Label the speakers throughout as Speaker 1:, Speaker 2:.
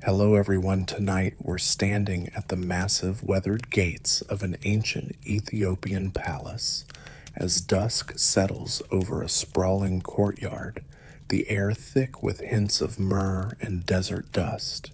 Speaker 1: Hello, everyone. Tonight we're standing at the massive weathered gates of an ancient Ethiopian palace. As dusk settles over a sprawling courtyard, the air thick with hints of myrrh and desert dust.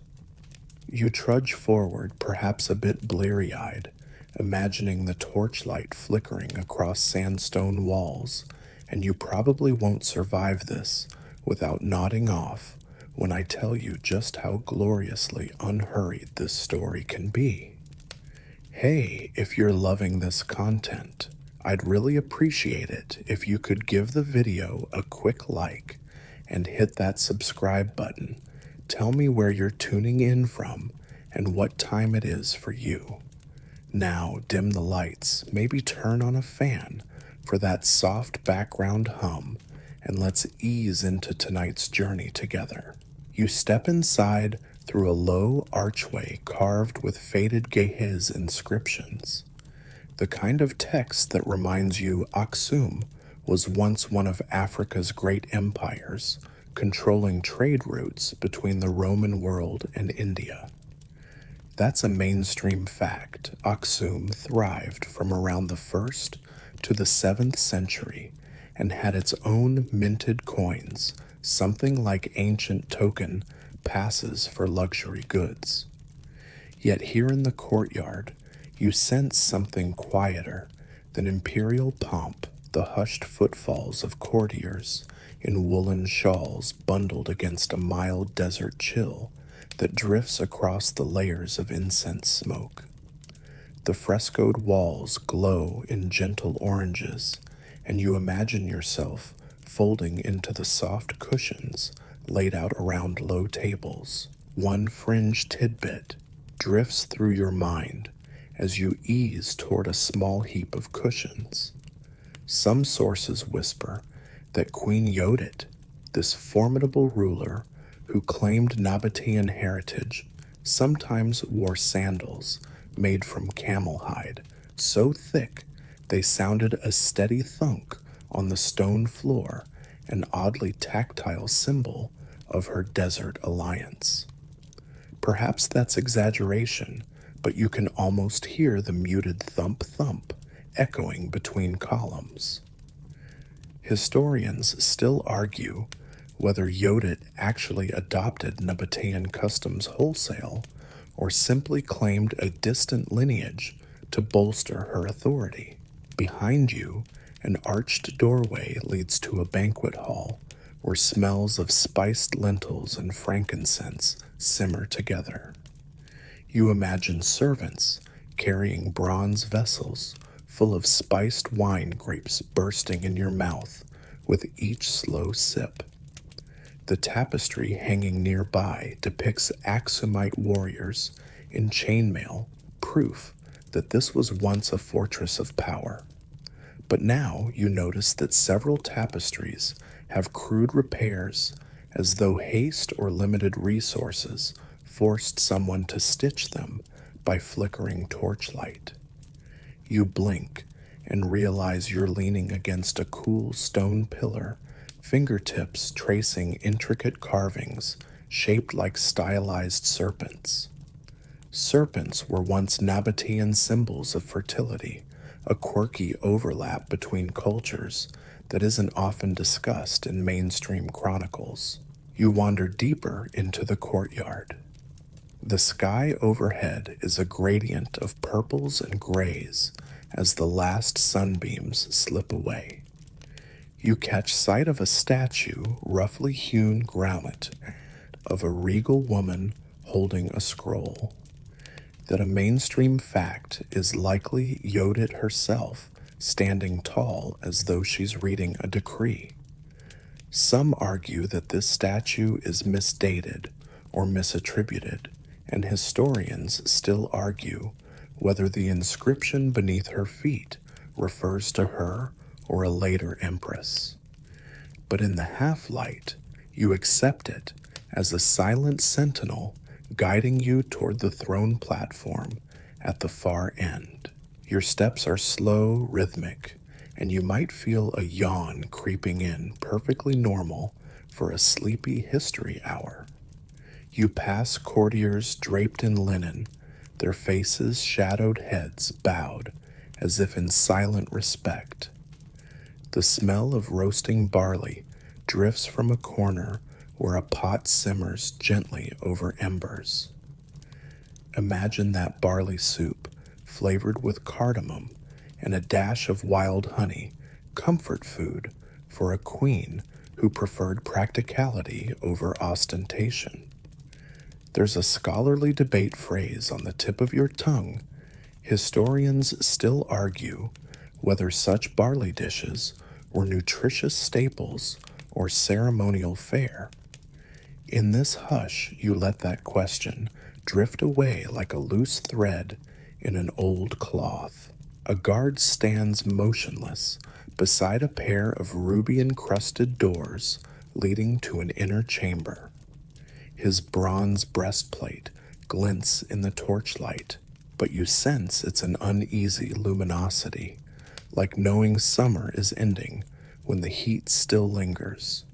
Speaker 1: You trudge forward, perhaps a bit bleary eyed, imagining the torchlight flickering across sandstone walls, and you probably won't survive this without nodding off when I tell you just how gloriously unhurried this story can be. Hey, if you're loving this content, I'd really appreciate it if you could give the video a quick like and hit that subscribe button. Tell me where you're tuning in from and what time it is for you. Now, dim the lights, maybe turn on a fan for that soft background hum, and let's ease into tonight's journey together. You step inside through a low archway carved with faded Ge'ez inscriptions, the kind of text that reminds you Aksum was once one of Africa's great empires, controlling trade routes between the Roman world and India. That's a mainstream fact. Aksum thrived from around the 1st to the 7th century and had its own minted coins, something like ancient token passes for luxury goods. Yet here in the courtyard, you sense something quieter than imperial pomp, the hushed footfalls of courtiers in woolen shawls bundled against a mild desert chill that drifts across the layers of incense smoke. The frescoed walls glow in gentle oranges, and you imagine yourself folding into the soft cushions laid out around low tables. One fringe tidbit drifts through your mind as you ease toward a small heap of cushions. Some sources whisper that Queen Yodit, this formidable ruler who claimed Nabataean heritage, sometimes wore sandals made from camel hide, so thick they sounded a steady thunk on the stone floor, an oddly tactile symbol of her desert alliance. Perhaps that's exaggeration, but you can almost hear the muted thump-thump echoing between columns. Historians still argue whether Yodit actually adopted Nabataean customs wholesale or simply claimed a distant lineage to bolster her authority. Behind you, an arched doorway leads to a banquet hall where smells of spiced lentils and frankincense simmer together. You imagine servants carrying bronze vessels full of spiced wine grapes bursting in your mouth with each slow sip. The tapestry hanging nearby depicts Aksumite warriors in chainmail, proof that this was once a fortress of power. But now you notice that several tapestries have crude repairs, as though haste or limited resources forced someone to stitch them by flickering torchlight. You blink and realize you're leaning against a cool stone pillar, fingertips tracing intricate carvings shaped like stylized serpents. Serpents were once Nabataean symbols of fertility, a quirky overlap between cultures that isn't often discussed in mainstream chronicles. You wander deeper into the courtyard. The sky overhead is a gradient of purples and grays as the last sunbeams slip away. You catch sight of a statue, roughly hewn granite, of a regal woman holding a scroll. That a mainstream fact is likely Yodit herself, standing tall as though she's reading a decree. Some argue that this statue is misdated or misattributed, and historians still argue whether the inscription beneath her feet refers to her or a later empress. But in the half-light, you accept it as a silent sentinel guiding you toward the throne platform at the far end. Your steps are slow, rhythmic, and you might feel a yawn creeping in, perfectly normal for a sleepy history hour. You pass courtiers draped in linen, their faces shadowed heads bowed, as if in silent respect. The smell of roasting barley drifts from a corner where a pot simmers gently over embers. Imagine that barley soup, flavored with cardamom and a dash of wild honey, comfort food for a queen who preferred practicality over ostentation. There's a scholarly debate phrase on the tip of your tongue. Historians still argue whether such barley dishes were nutritious staples or ceremonial fare. In this hush, you let that question drift away like a loose thread in an old cloth. A guard stands motionless beside a pair of ruby-encrusted doors leading to an inner chamber. His bronze breastplate glints in the torchlight, but you sense it's an uneasy luminosity, like knowing summer is ending when the heat still lingers.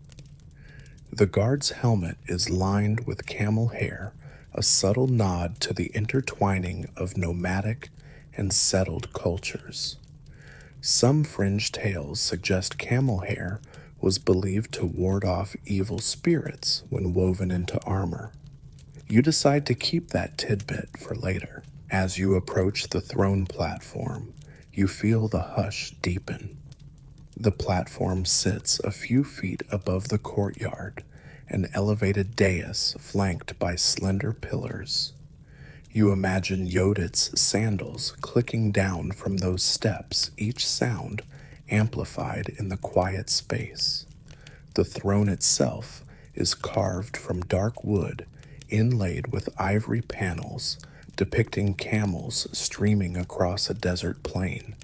Speaker 1: The guard's helmet is lined with camel hair, a subtle nod to the intertwining of nomadic and settled cultures. Some fringe tales suggest camel hair was believed to ward off evil spirits when woven into armor. You decide to keep that tidbit for later. As you approach the throne platform, you feel the hush deepen. The platform sits a few feet above the courtyard, an elevated dais flanked by slender pillars. You imagine Yodit's sandals clicking down from those steps, each sound amplified in the quiet space. The throne itself is carved from dark wood, inlaid with ivory panels depicting camels streaming across a desert plain.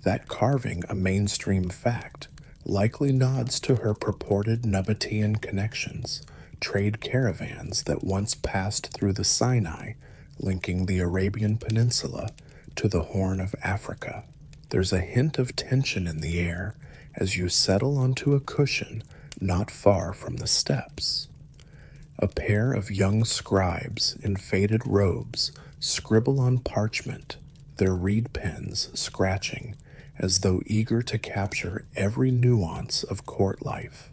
Speaker 1: That carving, a mainstream fact, likely nods to her purported Nabataean connections, trade caravans that once passed through the Sinai, linking the Arabian Peninsula to the Horn of Africa. There's a hint of tension in the air as you settle onto a cushion not far from the steps. A pair of young scribes in faded robes scribble on parchment, their reed pens scratching as though eager to capture every nuance of court life.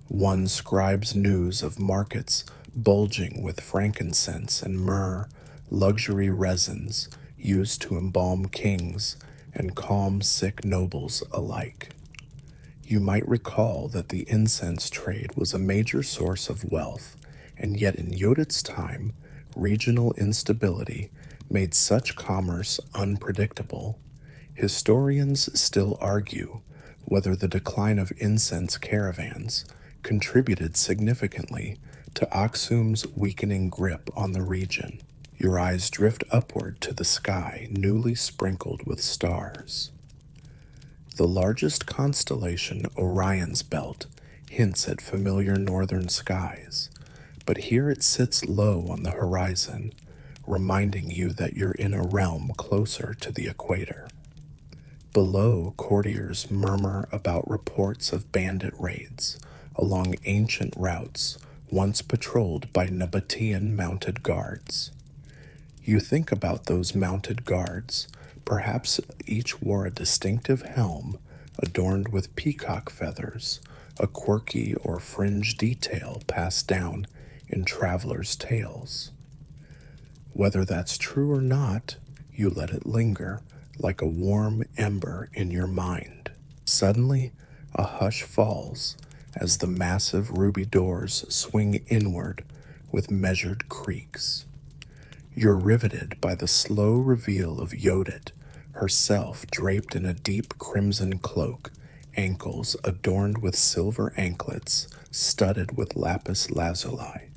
Speaker 1: One scribes news of markets bulging with frankincense and myrrh, luxury resins used to embalm kings and calm sick nobles alike. You might recall that the incense trade was a major source of wealth, and yet in Yodit's time, regional instability made such commerce unpredictable. Historians still argue whether the decline of incense caravans contributed significantly to Aksum's weakening grip on the region. Your eyes drift upward to the sky, newly sprinkled with stars. The largest constellation, Orion's Belt, hints at familiar northern skies, but here it sits low on the horizon, reminding you that you're in a realm closer to the equator. Below, courtiers murmur about reports of bandit raids along ancient routes once patrolled by Nabataean mounted guards. You think about those mounted guards. Perhaps each wore a distinctive helm adorned with peacock feathers, a quirky or fringe detail passed down in travelers' tales. Whether that's true or not, you let it linger like a warm ember in your mind. Suddenly, a hush falls as the massive ruby doors swing inward with measured creaks. You're riveted by the slow reveal of Yodit, herself draped in a deep crimson cloak, ankles adorned with silver anklets studded with lapis lazuli.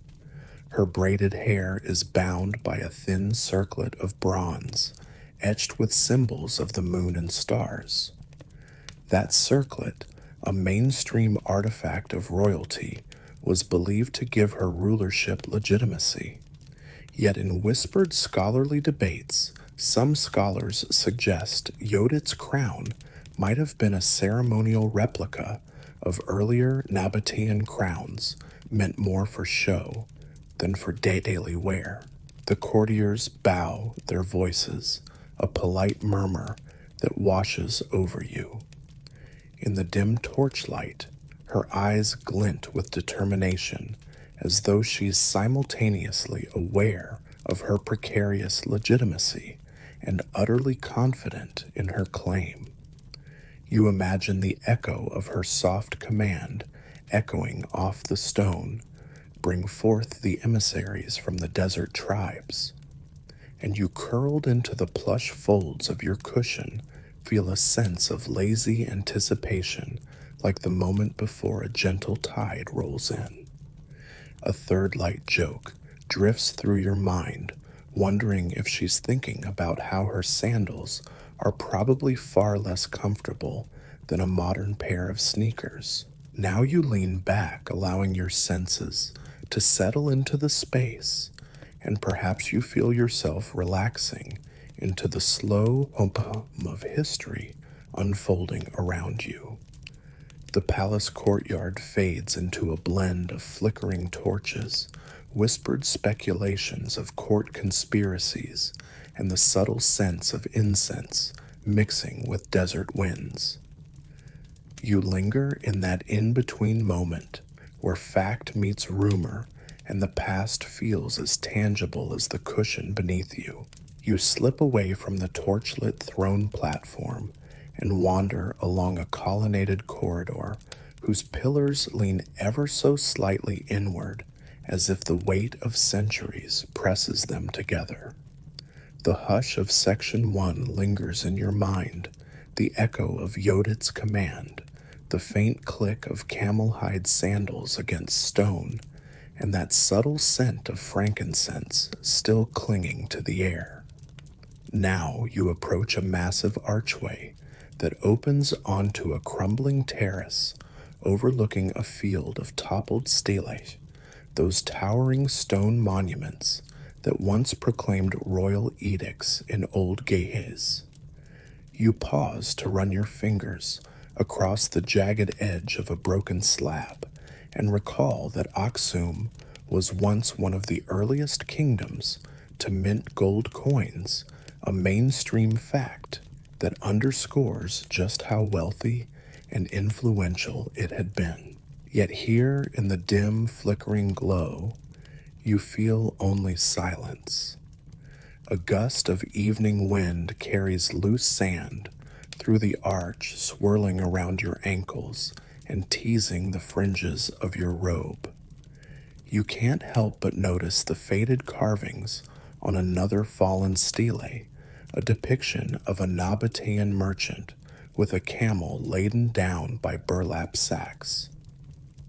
Speaker 1: Her braided hair is bound by a thin circlet of bronze, etched with symbols of the moon and stars. That circlet, a mainstream artifact of royalty, was believed to give her rulership legitimacy. Yet in whispered scholarly debates, some scholars suggest Yodit's crown might have been a ceremonial replica of earlier Nabataean crowns meant more for show, than for daily wear. The courtiers bow their voices, a polite murmur that washes over you. In the dim torchlight, her eyes glint with determination, as though she's simultaneously aware of her precarious legitimacy and utterly confident in her claim. You imagine the echo of her soft command echoing off the stone, "Bring forth the emissaries from the desert tribes." And you, curled into the plush folds of your cushion, feel a sense of lazy anticipation, like the moment before a gentle tide rolls in. A third light joke drifts through your mind, wondering if she's thinking about how her sandals are probably far less comfortable than a modern pair of sneakers. Now you lean back, allowing your senses to settle into the space, and perhaps you feel yourself relaxing into the slow hum of history unfolding around you. The palace courtyard fades into a blend of flickering torches, whispered speculations of court conspiracies, and the subtle sense of incense mixing with desert winds. You linger in that in-between moment where fact meets rumor and the past feels as tangible as the cushion beneath you. You slip away from the torchlit throne platform and wander along a colonnaded corridor whose pillars lean ever so slightly inward, as if the weight of centuries presses them together. The hush of Section 1 lingers in your mind, the echo of Yodit's command, the faint click of camel-hide sandals against stone, and that subtle scent of frankincense still clinging to the air. Now you approach a massive archway that opens onto a crumbling terrace overlooking a field of toppled stelae, those towering stone monuments that once proclaimed royal edicts in old ge'ez. You pause to run your fingers across the jagged edge of a broken slab and recall that Aksum was once one of the earliest kingdoms to mint gold coins, a mainstream fact that underscores just how wealthy and influential it had been. Yet here in the dim, flickering glow, you feel only silence. A gust of evening wind carries loose sand through the arch, swirling around your ankles and teasing the fringes of your robe. You can't help but notice the faded carvings on another fallen stele, a depiction of a Nabataean merchant with a camel laden down by burlap sacks.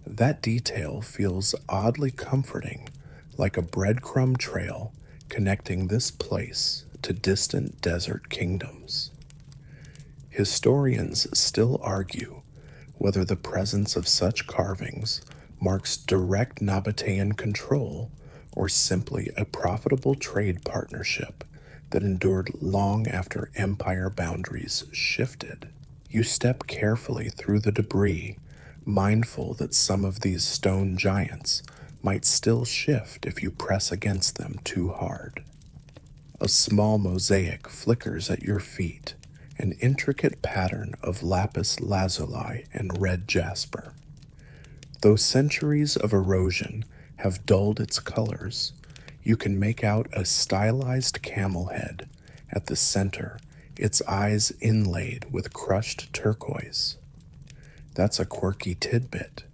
Speaker 1: That detail feels oddly comforting, like a breadcrumb trail connecting this place to distant desert kingdoms. Historians still argue whether the presence of such carvings marks direct Nabataean control or simply a profitable trade partnership that endured long after empire boundaries shifted. You step carefully through the debris, mindful that some of these stone giants might still shift if you press against them too hard. A small mosaic flickers at your feet, an intricate pattern of lapis lazuli and red jasper. Though centuries of erosion have dulled its colors, you can make out a stylized camel head at the center, its eyes inlaid with crushed turquoise. That's a quirky tidbit.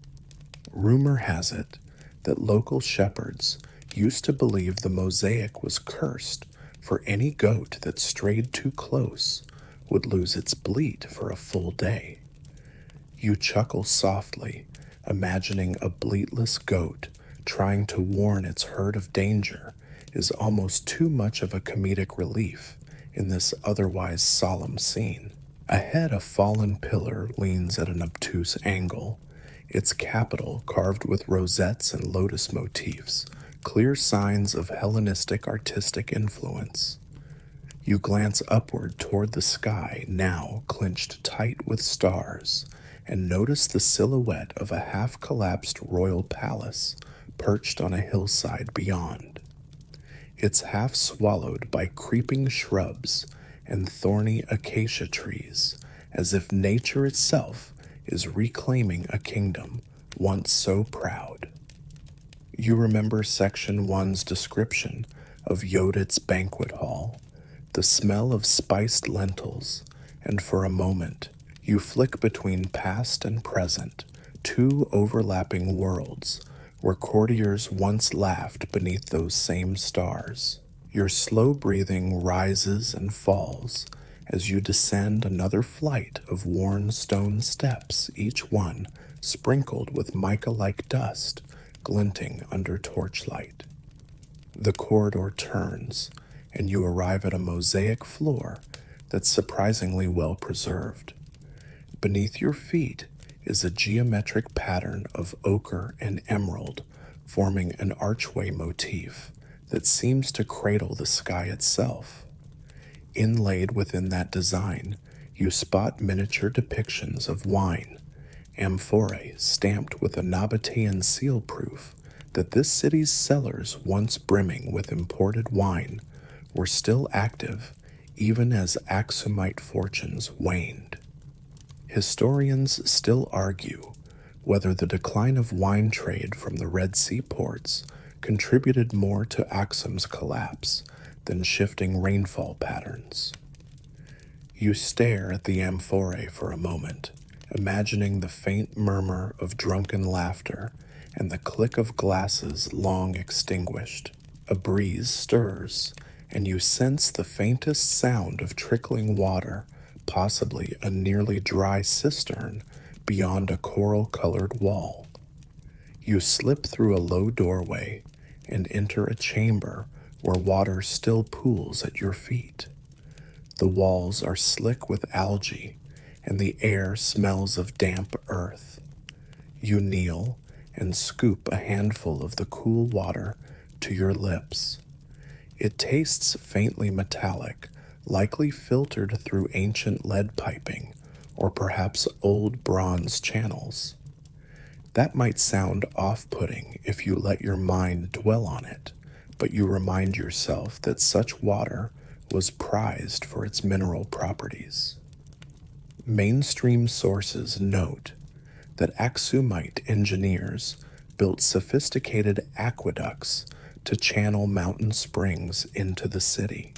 Speaker 1: Rumor has it that local shepherds used to believe the mosaic was cursed, for any goat that strayed too close would lose its bleat for a full day. You chuckle softly, imagining a bleatless goat trying to warn its herd of danger is almost too much of a comedic relief in this otherwise solemn scene. Ahead, a fallen pillar leans at an obtuse angle, its capital carved with rosettes and lotus motifs, clear signs of Hellenistic artistic influence. You glance upward toward the sky, now clinched tight with stars, and notice the silhouette of a half-collapsed royal palace perched on a hillside beyond. It's half swallowed by creeping shrubs and thorny acacia trees, as if nature itself is reclaiming a kingdom once so proud. You remember Section 1's description of Yodit's banquet hall, the smell of spiced lentils, and for a moment you flick between past and present, two overlapping worlds where courtiers once laughed beneath those same stars. Your slow breathing rises and falls as you descend another flight of worn stone steps, each one sprinkled with mica-like dust glinting under torchlight. The corridor turns, and you arrive at a mosaic floor that's surprisingly well preserved. Beneath your feet is a geometric pattern of ochre and emerald, forming an archway motif that seems to cradle the sky itself. Inlaid within that design, you spot miniature depictions of wine, amphorae stamped with a Nabataean seal proof that this city's cellars, once brimming with imported wine, were still active even as Aksumite fortunes waned. Historians still argue whether the decline of wine trade from the Red Sea ports contributed more to Aksum's collapse than shifting rainfall patterns. You stare at the amphorae for a moment, imagining the faint murmur of drunken laughter and the click of glasses long extinguished. A breeze stirs, and you sense the faintest sound of trickling water, possibly a nearly dry cistern beyond a coral-colored wall. You slip through a low doorway and enter a chamber where water still pools at your feet. The walls are slick with algae, and the air smells of damp earth. You kneel and scoop a handful of the cool water to your lips. It tastes faintly metallic, likely filtered through ancient lead piping or perhaps old bronze channels. That might sound off-putting if you let your mind dwell on it, but you remind yourself that such water was prized for its mineral properties. Mainstream sources note that Aksumite engineers built sophisticated aqueducts to channel mountain springs into the city.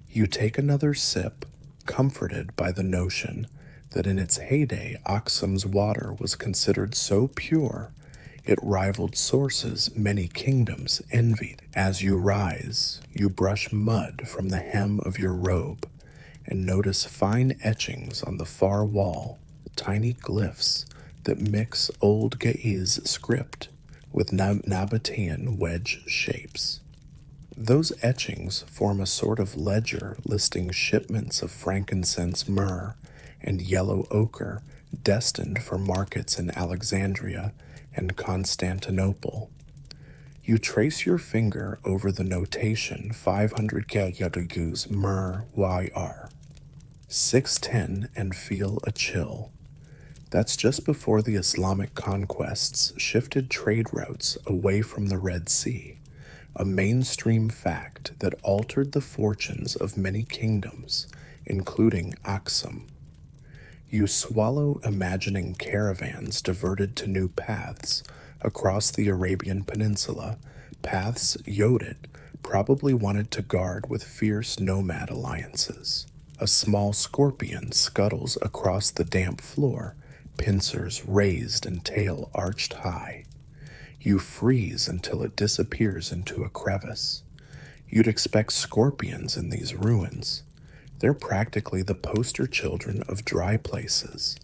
Speaker 1: You take another sip, comforted by the notion that in its heyday Aksum's water was considered so pure it rivaled sources many kingdoms envied. As you rise, you brush mud from the hem of your robe and notice fine etchings on the far wall, tiny glyphs that mix Old Ge'ez script with Nabataean wedge shapes. Those etchings form a sort of ledger listing shipments of frankincense, myrrh, and yellow ochre destined for markets in Alexandria and Constantinople. You trace your finger over the notation 500 Yodit myrrh YR 610 and feel a chill. That's just before the Islamic conquests shifted trade routes away from the Red Sea, a mainstream fact that altered the fortunes of many kingdoms, including Aksum. You swallow, imagining caravans diverted to new paths across the Arabian Peninsula, paths Yodit probably wanted to guard with fierce nomad alliances. A small scorpion scuttles across the damp floor, pincers raised and tail arched high. You freeze until it disappears into a crevice. You'd expect scorpions in these ruins. They're practically the poster children of dry places,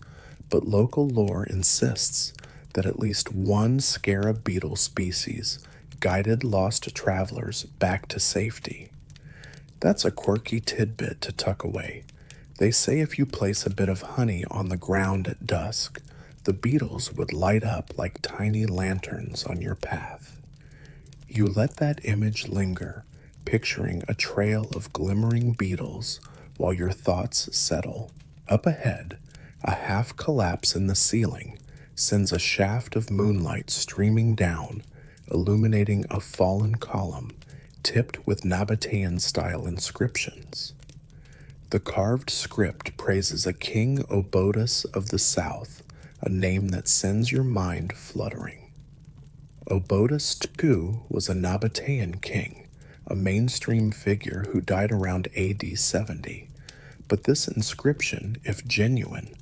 Speaker 1: but local lore insists that at least one scarab beetle species guided lost travelers back to safety. That's a quirky tidbit to tuck away. They say if you place a bit of honey on the ground at dusk, the beetles would light up like tiny lanterns on your path. You let that image linger, picturing a trail of glimmering beetles while your thoughts settle. Up ahead, a half collapse in the ceiling sends a shaft of moonlight streaming down, illuminating a fallen column tipped with Nabataean-style inscriptions. The carved script praises a King Obotus of the South, a name that sends your mind fluttering. Obotus II was a Nabataean king, a mainstream figure who died around AD 70, but this inscription, if genuine,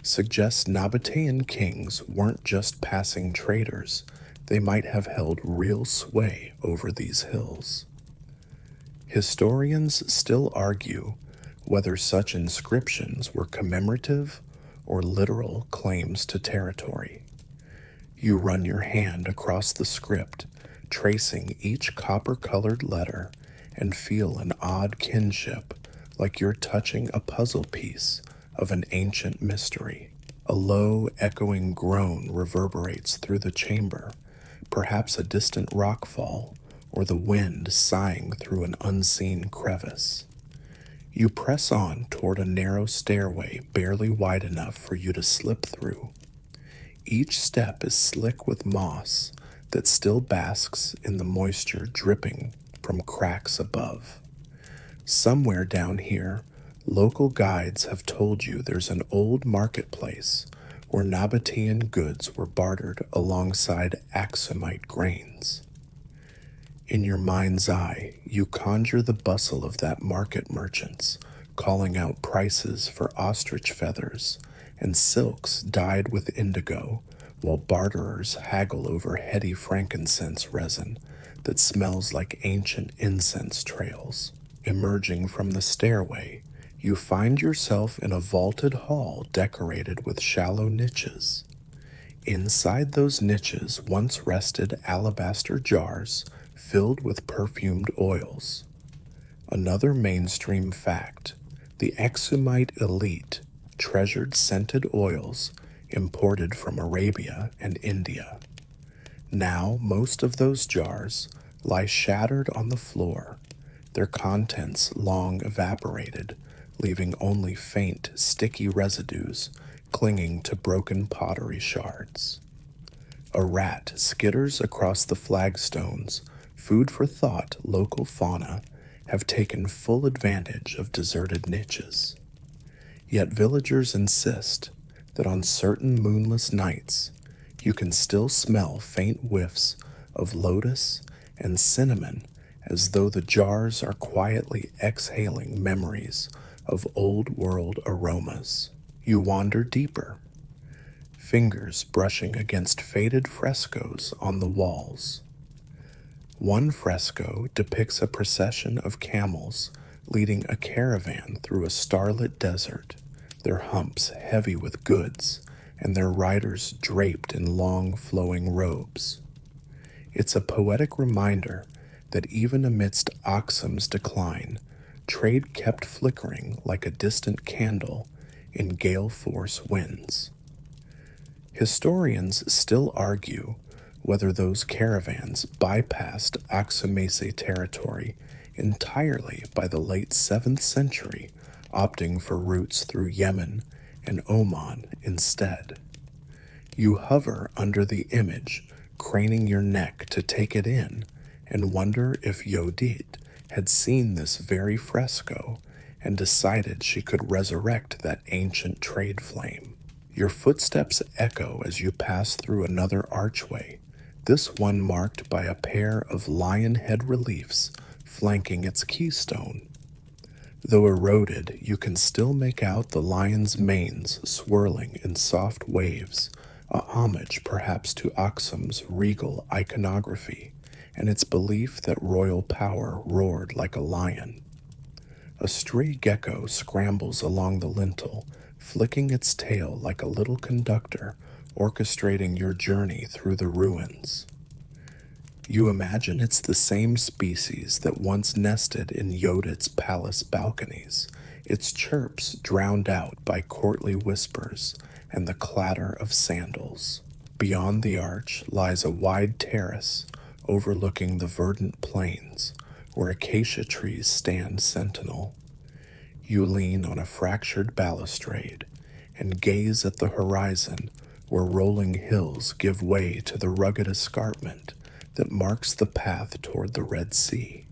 Speaker 1: suggests Nabataean kings weren't just passing traders, they might have held real sway over these hills. Historians still argue whether such inscriptions were commemorative or literal claims to territory. You run your hand across the script, tracing each copper-colored letter, and feel an odd kinship, like you're touching a puzzle piece of an ancient mystery. A low, echoing groan reverberates through the chamber, perhaps a distant rockfall, or the wind sighing through an unseen crevice. You press on toward a narrow stairway barely wide enough for you to slip through. Each step is slick with moss that still basks in the moisture dripping from cracks above. Somewhere down here, local guides have told you there's an old marketplace where Nabataean goods were bartered alongside Aksumite grains. In your mind's eye, you conjure the bustle of that market merchants, calling out prices for ostrich feathers and silks dyed with indigo, while barterers haggle over heady frankincense resin that smells like ancient incense trails. Emerging from the stairway, you find yourself in a vaulted hall decorated with shallow niches. Inside those niches once rested alabaster jars filled with perfumed oils. Another mainstream fact, the Aksumite elite treasured scented oils imported from Arabia and India. Now most of those jars lie shattered on the floor, their contents long evaporated, leaving only faint, sticky residues clinging to broken pottery shards. A rat skitters across the flagstones. Food for thought, local fauna have taken full advantage of deserted niches. Yet villagers insist that on certain moonless nights, you can still smell faint whiffs of lotus and cinnamon as though the jars are quietly exhaling memories of old-world aromas. You wander deeper, fingers brushing against faded frescoes on the walls. One fresco depicts a procession of camels leading a caravan through a starlit desert, their humps heavy with goods and their riders draped in long flowing robes. It's a poetic reminder that even amidst Aksum's decline, trade kept flickering like a distant candle in gale-force winds. Historians still argue whether those caravans bypassed Aksumese territory entirely by the late 7th century, opting for routes through Yemen and Oman instead. You hover under the image, craning your neck to take it in, and wonder if Yodit had seen this very fresco and decided she could resurrect that ancient trade flame. Your footsteps echo as you pass through another archway, this one marked by a pair of lion head reliefs flanking its keystone. Though eroded, you can still make out the lion's manes swirling in soft waves, a homage perhaps to Aksum's regal iconography and its belief that royal power roared like a lion. A stray gecko scrambles along the lintel, flicking its tail like a little conductor, orchestrating your journey through the ruins. You imagine it's the same species that once nested in Yodit's palace balconies, its chirps drowned out by courtly whispers and the clatter of sandals. Beyond the arch lies a wide terrace overlooking the verdant plains, where acacia trees stand sentinel. You lean on a fractured balustrade and gaze at the horizon where rolling hills give way to the rugged escarpment that marks the path toward the Red Sea.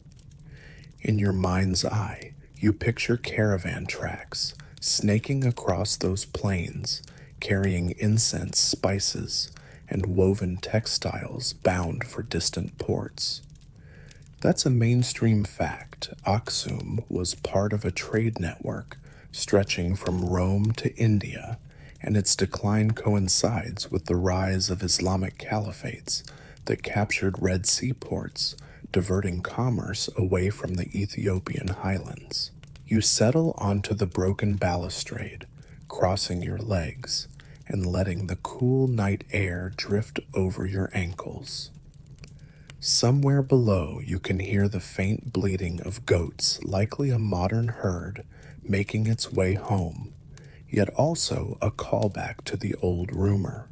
Speaker 1: In your mind's eye, you picture caravan tracks snaking across those plains, carrying incense, spices, and woven textiles bound for distant ports. That's a mainstream fact. Aksum was part of a trade network stretching from Rome to India, and its decline coincides with the rise of Islamic caliphates that captured Red Sea ports, diverting commerce away from the Ethiopian highlands. You settle onto the broken balustrade, crossing your legs and letting the cool night air drift over your ankles. Somewhere below, you can hear the faint bleating of goats, likely a modern herd making its way home, yet also a callback to the old rumor.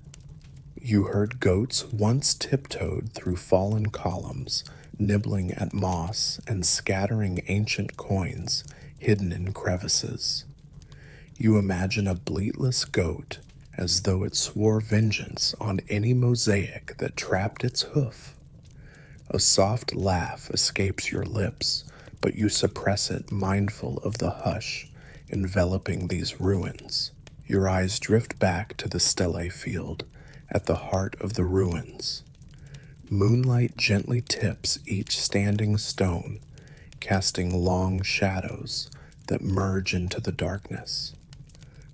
Speaker 1: You heard goats once tiptoed through fallen columns, nibbling at moss and scattering ancient coins hidden in crevices. You imagine a bleatless goat as though it swore vengeance on any mosaic that trapped its hoof. A soft laugh escapes your lips, but you suppress it, mindful of the hush enveloping these ruins. Your eyes drift back to the stele field at the heart of the ruins. Moonlight gently tips each standing stone, casting long shadows that merge into the darkness.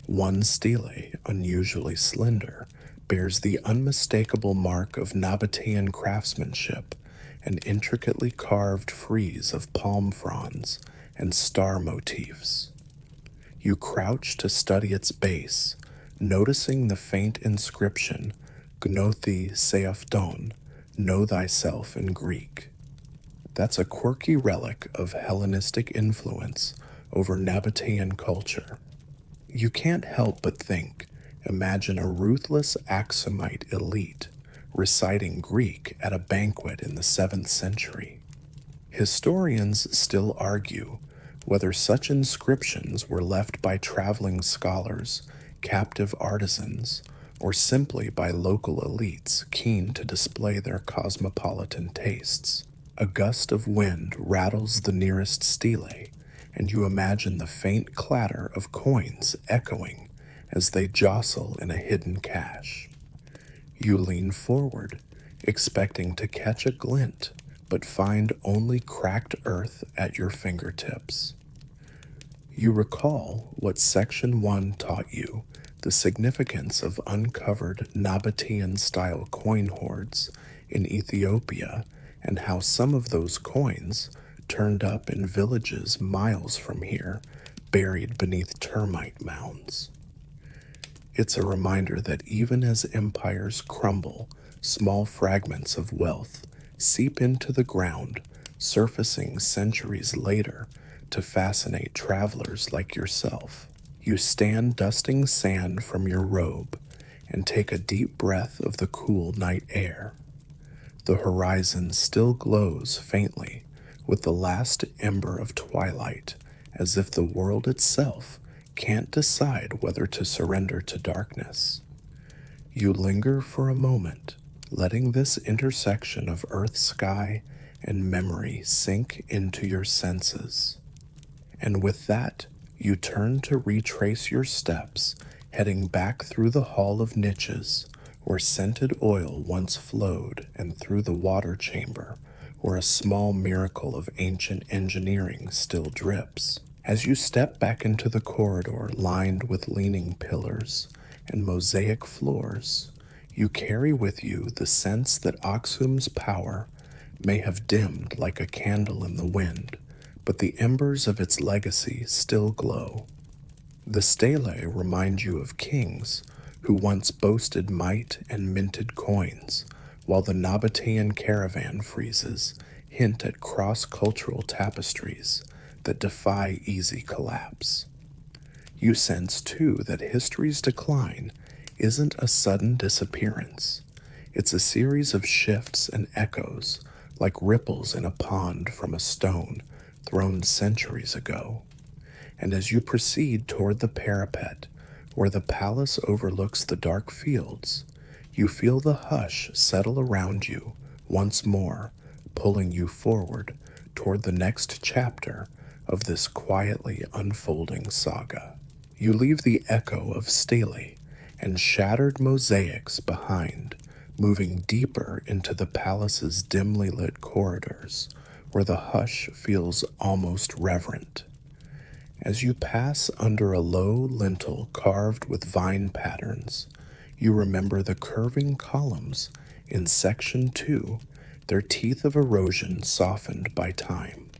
Speaker 1: One stele, unusually slender, bears the unmistakable mark of Nabataean craftsmanship, an intricately carved frieze of palm fronds and star motifs. You crouch to study its base, noticing the faint inscription, Gnothi Seafton, know thyself in Greek. That's a quirky relic of Hellenistic influence over Nabataean culture. You can't help but think, imagine a ruthless Aksumite elite reciting Greek at a banquet in the 7th century. Historians still argue whether such inscriptions were left by traveling scholars, captive artisans, or simply by local elites keen to display their cosmopolitan tastes. A gust of wind rattles the nearest stele, and you imagine the faint clatter of coins echoing as they jostle in a hidden cache. You lean forward, expecting to catch a glint, but find only cracked earth at your fingertips. You recall what Section 1 taught you, the significance of uncovered Nabataean-style coin hoards in Ethiopia, and how some of those coins turned up in villages miles from here, buried beneath termite mounds. It's a reminder that even as empires crumble, small fragments of wealth seep into the ground, surfacing centuries later to fascinate travelers like yourself. You stand dusting sand from your robe and take a deep breath of the cool night air. The horizon still glows faintly with the last ember of twilight, as if the world itself can't decide whether to surrender to darkness. You linger for a moment, letting this intersection of earth, sky, and memory sink into your senses. And with that, you turn to retrace your steps, heading back through the hall of niches, where scented oil once flowed, and through the water chamber, where a small miracle of ancient engineering still drips. As you step back into the corridor lined with leaning pillars and mosaic floors, you carry with you the sense that Aksum's power may have dimmed like a candle in the wind, but the embers of its legacy still glow. The stele remind you of kings who once boasted might and minted coins, while the Nabataean caravan friezes hint at cross-cultural tapestries that defy easy collapse. You sense, too, that history's decline isn't a sudden disappearance. It's a series of shifts and echoes, like ripples in a pond from a stone thrown centuries ago. And as you proceed toward the parapet, where the palace overlooks the dark fields, you feel the hush settle around you once more pulling you forward toward the next chapter of this quietly unfolding saga. You leave the echo of stele and shattered mosaics behind, moving deeper into the palace's dimly lit corridors, where the hush feels almost reverent. As you pass under a low lintel carved with vine patterns, you remember the curving columns in Section 2, their teeth of erosion softened by time.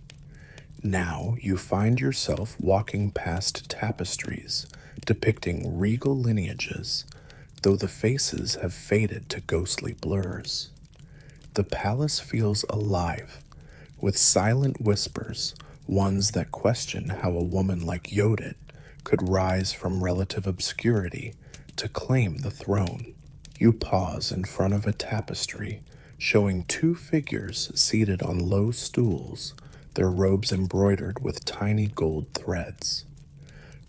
Speaker 1: Now you find yourself walking past tapestries depicting regal lineages, though the faces have faded to ghostly blurs. The palace feels alive, with silent whispers, ones that question how a woman like Yodit could rise from relative obscurity to claim the throne. You pause in front of a tapestry showing two figures seated on low stools, their robes embroidered with tiny gold threads.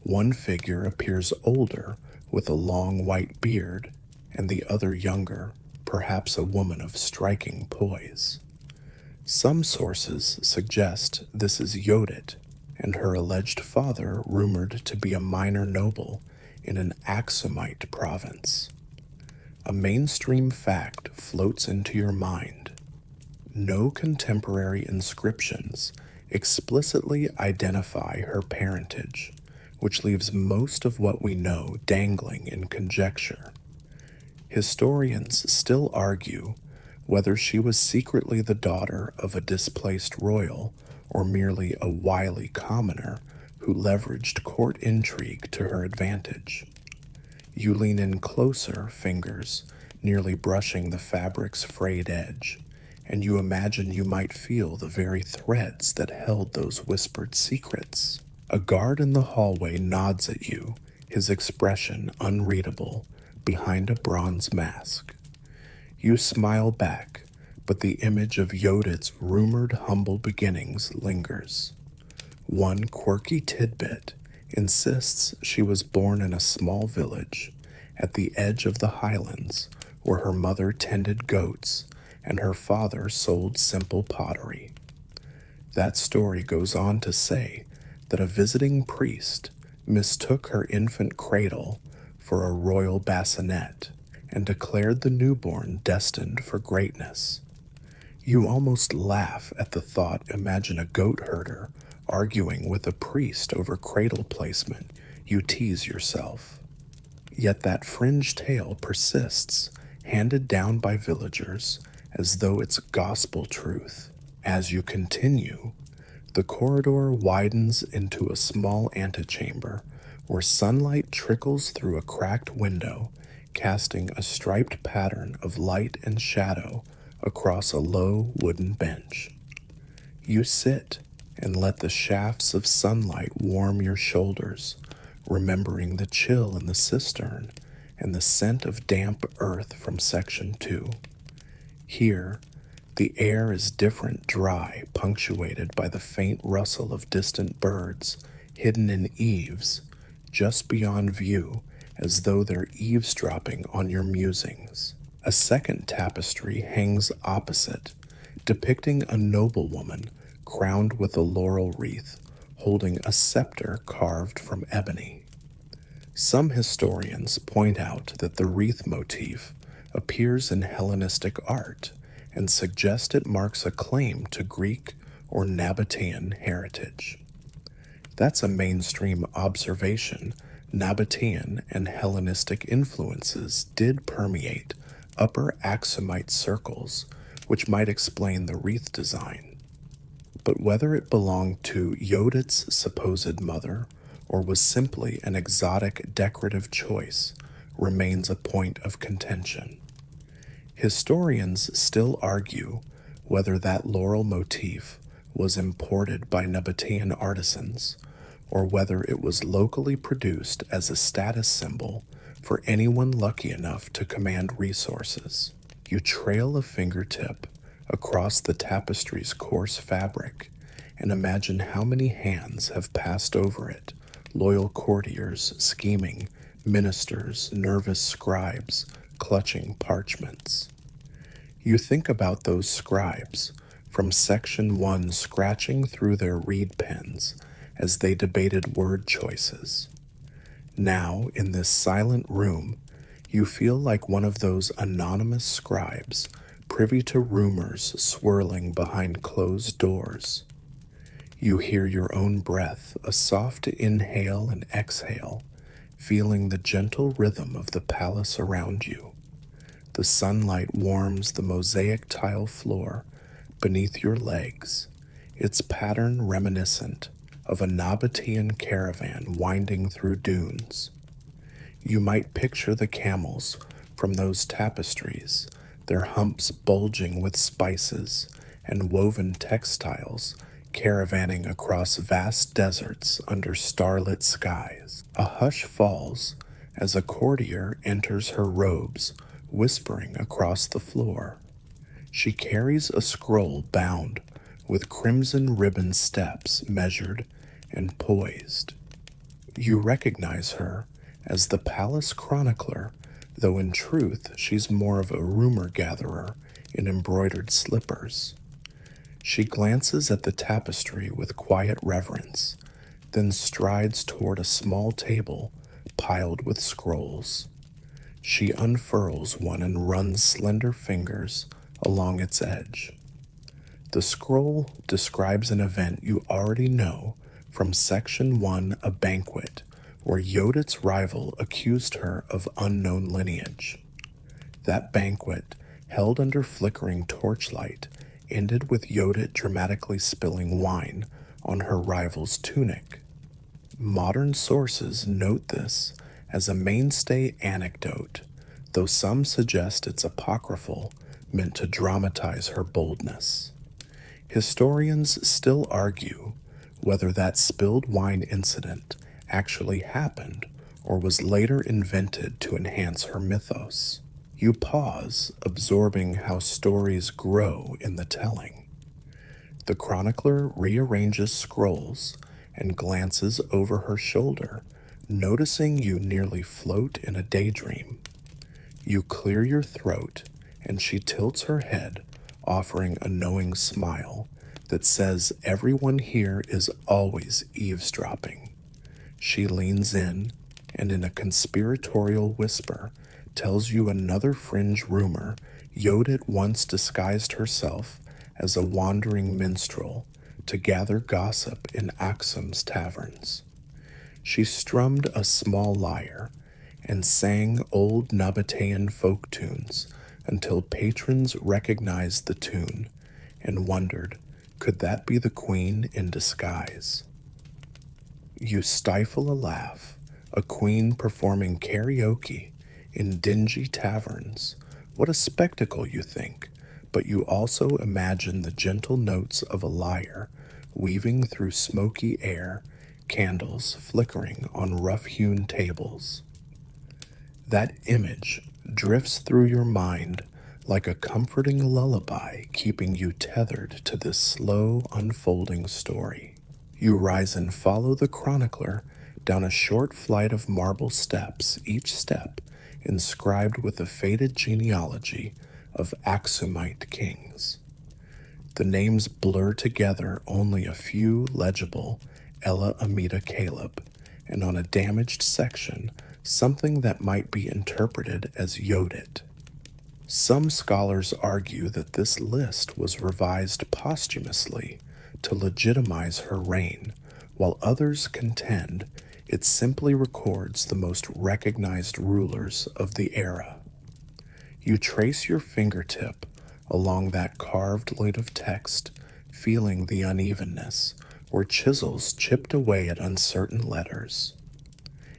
Speaker 1: One figure appears older with a long white beard, and the other younger, perhaps a woman of striking poise. Some sources suggest this is Yodit, and her alleged father rumored to be a minor noble in an Aksumite province. A mainstream fact floats into your mind. No contemporary inscriptions explicitly identify her parentage, which leaves most of what we know dangling in conjecture. Historians still argue whether she was secretly the daughter of a displaced royal or merely a wily commoner who leveraged court intrigue to her advantage. You lean in closer, fingers nearly brushing the fabric's frayed edge, and you imagine you might feel the very threads that held those whispered secrets. A guard in the hallway nods at you, his expression unreadable behind a bronze mask. You smile back, but the image of Yodit's rumored humble beginnings lingers. One quirky tidbit insists she was born in a small village at the edge of the highlands where her mother tended goats and her father sold simple pottery. That story goes on to say that a visiting priest mistook her infant cradle for a royal bassinet and declared the newborn destined for greatness. You almost laugh at the thought. Imagine a goat herder arguing with a priest over cradle placement. You tease yourself. Yet that fringe tale persists, handed down by villagers as though it's gospel truth. As you continue, the corridor widens into a small antechamber where sunlight trickles through a cracked window, casting a striped pattern of light and shadow across a low wooden bench. You sit and let the shafts of sunlight warm your shoulders, remembering the chill in the cistern and the scent of damp earth from Section 2. Here, the air is different, dry, punctuated by the faint rustle of distant birds hidden in eaves just beyond view, as though they're eavesdropping on your musings. A second tapestry hangs opposite, depicting a noblewoman crowned with a laurel wreath, holding a scepter carved from ebony. Some historians point out that the wreath motif appears in Hellenistic art and suggest it marks a claim to Greek or Nabataean heritage. That's a mainstream observation. Nabataean and Hellenistic influences did permeate upper Aksumite circles, which might explain the wreath design. But whether it belonged to Yodit's supposed mother or was simply an exotic decorative choice remains a point of contention. Historians still argue whether that laurel motif was imported by Nabataean artisans or whether it was locally produced as a status symbol for anyone lucky enough to command resources. You trail a fingertip across the tapestry's coarse fabric and imagine how many hands have passed over it, loyal courtiers scheming, ministers, nervous scribes clutching parchments. You think about those scribes from Section 1 scratching through their reed pens as they debated word choices. Now, in this silent room, you feel like one of those anonymous scribes privy to rumors swirling behind closed doors. You hear your own breath, a soft inhale and exhale, feeling the gentle rhythm of the palace around you. The sunlight warms the mosaic tile floor beneath your legs, its pattern reminiscent of a Nabataean caravan winding through dunes. You might picture the camels from those tapestries, their humps bulging with spices and woven textiles caravanning across vast deserts under starlit skies. A hush falls as a courtier enters her robes, whispering across the floor. She carries a scroll bound with crimson ribbon steps measured and poised. You recognize her as the palace chronicler, though in truth she's more of a rumor gatherer in embroidered slippers. She glances at the tapestry with quiet reverence, then strides toward a small table piled with scrolls. She unfurls one and runs slender fingers along its edge. The scroll describes an event you already know from Section 1, a banquet, where Yodit's rival accused her of unknown lineage. That banquet, held under flickering torchlight, ended with Yodit dramatically spilling wine on her rival's tunic. Modern sources note this as a mainstay anecdote, though some suggest it's apocryphal, meant to dramatize her boldness. Historians still argue whether that spilled wine incident actually happened or was later invented to enhance her mythos. You pause, absorbing how stories grow in the telling. The chronicler rearranges scrolls and glances over her shoulder, noticing you nearly float in a daydream. You clear your throat, and she tilts her head, offering a knowing smile that says everyone here is always eavesdropping. She leans in, and in a conspiratorial whisper, tells you another fringe rumor. Yodit once disguised herself as a wandering minstrel to gather gossip in Aksum's taverns. She strummed a small lyre and sang old Nabataean folk tunes until patrons recognized the tune and wondered, could that be the queen in disguise? You stifle a laugh, a queen performing karaoke in dingy taverns. What a spectacle, you think, but you also imagine the gentle notes of a lyre weaving through smoky air, candles flickering on rough-hewn tables. That image drifts through your mind like a comforting lullaby, keeping you tethered to this slow, unfolding story. You rise and follow the chronicler down a short flight of marble steps, each step inscribed with the faded genealogy of Aksumite kings. The names blur together, only a few legible: Ella Amida Caleb, and on a damaged section, something that might be interpreted as Yodit. Some scholars argue that this list was revised posthumously to legitimize her reign, while others contend it simply records the most recognized rulers of the era. You trace your fingertip along that carved line of text, feeling the unevenness, where chisels chipped away at uncertain letters.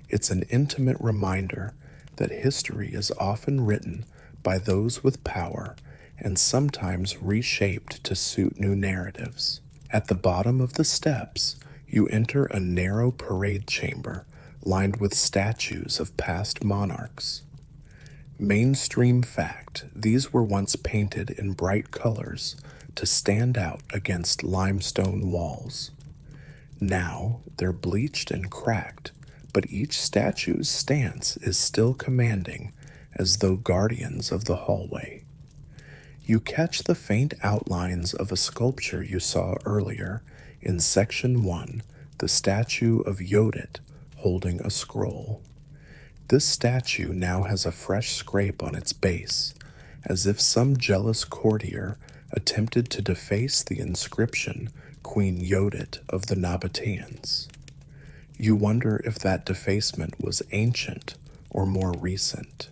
Speaker 1: It's an intimate reminder that history is often written by those with power and sometimes reshaped to suit new narratives. At the bottom of the steps, you enter a narrow parade chamber lined with statues of past monarchs. Mainstream fact, these were once painted in bright colors to stand out against limestone walls. Now they're bleached and cracked, but each statue's stance is still commanding, as though guardians of the hallway. You catch the faint outlines of a sculpture you saw earlier in Section 1, the statue of Yodit holding a scroll. This statue now has a fresh scrape on its base, as if some jealous courtier attempted to deface the inscription Queen Yodit of the Nabataeans. You wonder if that defacement was ancient or more recent.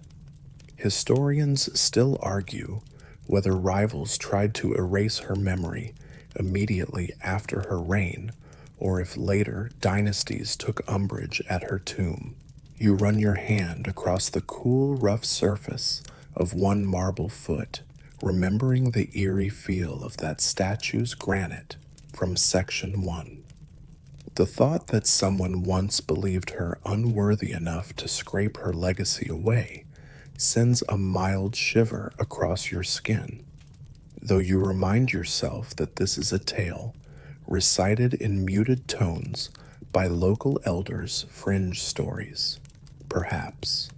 Speaker 1: Historians still argue whether rivals tried to erase her memory immediately after her reign, or if later dynasties took umbrage at her tomb. You run your hand across the cool, rough surface of one marble foot, remembering the eerie feel of that statue's granite from Section 1. The thought that someone once believed her unworthy enough to scrape her legacy away sends a mild shiver across your skin, though you remind yourself that this is a tale recited in muted tones by local elders' fringe stories. Perhaps.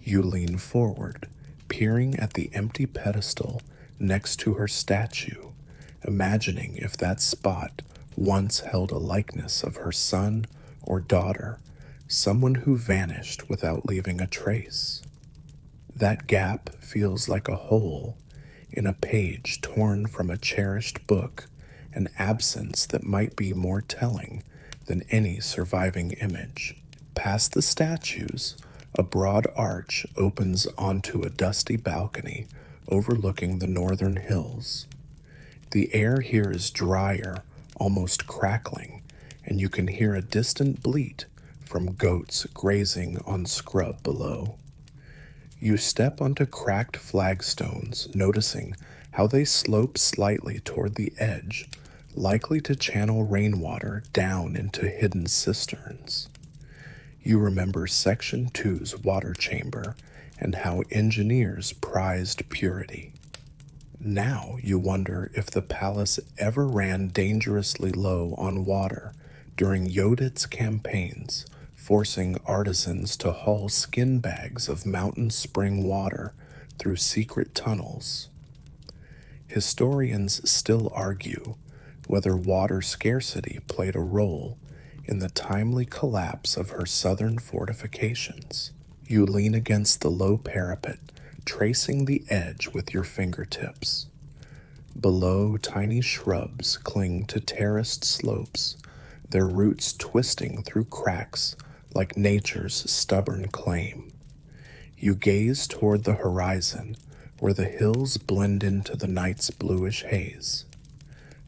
Speaker 1: You lean forward, peering at the empty pedestal next to her statue, imagining if that spot once held a likeness of her son or daughter, someone who vanished without leaving a trace. That gap feels like a hole in a page torn from a cherished book, an absence that might be more telling than any surviving image. Past the statues, a broad arch opens onto a dusty balcony overlooking the northern hills. The air here is drier, almost crackling, and you can hear a distant bleat from goats grazing on scrub below. You step onto cracked flagstones, noticing how they slope slightly toward the edge, likely to channel rainwater down into hidden cisterns. You remember Section 2's water chamber and how engineers prized purity. Now you wonder if the palace ever ran dangerously low on water during Yodit's campaigns, forcing artisans to haul skin bags of mountain spring water through secret tunnels. Historians still argue whether water scarcity played a role in the timely collapse of her southern fortifications. You lean against the low parapet, tracing the edge with your fingertips. Below, tiny shrubs cling to terraced slopes, their roots twisting through cracks like nature's stubborn claim. You gaze toward the horizon, where the hills blend into the night's bluish haze.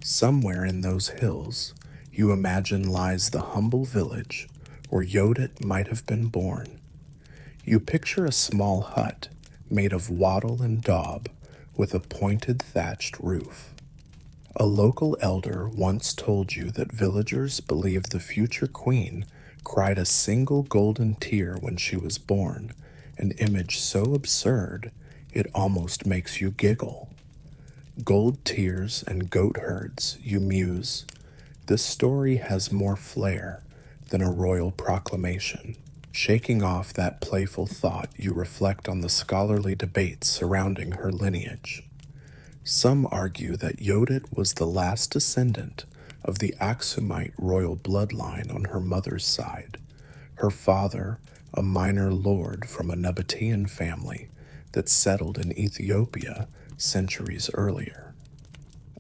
Speaker 1: Somewhere in those hills, you imagine lies the humble village where Yodit might have been born. You picture a small hut made of wattle and daub with a pointed thatched roof. A local elder once told you that villagers believed the future queen cried a single golden tear when she was born, an image so absurd it almost makes you giggle. Gold tears and goat herds, you muse. This story has more flair than a royal proclamation. Shaking off that playful thought, you reflect on the scholarly debates surrounding her lineage. Some argue that Yodit was the last descendant of the Aksumite royal bloodline on her mother's side, her father a minor lord from a Nabataean family that settled in Ethiopia centuries earlier.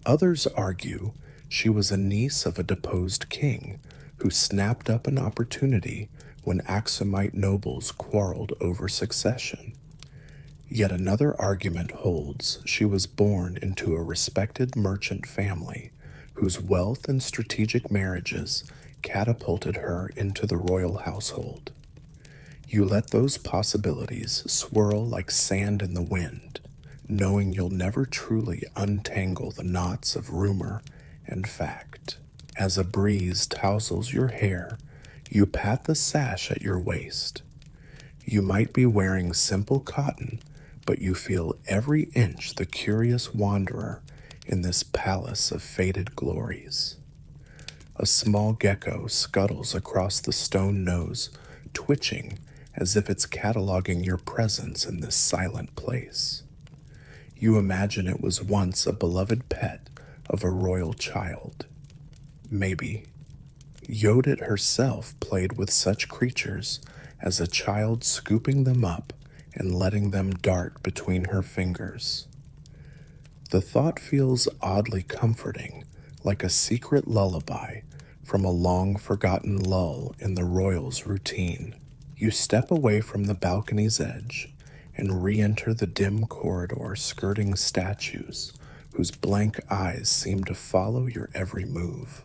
Speaker 1: Others argue she was a niece of a deposed king who snapped up an opportunity when Aksumite nobles quarreled over succession. Yet another argument holds she was born into a respected merchant family whose wealth and strategic marriages catapulted her into the royal household. You let those possibilities swirl like sand in the wind, knowing you'll never truly untangle the knots of rumor and fact. As a breeze tousles your hair, you pat the sash at your waist. You might be wearing simple cotton, but you feel every inch the curious wanderer in this palace of faded glories. A small gecko scuttles across the stone nose, twitching as if it's cataloging your presence in this silent place. You imagine it was once a beloved pet of a royal child. Maybe Yodit herself played with such creatures as a child, scooping them up and letting them dart between her fingers. The thought feels oddly comforting, like a secret lullaby from a long forgotten lull in the royals' routine. You step away from the balcony's edge and re enter the dim corridor skirting statues whose blank eyes seem to follow your every move.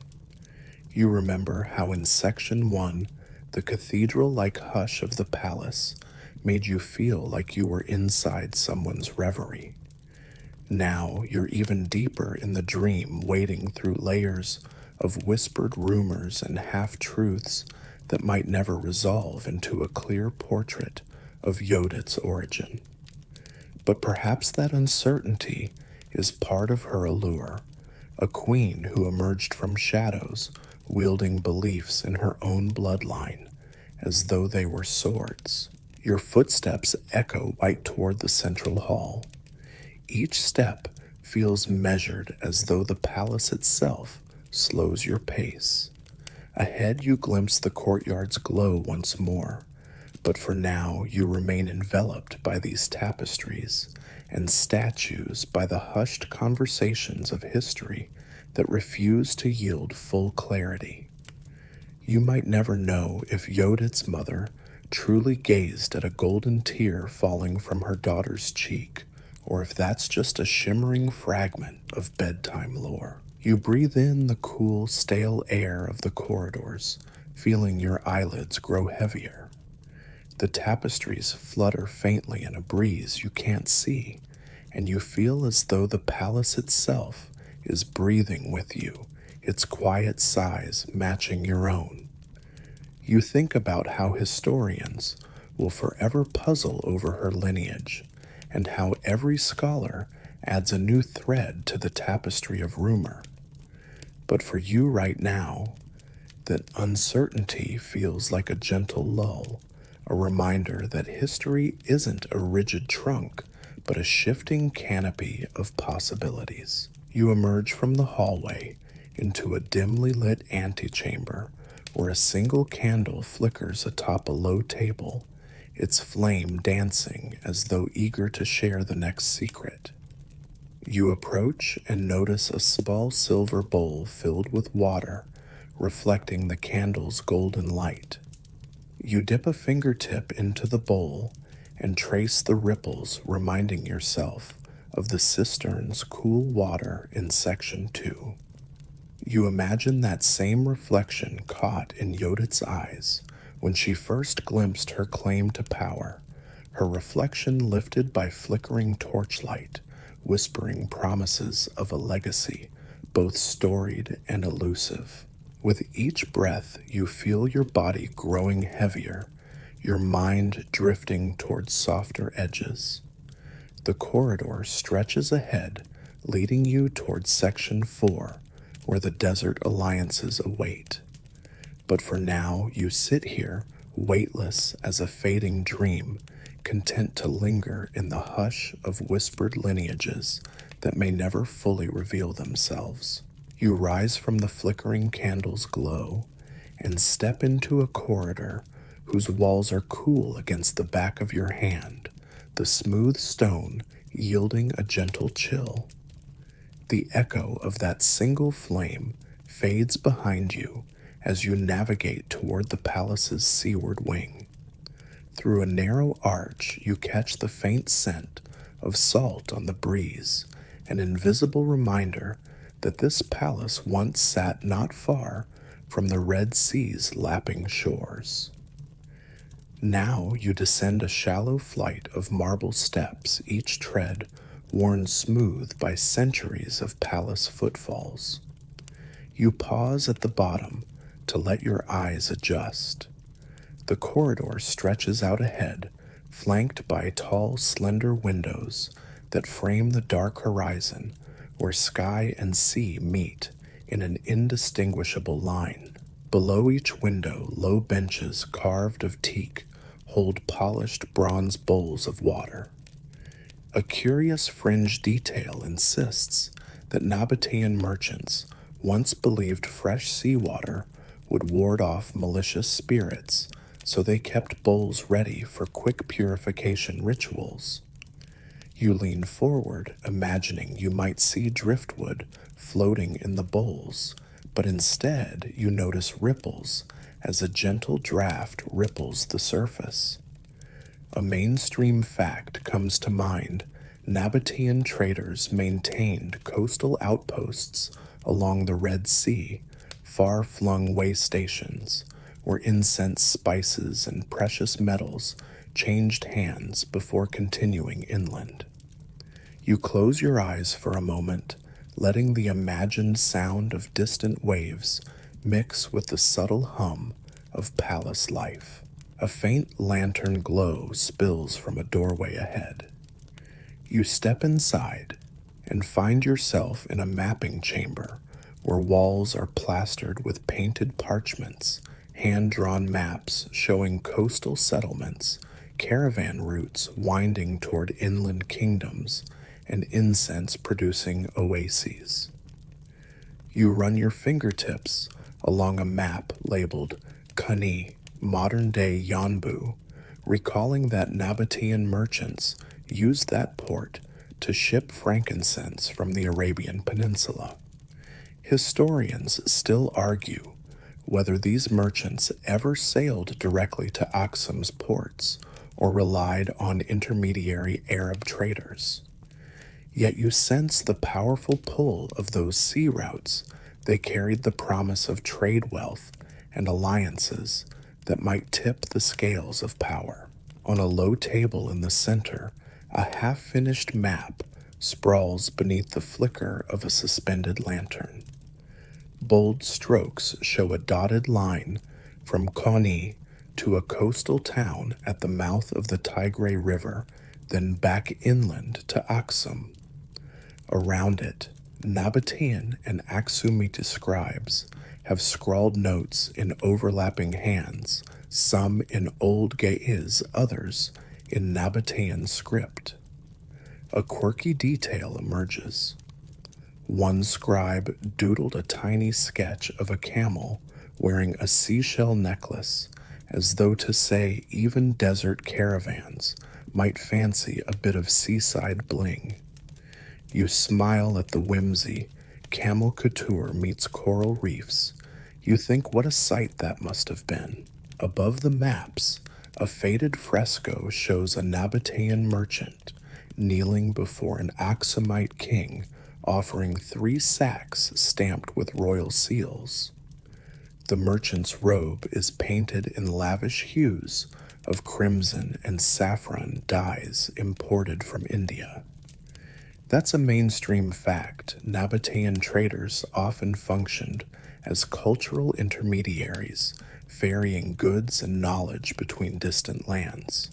Speaker 1: You remember how in Section 1, the cathedral like hush of the palace made you feel like you were inside someone's reverie. Now you're even deeper in the dream, wading through layers of whispered rumors and half-truths that might never resolve into a clear portrait of Yodit's origin. But perhaps that uncertainty is part of her allure, a queen who emerged from shadows, wielding beliefs in her own bloodline, as though they were swords. Your footsteps echo right toward the central hall. Each step feels measured, as though the palace itself slows your pace. Ahead you glimpse the courtyard's glow once more, but for now you remain enveloped by these tapestries and statues, by the hushed conversations of history that refuse to yield full clarity. You might never know if Yodit's mother truly gazed at a golden tear falling from her daughter's cheek, or if that's just a shimmering fragment of bedtime lore. You breathe in the cool, stale air of the corridors, feeling your eyelids grow heavier. The tapestries flutter faintly in a breeze you can't see, and you feel as though the palace itself is breathing with you, its quiet sighs matching your own. You think about how historians will forever puzzle over her lineage, and how every scholar adds a new thread to the tapestry of rumor. But for you right now, that uncertainty feels like a gentle lull, a reminder that history isn't a rigid trunk, but a shifting canopy of possibilities. You emerge from the hallway into a dimly lit antechamber where a single candle flickers atop a low table, its flame dancing as though eager to share the next secret. You approach and notice a small silver bowl filled with water, reflecting the candle's golden light. You dip a fingertip into the bowl and trace the ripples, reminding yourself of the cistern's cool water in Section 2. You imagine that same reflection caught in Yodit's eyes when she first glimpsed her claim to power, her reflection lifted by flickering torchlight, whispering promises of a legacy, both storied and elusive. With each breath, you feel your body growing heavier, your mind drifting towards softer edges. The corridor stretches ahead, leading you towards Section 4, where the desert alliances await. But for now, you sit here, weightless as a fading dream, content to linger in the hush of whispered lineages that may never fully reveal themselves. You rise from the flickering candle's glow and step into a corridor whose walls are cool against the back of your hand, the smooth stone yielding a gentle chill. The echo of that single flame fades behind you as you navigate toward the palace's seaward wing. Through a narrow arch, you catch the faint scent of salt on the breeze, an invisible reminder that this palace once sat not far from the Red Sea's lapping shores. Now you descend a shallow flight of marble steps, each tread worn smooth by centuries of palace footfalls. You pause at the bottom to let your eyes adjust. The corridor stretches out ahead, flanked by tall, slender windows that frame the dark horizon where sky and sea meet in an indistinguishable line. Below each window, low benches carved of teak hold polished bronze bowls of water. A curious fringe detail insists that Nabataean merchants once believed fresh seawater would ward off malicious spirits, so they kept bowls ready for quick purification rituals. You lean forward, imagining you might see driftwood floating in the bowls, but instead you notice ripples as a gentle draft ripples the surface. A mainstream fact comes to mind. Nabataean traders maintained coastal outposts along the Red Sea, far-flung way stations, where incense, spices, and precious metals changed hands before continuing inland. You close your eyes for a moment, letting the imagined sound of distant waves mix with the subtle hum of palace life. A faint lantern glow spills from a doorway ahead. You step inside and find yourself in a mapping chamber where walls are plastered with painted parchments, hand-drawn maps showing coastal settlements, caravan routes winding toward inland kingdoms, and incense-producing oases. You run your fingertips along a map labeled Kani, modern-day Yanbu, recalling that Nabataean merchants used that port to ship frankincense from the Arabian Peninsula. Historians still argue whether these merchants ever sailed directly to Aksum's ports or relied on intermediary Arab traders. Yet you sense the powerful pull of those sea routes. They carried the promise of trade wealth and alliances that might tip the scales of power. On a low table in the center, a half-finished map sprawls beneath the flicker of a suspended lantern. Bold strokes show a dotted line from Koni to a coastal town at the mouth of the Tigray River, then back inland to Aksum. Around it, Nabataean and Aksumite scribes have scrawled notes in overlapping hands, some in Old Ge'ez, others in Nabataean script. A quirky detail emerges. One scribe doodled a tiny sketch of a camel wearing a seashell necklace, as though to say even desert caravans might fancy a bit of seaside bling. You smile at the whimsy. Camel couture meets coral reefs. You think what a sight that must have been. Above the maps, a faded fresco shows a Nabataean merchant kneeling before an Aksumite king offering 3 sacks stamped with royal seals. The merchant's robe is painted in lavish hues of crimson and saffron dyes imported from India. That's a mainstream fact. Nabataean traders often functioned as cultural intermediaries, ferrying goods and knowledge between distant lands.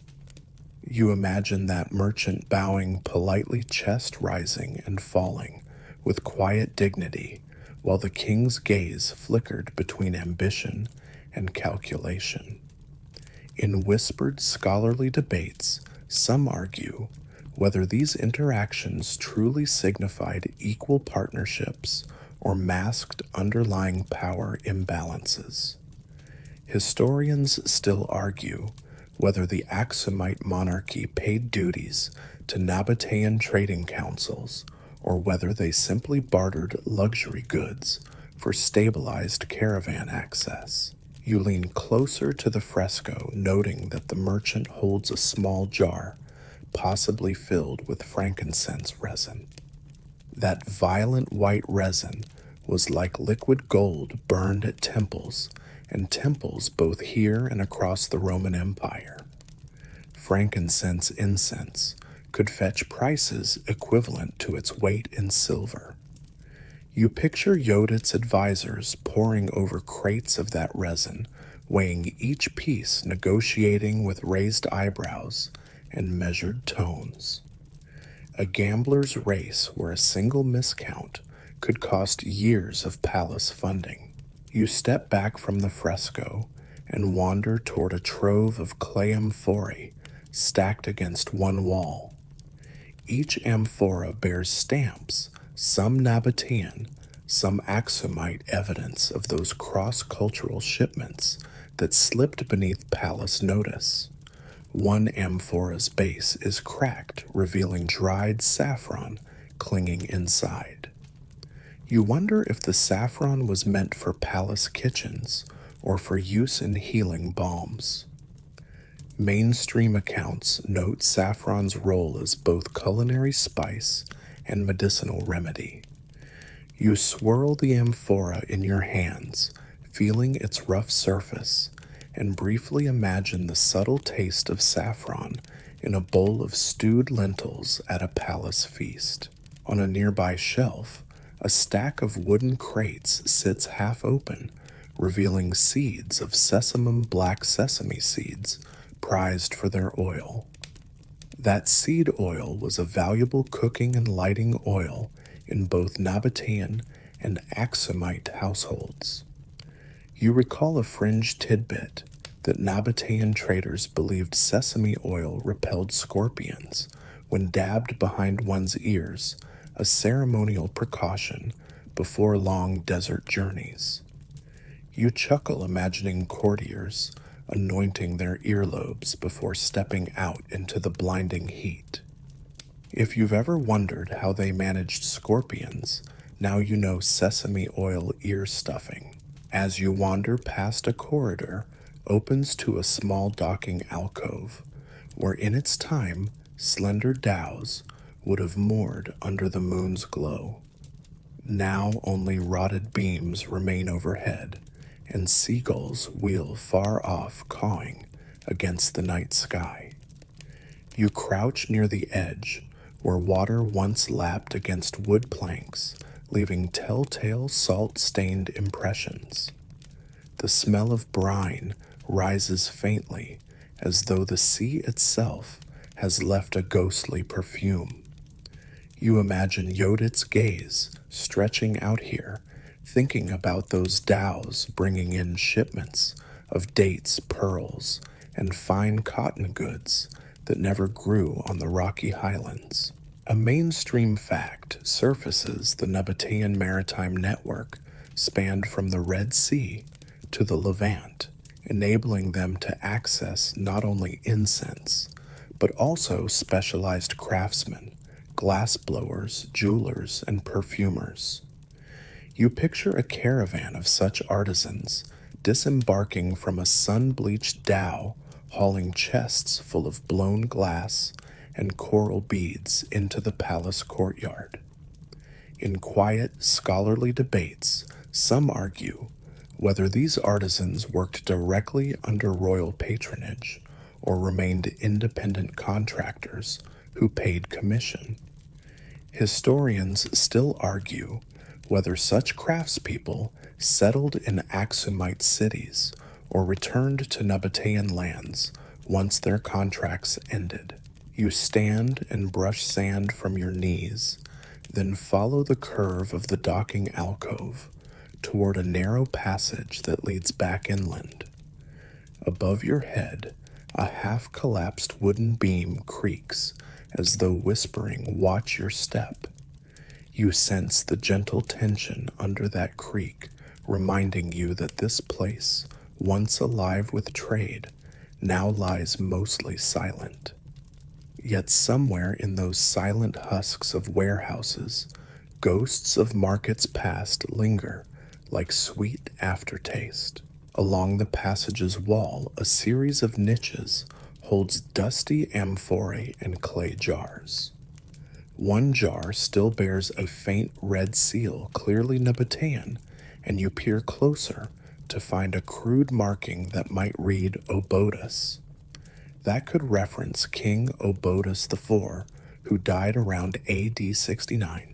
Speaker 1: You imagine that merchant bowing politely, chest rising and falling with quiet dignity, while the king's gaze flickered between ambition and calculation. In whispered scholarly debates, some argue whether these interactions truly signified equal partnerships or masked underlying power imbalances. Historians still argue whether the Aksumite monarchy paid duties to Nabataean trading councils or whether they simply bartered luxury goods for stabilized caravan access. You lean closer to the fresco, noting that the merchant holds a small jar, possibly filled with frankincense resin. That violent white resin was like liquid gold burned at temples, and temples both here and across the Roman Empire. Frankincense incense could fetch prices equivalent to its weight in silver. You picture Yodit's advisors poring over crates of that resin, weighing each piece, negotiating with raised eyebrows and measured tones. A gambler's race where a single miscount could cost years of palace funding. You step back from the fresco and wander toward a trove of clay amphorae stacked against one wall. Each amphora bears stamps, some Nabataean, some Axumite, evidence of those cross-cultural shipments that slipped beneath palace notice. One amphora's base is cracked, revealing dried saffron clinging inside. You wonder if the saffron was meant for palace kitchens or for use in healing balms. Mainstream accounts note saffron's role as both culinary spice and medicinal remedy. You swirl the amphora in your hands, feeling its rough surface, and briefly imagine the subtle taste of saffron in a bowl of stewed lentils at a palace feast. On a nearby shelf, a stack of wooden crates sits half open, revealing seeds of sesamum black sesame seeds prized for their oil. That seed oil was a valuable cooking and lighting oil in both Nabataean and Axumite households. You recall a fringe tidbit that Nabataean traders believed sesame oil repelled scorpions when dabbed behind one's ears, a ceremonial precaution before long desert journeys. You chuckle imagining courtiers anointing their earlobes before stepping out into the blinding heat. If you've ever wondered how they managed scorpions, now you know sesame oil ear stuffing. As you wander past a corridor, opens to a small docking alcove, where in its time, slender dhows would have moored under the moon's glow. Now only rotted beams remain overhead, and seagulls wheel far off cawing against the night sky. You crouch near the edge, where water once lapped against wood planks, leaving telltale salt-stained impressions. The smell of brine rises faintly, as though the sea itself has left a ghostly perfume. You imagine Yodit's gaze stretching out here, thinking about those dhows bringing in shipments of dates, pearls, and fine cotton goods that never grew on the rocky highlands. A mainstream fact surfaces: the Nabataean maritime network spanned from the Red Sea to the Levant, enabling them to access not only incense, but also specialized craftsmen, glass blowers, jewelers, and perfumers. You picture a caravan of such artisans disembarking from a sun-bleached dhow, hauling chests full of blown glass and coral beads into the palace courtyard. In quiet, scholarly debates, some argue whether these artisans worked directly under royal patronage or remained independent contractors who paid commission. Historians still argue whether such craftspeople settled in Axumite cities or returned to Nabataean lands once their contracts ended. You stand and brush sand from your knees, then follow the curve of the docking alcove toward a narrow passage that leads back inland. Above your head, a half-collapsed wooden beam creaks as though whispering, "Watch your step." You sense the gentle tension under that creak, reminding you that this place, once alive with trade, now lies mostly silent. Yet somewhere in those silent husks of warehouses, ghosts of markets past linger like sweet aftertaste. Along the passage's wall, a series of niches holds dusty amphorae and clay jars. One jar still bears a faint red seal, clearly Nabataean, and you peer closer to find a crude marking that might read Obotus. That could reference King Obotus IV, who died around AD 69,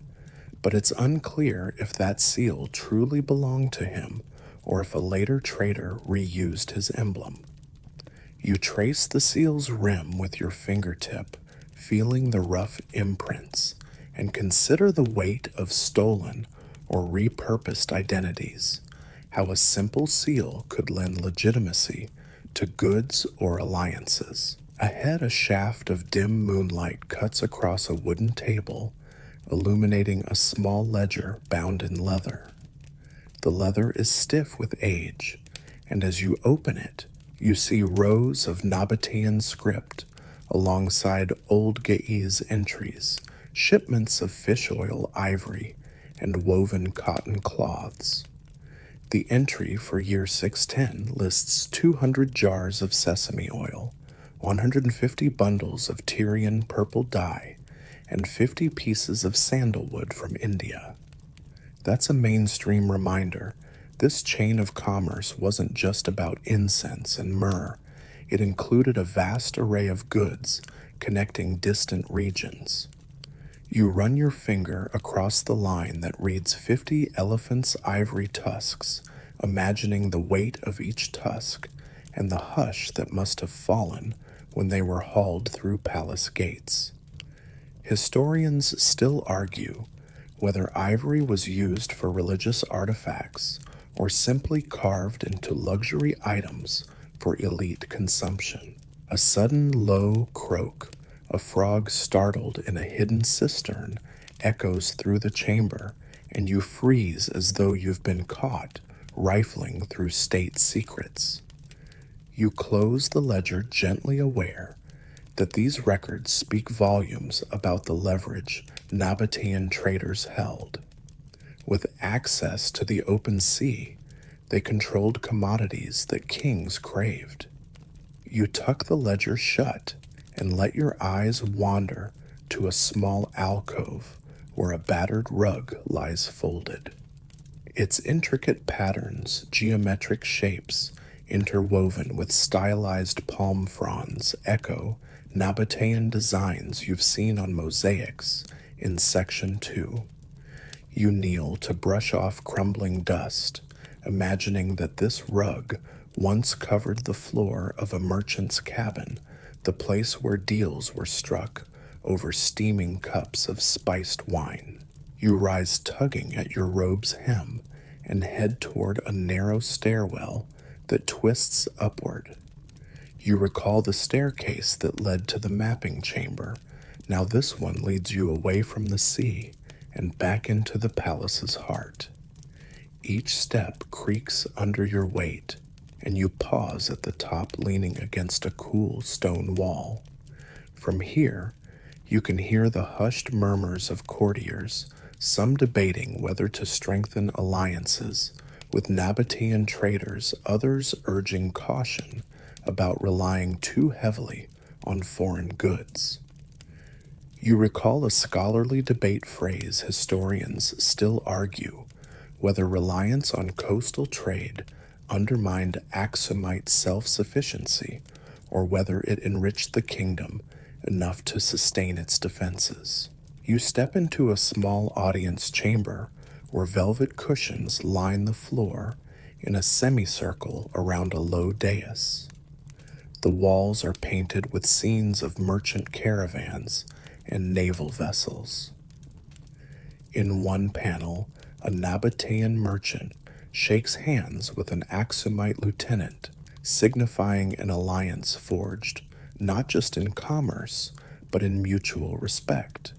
Speaker 1: but it's unclear if that seal truly belonged to him or if a later trader reused his emblem. You trace the seal's rim with your fingertip, feeling the rough imprints, and consider the weight of stolen or repurposed identities, how a simple seal could lend legitimacy to goods or alliances. Ahead, a shaft of dim moonlight cuts across a wooden table, illuminating a small ledger bound in leather. The leather is stiff with age, and as you open it, you see rows of Nabataean script alongside old Ge'ez entries, shipments of fish oil, ivory, and woven cotton cloths. The entry for year 610 lists 200 jars of sesame oil, 150 bundles of Tyrian purple dye, and 50 pieces of sandalwood from India. That's a mainstream reminder. This chain of commerce wasn't just about incense and myrrh. It included a vast array of goods connecting distant regions. You run your finger across the line that reads 50 elephants' ivory tusks, imagining the weight of each tusk and the hush that must have fallen when they were hauled through palace gates. Historians still argue whether ivory was used for religious artifacts or simply carved into luxury items for elite consumption. A sudden low croak, a frog startled in a hidden cistern, echoes through the chamber, and you freeze as though you've been caught rifling through state secrets. You close the ledger, gently aware that these records speak volumes about the leverage Nabataean traders held. With access to the open sea, they controlled commodities that kings craved. You tuck the ledger shut and let your eyes wander to a small alcove where a battered rug lies folded. Its intricate patterns, geometric shapes, interwoven with stylized palm fronds, echo Nabataean designs you've seen on mosaics in Section 2. You kneel to brush off crumbling dust, imagining that this rug once covered the floor of a merchant's cabin, the place where deals were struck over steaming cups of spiced wine. You rise, tugging at your robe's hem, and head toward a narrow stairwell that twists upward. You recall the staircase that led to the mapping chamber. Now this one leads you away from the sea and back into the palace's heart. Each step creaks under your weight, and you pause at the top, leaning against a cool stone wall. From here, you can hear the hushed murmurs of courtiers, some debating whether to strengthen alliances with Nabataean traders, others urging caution about relying too heavily on foreign goods. You recall a scholarly debate phrase historians still argue whether reliance on coastal trade undermined Aksumite self-sufficiency or whether it enriched the kingdom enough to sustain its defenses. You step into a small audience chamber where velvet cushions line the floor in a semicircle around a low dais. The walls are painted with scenes of merchant caravans and naval vessels. In one panel, a Nabataean merchant shakes hands with an Aksumite lieutenant, signifying an alliance forged not just in commerce, but in mutual respect.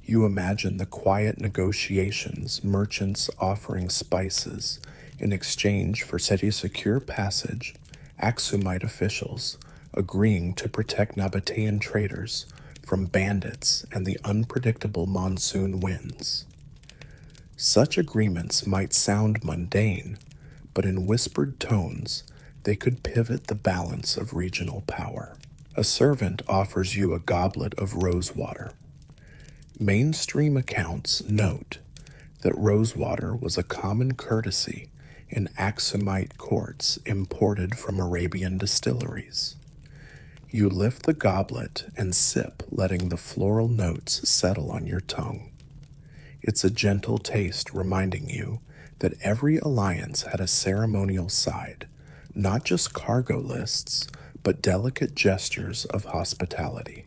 Speaker 1: You imagine the quiet negotiations, merchants offering spices in exchange for steady, secure passage, Aksumite officials agreeing to protect Nabataean traders from bandits and the unpredictable monsoon winds. Such agreements might sound mundane, but in whispered tones, they could pivot the balance of regional power. A servant offers you a goblet of rosewater. Mainstream accounts note that rosewater was a common courtesy in Aksumite courts imported from Arabian distilleries. You lift the goblet and sip, letting the floral notes settle on your tongue. It's a gentle taste, reminding you that every alliance had a ceremonial side, not just cargo lists, but delicate gestures of hospitality.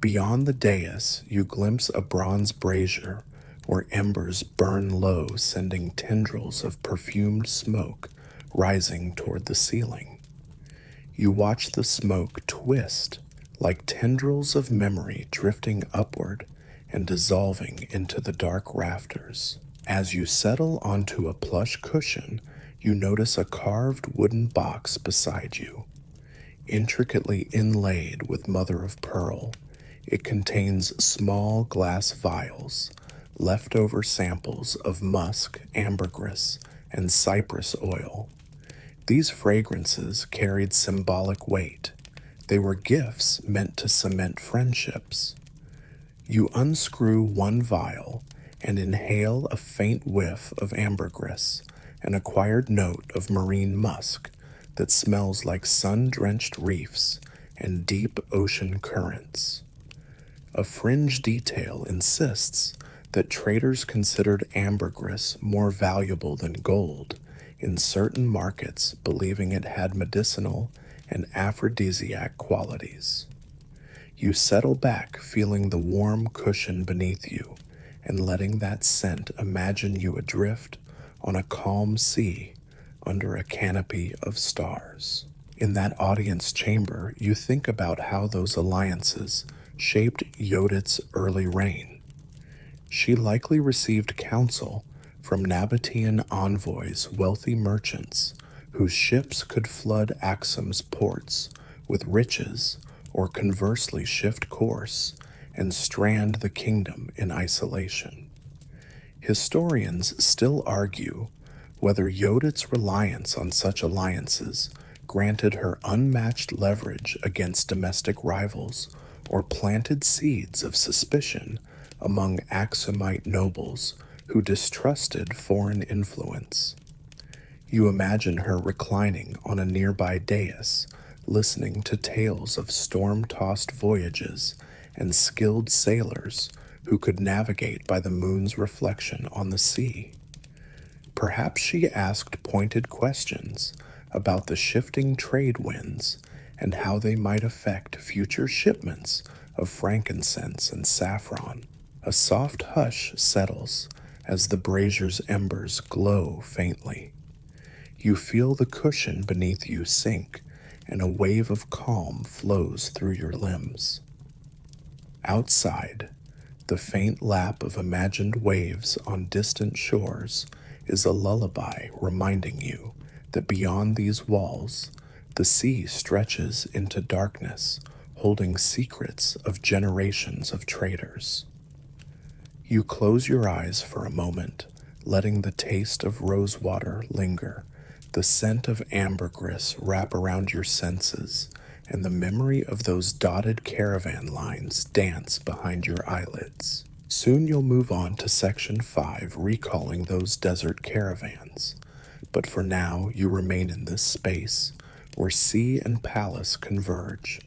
Speaker 1: Beyond the dais, you glimpse a bronze brazier where embers burn low, sending tendrils of perfumed smoke rising toward the ceiling. You watch the smoke twist like tendrils of memory drifting upward and dissolving into the dark rafters. As you settle onto a plush cushion, you notice a carved wooden box beside you. Intricately inlaid with mother of pearl, it contains small glass vials, leftover samples of musk, ambergris, and cypress oil. These fragrances carried symbolic weight. They were gifts meant to cement friendships. You unscrew one vial and inhale a faint whiff of ambergris, an acquired note of marine musk that smells like sun-drenched reefs and deep ocean currents. A fringe detail insists that traders considered ambergris more valuable than gold in certain markets, believing it had medicinal and aphrodisiac qualities. You settle back, feeling the warm cushion beneath you and letting that scent imagine you adrift on a calm sea under a canopy of stars. In that audience chamber, you think about how those alliances shaped Yodit's early reign. She likely received counsel from Nabataean envoys, wealthy merchants, whose ships could flood Axum's ports with riches or conversely shift course and strand the kingdom in isolation. Historians still argue whether Yodit's reliance on such alliances granted her unmatched leverage against domestic rivals or planted seeds of suspicion among Axumite nobles who distrusted foreign influence. You imagine her reclining on a nearby dais, listening to tales of storm-tossed voyages and skilled sailors who could navigate by the moon's reflection on the sea. Perhaps she asked pointed questions about the shifting trade winds and how they might affect future shipments of frankincense and saffron. A soft hush settles as the brazier's embers glow faintly. You feel the cushion beneath you sink, and a wave of calm flows through your limbs. Outside, the faint lap of imagined waves on distant shores is a lullaby reminding you that beyond these walls, the sea stretches into darkness, holding secrets of generations of traders. You close your eyes for a moment, letting the taste of rosewater linger, the scent of ambergris wrap around your senses, and the memory of those dotted caravan lines dance behind your eyelids. Soon you'll move on to Section 5, recalling those desert caravans. But for now, you remain in this space, where sea and palace converge,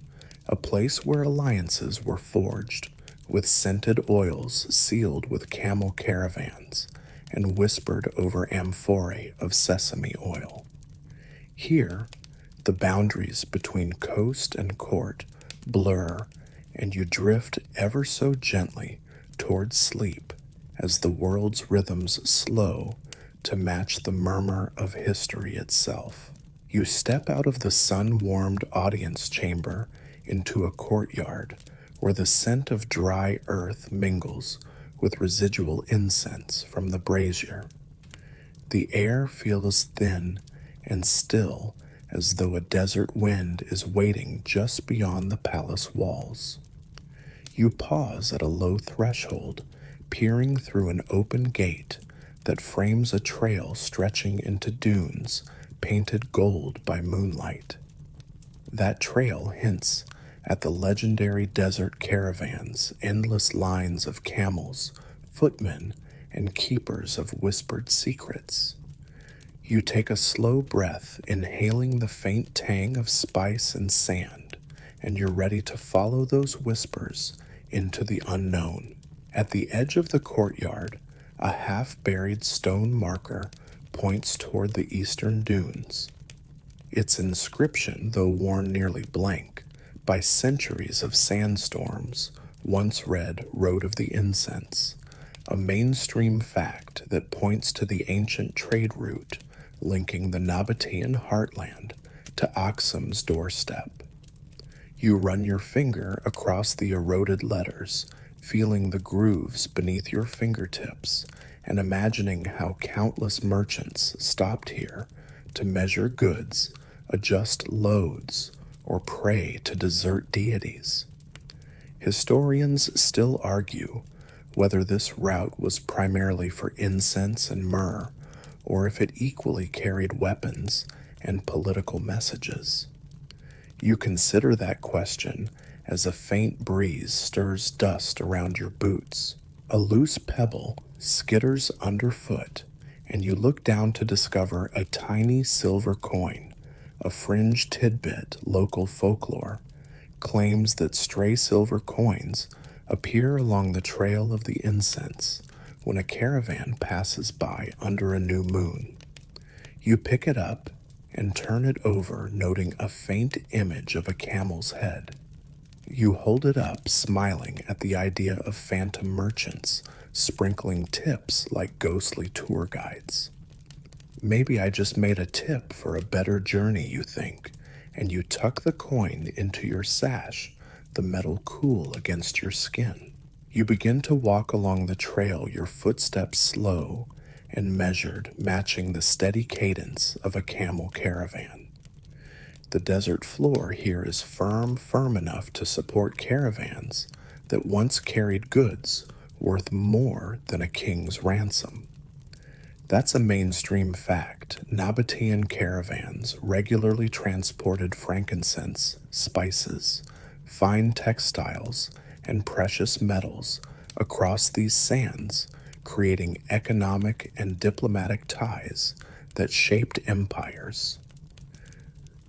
Speaker 1: a place where alliances were forged, with scented oils sealed with camel caravans and whispered over amphorae of sesame oil. Here, the boundaries between coast and court blur, and you drift ever so gently toward sleep as the world's rhythms slow to match the murmur of history itself. You step out of the sun-warmed audience chamber into a courtyard where the scent of dry earth mingles with residual incense from the brazier. The air feels thin and still, as though a desert wind is waiting just beyond the palace walls. You pause at a low threshold, peering through an open gate that frames a trail stretching into dunes painted gold by moonlight. That trail hints at the legendary desert caravans, endless lines of camels, footmen, and keepers of whispered secrets. You take a slow breath, inhaling the faint tang of spice and sand, and you're ready to follow those whispers into the unknown. At the edge of the courtyard, a half-buried stone marker points toward the eastern dunes. Its inscription, though worn nearly blank by centuries of sandstorms, once read Road of the Incense, a mainstream fact that points to the ancient trade route linking the Nabataean heartland to Aksum's doorstep. You run your finger across the eroded letters, feeling the grooves beneath your fingertips and imagining how countless merchants stopped here to measure goods, adjust loads, or pray to desert deities. Historians still argue whether this route was primarily for incense and myrrh, or if it equally carried weapons and political messages. You consider that question as a faint breeze stirs dust around your boots. A loose pebble skitters underfoot, and you look down to discover a tiny silver coin, a fringe tidbit local folklore claims that stray silver coins appear along the trail of the incense when a caravan passes by under a new moon. You pick it up and turn it over, noting a faint image of a camel's head. You hold it up, smiling at the idea of phantom merchants sprinkling tips like ghostly tour guides. Maybe I just made a tip for a better journey, you think, and you tuck the coin into your sash, the metal cool against your skin. You begin to walk along the trail, your footsteps slow and measured, matching the steady cadence of a camel caravan. The desert floor here is firm enough to support caravans that once carried goods worth more than a king's ransom. That's a mainstream fact. Nabataean caravans regularly transported frankincense, spices, fine textiles, and precious metals across these sands, creating economic and diplomatic ties that shaped empires.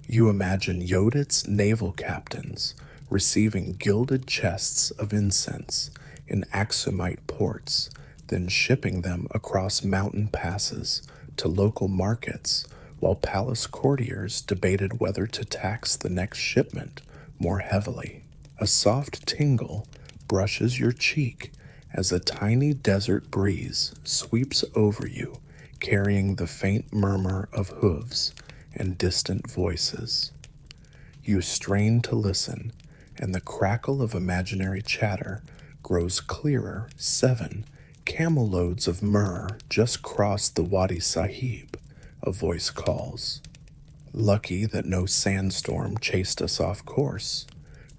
Speaker 1: You imagine Yodit's naval captains receiving gilded chests of incense in Aksumite ports, then shipping them across mountain passes to local markets, while palace courtiers debated whether to tax the next shipment more heavily. A soft tingle brushes your cheek as a tiny desert breeze sweeps over you, carrying the faint murmur of hooves and distant voices. You strain to listen, and the crackle of imaginary chatter grows clearer. 7 camel loads of myrrh just crossed the Wadi Sahib, a voice calls. Lucky that no sandstorm chased us off course,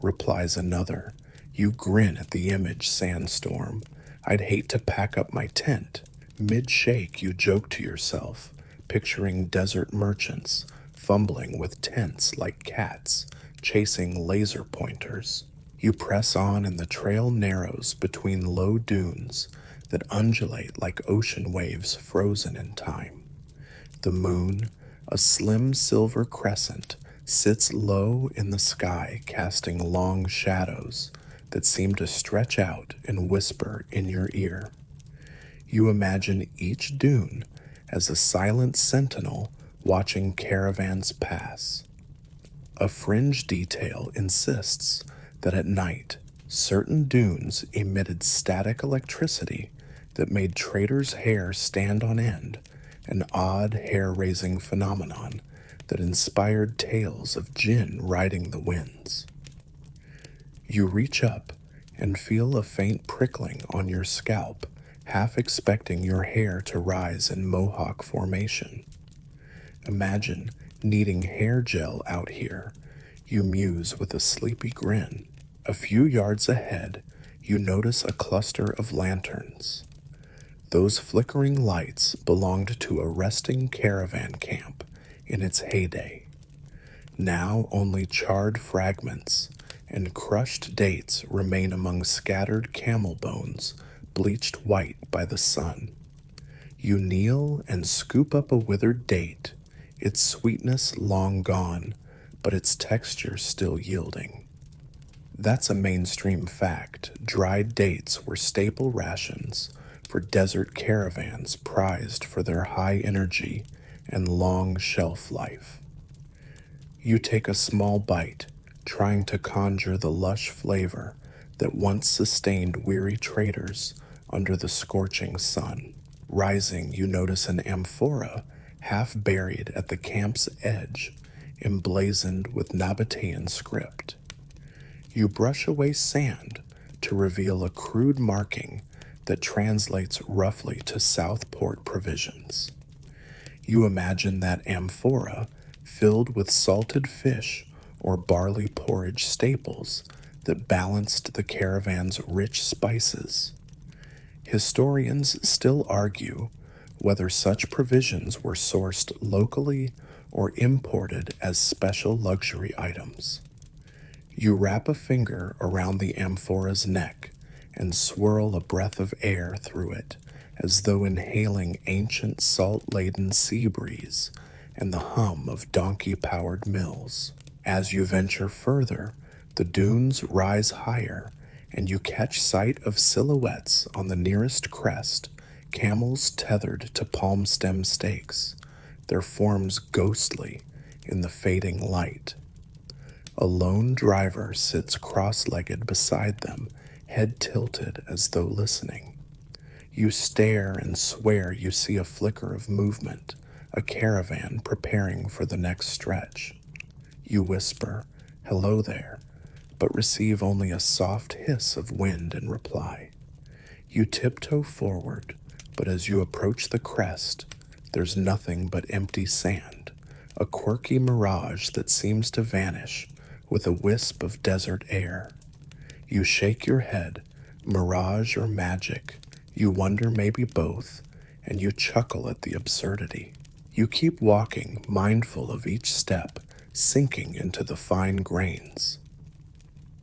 Speaker 1: replies another. You grin at the image, sandstorm. I'd hate to pack up my tent. Mid-shake, you joke to yourself, picturing desert merchants fumbling with tents like cats, chasing laser pointers. You press on, and the trail narrows between low dunes that undulate like ocean waves frozen in time. The moon, a slim silver crescent, sits low in the sky, casting long shadows that seem to stretch out and whisper in your ear. You imagine each dune as a silent sentinel watching caravans pass. A fringe detail insists that at night, certain dunes emitted static electricity that made traders' hair stand on end, an odd hair-raising phenomenon that inspired tales of jinn riding the winds. You reach up and feel a faint prickling on your scalp, half expecting your hair to rise in mohawk formation. Imagine needing hair gel out here, you muse with a sleepy grin. A few yards ahead, you notice a cluster of lanterns. Those flickering lights belonged to a resting caravan camp in its heyday. Now only charred fragments and crushed dates remain among scattered camel bones, bleached white by the sun. You kneel and scoop up a withered date, its sweetness long gone, but its texture still yielding. That's a mainstream fact. Dried dates were staple rations for desert caravans prized for their high energy and long shelf life. You take a small bite, trying to conjure the lush flavor that once sustained weary traders under the scorching sun. Rising, you notice an amphora half buried at the camp's edge, emblazoned with Nabataean script. You brush away sand to reveal a crude marking that translates roughly to Southport provisions. You imagine that amphora filled with salted fish or barley porridge staples that balanced the caravan's rich spices. Historians still argue whether such provisions were sourced locally or imported as special luxury items. You wrap a finger around the amphora's neck and swirl a breath of air through it, as though inhaling ancient salt-laden sea breeze and the hum of donkey-powered mills. As you venture further, the dunes rise higher, and you catch sight of silhouettes on the nearest crest, camels tethered to palm stem stakes, their forms ghostly in the fading light. A lone driver sits cross-legged beside them, head tilted as though listening. You stare and swear you see a flicker of movement, a caravan preparing for the next stretch. You whisper, "Hello there," but receive only a soft hiss of wind in reply. You tiptoe forward, but as you approach the crest, there's nothing but empty sand, a quirky mirage that seems to vanish with a wisp of desert air. You shake your head, mirage or magic. You wonder maybe both, and you chuckle at the absurdity. You keep walking, mindful of each step, sinking into the fine grains.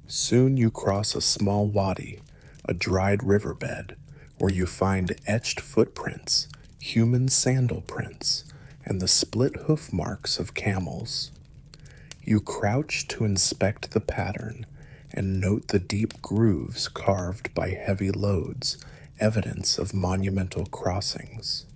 Speaker 1: Soon you cross a small wadi, a dried riverbed, where you find etched footprints, human sandal prints, and the split hoof marks of camels. You crouch to inspect the pattern and note the deep grooves carved by heavy loads, evidence of monumental crossings.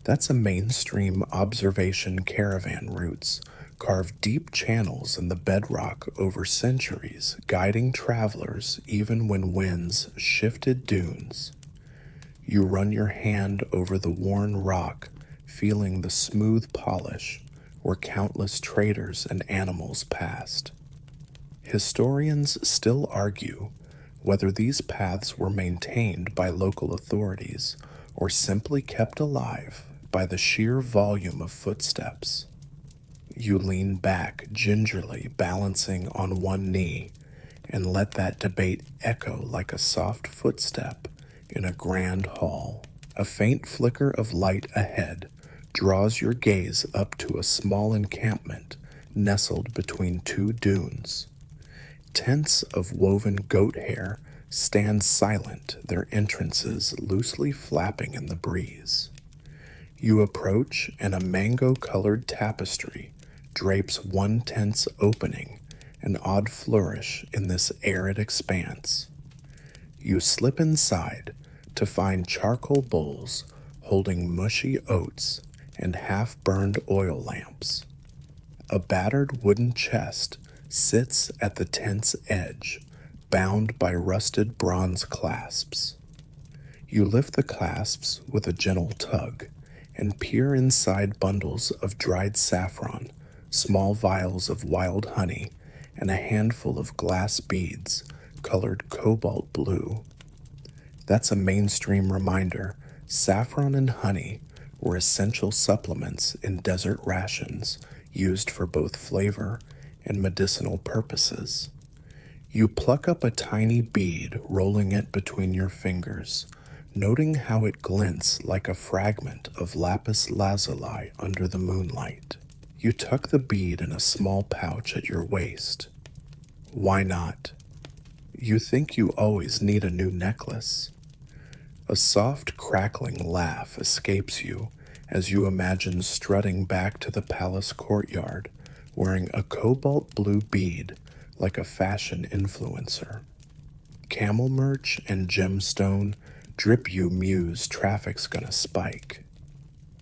Speaker 1: That's a mainstream observation caravan routes, carve deep channels in the bedrock over centuries, guiding travelers even when winds shifted dunes. You run your hand over the worn rock, feeling the smooth polish where countless traders and animals passed. Historians still argue whether these paths were maintained by local authorities or simply kept alive by the sheer volume of footsteps. You lean back gingerly, balancing on one knee, and let that debate echo like a soft footstep in a grand hall. A faint flicker of light ahead draws your gaze up to a small encampment nestled between two dunes. Tents of woven goat hair stand silent, their entrances loosely flapping in the breeze. You approach, and a mango-colored tapestry drapes one tent's opening, an odd flourish in this arid expanse. You slip inside to find charcoal bowls holding mushy oats and half-burned oil lamps. A battered wooden chest sits at the tent's edge, bound by rusted bronze clasps. You lift the clasps with a gentle tug and peer inside bundles of dried saffron, small vials of wild honey, and a handful of glass beads colored cobalt blue. That's a mainstream reminder. Saffron and honey were essential supplements in desert rations used for both flavor and medicinal purposes. You pluck up a tiny bead, rolling it between your fingers, noting how it glints like a fragment of lapis lazuli under the moonlight. You tuck the bead in a small pouch at your waist. Why not? You think you always need a new necklace. A soft, crackling laugh escapes you as you imagine strutting back to the palace courtyard, wearing a cobalt blue bead like a fashion influencer. Camel merch and gemstone drip you muse traffic's gonna spike.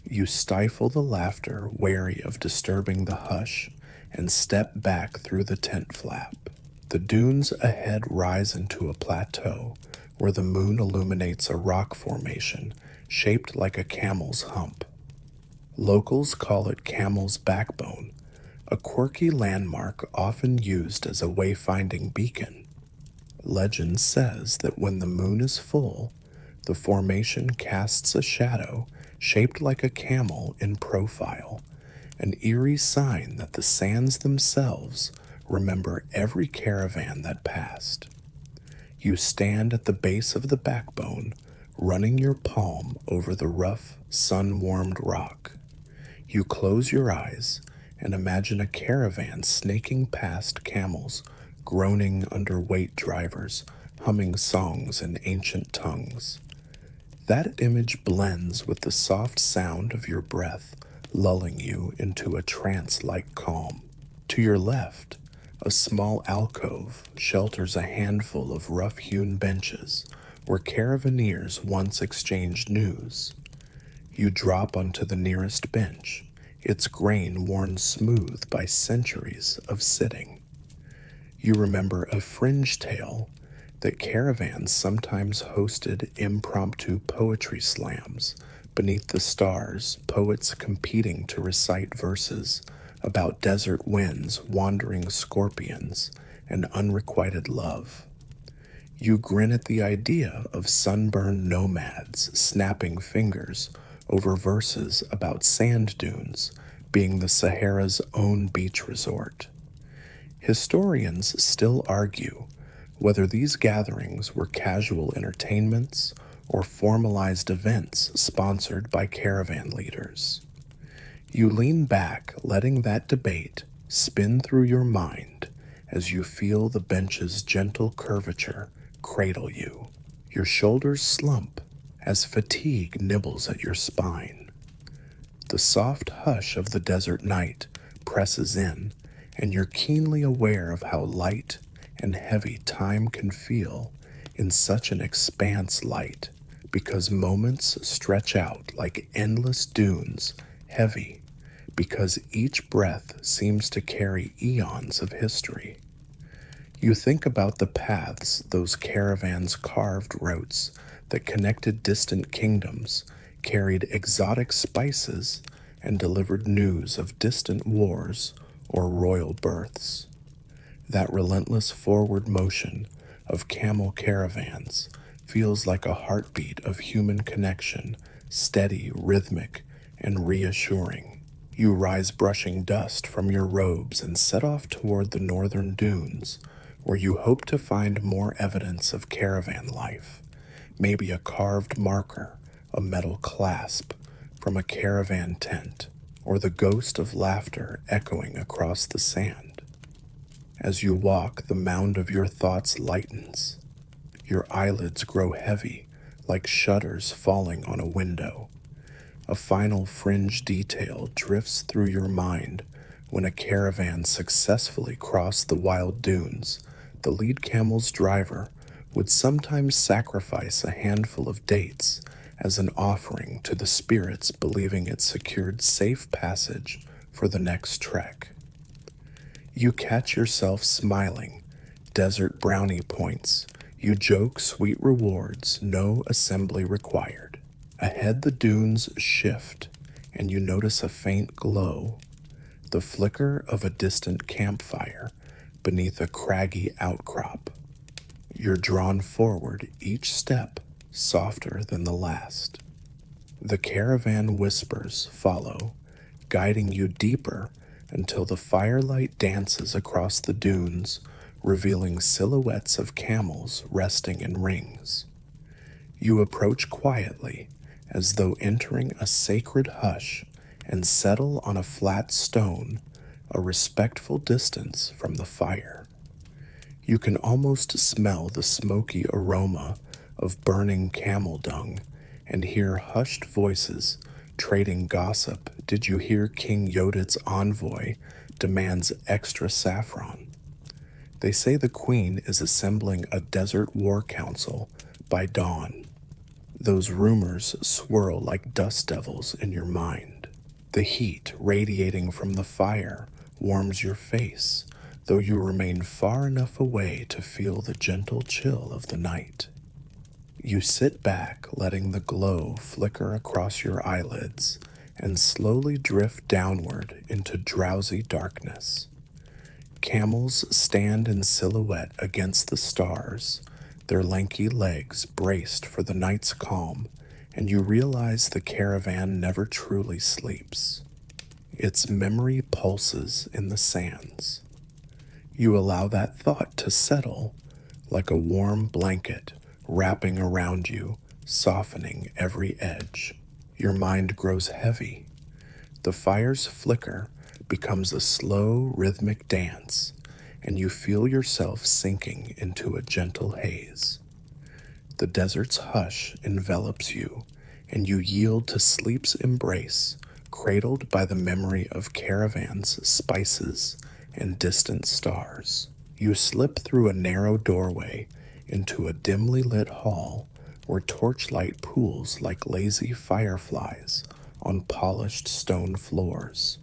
Speaker 1: You stifle the laughter, wary of disturbing the hush, and step back through the tent flap. The dunes ahead rise into a plateau where the moon illuminates a rock formation shaped like a camel's hump. Locals call it Camel's Backbone, a quirky landmark often used as a wayfinding beacon. Legend says that when the moon is full, the formation casts a shadow shaped like a camel in profile, an eerie sign that the sands themselves remember every caravan that passed. You stand at the base of the backbone, running your palm over the rough, sun-warmed rock. You close your eyes and imagine a caravan snaking past camels, groaning under weight drivers, humming songs in ancient tongues. That image blends with the soft sound of your breath, lulling you into a trance-like calm. To your left, a small alcove shelters a handful of rough-hewn benches where caravaneers once exchanged news. You drop onto the nearest bench, its grain worn smooth by centuries of sitting. You remember a fringe tale that caravans sometimes hosted impromptu poetry slams beneath the stars, poets competing to recite verses about desert winds, wandering scorpions, and unrequited love. You grin at the idea of sunburned nomads snapping fingers over verses about sand dunes being the Sahara's own beach resort. Historians still argue whether these gatherings were casual entertainments or formalized events sponsored by caravan leaders. You lean back, letting that debate spin through your mind as you feel the bench's gentle curvature cradle you. Your shoulders slump as fatigue nibbles at your spine. The soft hush of the desert night presses in, and you're keenly aware of how light and heavy time can feel in such an expanse light, because moments stretch out like endless dunes, heavy, because each breath seems to carry eons of history. You think about the paths those caravans carved routes that connected distant kingdoms, carried exotic spices, and delivered news of distant wars or royal births. That relentless forward motion of camel caravans feels like a heartbeat of human connection, steady, rhythmic, and reassuring. You rise brushing dust from your robes and set off toward the northern dunes, where you hope to find more evidence of caravan life, maybe a carved marker, a metal clasp from a caravan tent, or the ghost of laughter echoing across the sand. As you walk, the mound of your thoughts lightens. Your eyelids grow heavy, like shutters falling on a window. A final fringe detail drifts through your mind when a caravan successfully crossed the wild dunes. The lead camel's driver would sometimes sacrifice a handful of dates as an offering to the spirits, believing it secured safe passage for the next trek. You catch yourself smiling, desert brownie points. You joke sweet rewards, no assembly required. Ahead the dunes shift, and you notice a faint glow, the flicker of a distant campfire beneath a craggy outcrop. You're drawn forward, each step softer than the last. The caravan whispers follow, guiding you deeper until the firelight dances across the dunes, revealing silhouettes of camels resting in rings. You approach quietly, as though entering a sacred hush, and settle on a flat stone, a respectful distance from the fire. You can almost smell the smoky aroma of burning camel dung and hear hushed voices trading gossip. Did you hear King Yodit's envoy demands extra saffron? They say the queen is assembling a desert war council by dawn. Those rumors swirl like dust devils in your mind. The heat radiating from the fire warms your face, though you remain far enough away to feel the gentle chill of the night. You sit back, letting the glow flicker across your eyelids, and slowly drift downward into drowsy darkness. Camels stand in silhouette against the stars, their lanky legs braced for the night's calm, and you realize the caravan never truly sleeps. Its memory pulses in the sands. You allow that thought to settle like a warm blanket wrapping around you, softening every edge. Your mind grows heavy. The fire's flicker becomes a slow, rhythmic dance, and you feel yourself sinking into a gentle haze. The desert's hush envelops you, and you yield to sleep's embrace, cradled by the memory of caravans, spices, and distant stars. You slip through a narrow doorway into a dimly lit hall where torchlight pools like lazy fireflies on polished stone floors.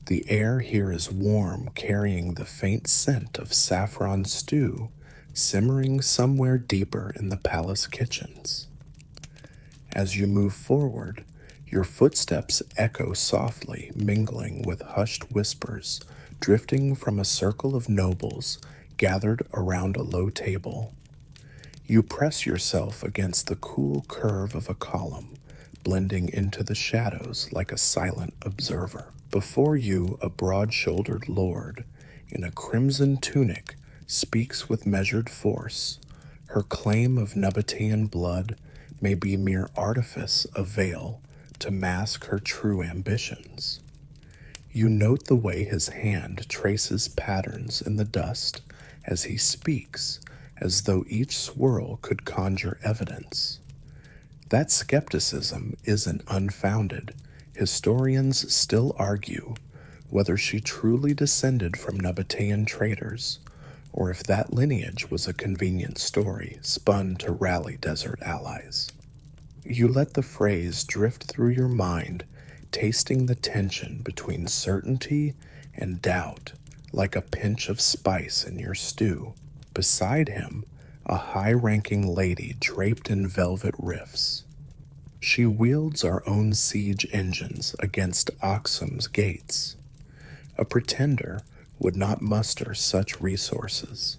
Speaker 1: The air here is warm, carrying the faint scent of saffron stew simmering somewhere deeper in the palace kitchens. As you move forward, your footsteps echo softly, mingling with hushed whispers drifting from a circle of nobles gathered around a low table. You press yourself against the cool curve of a column, blending into the shadows like a silent observer. Before you, a broad-shouldered lord in a crimson tunic speaks with measured force. Her claim of Nabataean blood may be mere artifice, a veil to mask her true ambitions. You note the way his hand traces patterns in the dust as he speaks, as though each swirl could conjure evidence. That skepticism isn't unfounded. Historians still argue whether she truly descended from Nabataean traders, or if that lineage was a convenient story spun to rally desert allies. You let the phrase drift through your mind, tasting the tension between certainty and doubt, like a pinch of spice in your stew. Beside him, a high-ranking lady draped in velvet rifts. She wields our own siege engines against Aksum's gates. A pretender would not muster such resources.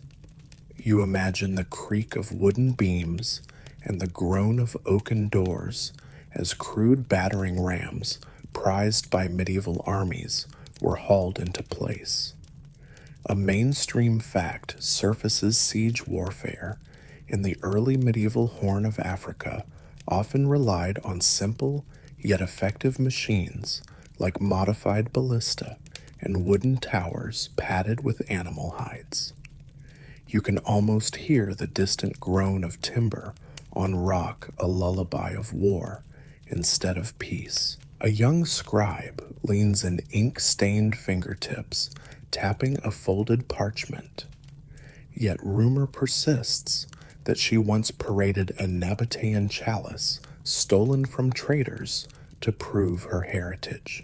Speaker 1: You imagine the creak of wooden beams and the groan of oaken doors as crude battering rams, prized by medieval armies, were hauled into place. A mainstream fact surfaces siege warfare in the early medieval Horn of Africa often relied on simple yet effective machines like modified ballista and wooden towers padded with animal hides. You can almost hear the distant groan of timber on rock, a lullaby of war instead of peace. A young scribe leans in ink-stained fingertips, tapping a folded parchment. Yet rumor persists that she once paraded a Nabataean chalice stolen from traders to prove her heritage.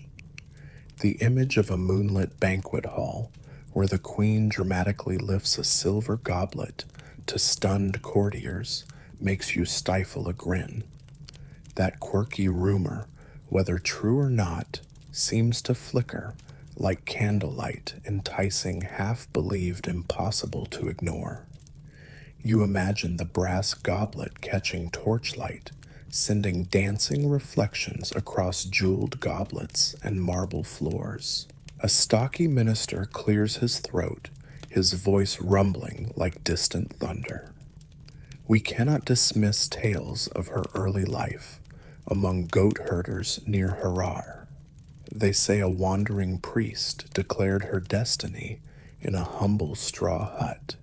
Speaker 1: The image of a moonlit banquet hall where the queen dramatically lifts a silver goblet to stunned courtiers makes you stifle a grin. That quirky rumor, whether true or not, seems to flicker like candlelight, enticing half-believed impossible to ignore. You imagine the brass goblet catching torchlight, sending dancing reflections across jeweled goblets and marble floors. A stocky minister clears his throat, his voice rumbling like distant thunder. We cannot dismiss tales of her early life among goat herders near Harar. They say a wandering priest declared her destiny in a humble straw hut.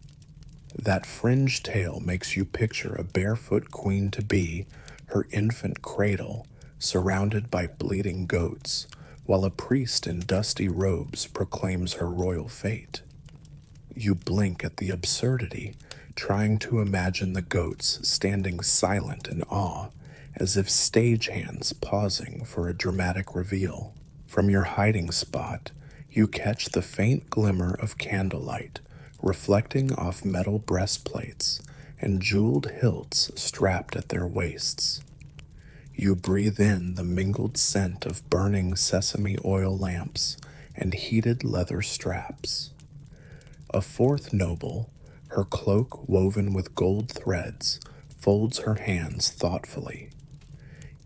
Speaker 1: That fringe tale makes you picture a barefoot queen-to-be, her infant cradle, surrounded by bleating goats, while a priest in dusty robes proclaims her royal fate. You blink at the absurdity, trying to imagine the goats standing silent in awe, as if stagehands pausing for a dramatic reveal. From your hiding spot, you catch the faint glimmer of candlelight, reflecting off metal breastplates and jeweled hilts strapped at their waists. You breathe in the mingled scent of burning sesame oil lamps and heated leather straps. A fourth noble, her cloak woven with gold threads, folds her hands thoughtfully.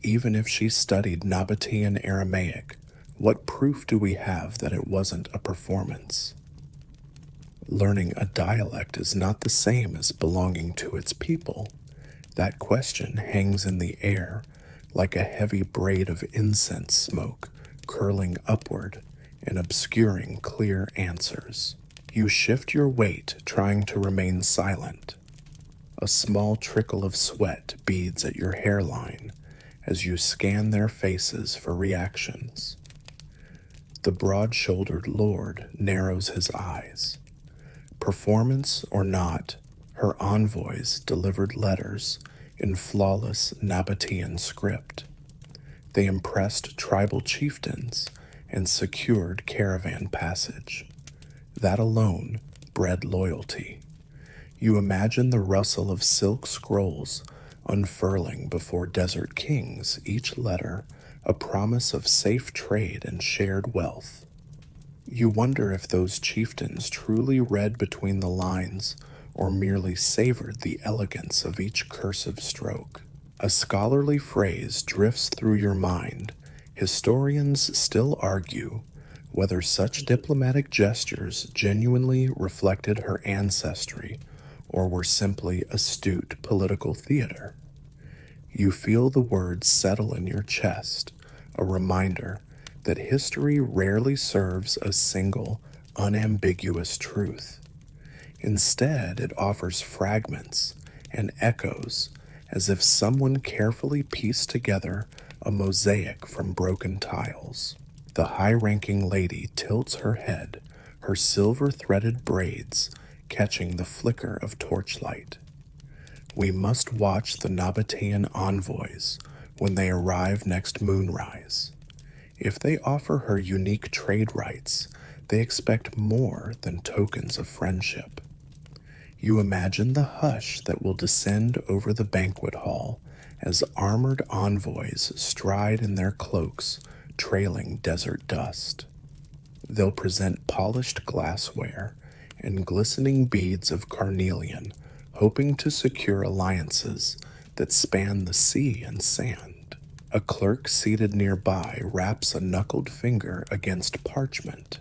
Speaker 1: Even if she studied Nabataean Aramaic, what proof do we have that it wasn't a performance? Learning a dialect is not the same as belonging to its people. That question hangs in the air like a heavy braid of incense smoke curling upward and obscuring clear answers. You shift your weight, trying to remain silent. A small trickle of sweat beads at your hairline as you scan their faces for reactions. The broad-shouldered lord narrows his eyes. Performance or not, her envoys delivered letters in flawless Nabataean script. They impressed tribal chieftains and secured caravan passage. That alone bred loyalty. You imagine the rustle of silk scrolls unfurling before desert kings, each letter a promise of safe trade and shared wealth. You wonder if those chieftains truly read between the lines or merely savored the elegance of each cursive stroke. A scholarly phrase drifts through your mind. Historians still argue whether such diplomatic gestures genuinely reflected her ancestry or were simply astute political theater. You feel the words settle in your chest, a reminder that history rarely serves a single, unambiguous truth. Instead, it offers fragments and echoes as if someone carefully pieced together a mosaic from broken tiles. The high-ranking lady tilts her head, her silver-threaded braids catching the flicker of torchlight. We must watch the Nabataean envoys when they arrive next moonrise. If they offer her unique trade rights, they expect more than tokens of friendship. You imagine the hush that will descend over the banquet hall as armored envoys stride in their cloaks, trailing desert dust. They'll present polished glassware and glistening beads of carnelian, hoping to secure alliances that span the sea and sand. A clerk seated nearby raps a knuckled finger against parchment.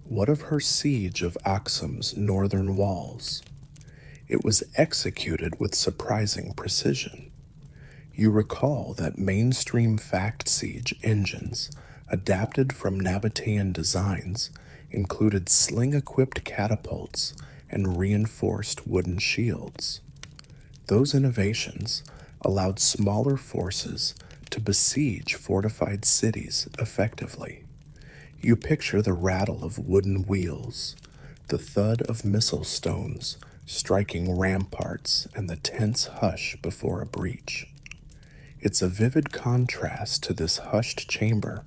Speaker 1: What of her siege of Aksum's northern walls? It was executed with surprising precision. You recall that mainstream fact siege engines, adapted from Nabataean designs, included sling-equipped catapults and reinforced wooden shields. Those innovations allowed smaller forces to besiege fortified cities effectively. You picture the rattle of wooden wheels, the thud of missile stones striking ramparts, and the tense hush before a breach. It's a vivid contrast to this hushed chamber,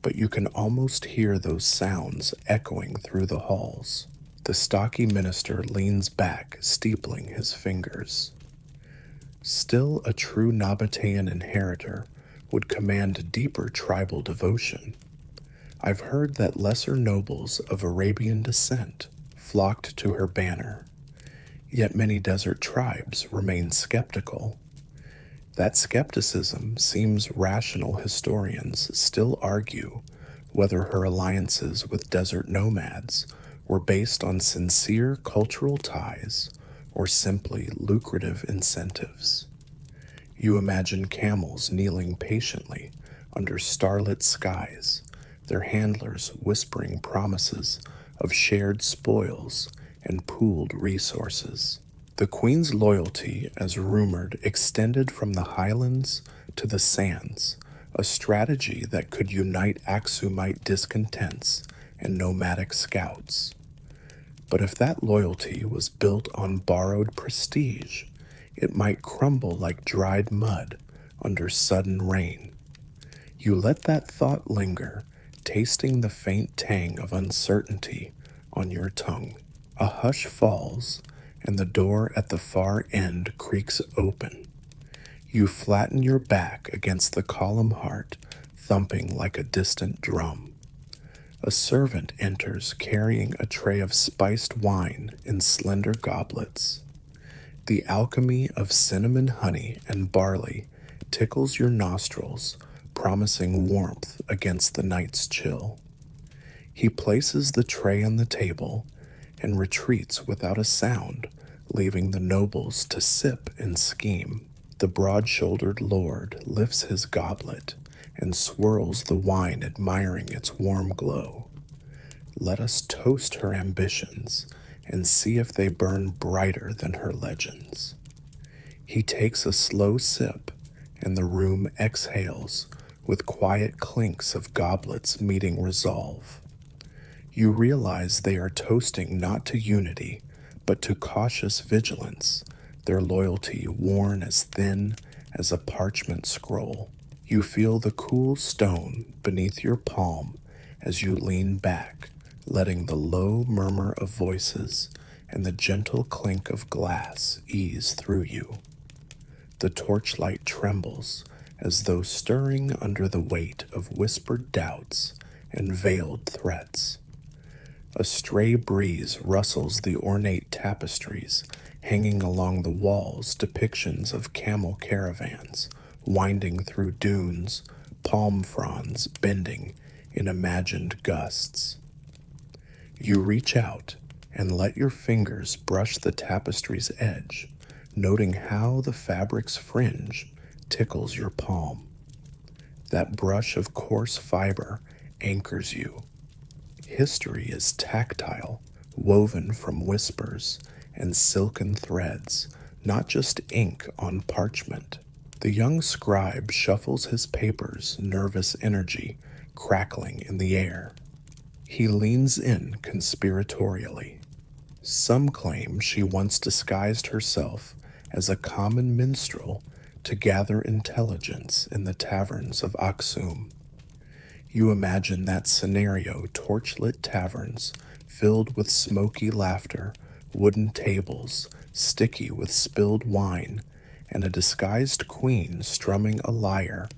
Speaker 1: but you can almost hear those sounds echoing through the halls. The stocky minister leans back, steepling his fingers. Still, a true Nabataean inheritor would command deeper tribal devotion. I've heard that lesser nobles of Arabian descent flocked to her banner, yet many desert tribes remain skeptical. That skepticism seems rational. Historians still argue whether her alliances with desert nomads were based on sincere cultural ties or simply lucrative incentives. You imagine camels kneeling patiently under starlit skies, their handlers whispering promises of shared spoils and pooled resources. The queen's loyalty, as rumored, extended from the highlands to the sands, a strategy that could unite Aksumite discontents and nomadic scouts. But if that loyalty was built on borrowed prestige, it might crumble like dried mud under sudden rain. You let that thought linger, tasting the faint tang of uncertainty on your tongue. A hush falls, and the door at the far end creaks open. You flatten your back against the column heart, thumping like a distant drum. A servant enters carrying a tray of spiced wine in slender goblets. The alchemy of cinnamon, honey, and barley tickles your nostrils, promising warmth against the night's chill. He places the tray on the table and retreats without a sound, leaving the nobles to sip and scheme. The broad-shouldered lord lifts his goblet and swirls the wine, admiring its warm glow. Let us toast her ambitions and see if they burn brighter than her legends. He takes a slow sip, and the room exhales with quiet clinks of goblets meeting resolve. You realize they are toasting not to unity, but to cautious vigilance, their loyalty worn as thin as a parchment scroll. You feel the cool stone beneath your palm as you lean back, letting the low murmur of voices and the gentle clink of glass ease through you. The torchlight trembles as though stirring under the weight of whispered doubts and veiled threats. A stray breeze rustles the ornate tapestries hanging along the walls, depictions of camel caravans winding through dunes, palm fronds bending in imagined gusts. You reach out and let your fingers brush the tapestry's edge, noting how the fabric's fringe tickles your palm. That brush of coarse fiber anchors you. History is tactile, woven from whispers and silken threads, not just ink on parchment. The young scribe shuffles his papers, nervous energy crackling in the air. He leans in conspiratorially. Some claim she once disguised herself as a common minstrel to gather intelligence in the taverns of Aksum. You imagine that scenario: torchlit taverns filled with smoky laughter, wooden tables sticky with spilled wine, and a disguised queen strumming a lyre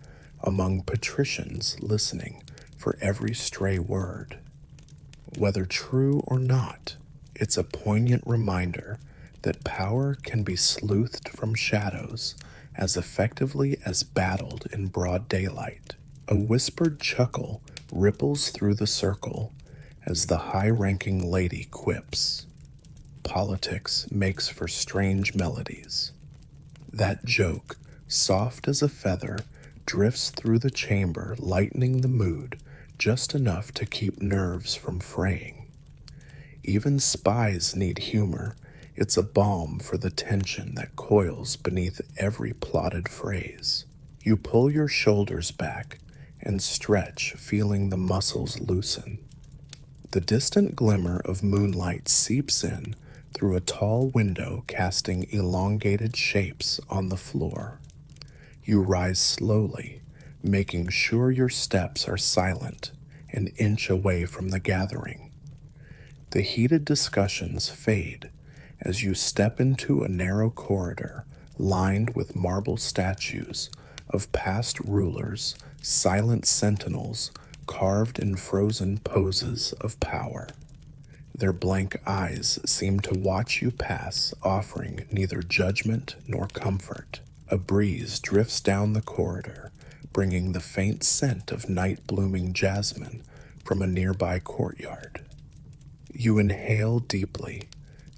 Speaker 1: among patricians listening for every stray word. Whether true or not, it's a poignant reminder that power can be sleuthed from shadows as effectively as battled in broad daylight. A whispered chuckle ripples through the circle as the high-ranking lady quips. Politics makes for strange melodies. That joke, soft as a feather, drifts through the chamber, lightening the mood just enough to keep nerves from fraying. Even spies need humor. It's a balm for the tension that coils beneath every plotted phrase. You pull your shoulders back and stretch, feeling the muscles loosen. The distant glimmer of moonlight seeps in through a tall window, casting elongated shapes on the floor. You rise slowly, making sure your steps are silent, an inch away from the gathering. The heated discussions fade as you step into a narrow corridor lined with marble statues of past rulers, silent sentinels carved in frozen poses of power. Their blank eyes seem to watch you pass, offering neither judgment nor comfort. A breeze drifts down the corridor, bringing the faint scent of night-blooming jasmine from a nearby courtyard. You inhale deeply,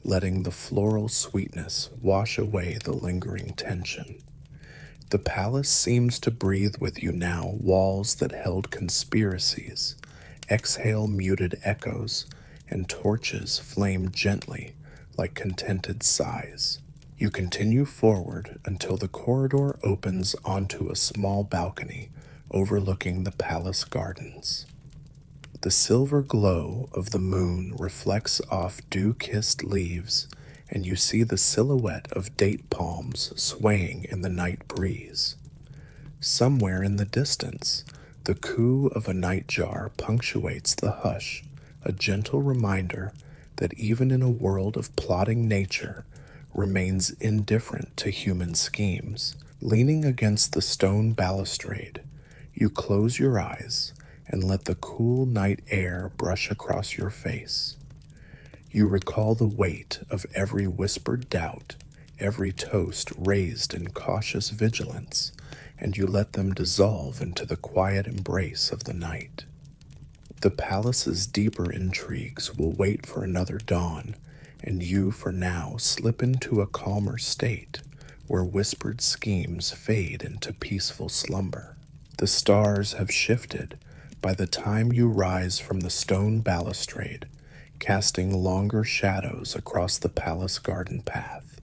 Speaker 1: letting the floral sweetness wash away the lingering tension. The palace seems to breathe with you now. Walls that held conspiracies exhale muted echoes, and torches flame gently like contented sighs. You continue forward until the corridor opens onto a small balcony overlooking the palace gardens. The silver glow of the moon reflects off dew-kissed leaves, and you see the silhouette of date palms swaying in the night breeze. Somewhere in the distance, the coo of a nightjar punctuates the hush, a gentle reminder that even in a world of plotting nature remains indifferent to human schemes, Leaning against the stone balustrade, you close your eyes and let the cool night air brush across your face. You recall the weight of every whispered doubt, every toast raised in cautious vigilance, and you let them dissolve into the quiet embrace of the night. The palace's deeper intrigues will wait for another dawn, and you for now slip into a calmer state where whispered schemes fade into peaceful slumber. The stars have shifted by the time you rise from the stone balustrade, casting longer shadows across the palace garden path.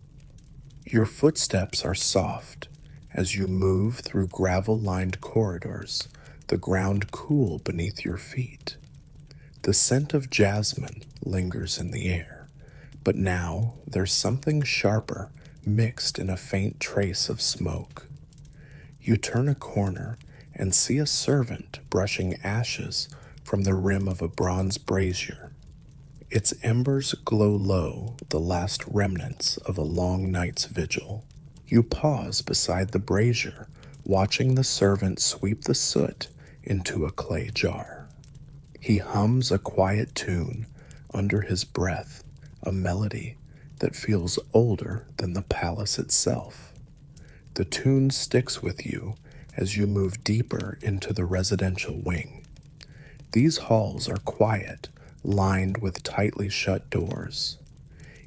Speaker 1: Your footsteps are soft as you move through gravel-lined corridors, the ground cool beneath your feet. The scent of jasmine lingers in the air, but now there's something sharper mixed in a faint trace of smoke. You turn a corner and see a servant brushing ashes from the rim of a bronze brazier. Its embers glow low, the last remnants of a long night's vigil. You pause beside the brazier, watching the servant sweep the soot into a clay jar. He hums a quiet tune under his breath, a melody that feels older than the palace itself. The tune sticks with you as you move deeper into the residential wing. These halls are quiet, lined with tightly shut doors.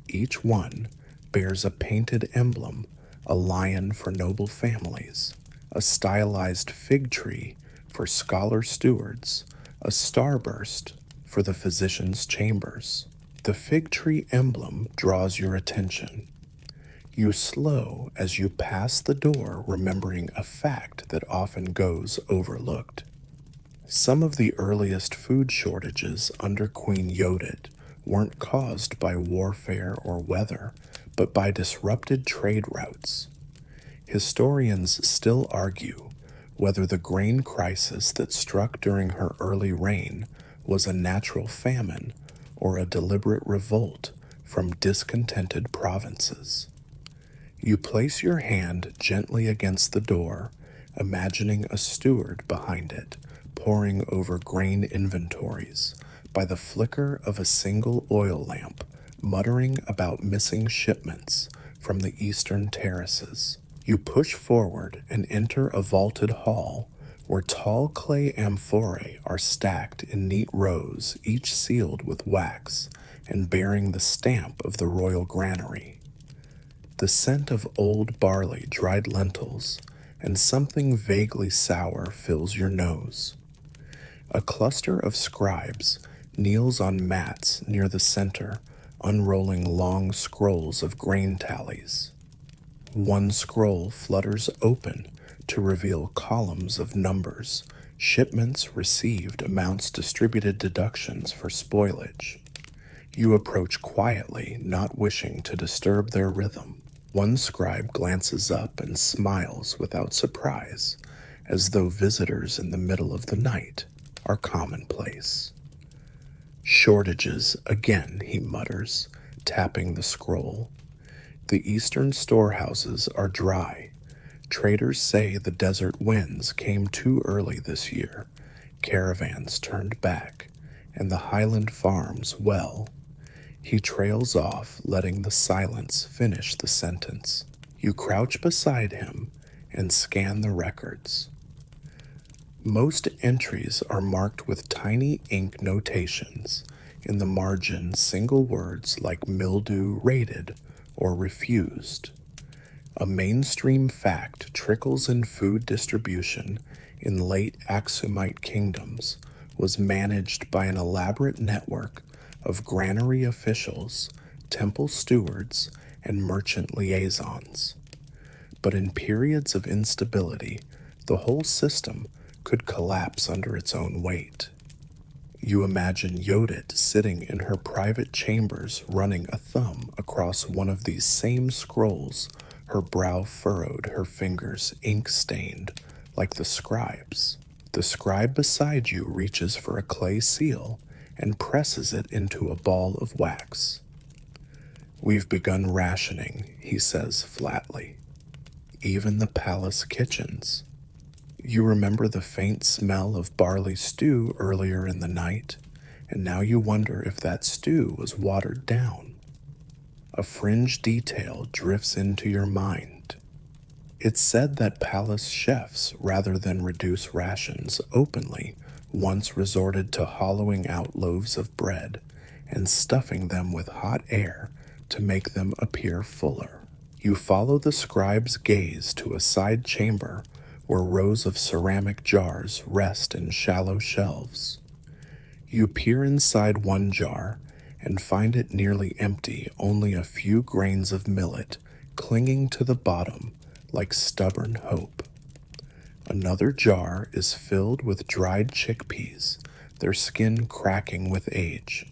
Speaker 1: Each one bears a painted emblem, a lion for noble families, a stylized fig tree for scholar stewards, a starburst for the physician's chambers. The fig tree emblem draws your attention. You slow as you pass the door, remembering a fact that often goes overlooked. Some of the earliest food shortages under Queen Yodit weren't caused by warfare or weather, but by disrupted trade routes. Historians still argue whether the grain crisis that struck during her early reign was a natural famine or a deliberate revolt from discontented provinces. You place your hand gently against the door, imagining a steward behind it, poring over grain inventories by the flicker of a single oil lamp, muttering about missing shipments from the eastern terraces. You push forward and enter a vaulted hall where tall clay amphorae are stacked in neat rows, each sealed with wax and bearing the stamp of the royal granary. The scent of old barley, dried lentils, and something vaguely sour fills your nose. A cluster of scribes kneels on mats near the center, unrolling long scrolls of grain tallies. One scroll flutters open to reveal columns of numbers, shipments received, amounts distributed, deductions for spoilage. You approach quietly, not wishing to disturb their rhythm. One scribe glances up and smiles without surprise, as though visitors in the middle of the night are commonplace. Shortages again, he mutters, tapping the scroll. The eastern storehouses are dry. Traders say the desert winds came too early this year. Caravans turned back, and the highland farms, well. He trails off, letting the silence finish the sentence. You crouch beside him and scan the records. Most entries are marked with tiny ink notations. In the margin, single words like mildew rated or refused. A mainstream fact trickles in food distribution in late Aksumite kingdoms was managed by an elaborate network of granary officials, temple stewards, and merchant liaisons. But in periods of instability, the whole system could collapse under its own weight. You imagine Yodit sitting in her private chambers, running a thumb across one of these same scrolls, her brow furrowed, her fingers ink-stained, like the scribe's. The scribe beside you reaches for a clay seal and presses it into a ball of wax. "We've begun rationing," he says flatly. even the palace kitchens. You remember the faint smell of barley stew earlier in the night, and now you wonder if that stew was watered down. A fringe detail drifts into your mind. It's said that palace chefs, rather than reduce rations openly, once resorted to hollowing out loaves of bread and stuffing them with hot air to make them appear fuller. You follow the scribe's gaze to a side chamber where rows of ceramic jars rest in shallow shelves. You peer inside one jar and find it nearly empty, only a few grains of millet clinging to the bottom like stubborn hope. Another jar is filled with dried chickpeas, their skin cracking with age.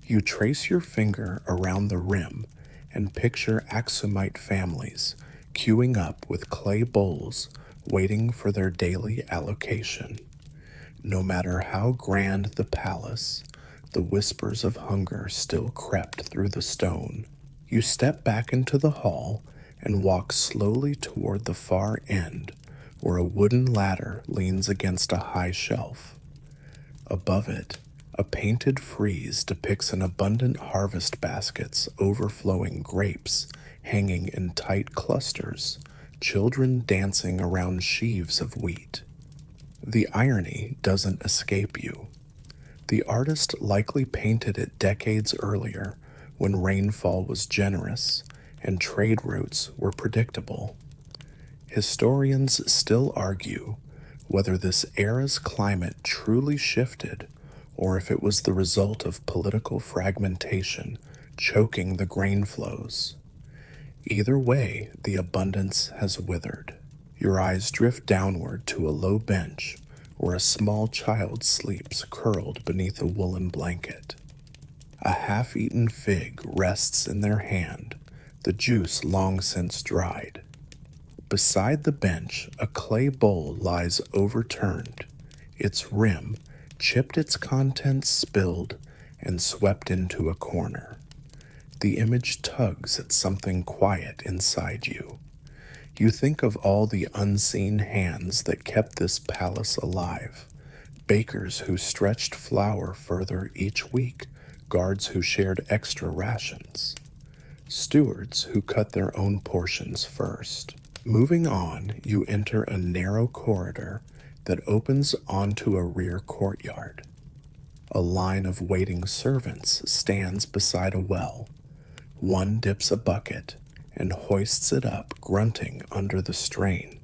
Speaker 1: You trace your finger around the rim and picture Aksumite families queuing up with clay bowls, waiting for their daily allocation. No matter how grand the palace, the whispers of hunger still crept through the stone. You step back into the hall and walk slowly toward the far end, where a wooden ladder leans against a high shelf. Above it, a painted frieze depicts an abundant harvest baskets overflowing grapes hanging in tight clusters, children dancing around sheaves of wheat. The irony doesn't escape you. The artist likely painted it decades earlier when rainfall was generous and trade routes were predictable. Historians still argue whether this era's climate truly shifted or if it was the result of political fragmentation choking the grain flows. Either way, the abundance has withered. Your eyes drift downward to a low bench where a small child sleeps curled beneath a woolen blanket. A half-eaten fig rests in their hand, the juice long since dried. Beside the bench, a clay bowl lies overturned, its rim, chipped, its contents spilled, and swept into a corner. The image tugs at something quiet inside you. You think of all the unseen hands that kept this palace alive, bakers who stretched flour further each week, guards who shared extra rations, stewards who cut their own portions first. Moving on, you enter a narrow corridor that opens onto a rear courtyard. A line of waiting servants stands beside a well. One dips a bucket and hoists it up, grunting under the strain.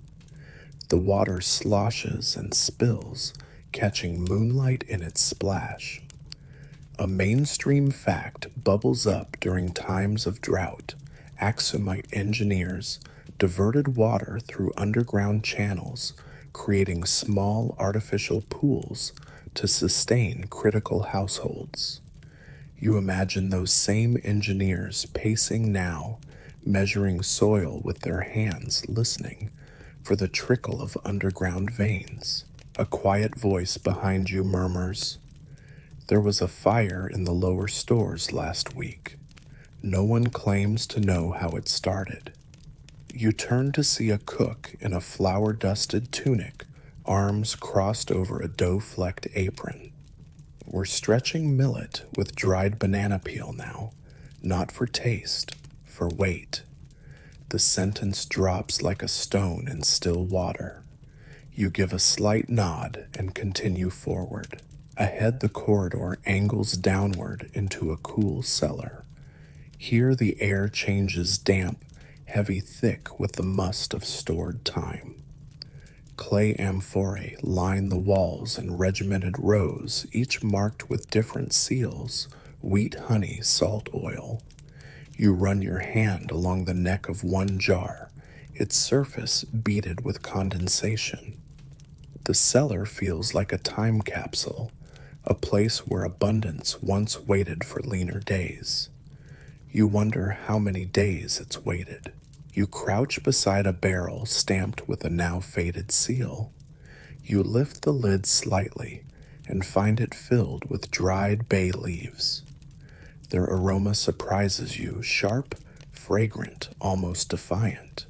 Speaker 1: The water sloshes and spills, catching moonlight in its splash. A mainstream fact bubbles up during times of drought. Aksumite engineers diverted water through underground channels, creating small artificial pools to sustain critical households. You imagine those same engineers pacing now, measuring soil with their hands, listening for the trickle of underground veins. A quiet voice behind you murmurs, "There was a fire in the lower stores last week. No one claims to know how it started." You turn to see a cook in a flour-dusted tunic, arms crossed over a dough-flecked apron. "We're stretching millet with dried banana peel now, not for taste, for weight." The sentence drops like a stone in still water. You give a slight nod and continue forward. Ahead, the corridor angles downward into a cool cellar. Here the air changes damp, heavy, thick with the must of stored time. Clay amphorae line the walls in regimented rows, each marked with different seals: wheat, honey, salt, oil. You run your hand along the neck of one jar, its surface beaded with condensation. The cellar feels like a time capsule, a place where abundance once waited for leaner days. You wonder how many days it's waited. You crouch beside a barrel stamped with a now faded seal. You lift the lid slightly and find it filled with dried bay leaves. Their aroma surprises you, sharp, fragrant, almost defiant.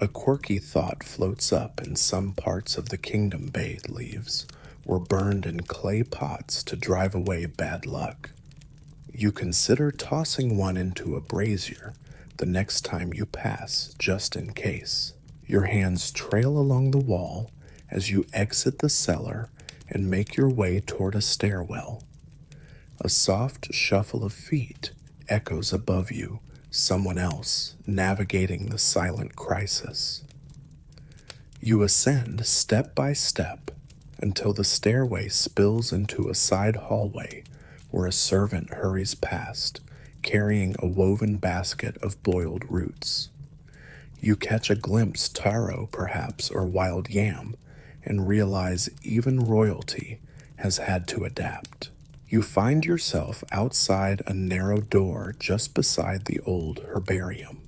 Speaker 1: A quirky thought floats up in some parts of the kingdom. Bay leaves were burned in clay pots to drive away bad luck. You consider tossing one into a brazier the next time you pass, just in case. Your hands trail along the wall as you exit the cellar and make your way toward a stairwell. A soft shuffle of feet echoes above you, someone else navigating the silent crisis. You ascend step by step until the stairway spills into a side hallway where a servant hurries past, carrying a woven basket of boiled roots. You catch a glimpse taro, perhaps, or wild yam, and realize even royalty has had to adapt. You find yourself outside a narrow door just beside the old herbarium.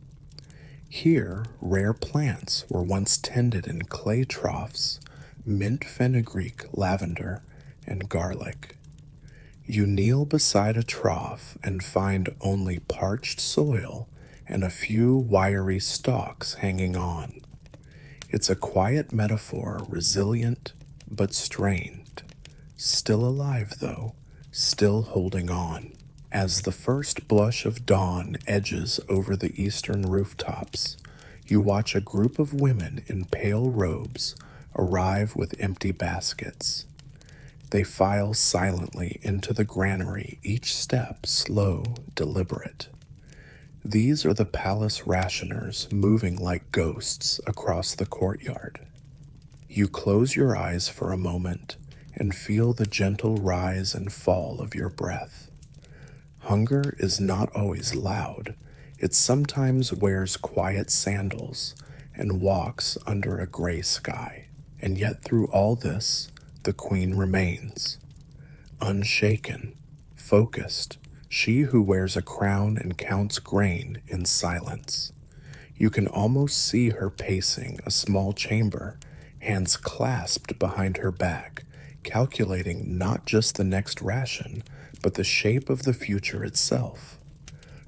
Speaker 1: Here, rare plants were once tended in clay troughs, mint, fenugreek, lavender, and garlic. You kneel beside a trough and find only parched soil and a few wiry stalks hanging on. It's a quiet metaphor, resilient but strained. Still alive, though, still holding on. As the first blush of dawn edges over the eastern rooftops, you watch a group of women in pale robes arrive with empty baskets. They file silently into the granary, each step slow, deliberate. These are the palace rationers moving like ghosts across the courtyard. You close your eyes for a moment and feel the gentle rise and fall of your breath. Hunger is not always loud. It sometimes wears quiet sandals and walks under a gray sky. And yet through all this, the queen remains. Unshaken, focused, she who wears a crown and counts grain in silence. You can almost see her pacing a small chamber, hands clasped behind her back, calculating not just the next ration, but the shape of the future itself.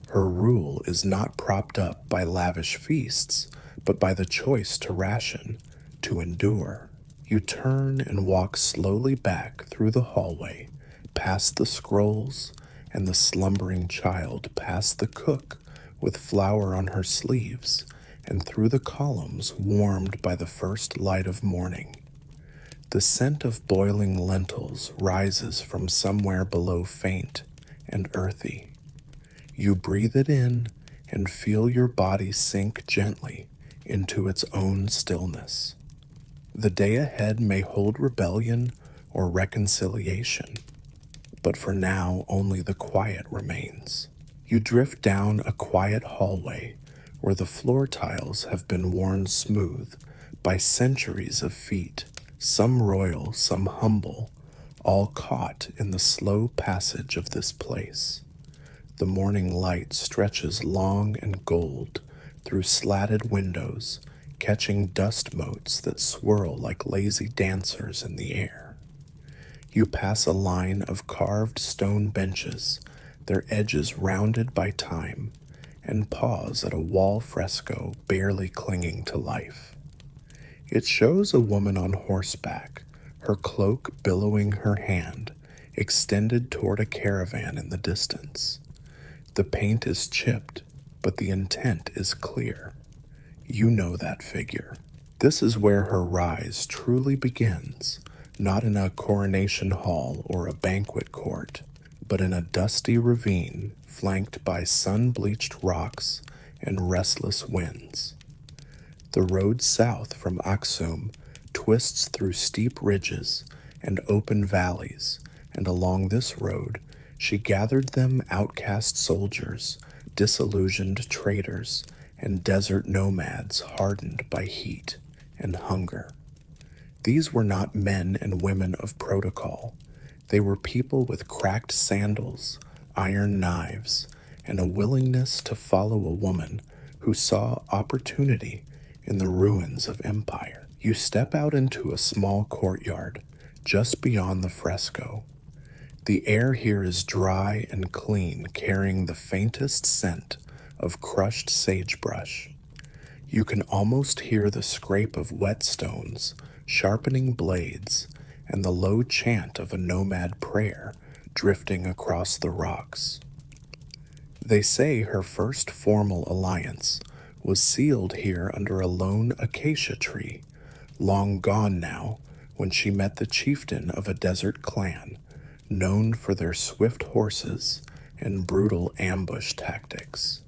Speaker 1: Her rule is not propped up by lavish feasts, but by the choice to ration, to endure. You turn and walk slowly back through the hallway, past the scrolls and the slumbering child, past the cook with flour on her sleeves, and through the columns warmed by the first light of morning. The scent of boiling lentils rises from somewhere below, faint and earthy. You breathe it in and feel your body sink gently into its own stillness. The day ahead may hold rebellion or reconciliation, but for now only the quiet remains. You drift down a quiet hallway where the floor tiles have been worn smooth by centuries of feet, some royal, some humble, all caught in the slow passage of this place. The morning light stretches long and gold through slatted windows, catching dust motes that swirl like lazy dancers in the air. You pass a line of carved stone benches, their edges rounded by time, and pause at a wall fresco barely clinging to life. It shows a woman on horseback, her cloak billowing her hand, extended toward a caravan in the distance. The paint is chipped, but the intent is clear. You know that figure. This is where her rise truly begins, not in a coronation hall or a banquet court, but in a dusty ravine flanked by sun-bleached rocks and restless winds. The road south from Aksum twists through steep ridges and open valleys, and along this road she gathered them outcast soldiers, disillusioned traders, and desert nomads hardened by heat and hunger. These were not men and women of protocol. They were people with cracked sandals, iron knives, and a willingness to follow a woman who saw opportunity in the ruins of empire. You step out into a small courtyard just beyond the fresco. The air here is dry and clean, carrying the faintest scent of crushed sagebrush. You can almost hear the scrape of whetstones, sharpening blades, and the low chant of a nomad prayer drifting across the rocks. They say her first formal alliance was sealed here under a lone acacia tree, long gone now, when she met the chieftain of a desert clan known for their swift horses and brutal ambush tactics.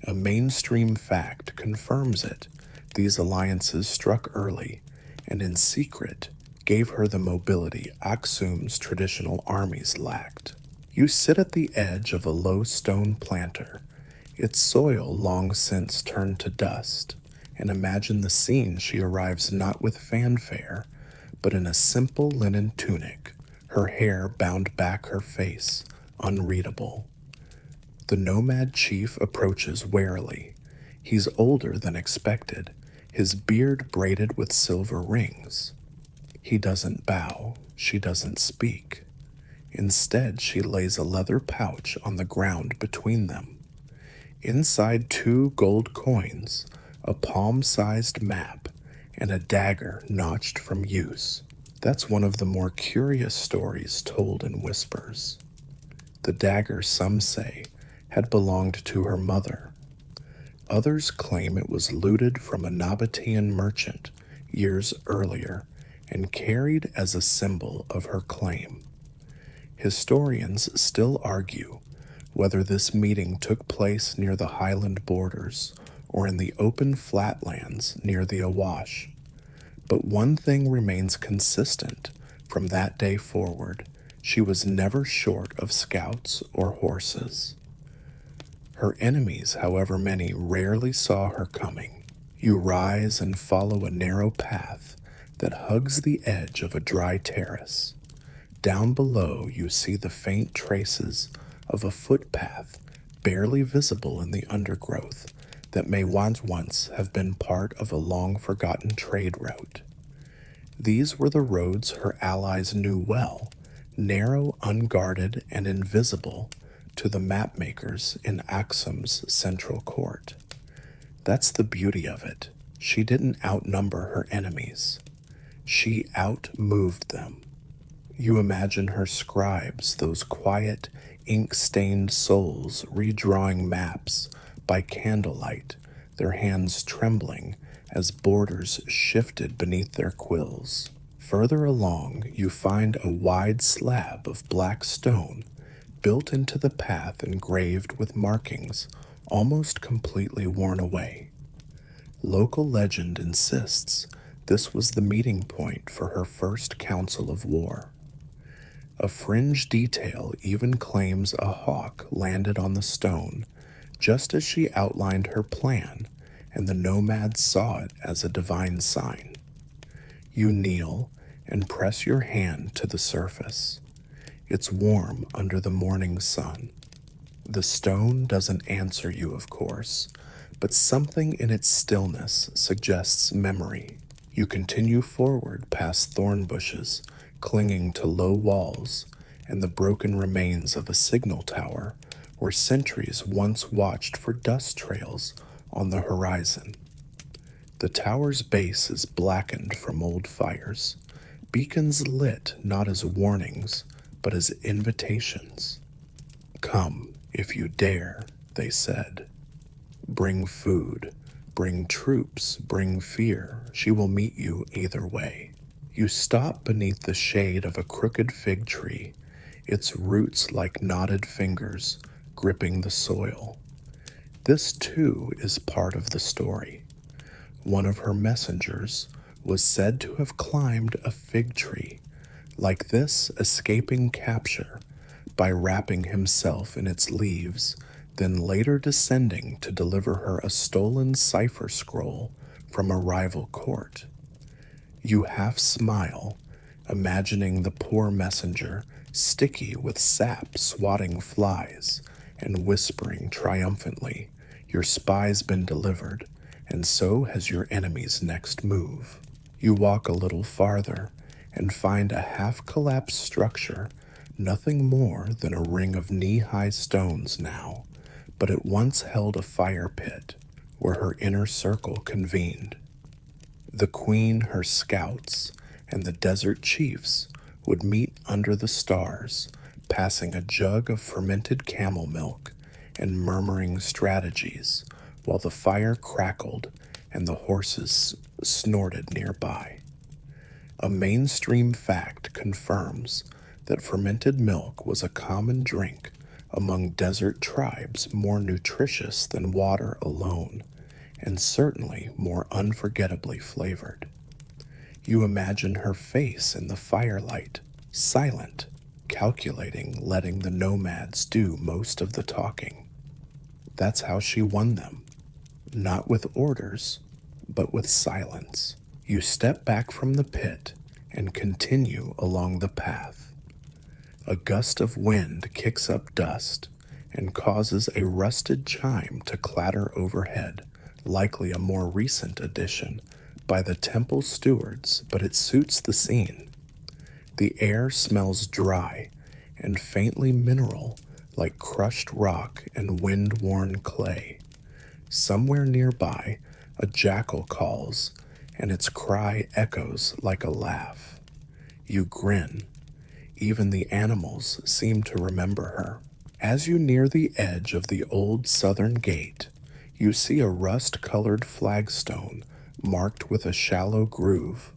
Speaker 1: A mainstream fact confirms it. These alliances struck early and in secret gave her the mobility Aksum's traditional armies lacked. You sit at the edge of a low stone planter, its soil long since turned to dust, and imagine the scene. She arrives not with fanfare, but in a simple linen tunic, her hair bound back her face, unreadable. The nomad chief approaches warily. He's older than expected, his beard braided with silver rings. He doesn't bow, she doesn't speak. Instead, she lays a leather pouch on the ground between them. Inside 2 gold coins, a palm-sized map, and a dagger notched from use. That's one of the more curious stories told in whispers. The dagger, some say, had belonged to her mother. Others claim it was looted from a Nabataean merchant years earlier and carried as a symbol of her claim. Historians still argue whether this meeting took place near the highland borders or in the open flatlands near the Awash. But one thing remains consistent from that day forward: she was never short of scouts or horses. Her enemies, however many, rarely saw her coming. You rise and follow a narrow path that hugs the edge of a dry terrace. Down below, you see the faint traces of a footpath barely visible in the undergrowth that may once have been part of a long-forgotten trade route. These were the roads her allies knew well, narrow, unguarded, and invisible to the mapmakers in Aksum's central court. That's the beauty of it. She didn't outnumber her enemies. She outmoved them. You imagine her scribes, those quiet, ink-stained souls redrawing maps by candlelight, their hands trembling as borders shifted beneath their quills. Further along, you find a wide slab of black stone built into the path, engraved with markings almost completely worn away. Local legend insists this was the meeting point for her first council of war. A fringe detail even claims a hawk landed on the stone just as she outlined her plan, and the nomads saw it as a divine sign. You kneel and press your hand to the surface. It's warm under the morning sun. The stone doesn't answer you, of course, but something in its stillness suggests memory. You continue forward past thorn bushes, clinging to low walls, and the broken remains of a signal tower where sentries once watched for dust trails on the horizon. The tower's base is blackened from old fires, beacons lit not as warnings, but as invitations. Come, if you dare, they said. Bring food, bring troops, bring fear. She will meet you either way. You stop beneath the shade of a crooked fig tree, its roots like knotted fingers gripping the soil. This, too, is part of the story. One of her messengers was said to have climbed a fig tree, like this, escaping capture by wrapping himself in its leaves, then later descending to deliver her a stolen cipher scroll from a rival court. You half smile, imagining the poor messenger sticky with sap swatting flies and whispering triumphantly, "Your spy's been delivered, and so has your enemy's next move." You walk a little farther and find a half-collapsed structure, nothing more than a ring of knee-high stones now, but it once held a fire pit where her inner circle convened. The queen, her scouts, and the desert chiefs would meet under the stars, passing a jug of fermented camel milk and murmuring strategies while the fire crackled and the horses snorted nearby. A mainstream fact confirms that fermented milk was a common drink among desert tribes, more nutritious than water alone, and certainly more unforgettably flavored. You imagine her face in the firelight, silent, calculating, letting the nomads do most of the talking. That's how she won them, not with orders, but with silence. You step back from the pit and continue along the path. A gust of wind kicks up dust and causes a rusted chime to clatter overhead, likely a more recent addition by the temple stewards, but it suits the scene. The air smells dry and faintly mineral, like crushed rock and wind-worn clay. Somewhere nearby, a jackal calls, and its cry echoes like a laugh. You grin. Even the animals seem to remember her. As you near the edge of the old southern gate, you see a rust-colored flagstone marked with a shallow groove,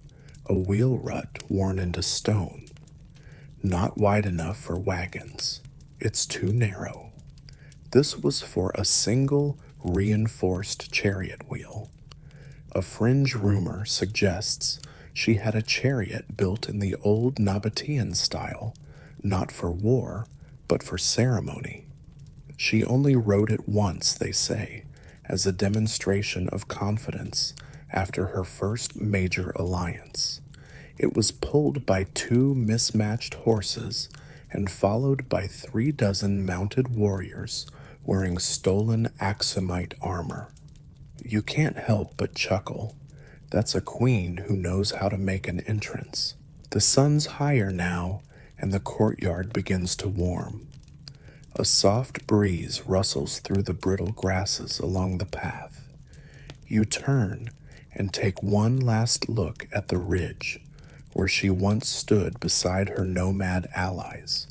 Speaker 1: a wheel rut worn into stone. Not wide enough for wagons. It's too narrow. This was for a single reinforced chariot wheel. A fringe rumor suggests she had a chariot built in the old Nabataean style, not for war, but for ceremony. She only rode it once, they say, as a demonstration of confidence after her first major alliance. It was pulled by 2 mismatched horses and followed by 36 mounted warriors wearing stolen Axumite armor. You can't help but chuckle. That's a queen who knows how to make an entrance. The sun's higher now, and the courtyard begins to warm. A soft breeze rustles through the brittle grasses along the path. You turn and take one last look at the ridge, where she once stood beside her nomad allies,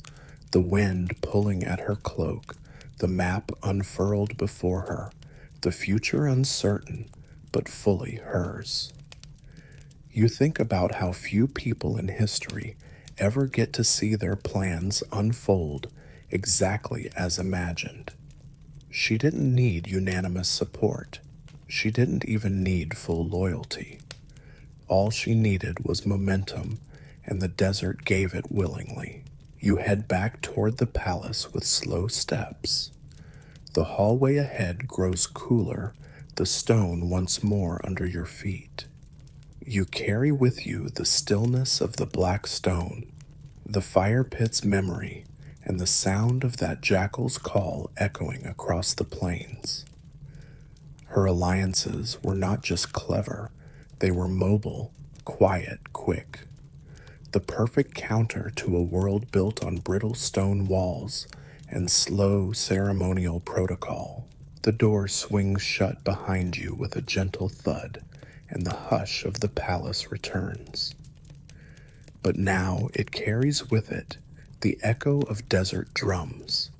Speaker 1: the wind pulling at her cloak, the map unfurled before her, the future uncertain, but fully hers. You think about how few people in history ever get to see their plans unfold exactly as imagined. She didn't need unanimous support. She didn't even need full loyalty. All she needed was momentum, and the desert gave it willingly. You head back toward the palace with slow steps. The hallway ahead grows cooler, the stone once more under your feet. You carry with you the stillness of the black stone, the fire pit's memory, and the sound of that jackal's call echoing across the plains. Her alliances were not just clever, they were mobile, quiet, quick. The perfect counter to a world built on brittle stone walls and slow ceremonial protocol. The door swings shut behind you with a gentle thud, and the hush of the palace returns. But now it carries with it the echo of desert drums,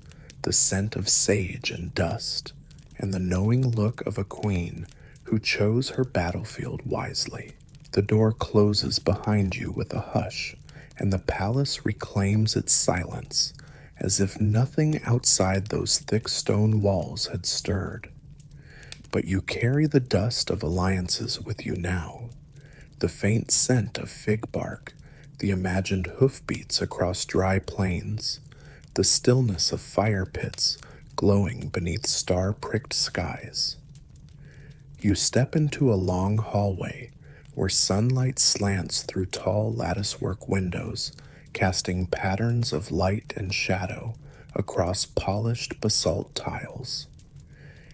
Speaker 1: the scent of sage and dust, and the knowing look of a queen who chose her battlefield wisely. The door closes behind you with a hush, and the palace reclaims its silence, as if nothing outside those thick stone walls had stirred. But you carry the dust of alliances with you now, the faint scent of fig bark, the imagined hoofbeats across dry plains, the stillness of fire pits glowing beneath star-pricked skies. You step into a long hallway where sunlight slants through tall latticework windows, casting patterns of light and shadow across polished basalt tiles.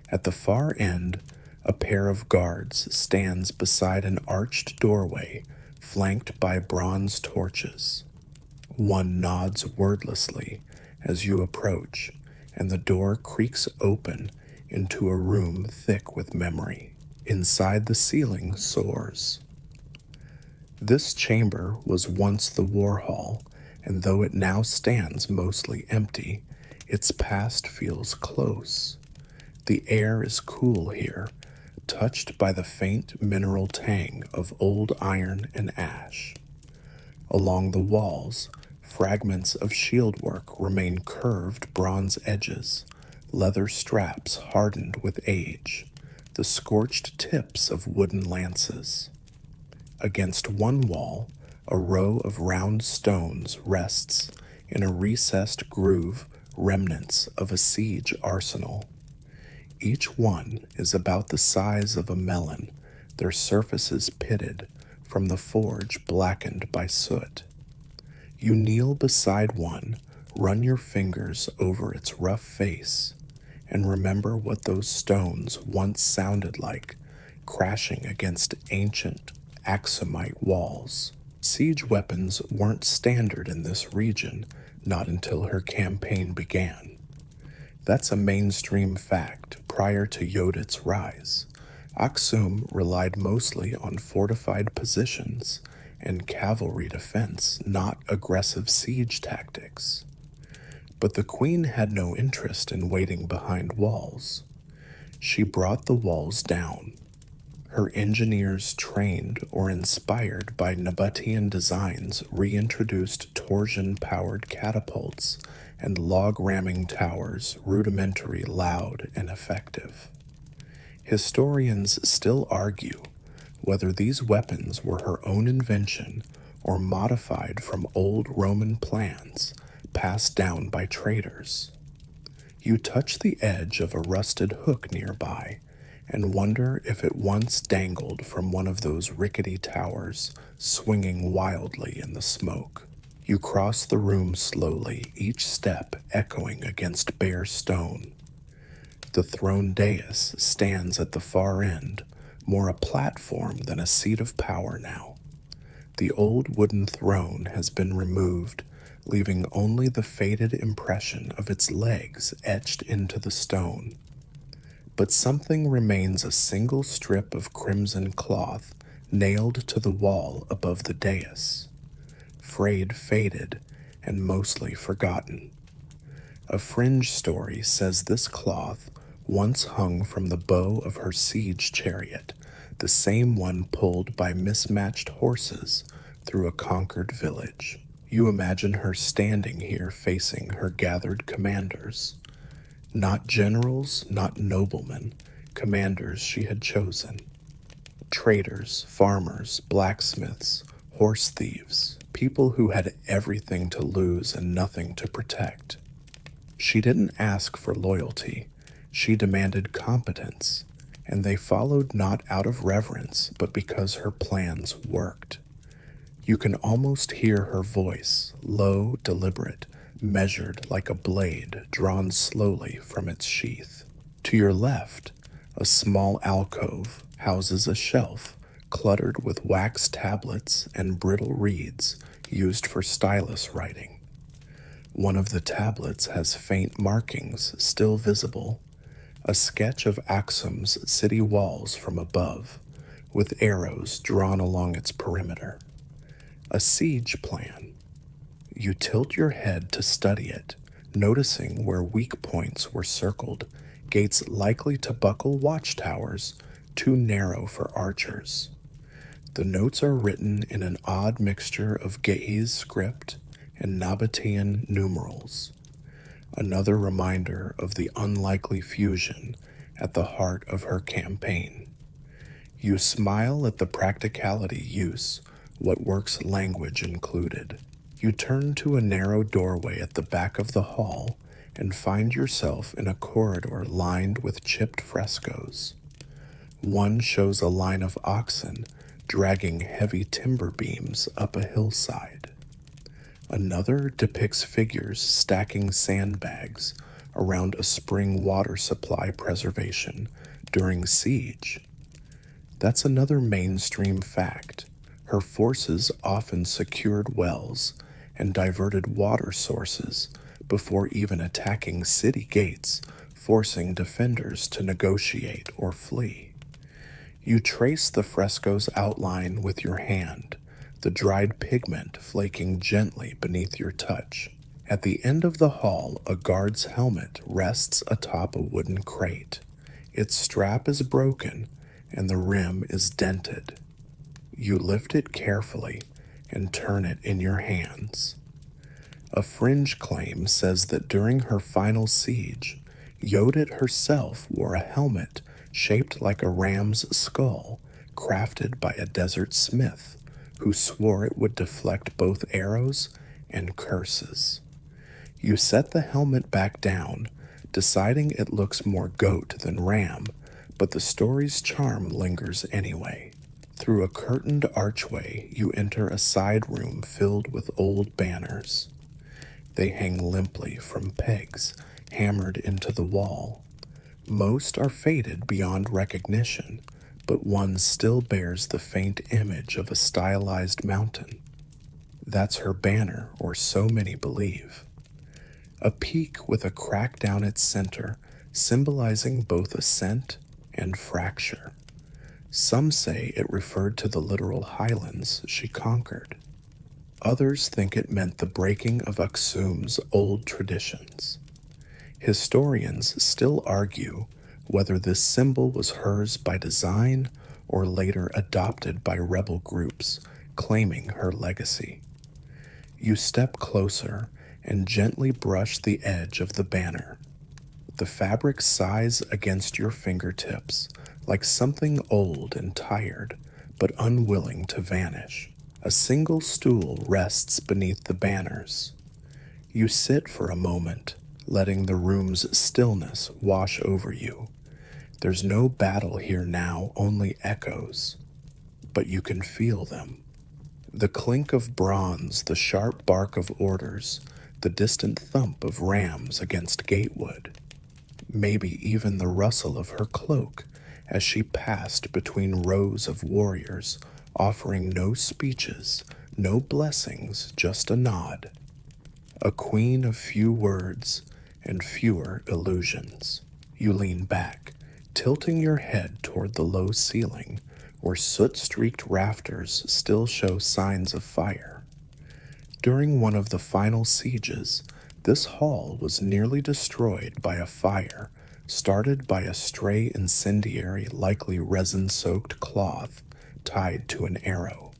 Speaker 1: At the far end, a pair of guards stands beside an arched doorway flanked by bronze torches. One nods wordlessly as you approach, and the door creaks open into a room thick with memory. Inside the ceiling soars. This chamber was once the war hall, and though it now stands mostly empty, its past feels close. The air is cool here, touched by the faint mineral tang of old iron and ash. Along the walls, fragments of shieldwork remain curved bronze edges, leather straps hardened with age, the scorched tips of wooden lances. Against one wall, a row of round stones rests in a recessed groove, remnants of a siege arsenal. Each one is about the size of a melon, their surfaces pitted, from the forge blackened by soot. You kneel beside one, run your fingers over its rough face, and remember what those stones once sounded like, crashing against ancient axamite walls. Siege weapons weren't standard in this region, not until her campaign began. That's a mainstream fact prior to Yodit's rise. Aksum relied mostly on fortified positions and cavalry defense, not aggressive siege tactics. But the queen had no interest in waiting behind walls. She brought the walls down. Her engineers, trained or inspired by Nabataean designs, reintroduced torsion-powered catapults and log-ramming towers, rudimentary, loud, and effective. Historians still argue whether these weapons were her own invention or modified from old Roman plans passed down by traders. You touch the edge of a rusted hook nearby and wonder if it once dangled from one of those rickety towers, swinging wildly in the smoke. You cross the room slowly, each step echoing against bare stone. The throne dais stands at the far end, more a platform than a seat of power now. The old wooden throne has been removed, leaving only the faded impression of its legs etched into the stone. But something remains, a single strip of crimson cloth nailed to the wall above the dais, frayed, faded, and mostly forgotten. A fringe story says this cloth once hung from the bow of her siege chariot, the same one pulled by mismatched horses through a conquered village. You imagine her standing here facing her gathered commanders. Not generals, not noblemen, commanders she had chosen. Traders, farmers, blacksmiths, horse thieves, people who had everything to lose and nothing to protect. She didn't ask for loyalty, she demanded competence, and they followed not out of reverence, but because her plans worked. You can almost hear her voice, low, deliberate, measured like a blade drawn slowly from its sheath. To your left, a small alcove houses a shelf cluttered with wax tablets and brittle reeds used for stylus writing. One of the tablets has faint markings still visible, a sketch of Aksum's city walls from above, with arrows drawn along its perimeter. A siege plan. You tilt your head to study it, noticing where weak points were circled, gates likely to buckle watchtowers, too narrow for archers. The notes are written in an odd mixture of Ge'ez script and Nabataean numerals, another reminder of the unlikely fusion at the heart of her campaign. You smile at the practicality use, what works language included. You turn to a narrow doorway at the back of the hall and find yourself in a corridor lined with chipped frescoes. One shows a line of oxen dragging heavy timber beams up a hillside. Another depicts figures stacking sandbags around a spring water supply preservation during siege. That's another mainstream fact. Her forces often secured wells and diverted water sources before even attacking city gates forcing defenders to negotiate or flee. You trace the fresco's outline with your hand, the dried pigment flaking gently beneath your touch. At the end of the hall, a guard's helmet rests atop a wooden crate. Its strap is broken, and the rim is dented. You lift it carefully and turn it in your hands. A fringe claim says that during her final siege, Yodit herself wore a helmet shaped like a ram's skull, crafted by a desert smith who swore it would deflect both arrows and curses. You set the helmet back down, deciding it looks more goat than ram, but the story's charm lingers anyway. Through a curtained archway, you enter a side room filled with old banners. They hang limply from pegs hammered into the wall. Most are faded beyond recognition, but one still bears the faint image of a stylized mountain. That's her banner, or so many believe. A peak with a crack down its center, symbolizing both ascent and fracture. Some say it referred to the literal highlands she conquered. Others think it meant the breaking of Aksum's old traditions. Historians still argue whether this symbol was hers by design or later adopted by rebel groups claiming her legacy. You step closer and gently brush the edge of the banner. The fabric sighs against your fingertips like something old and tired, but unwilling to vanish. A single stool rests beneath the banners. You sit for a moment, letting the room's stillness wash over you. There's no battle here now, only echoes, but you can feel them. The clink of bronze, the sharp bark of orders, the distant thump of rams against gatewood. Maybe even the rustle of her cloak as she passed between rows of warriors, offering no speeches, no blessings, just a nod. A queen of few words and fewer illusions. You lean back, tilting your head toward the low ceiling, where soot-streaked rafters still show signs of fire. During one of the final sieges, this hall was nearly destroyed by a fire started by a stray incendiary, likely resin-soaked cloth tied to an arrow.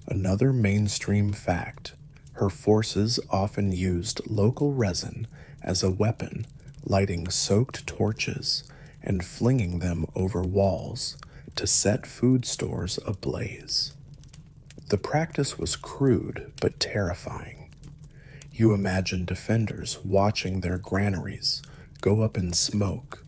Speaker 1: Another mainstream fact, her forces often used local resin as a weapon, lighting soaked torches and flinging them over walls to set food stores ablaze. The practice was crude but terrifying. You imagine defenders watching their granaries go up in smoke,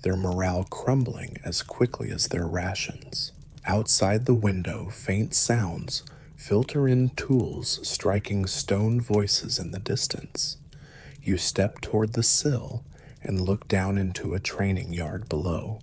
Speaker 1: their morale crumbling as quickly as their rations. Outside the window, faint sounds filter in, tools striking stone voices in the distance. You step toward the sill and look down into a training yard below.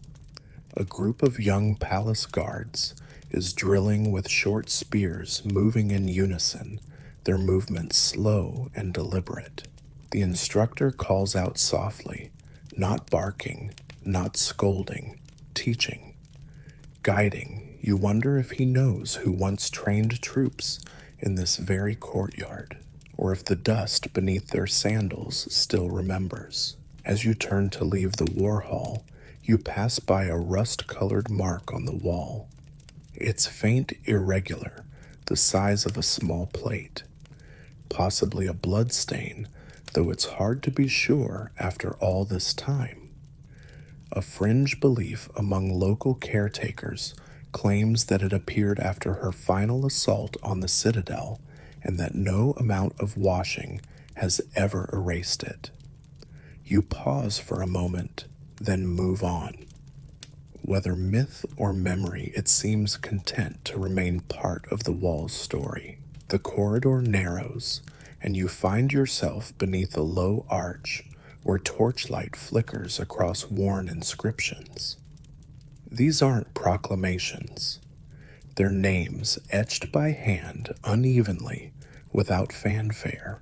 Speaker 1: A group of young palace guards is drilling with short spears, moving in unison, their movements slow and deliberate. The instructor calls out softly, not barking, not scolding, teaching, guiding. You wonder if he knows who once trained troops in this very courtyard, or if the dust beneath their sandals still remembers. As you turn to leave the war hall, you pass by a rust-colored mark on the wall. It's faint, irregular, the size of a small plate. Possibly a blood stain, though it's hard to be sure after all this time. A fringe belief among local caretakers claims that it appeared after her final assault on the citadel and that no amount of washing has ever erased it. You pause for a moment, then move on. Whether myth or memory, it seems content to remain part of the wall's story. The corridor narrows, and you find yourself beneath a low arch where torchlight flickers across worn inscriptions. These aren't proclamations. They're names etched by hand unevenly, without fanfare.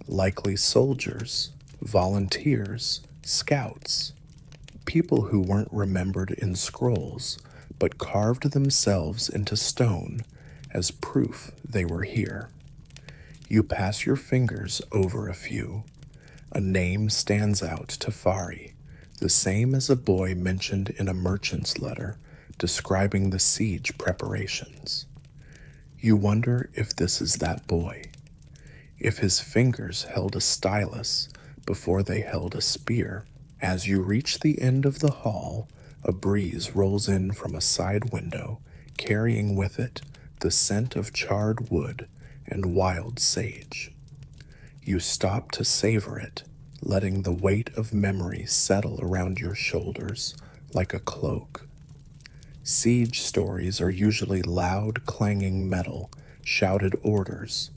Speaker 1: Likely soldiers, volunteers, Scouts, people who weren't remembered in scrolls, but carved themselves into stone as proof they were here. You pass your fingers over a few. A name stands out to Fari, the same as a boy mentioned in a merchant's letter describing the siege preparations. You wonder if this is that boy, if his fingers held a stylus before they held a spear. As you reach the end of the hall, a breeze rolls in from a side window, carrying with it the scent of charred wood and wild sage. You stop to savor it, letting the weight of memory settle around your shoulders like a cloak. Siege stories are usually loud, clanging metal, shouted orders,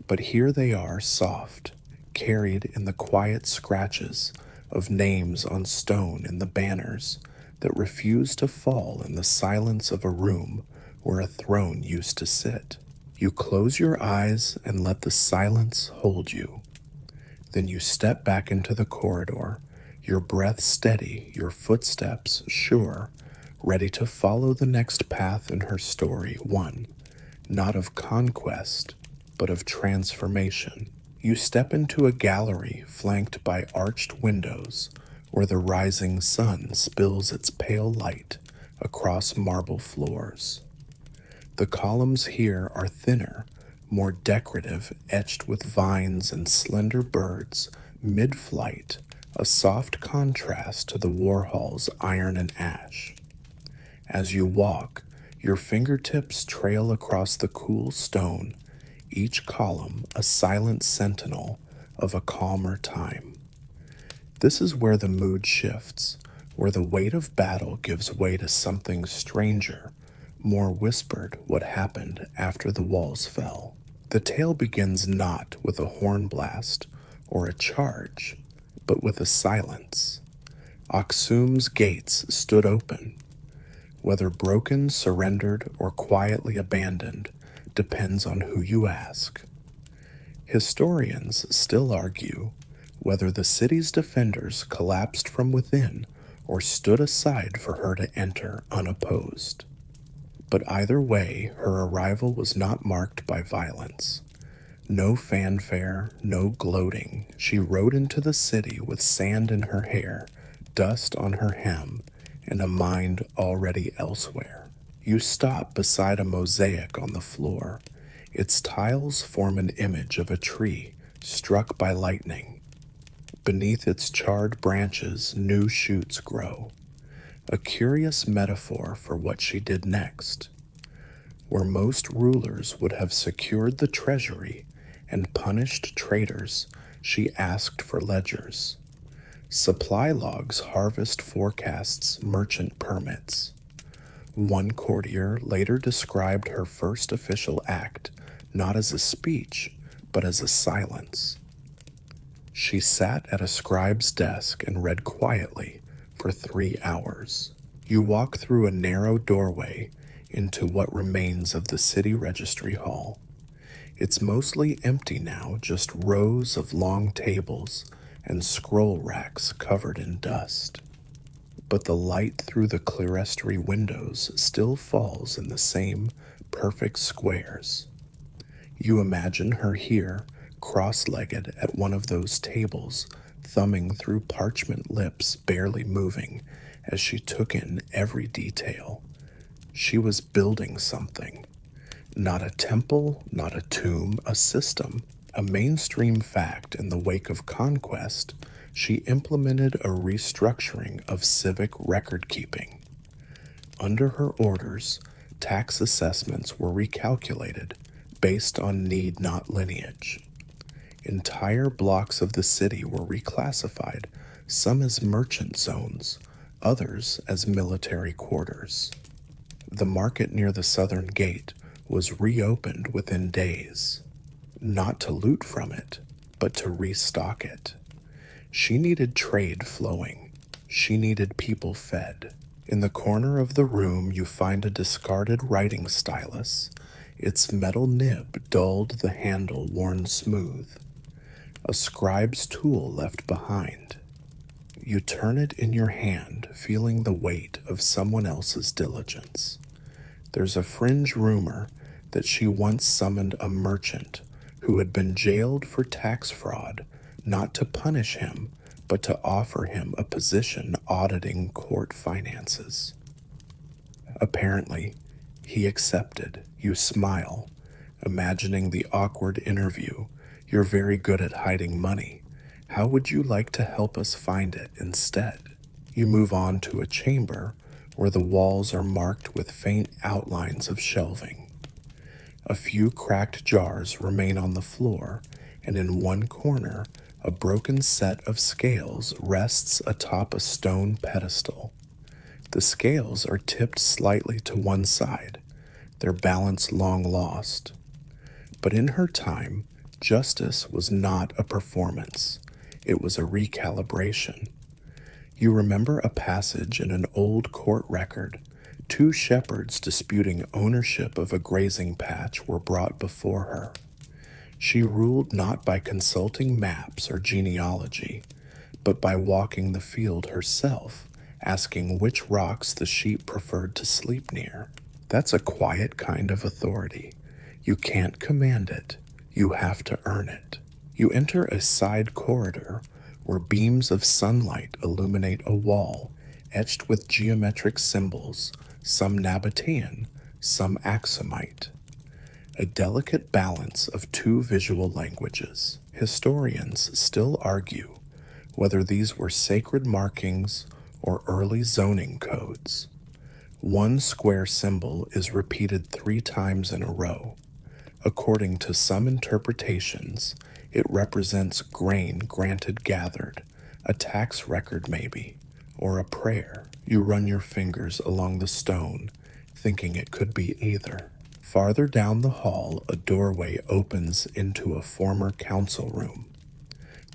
Speaker 1: but here they are soft, carried in the quiet scratches of names on stone in the banners that refuse to fall in the silence of a room where a throne used to sit. You close your eyes and let the silence hold you. Then you step back into the corridor, your breath steady, your footsteps sure, ready to follow the next path in her story, one, not of conquest, but of transformation. You step into a gallery flanked by arched windows where the rising sun spills its pale light across marble floors. The columns here are thinner, more decorative, etched with vines and slender birds mid-flight, a soft contrast to the war hall's iron and ash. As you walk, your fingertips trail across the cool stone, each column a silent sentinel of a calmer time. This is where the mood shifts, where the weight of battle gives way to something stranger, more whispered what happened after the walls fell. The tale begins not with a horn blast or a charge, but with a silence. Aksum's gates stood open. Whether broken, surrendered, or quietly abandoned depends on who you ask. Historians still argue whether the city's defenders collapsed from within or stood aside for her to enter unopposed. But either way, her arrival was not marked by violence. No fanfare, no gloating. She rode into the city with sand in her hair, dust on her hem, and a mind already elsewhere. You stop beside a mosaic on the floor. Its tiles form an image of a tree struck by lightning. Beneath its charred branches, new shoots grow. A curious metaphor for what she did next. Where most rulers would have secured the treasury and punished traitors, she asked for ledgers. Supply logs, harvest forecasts, merchant permits. One courtier later described her first official act not as a speech, but as a silence. She sat at a scribe's desk and read quietly for 3 hours. You walk through a narrow doorway into what remains of the city registry hall. It's mostly empty now, just rows of long tables and scroll racks covered in dust. But the light through the clerestory windows still falls in the same perfect squares. You imagine her here, cross-legged at one of those tables, thumbing through parchment lips, barely moving, as she took in every detail. She was building something. Not a temple, not a tomb, a system. A mainstream fact in the wake of conquest, she implemented a restructuring of civic record-keeping. Under her orders, tax assessments were recalculated based on need, not lineage. Entire blocks of the city were reclassified, some as merchant zones, others as military quarters. The market near the southern gate was reopened within days, not to loot from it, but to restock it. She needed trade flowing. She needed people fed. In the corner of the room, you find a discarded writing stylus, its metal nib dulled, the handle worn smooth. A scribe's tool left behind. You turn it in your hand, feeling the weight of someone else's diligence. There's a fringe rumor that she once summoned a merchant who had been jailed for tax fraud, not to punish him, but to offer him a position auditing court finances. Apparently, he accepted. You smile, imagining the awkward interview. You're very good at hiding money. How would you like to help us find it instead? You move on to a chamber where the walls are marked with faint outlines of shelving. A few cracked jars remain on the floor, and in one corner, a broken set of scales rests atop a stone pedestal. The scales are tipped slightly to one side, their balance long lost. But in her time, justice was not a performance. It was a recalibration. You remember a passage in an old court record. Two shepherds disputing ownership of a grazing patch were brought before her. She ruled not by consulting maps or genealogy, but by walking the field herself, asking which rocks the sheep preferred to sleep near. That's a quiet kind of authority. You can't command it. You have to earn it. You enter a side corridor where beams of sunlight illuminate a wall etched with geometric symbols, some Nabataean, some Aksumite. A delicate balance of two visual languages. Historians still argue whether these were sacred markings or early zoning codes. One square symbol is repeated 3 times in a row. According to some interpretations, it represents grain granted gathered, a tax record maybe, or a prayer. You run your fingers along the stone, thinking it could be either. Farther down the hall, a doorway opens into a former council room.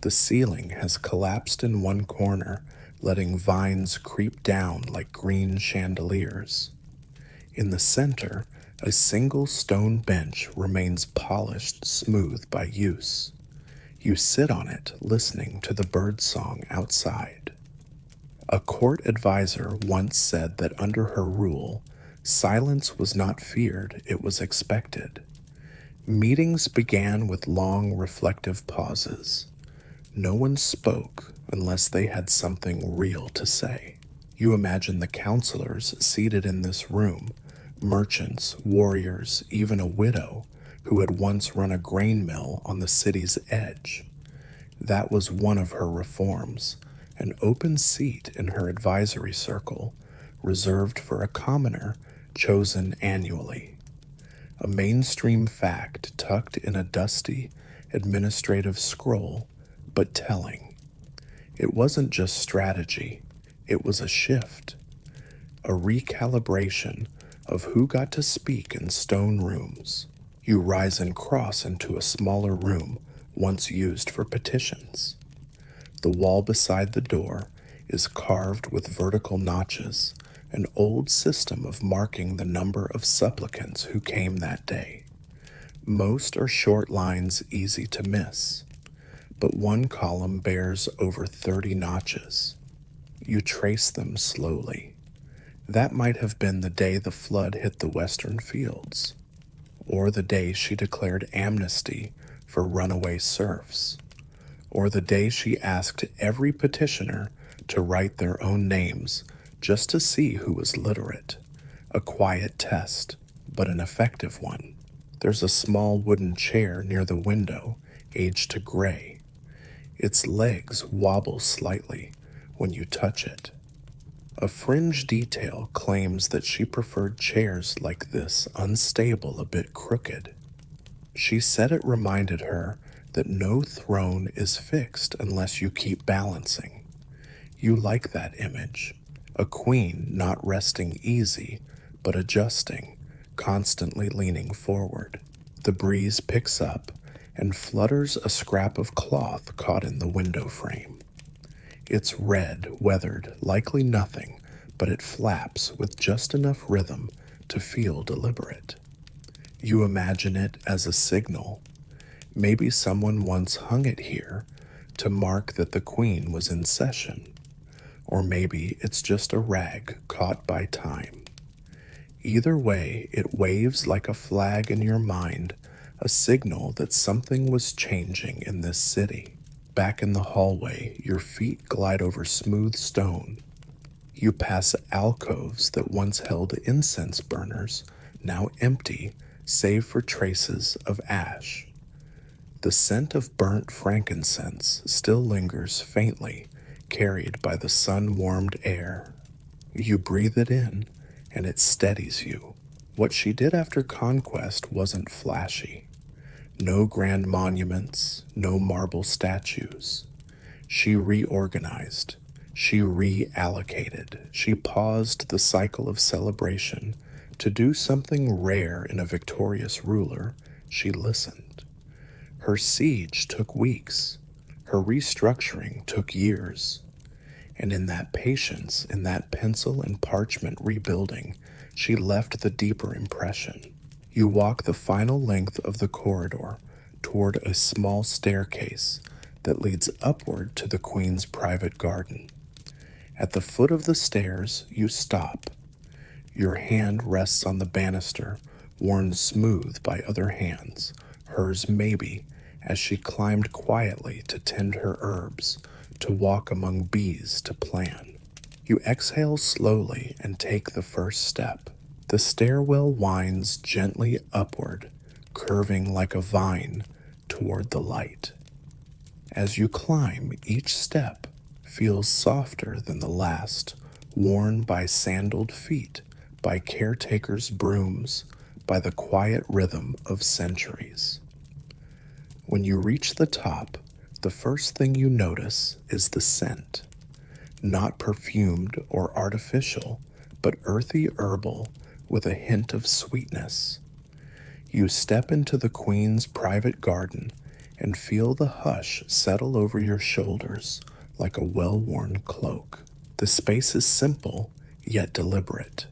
Speaker 1: The ceiling has collapsed in one corner, letting vines creep down like green chandeliers. In the center, a single stone bench remains polished smooth by use. You sit on it, listening to the birdsong outside. A court advisor once said that under her rule, silence was not feared, it was expected. Meetings began with long, reflective pauses. No one spoke unless they had something real to say. You imagine the counselors seated in this room, merchants, warriors, even a widow who had once run a grain mill on the city's edge. That was one of her reforms, an open seat in her advisory circle, reserved for a commoner chosen annually. A mainstream fact tucked in a dusty, administrative scroll, but telling. It wasn't just strategy, it was a shift, a recalibration of who got to speak in stone rooms. You rise and cross into a smaller room once used for petitions. The wall beside the door is carved with vertical notches, an old system of marking the number of supplicants who came that day. Most are short lines easy to miss, but one column bears over 30 notches. You trace them slowly. That might have been the day the flood hit the western fields, or the day she declared amnesty for runaway serfs, or the day she asked every petitioner to write their own names just to see who was literate. A quiet test, but an effective one. There's a small wooden chair near the window, aged to gray. Its legs wobble slightly when you touch it. A fringe detail claims that she preferred chairs like this, unstable, a bit crooked. She said it reminded her that no throne is fixed unless you keep balancing. You like that image. A queen not resting easy, but adjusting, constantly leaning forward. The breeze picks up and flutters a scrap of cloth caught in the window frame. It's red, weathered, likely nothing, but it flaps with just enough rhythm to feel deliberate. You imagine it as a signal. Maybe someone once hung it here to mark that the queen was in session. Or maybe it's just a rag caught by time. Either way, it waves like a flag in your mind, a signal that something was changing in this city. Back in the hallway, your feet glide over smooth stone. You pass alcoves that once held incense burners, now empty, save for traces of ash. The scent of burnt frankincense still lingers faintly, carried by the sun-warmed air. You breathe it in, and it steadies you. What she did after conquest wasn't flashy. No grand monuments, no marble statues. She reorganized. She reallocated. She paused the cycle of celebration to do something rare in a victorious ruler. She listened. Her siege took weeks. Her restructuring took years. And in that patience, in that pencil and parchment rebuilding, she left the deeper impression. You walk the final length of the corridor toward a small staircase that leads upward to the Queen's private garden. At the foot of the stairs, you stop. Your hand rests on the banister, worn smooth by other hands, hers maybe, as she climbed quietly to tend her herbs, to walk among bees to plan. You exhale slowly and take the first step. The stairwell winds gently upward, curving like a vine toward the light. As you climb, each step feels softer than the last, worn by sandaled feet, by caretakers' brooms, by the quiet rhythm of centuries. When you reach the top, the first thing you notice is the scent. Not perfumed or artificial, but earthy herbal with a hint of sweetness. You step into the Queen's private garden and feel the hush settle over your shoulders like a well-worn cloak. The space is simple, yet deliberate.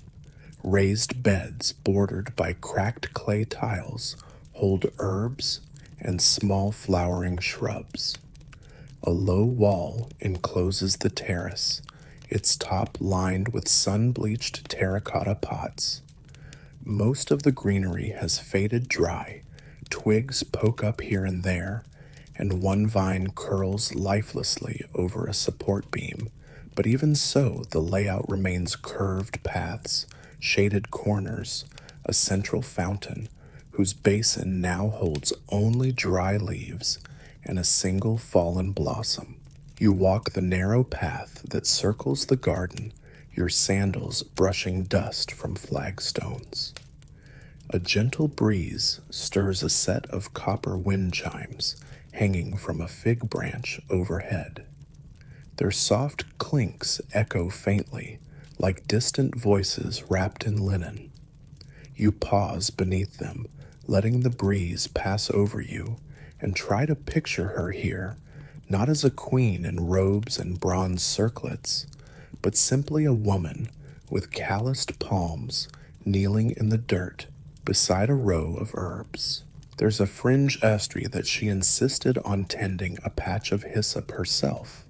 Speaker 1: Raised beds bordered by cracked clay tiles hold herbs and small flowering shrubs. A low wall encloses the terrace, its top lined with sun-bleached terracotta pots. Most of the greenery has faded dry, twigs poke up here and there, and one vine curls lifelessly over a support beam, but even so, the layout remains curved paths, shaded corners, a central fountain, whose basin now holds only dry leaves and a single fallen blossom. You walk the narrow path that circles the garden, your sandals brushing dust from flagstones. A gentle breeze stirs a set of copper wind chimes hanging from a fig branch overhead. Their soft clinks echo faintly, like distant voices wrapped in linen. You pause beneath them, letting the breeze pass over you, and try to picture her here, not as a queen in robes and bronze circlets, but simply a woman with calloused palms kneeling in the dirt beside a row of herbs. There's a fringe astry that she insisted on tending a patch of hyssop herself.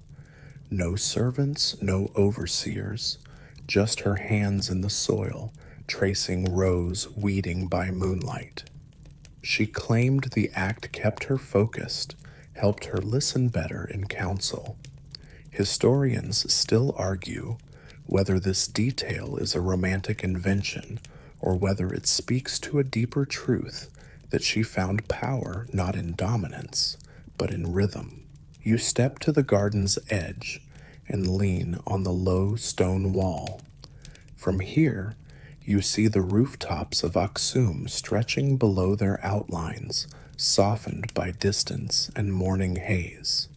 Speaker 1: No servants, no overseers, just her hands in the soil, tracing rows weeding by moonlight. She claimed the act kept her focused, helped her listen better in council. Historians still argue whether this detail is a romantic invention or whether it speaks to a deeper truth that she found power not in dominance, but in rhythm. You step to the garden's edge and lean on the low stone wall. From here, you see the rooftops of Aksum stretching below their outlines, softened by distance and morning haze.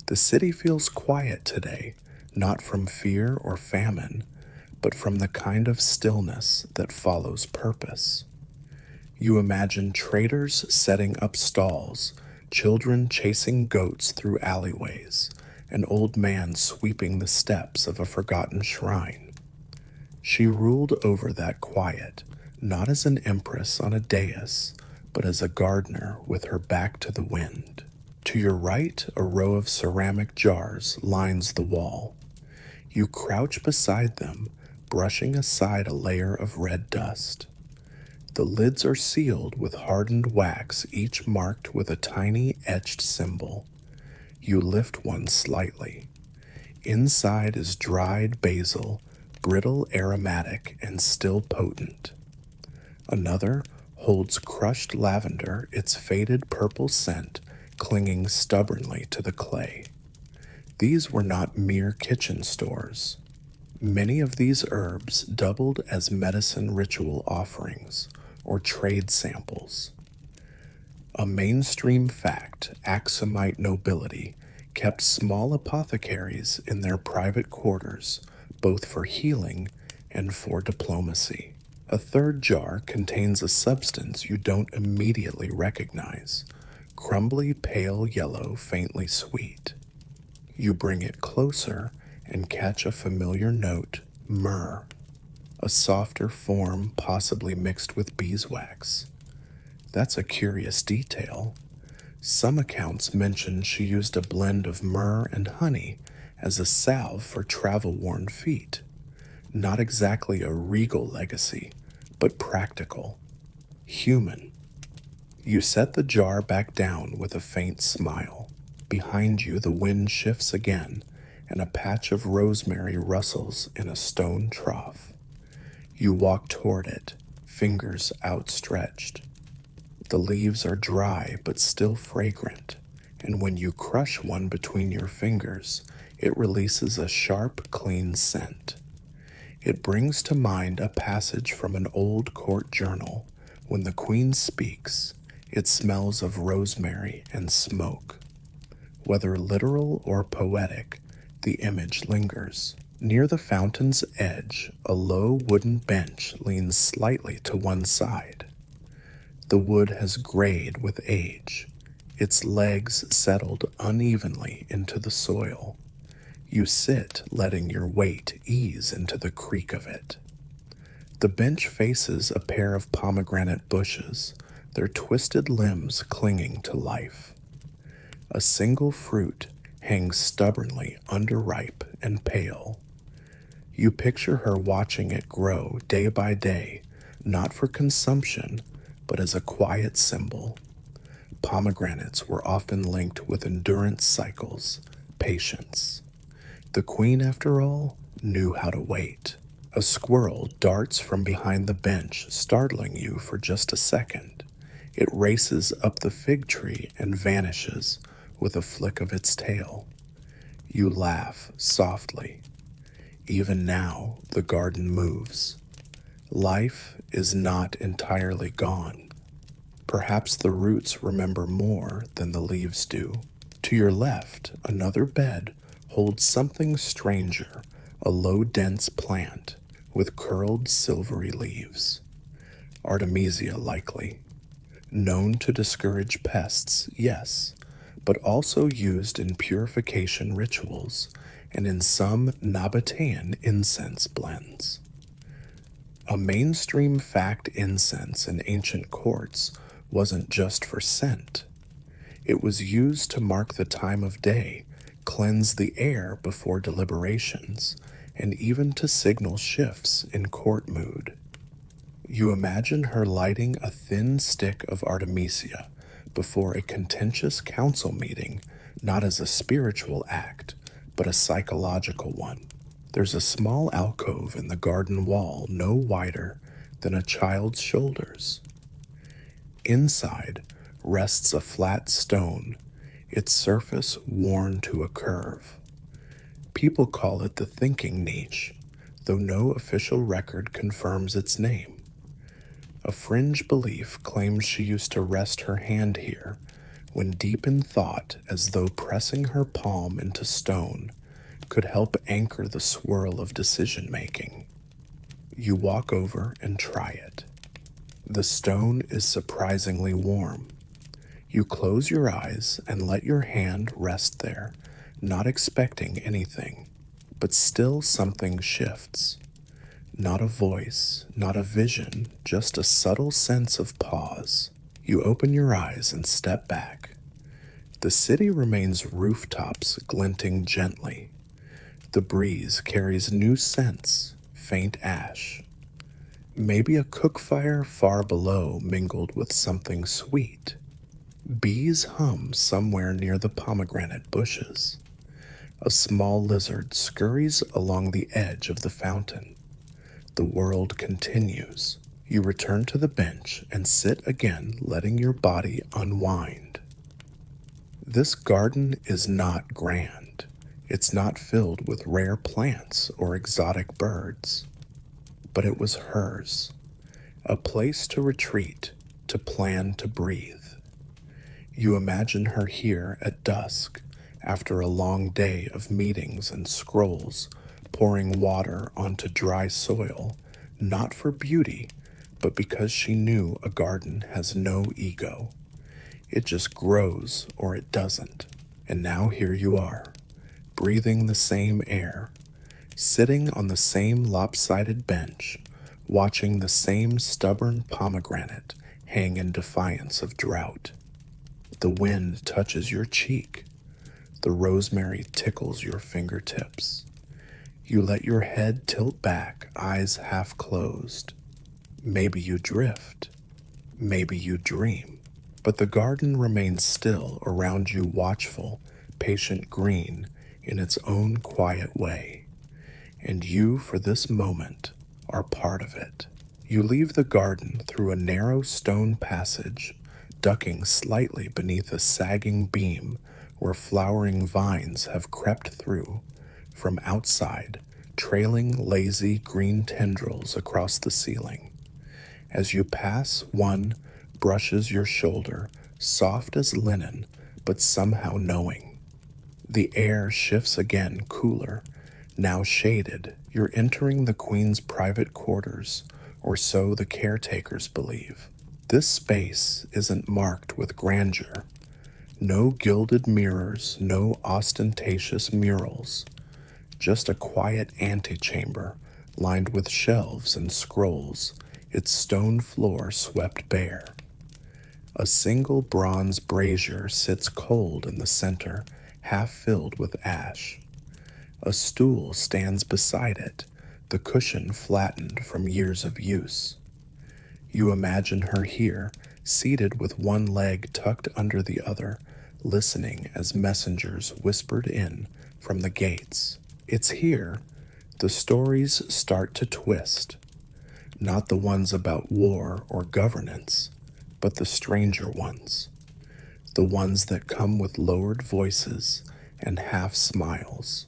Speaker 1: The city feels quiet today, not from fear or famine, but from the kind of stillness that follows purpose. You imagine traders setting up stalls, children chasing goats through alleyways, an old man sweeping the steps of a forgotten shrine. She ruled over that quiet, not as an empress on a dais, but as a gardener with her back to the wind. To your right, a row of ceramic jars lines the wall. You crouch beside them, brushing aside a layer of red dust. The lids are sealed with hardened wax, each marked with a tiny etched symbol. You lift one slightly. Inside is dried basil, brittle aromatic and still potent. Another holds crushed lavender, its faded purple scent clinging stubbornly to the clay. These were not mere kitchen stores. Many of these herbs doubled as medicine ritual offerings or trade samples. A mainstream fact, Aksumite nobility kept small apothecaries in their private quarters, both for healing and for diplomacy. A third jar contains a substance you don't immediately recognize, crumbly pale yellow, faintly sweet. You bring it closer and catch a familiar note, myrrh, a softer form possibly mixed with beeswax. That's a curious detail. Some accounts mention she used a blend of myrrh and honey as a salve for travel-worn feet. Not exactly a regal legacy, but practical, human. You set the jar back down with a faint smile. Behind you, the wind shifts again, and a patch of rosemary rustles in a stone trough. You walk toward it, fingers outstretched. The leaves are dry but still fragrant, and when you crush one between your fingers, it releases a sharp, clean scent. It brings to mind a passage from an old court journal. When the queen speaks, it smells of rosemary and smoke. Whether literal or poetic, the image lingers. Near the fountain's edge, a low wooden bench leans slightly to one side. The wood has grayed with age, its legs settled unevenly into the soil. You sit, letting your weight ease into the creak of it. The bench faces a pair of pomegranate bushes, their twisted limbs clinging to life. A single fruit hangs stubbornly underripe and pale. You picture her watching it grow day by day, not for consumption, but as a quiet symbol. Pomegranates were often linked with endurance cycles, patience. The queen, after all, knew how to wait. A squirrel darts from behind the bench, startling you for just a second. It races up the fig tree and vanishes with a flick of its tail. You laugh softly. Even now, the garden moves. Life is not entirely gone. Perhaps the roots remember more than the leaves do. To your left, another bed holds something stranger, a low, dense plant with curled silvery leaves. Artemisia, likely. Known to discourage pests, yes, but also used in purification rituals and in some Nabataean incense blends. A mainstream fact, incense in ancient courts wasn't just for scent. It was used to mark the time of day, cleanse the air before deliberations, and even to signal shifts in court mood. You imagine her lighting a thin stick of Artemisia before a contentious council meeting, not as a spiritual act, but a psychological one. There's a small alcove in the garden wall no wider than a child's shoulders. Inside rests a flat stone, its surface worn to a curve. People call it the thinking niche, though no official record confirms its name. A fringe belief claims she used to rest her hand here when deep in thought, as though pressing her palm into stone could help anchor the swirl of decision-making. You walk over and try it. The stone is surprisingly warm. You close your eyes and let your hand rest there, not expecting anything, but still something shifts. Not a voice, not a vision, just a subtle sense of pause. You open your eyes and step back. The city remains rooftops glinting gently. The breeze carries new scents, faint ash. Maybe a cook fire far below mingled with something sweet. Bees hum somewhere near the pomegranate bushes. A small lizard scurries along the edge of the fountain. The world continues. You return to the bench and sit again, letting your body unwind. This garden is not grand. It's not filled with rare plants or exotic birds. But it was hers. A place to retreat, to plan, to breathe. You imagine her here at dusk, after a long day of meetings and scrolls, pouring water onto dry soil, not for beauty, but because she knew a garden has no ego. It just grows or it doesn't. And now here you are, breathing the same air, sitting on the same lopsided bench, watching the same stubborn pomegranate hang in defiance of drought. The wind touches your cheek. The rosemary tickles your fingertips. You let your head tilt back, eyes half closed. Maybe you drift. Maybe you dream. But the garden remains still around you, watchful, patient green in its own quiet way. And you, for this moment, are part of it. You leave the garden through a narrow stone passage, ducking slightly beneath a sagging beam where flowering vines have crept through. From outside, trailing lazy green tendrils across the ceiling. As you pass, one brushes your shoulder, soft as linen, but somehow knowing. The air shifts again, cooler. Now shaded, you're entering the Queen's private quarters, or so the caretakers believe. This space isn't marked with grandeur. No gilded mirrors, no ostentatious murals. Just a quiet antechamber, lined with shelves and scrolls, its stone floor swept bare. A single bronze brazier sits cold in the center, half filled with ash. A stool stands beside it, the cushion flattened from years of use. You imagine her here, seated with one leg tucked under the other, listening as messengers whispered in from the gates. It's here the stories start to twist. Not the ones about war or governance, but the stranger ones. The ones that come with lowered voices and half smiles.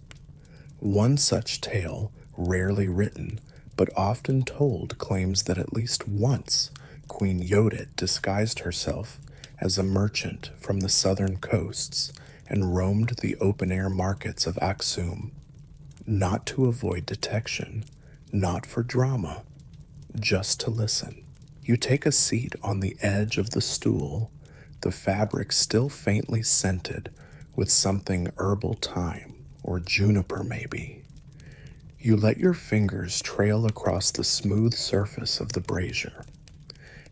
Speaker 1: One such tale, rarely written, but often told, claims that at least once Queen Yodit disguised herself as a merchant from the southern coasts and roamed the open-air markets of Aksum, not to avoid detection, not for drama, just to listen. You take a seat on the edge of the stool, the fabric still faintly scented with something herbal thyme, or juniper maybe. You let your fingers trail across the smooth surface of the brazier.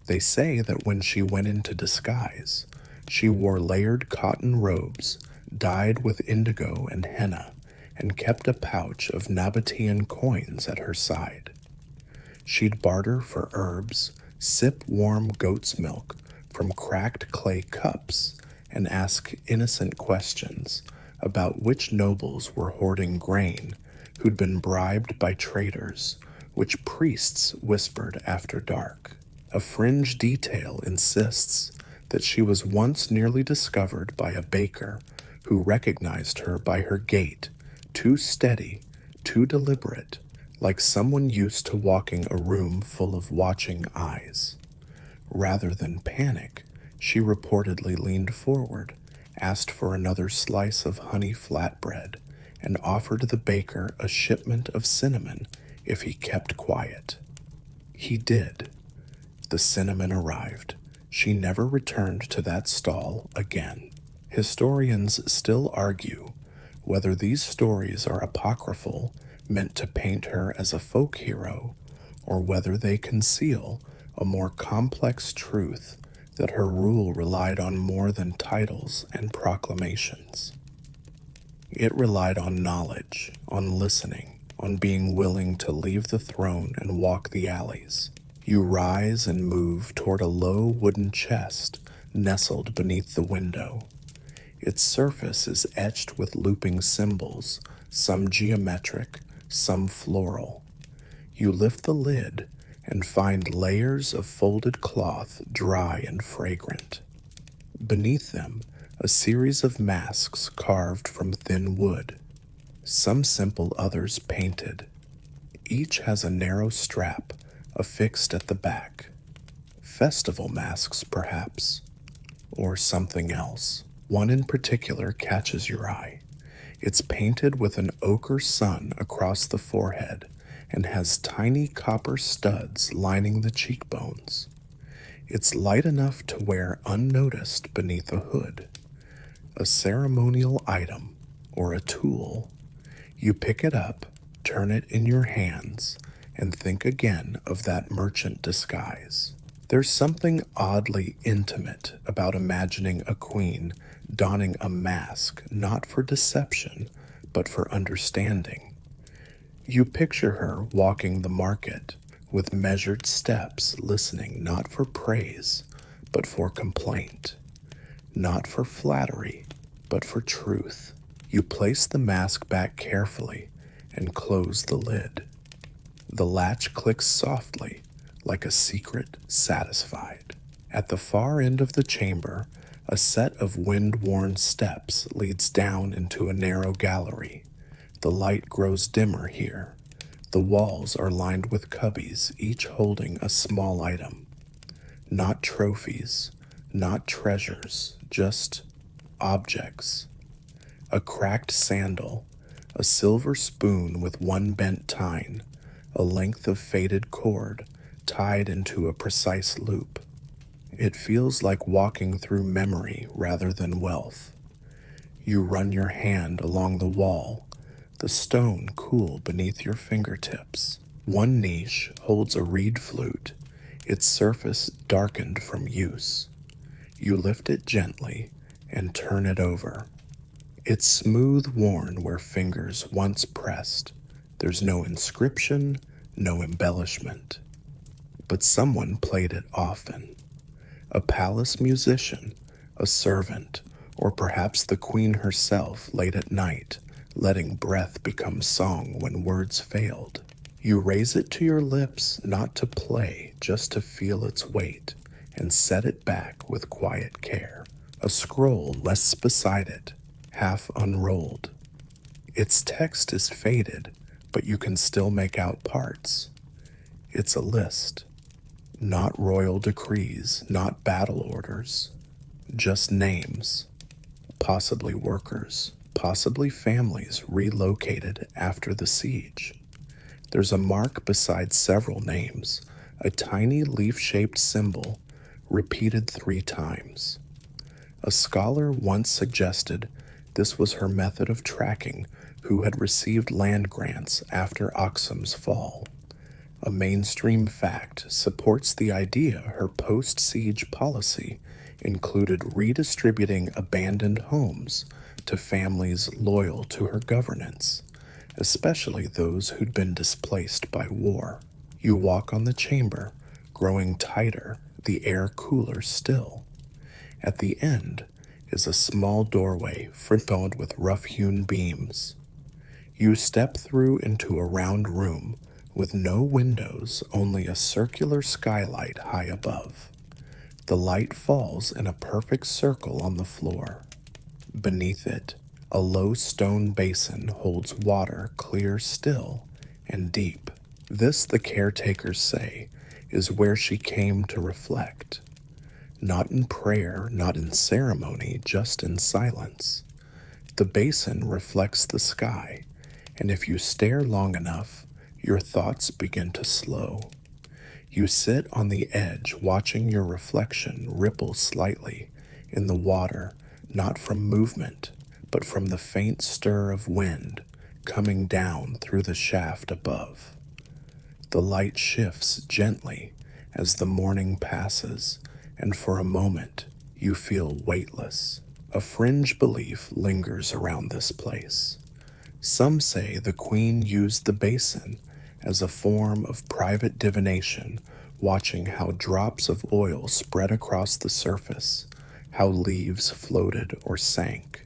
Speaker 1: They say that when she went into disguise, she wore layered cotton robes dyed with indigo and henna, and kept a pouch of Nabataean coins at her side. She'd barter for herbs, sip warm goat's milk from cracked clay cups, and ask innocent questions about which nobles were hoarding grain who'd been bribed by traders, which priests whispered after dark. A fringe detail insists that she was once nearly discovered by a baker who recognized her by her gait, too steady, too deliberate, like someone used to walking a room full of watching eyes. Rather than panic, she reportedly leaned forward, asked for another slice of honey flatbread, and offered the baker a shipment of cinnamon if he kept quiet. He did. The cinnamon arrived. She never returned to that stall again. Historians still argue whether these stories are apocryphal, meant to paint her as a folk hero, or whether they conceal a more complex truth that her rule relied on more than titles and proclamations. It relied on knowledge, on listening, on being willing to leave the throne and walk the alleys. You rise and move toward a low wooden chest nestled beneath the window. Its surface is etched with looping symbols, some geometric, some floral. You lift the lid and find layers of folded cloth, dry and fragrant. Beneath them, a series of masks carved from thin wood, some simple, others painted. Each has a narrow strap affixed at the back. Festival masks, perhaps, or something else. One in particular catches your eye. It's painted with an ochre sun across the forehead and has tiny copper studs lining the cheekbones. It's light enough to wear unnoticed beneath a hood. A ceremonial item or a tool. You pick it up, turn it in your hands, and think again of that merchant disguise. There's something oddly intimate about imagining a queen donning a mask not for deception, but for understanding. You picture her walking the market with measured steps, listening not for praise, but for complaint, not for flattery, but for truth. You place the mask back carefully and close the lid. The latch clicks softly, like a secret satisfied. At the far end of the chamber, a set of wind-worn steps leads down into a narrow gallery. The light grows dimmer here. The walls are lined with cubbies, each holding a small item. Not trophies, not treasures, just objects. A cracked sandal, a silver spoon with one bent tine, a length of faded cord tied into a precise loop. It feels like walking through memory rather than wealth. You run your hand along the wall, the stone cool beneath your fingertips. One niche holds a reed flute, its surface darkened from use. You lift it gently and turn it over. It's smooth worn where fingers once pressed. There's no inscription, no embellishment. But someone played it often. A palace musician, a servant, or perhaps the queen herself late at night, letting breath become song when words failed. You raise it to your lips, not to play, just to feel its weight, and set it back with quiet care. A scroll rests beside it, half unrolled. Its text is faded, but you can still make out parts. It's a list. Not royal decrees, not battle orders, just names. Possibly workers, possibly families relocated after the siege. There's a mark beside several names, a tiny leaf-shaped symbol repeated 3 times. A scholar once suggested this was her method of tracking who had received land grants after Aksum's fall. A mainstream fact supports the idea her post-siege policy included redistributing abandoned homes to families loyal to her governance, especially those who'd been displaced by war. You walk on the chamber, growing tighter, the air cooler still. At the end is a small doorway fronted with rough-hewn beams. You step through into a round room with no windows, only a circular skylight high above. The light falls in a perfect circle on the floor. Beneath it, a low stone basin holds water clear still and deep. This, the caretakers say, is where she came to reflect. Not in prayer, not in ceremony, just in silence. The basin reflects the sky, and if you stare long enough, your thoughts begin to slow. You sit on the edge watching your reflection ripple slightly in the water, not from movement, but from the faint stir of wind coming down through the shaft above. The light shifts gently as the morning passes, and for a moment you feel weightless. A fringe belief lingers around this place. Some say the queen used the basin as a form of private divination, watching how drops of oil spread across the surface, how leaves floated or sank,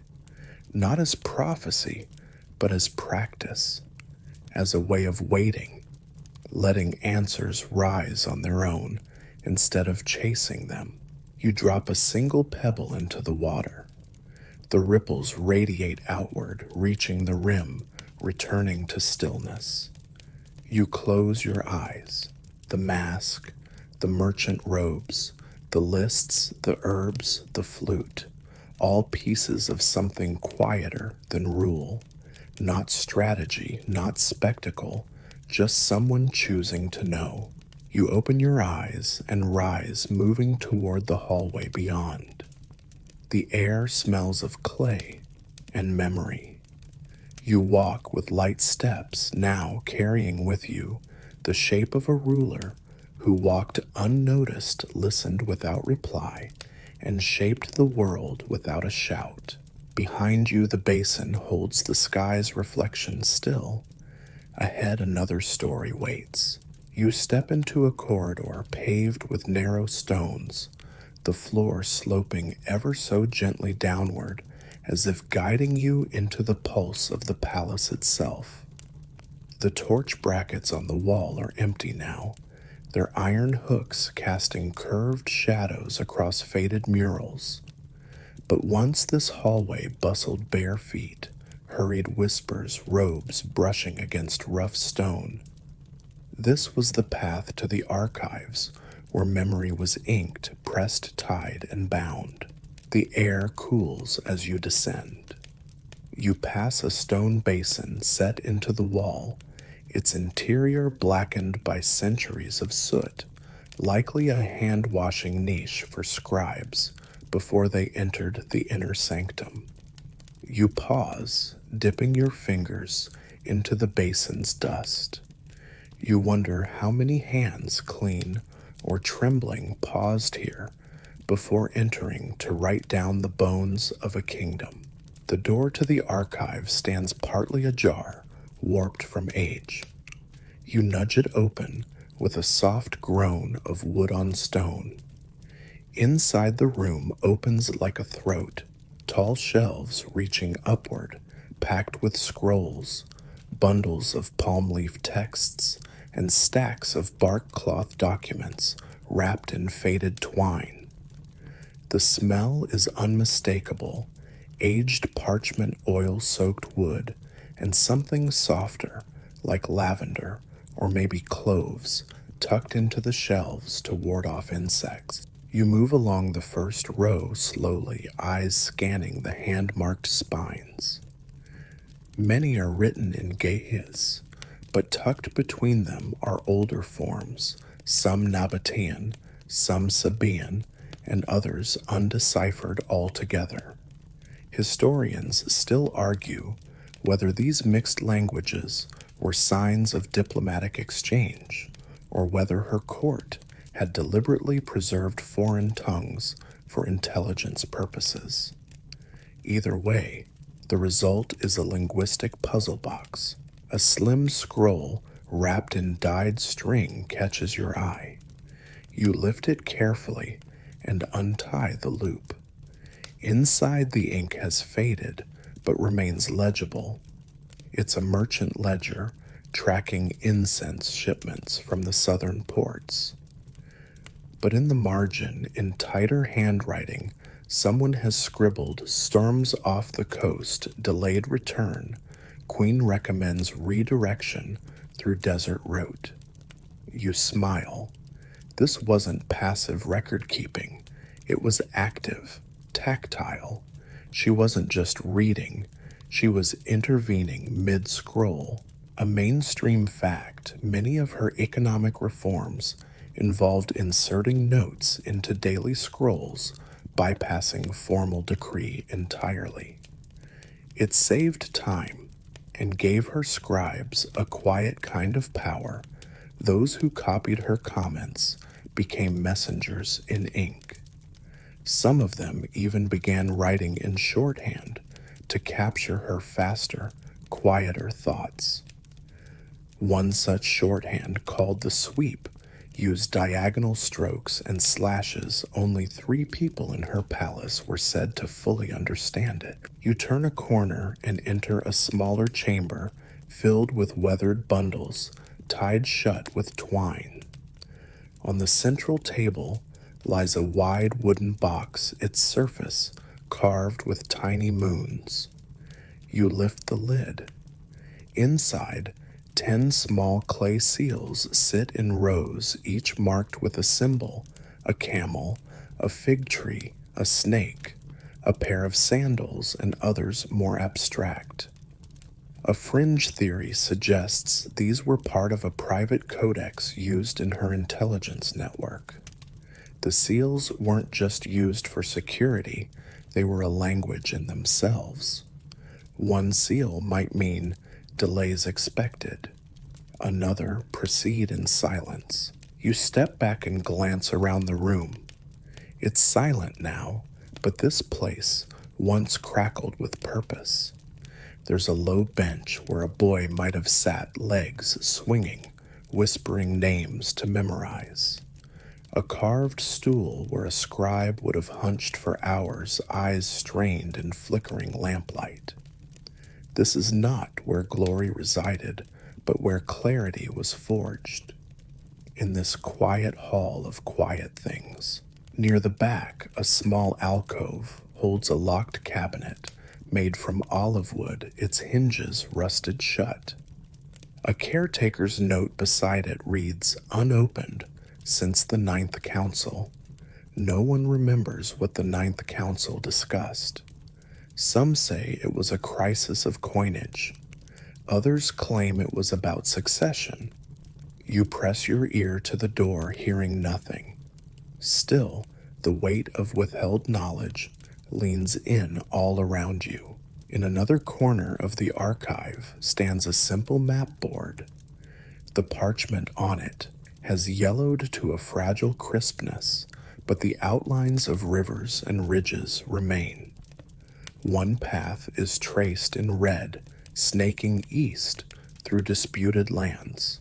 Speaker 1: not as prophecy, but as practice, as a way of waiting, letting answers rise on their own instead of chasing them. You drop a single pebble into the water. The ripples radiate outward, reaching the rim, returning to stillness. You close your eyes. The mask, the merchant robes, the lists, the herbs, the flute, all pieces of something quieter than rule. Not strategy, not spectacle, just someone choosing to know. You open your eyes and rise, moving toward the hallway beyond. The air smells of clay and memory. You walk with light steps, now carrying with you the shape of a ruler who walked unnoticed, listened without reply, and shaped the world without a shout. Behind you, the basin holds the sky's reflection still. Ahead, another story waits. You step into a corridor paved with narrow stones, the floor sloping ever so gently downward, as if guiding you into the pulse of the palace itself. The torch brackets on the wall are empty now, their iron hooks casting curved shadows across faded murals. But once this hallway bustled bare feet, hurried whispers, robes brushing against rough stone. This was the path to the archives, where memory was inked, pressed, tied, and bound. The air cools as you descend. You pass a stone basin set into the wall, its interior blackened by centuries of soot, likely a hand-washing niche for scribes before they entered the inner sanctum. You pause, dipping your fingers into the basin's dust. You wonder how many hands, clean or trembling, paused here before entering to write down the bones of a kingdom. The door to the archive stands partly ajar, warped from age. You nudge it open with a soft groan of wood on stone. Inside, the room opens like a throat, tall shelves reaching upward, packed with scrolls, bundles of palm leaf texts, and stacks of bark cloth documents wrapped in faded twine. The smell is unmistakable, aged parchment, oil-soaked wood, and something softer, like lavender or maybe cloves, tucked into the shelves to ward off insects. You move along the first row slowly, eyes scanning the hand-marked spines. Many are written in Ge'ez, but tucked between them are older forms, some Nabataean, some Sabaean, and others undeciphered altogether. Historians still argue whether these mixed languages were signs of diplomatic exchange, or whether her court had deliberately preserved foreign tongues for intelligence purposes. Either way, the result is a linguistic puzzle box. A slim scroll wrapped in dyed string catches your eye. You lift it carefully and untie the loop. Inside, the ink has faded but remains legible. It's a merchant ledger tracking incense shipments from the southern ports. But in the margin, in tighter handwriting, someone has scribbled, "Storms off the coast, delayed return. Queen recommends redirection through desert route." You smile. This wasn't passive record keeping. It was active, tactile. She wasn't just reading. She was intervening mid-scroll. A mainstream fact, many of her economic reforms involved inserting notes into daily scrolls, bypassing formal decree entirely. It saved time and gave her scribes a quiet kind of power. Those who copied her comments became messengers in ink. Some of them even began writing in shorthand to capture her faster, quieter thoughts. One such shorthand, called the sweep, used diagonal strokes and slashes. Only 3 people in her palace were said to fully understand it. You turn a corner and enter a smaller chamber filled with weathered bundles tied shut with twine. On the central table lies a wide wooden box, its surface carved with tiny moons. You lift the lid. Inside, 10 small clay seals sit in rows, each marked with a symbol: a camel, a fig tree, a snake, a pair of sandals, and others more abstract. A fringe theory suggests these were part of a private codex used in her intelligence network. The seals weren't just used for security, they were a language in themselves. One seal might mean delays expected. Another, proceed in silence. You step back and glance around the room. It's silent now, but this place once crackled with purpose. There's a low bench where a boy might have sat, legs swinging, whispering names to memorize. A carved stool where a scribe would have hunched for hours, eyes strained in flickering lamplight. This is not where glory resided, but where clarity was forged. In this quiet hall of quiet things. Near the back, a small alcove holds a locked cabinet made from olive wood, its hinges rusted shut. A caretaker's note beside it reads, "Unopened since the Ninth Council." No one remembers what the Ninth Council discussed. Some say it was a crisis of coinage. Others claim it was about succession. You press your ear to the door, hearing nothing. Still, the weight of withheld knowledge leans in all around you. In another corner of the archive stands a simple map board. The parchment on it has yellowed to a fragile crispness, but the outlines of rivers and ridges remain. One path is traced in red, snaking east through disputed lands.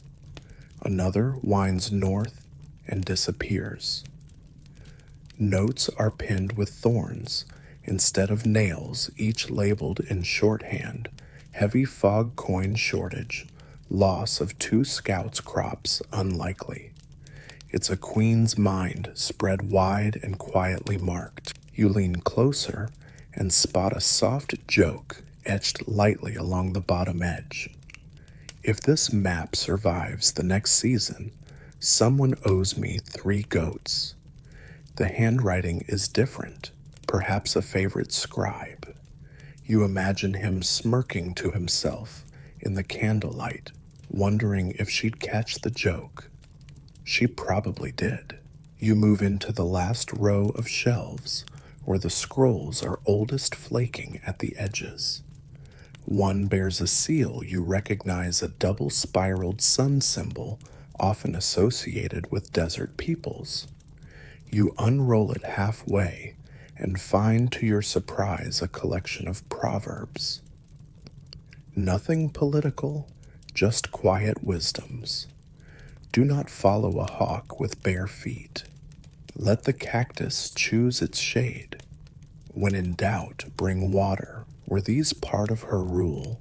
Speaker 1: Another winds north and disappears. Notes are pinned with thorns instead of nails, each labeled in shorthand: heavy fog coin shortage, loss of 2 scouts' crops unlikely. It's a queen's mind spread wide and quietly marked. You lean closer and spot a soft joke etched lightly along the bottom edge. If this map survives the next season, someone owes me 3 goats. The handwriting is different, perhaps a favorite scribe. You imagine him smirking to himself in the candlelight, wondering if she'd catch the joke. She probably did. You move into the last row of shelves, where the scrolls are oldest, flaking at the edges. One bears a seal you recognize, a double-spiraled sun symbol often associated with desert peoples. You unroll it halfway and find, to your surprise, a collection of proverbs. Nothing political, just quiet wisdoms. Do not follow a hawk with bare feet. Let the cactus choose its shade. When in doubt, bring water. Were these part of her rule,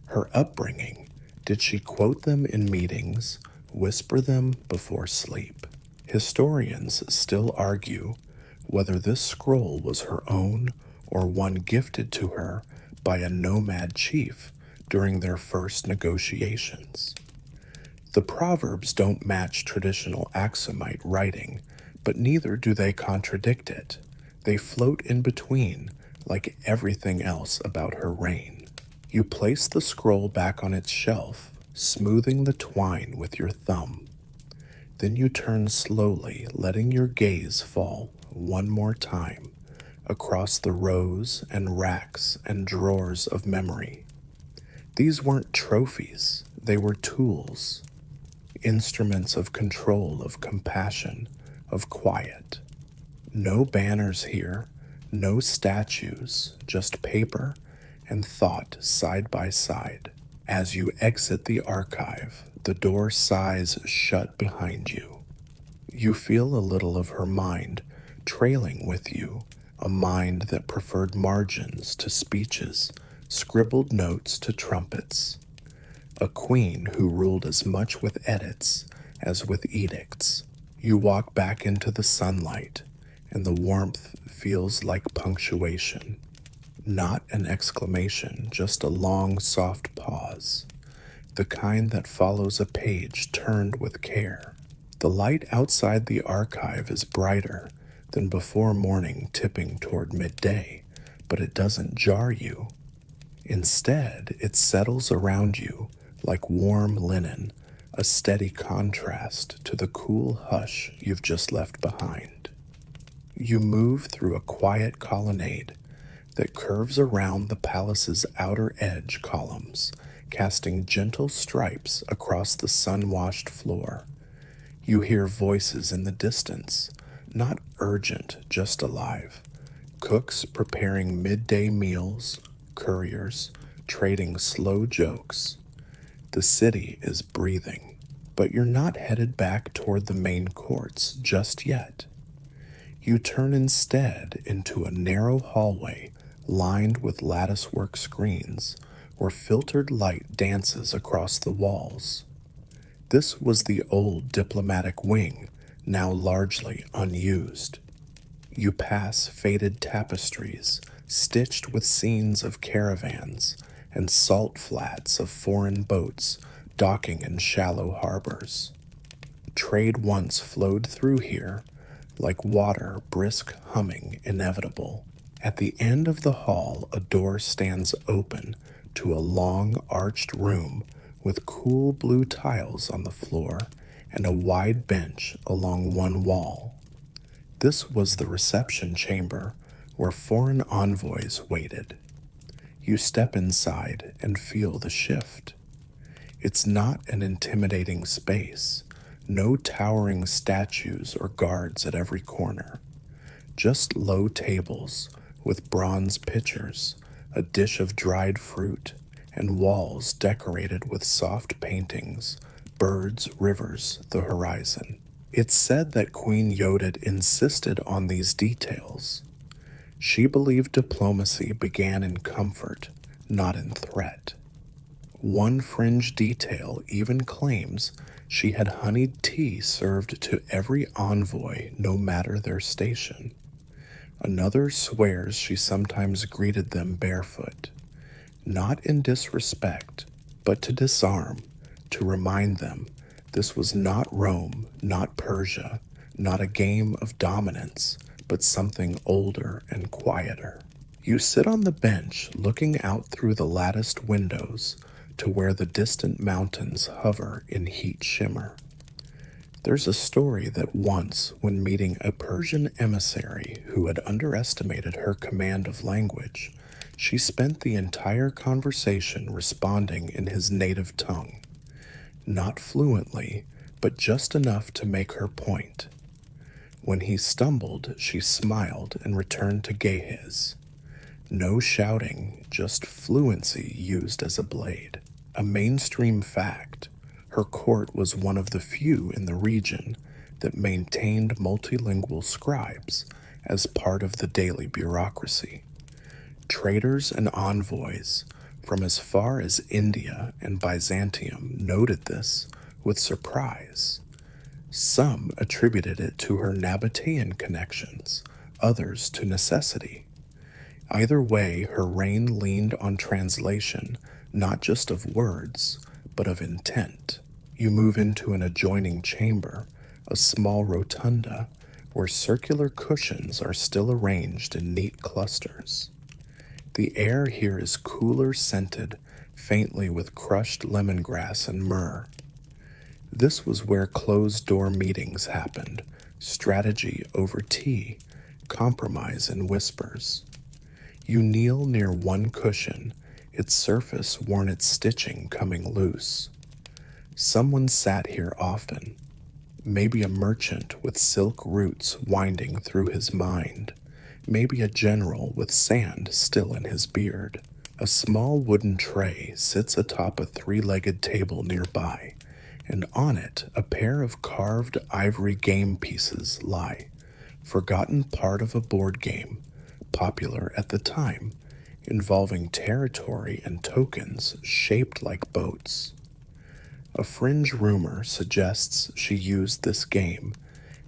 Speaker 1: her upbringing? Did she quote them in meetings, whisper them before sleep? Historians still argue whether this scroll was her own or one gifted to her by a nomad chief during their first negotiations. The proverbs don't match traditional Aksumite writing, but neither do they contradict it. They float in between, like everything else about her reign. You place the scroll back on its shelf, smoothing the twine with your thumb. Then you turn slowly, letting your gaze fall one more time across the rows and racks and drawers of memory. These weren't trophies, they were tools. Instruments of control, of compassion, of quiet. No banners here, no statues, just paper and thought side by side. As you exit the archive, the door sighs shut behind you. You feel a little of her mind trailing with you, a mind that preferred margins to speeches, scribbled notes to trumpets. A queen who ruled as much with edits as with edicts. You walk back into the sunlight, and the warmth feels like punctuation. Not an exclamation, just a long, soft pause, the kind that follows a page turned with care. The light outside the archive is brighter than before morning, tipping toward midday, but it doesn't jar you. Instead, it settles around you like warm linen, a steady contrast to the cool hush you've just left behind. You move through a quiet colonnade that curves around the palace's outer edge columns, casting gentle stripes across the sun-washed floor. You hear voices in the distance, not urgent, just alive. Cooks preparing midday meals, couriers trading slow jokes. The city is breathing, but you're not headed back toward the main courts just yet. You turn instead into a narrow hallway lined with latticework screens where filtered light dances across the walls. This was the old diplomatic wing, now largely unused. You pass faded tapestries stitched with scenes of caravans and salt flats of foreign boats docking in shallow harbors. Trade once flowed through here like water, brisk, humming, inevitable. At the end of the hall, a door stands open to a long, arched room with cool blue tiles on the floor and a wide bench along one wall. This was the reception chamber where foreign envoys waited. You step inside and feel the shift. It's not an intimidating space, no towering statues or guards at every corner, just low tables with bronze pitchers, a dish of dried fruit, and walls decorated with soft paintings, birds, rivers, the horizon. It's said that Queen Yodit insisted on these details. She believed diplomacy began in comfort, not in threat. One fringe detail even claims she had honeyed tea served to every envoy, no matter their station. Another swears she sometimes greeted them barefoot, not in disrespect, but to disarm, to remind them this was not Rome, not Persia, not a game of dominance, but something older and quieter. You sit on the bench looking out through the latticed windows to where the distant mountains hover in heat shimmer. There's a story that once, when meeting a Persian emissary who had underestimated her command of language, she spent the entire conversation responding in his native tongue. Not fluently, but just enough to make her point. When he stumbled, she smiled and returned to Gehez. No shouting, just fluency used as a blade. A mainstream fact, her court was one of the few in the region that maintained multilingual scribes as part of the daily bureaucracy. Traders and envoys from as far as India and Byzantium noted this with surprise. Some attributed it to her Nabataean connections, others to necessity. Either way, her reign leaned on translation, not just of words, but of intent. You move into an adjoining chamber, a small rotunda, where circular cushions are still arranged in neat clusters. The air here is cooler scented, faintly with crushed lemongrass and myrrh. This was where closed-door meetings happened, strategy over tea, compromise in whispers. You kneel near one cushion, its surface worn its stitching coming loose. Someone sat here often. Maybe a merchant with silk roots winding through his mind. Maybe a general with sand still in his beard. A small wooden tray sits atop a three-legged table nearby, and on it a pair of carved ivory game pieces lie, forgotten part of a board game, popular at the time, involving territory and tokens shaped like boats. A fringe rumor suggests she used this game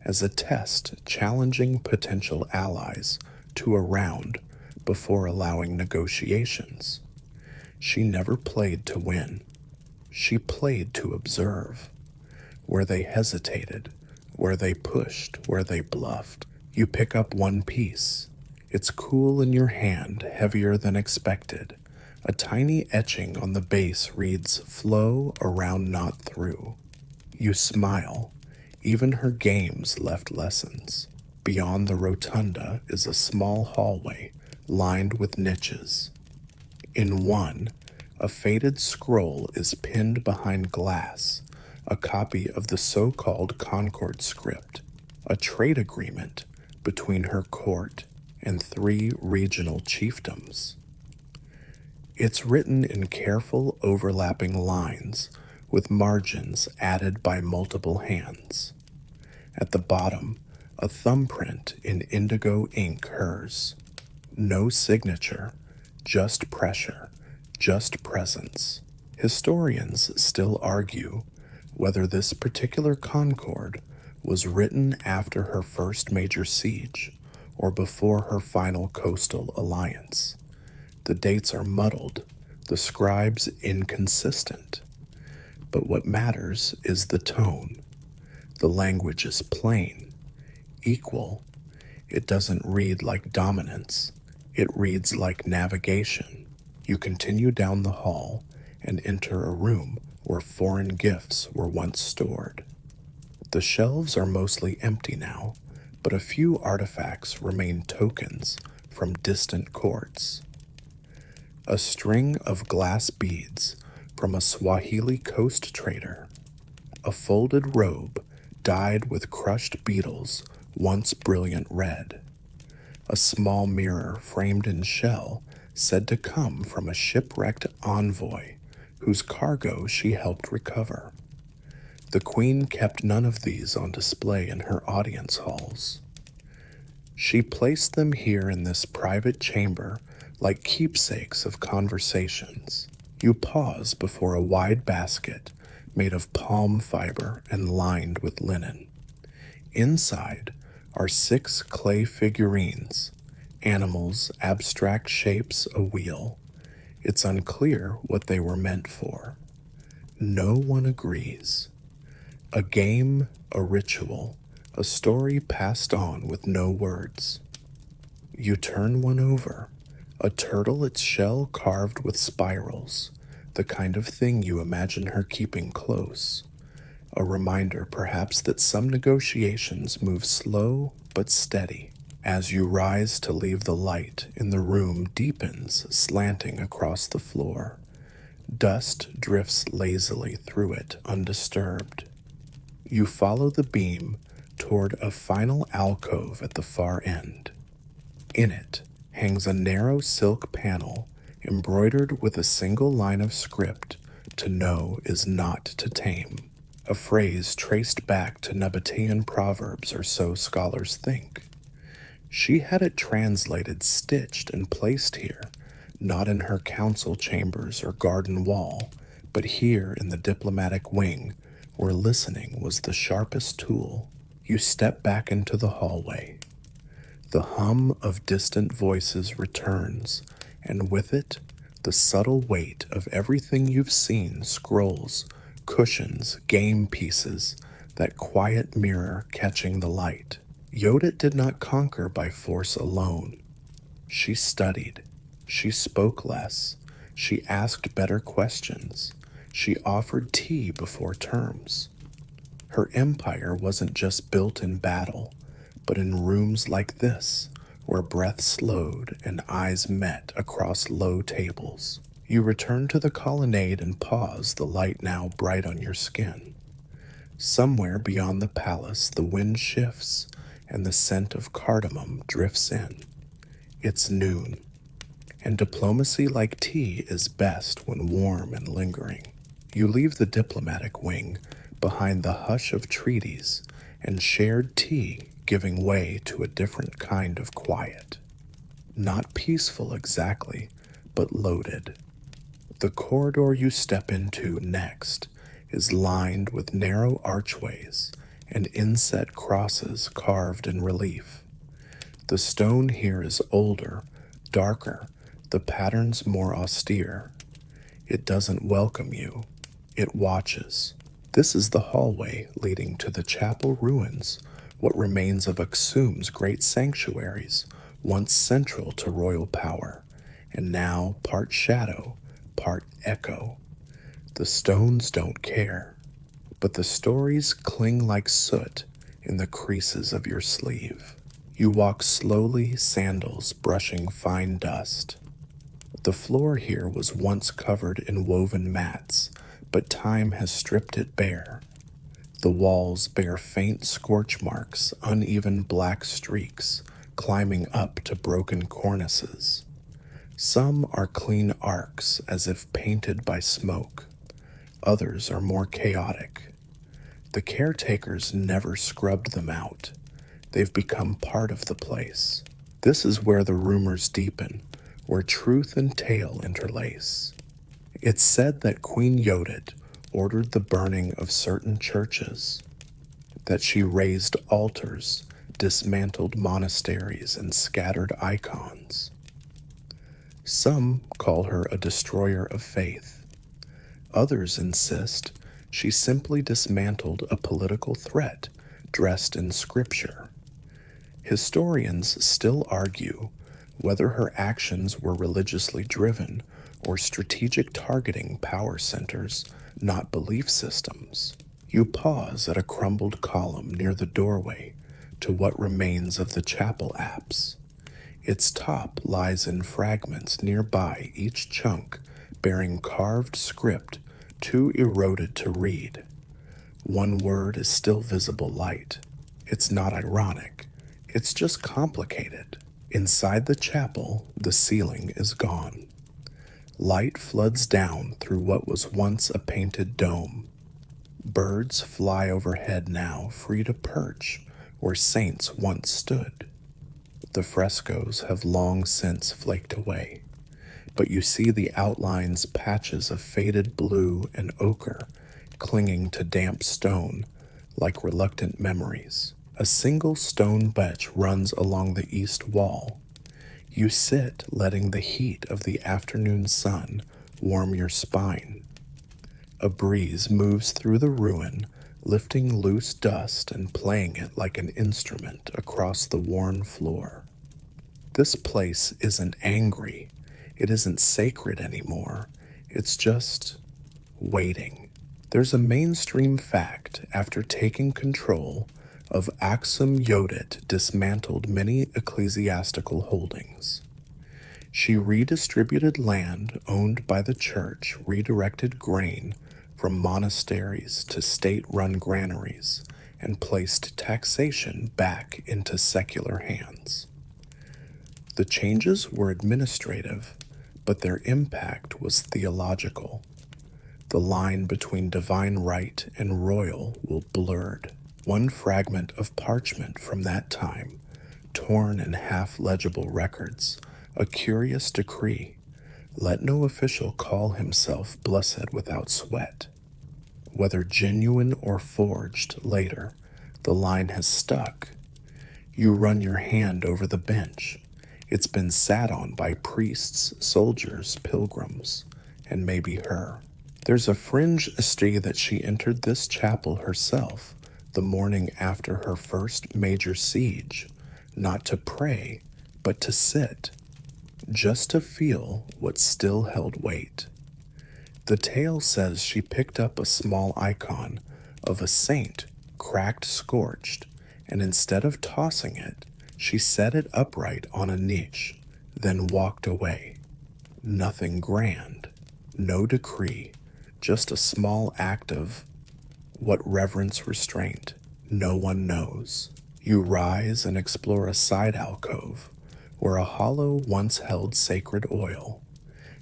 Speaker 1: as a test challenging potential allies to a round before allowing negotiations. She never played to win. She played to observe. Where they hesitated, where they pushed, where they bluffed. You pick up one piece. It's cool in your hand, heavier than expected. A tiny etching on the base reads, "Flow around, not through." You smile. Even her games left lessons. Beyond the rotunda is a small hallway lined with niches. In one, a faded scroll is pinned behind glass, a copy of the so-called Concord script, a trade agreement between her court and 3 regional chiefdoms. It's written in careful overlapping lines with margins added by multiple hands. At the bottom, a thumbprint in indigo ink hers. No signature, just pressure, just presence. Historians still argue whether this particular Concord was written after her first major siege or before her final coastal alliance. The dates are muddled, the scribes inconsistent. But what matters is the tone. The language is plain, equal. It doesn't read like dominance. It reads like navigation. You continue down the hall and enter a room where foreign gifts were once stored. The shelves are mostly empty now, but a few artifacts remain tokens from distant courts. A string of glass beads from a Swahili coast trader. A folded robe dyed with crushed beetles, once brilliant red. A small mirror framed in shell said to come from a shipwrecked envoy whose cargo she helped recover. The queen kept none of these on display in her audience halls. She placed them here in this private chamber like keepsakes of conversations. You pause before a wide basket made of palm fiber and lined with linen. Inside are 6 clay figurines, animals, abstract shapes, a wheel. It's unclear what they were meant for. No one agrees. A game, a ritual, a story passed on with no words. You turn one over, a turtle, its shell carved with spirals, the kind of thing you imagine her keeping close. A reminder, perhaps, that some negotiations move slow but steady. As you rise to leave, the light in the room deepens, slanting across the floor. Dust drifts lazily through it, undisturbed. You follow the beam toward a final alcove at the far end. In it hangs a narrow silk panel embroidered with a single line of script, "To know is not to tame," a phrase traced back to Nabataean proverbs, or so scholars think. She had it translated, stitched, and placed here, not in her council chambers or garden wall, but here in the diplomatic wing, where listening was the sharpest tool. You step back into the hallway. The hum of distant voices returns, and with it, the subtle weight of everything you've seen: scrolls, cushions, game pieces, that quiet mirror catching the light. Yodit did not conquer by force alone. She studied. She spoke less. She asked better questions. She offered tea before terms. Her empire wasn't just built in battle, but in rooms like this, where breath slowed and eyes met across low tables. You return to the colonnade and pause, the light now bright on your skin. Somewhere beyond the palace, the wind shifts and the scent of cardamom drifts in. It's noon, and diplomacy like tea is best when warm and lingering. You leave the diplomatic wing behind the hush of treaties and shared tea giving way to a different kind of quiet. Not peaceful exactly, but loaded. The corridor you step into next is lined with narrow archways and inset crosses carved in relief. The stone here is older, darker, the patterns more austere. It doesn't welcome you, it watches. This is the hallway leading to the chapel ruins, what remains of Aksum's great sanctuaries, once central to royal power, and now part shadow, part echo. The stones don't care, but the stories cling like soot in the creases of your sleeve. You walk slowly, sandals brushing fine dust. The floor here was once covered in woven mats, but time has stripped it bare. The walls bear faint scorch marks, uneven black streaks, climbing up to broken cornices. Some are clean arcs, as if painted by smoke. Others are more chaotic. The caretakers never scrubbed them out. They've become part of the place. This is where the rumors deepen, where truth and tale interlace. It's said that Queen Yodit ordered the burning of certain churches, that she raised altars, dismantled monasteries, and scattered icons. Some call her a destroyer of faith. Others insist she simply dismantled a political threat dressed in scripture. Historians still argue whether her actions were religiously driven or strategic targeting power centers, not belief systems. You pause at a crumbled column near the doorway to what remains of the chapel apse. Its top lies in fragments nearby, each chunk bearing carved script too eroded to read. One word is still visible light. It's not ironic. It's just complicated. Inside the chapel, the ceiling is gone. Light floods down through what was once a painted dome. Birds fly overhead now, free to perch where saints once stood. The frescoes have long since flaked away, but you see the outlines, patches of faded blue and ochre clinging to damp stone like reluctant memories. A single stone bench runs along the east wall. You sit, letting the heat of the afternoon sun warm your spine. A breeze moves through the ruin, lifting loose dust and playing it like an instrument across the worn floor. This place isn't angry. It isn't sacred anymore. It's just waiting. There's a mainstream fact after taking control of Aksum Yodit dismantled many ecclesiastical holdings. She redistributed land owned by the church, redirected grain from monasteries to state-run granaries, and placed taxation back into secular hands. The changes were administrative, but their impact was theological. The line between divine right and royal will blurred. One fragment of parchment from that time, torn in half-legible records, a curious decree. Let no official call himself blessed without sweat. Whether genuine or forged later, the line has stuck. You run your hand over the bench. It's been sat on by priests, soldiers, pilgrims, and maybe her. There's a fringe history that she entered this chapel herself the morning after her first major siege, not to pray, but to sit, just to feel what still held weight. The tale says she picked up a small icon of a saint, cracked, scorched, and instead of tossing it, she set it upright on a niche, then walked away. Nothing grand, no decree, just a small act of what reverence restraint, no one knows. You rise and explore a side alcove where a hollow once held sacred oil.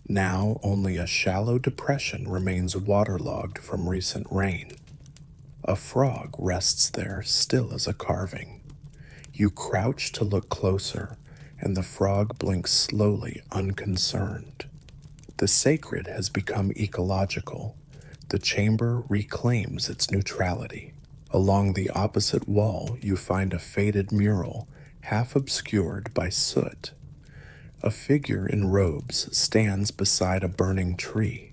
Speaker 1: Now only a shallow depression remains waterlogged from recent rain. A frog rests there, still as a carving. You crouch to look closer, and the frog blinks slowly, unconcerned. The sacred has become ecological. The chamber reclaims its neutrality. Along the opposite wall, you find a faded mural, half obscured by soot. A figure in robes stands beside a burning tree.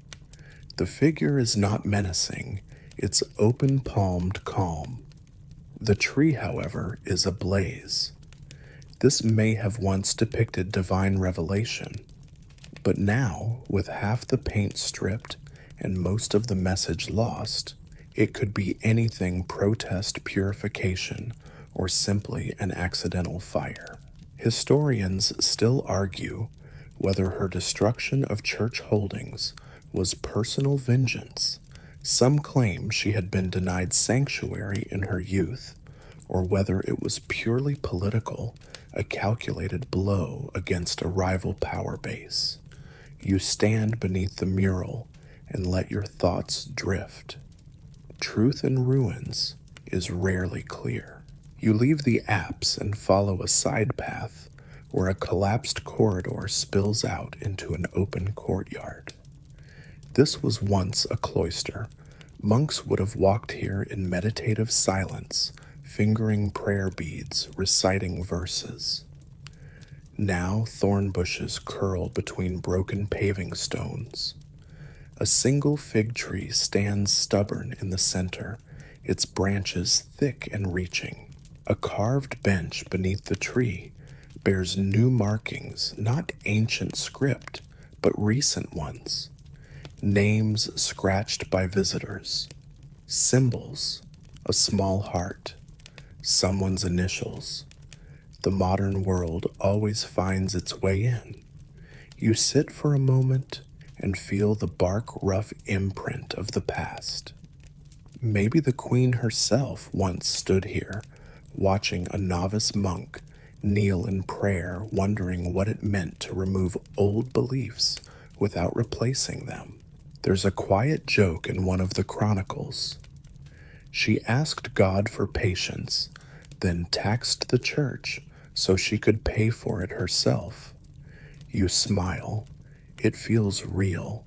Speaker 1: The figure is not menacing, it's open-palmed calm. The tree, however, is ablaze. This may have once depicted divine revelation, but now, with half the paint stripped and most of the message lost, it could be anything protest purification or simply an accidental fire. Historians still argue whether her destruction of church holdings was personal vengeance. Some claim she had been denied sanctuary in her youth, or whether it was purely political, a calculated blow against a rival power base. You stand beneath the mural and let your thoughts drift. Truth in ruins is rarely clear. You leave the apse and follow a side path where a collapsed corridor spills out into an open courtyard. This was once a cloister. Monks would have walked here in meditative silence, fingering prayer beads, reciting verses. Now thorn bushes curl between broken paving stones. A single fig tree stands stubborn in the center, its branches thick and reaching. A carved bench beneath the tree bears new markings, not ancient script, but recent ones. Names scratched by visitors. Symbols, a small heart, someone's initials. The modern world always finds its way in. You sit for a moment and feel the bark-rough imprint of the past. Maybe the queen herself once stood here, watching a novice monk kneel in prayer, wondering what it meant to remove old beliefs without replacing them. There's a quiet joke in one of the chronicles. She asked God for patience, then taxed the church so she could pay for it herself. You smile. It feels real.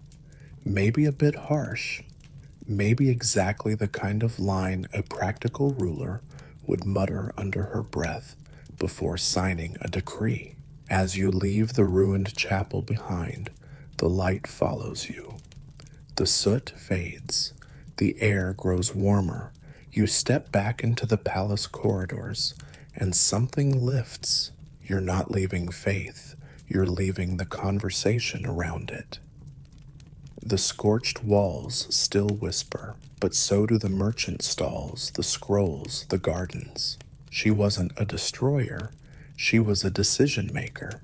Speaker 1: Maybe a bit harsh. Maybe exactly the kind of line a practical ruler would mutter under her breath before signing a decree. As you leave the ruined chapel behind, the light follows you. The soot fades. The air grows warmer. You step back into the palace corridors, and something lifts. You're not leaving faith. You're leaving the conversation around it. The scorched walls still whisper, but so do the merchant stalls, the scrolls, the gardens. She wasn't a destroyer. She was a decision maker,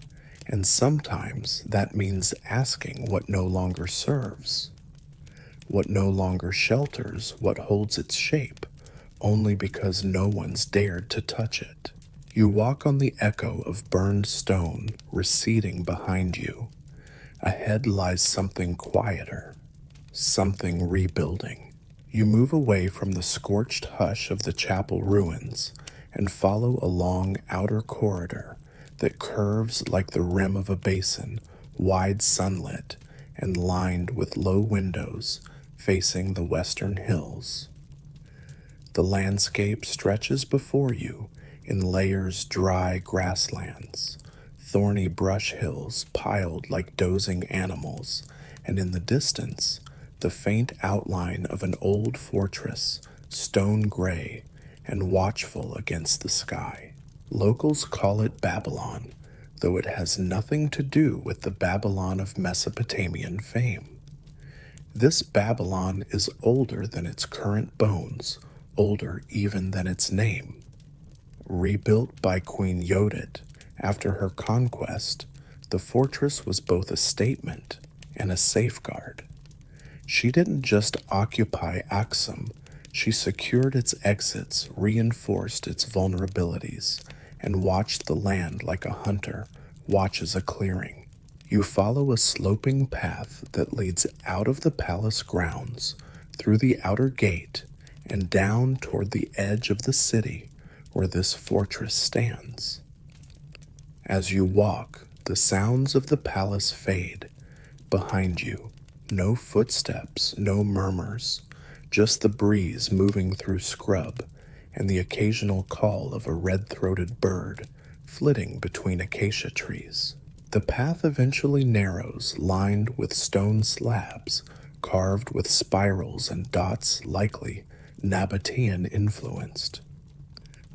Speaker 1: and sometimes that means asking what no longer serves. What no longer shelters what holds its shape, only because no one's dared to touch it. You walk on the echo of burned stone receding behind you. Ahead lies something quieter, something rebuilding. You move away from the scorched hush of the chapel ruins and follow a long outer corridor that curves like the rim of a basin, wide sunlit and lined with low windows facing the western hills. The landscape stretches before you in layers dry grasslands, thorny brush hills piled like dozing animals, and in the distance, the faint outline of an old fortress, stone gray and watchful against the sky. Locals call it Babylon, though it has nothing to do with the Babylon of Mesopotamian fame. This Babylon is older than its current bones, older even than its name. Rebuilt by Queen Yodit after her conquest, the fortress was both a statement and a safeguard. She didn't just occupy Aksum, She secured its exits, reinforced its vulnerabilities, and watched the land like a hunter watches a clearing. You follow a sloping path that leads out of the palace grounds, through the outer gate, and down toward the edge of the city where this fortress stands. As you walk, the sounds of the palace fade. Behind you, no footsteps, no murmurs, just the breeze moving through scrub and the occasional call of a red-throated bird flitting between acacia trees. The path eventually narrows, lined with stone slabs, carved with spirals and dots likely Nabataean influenced.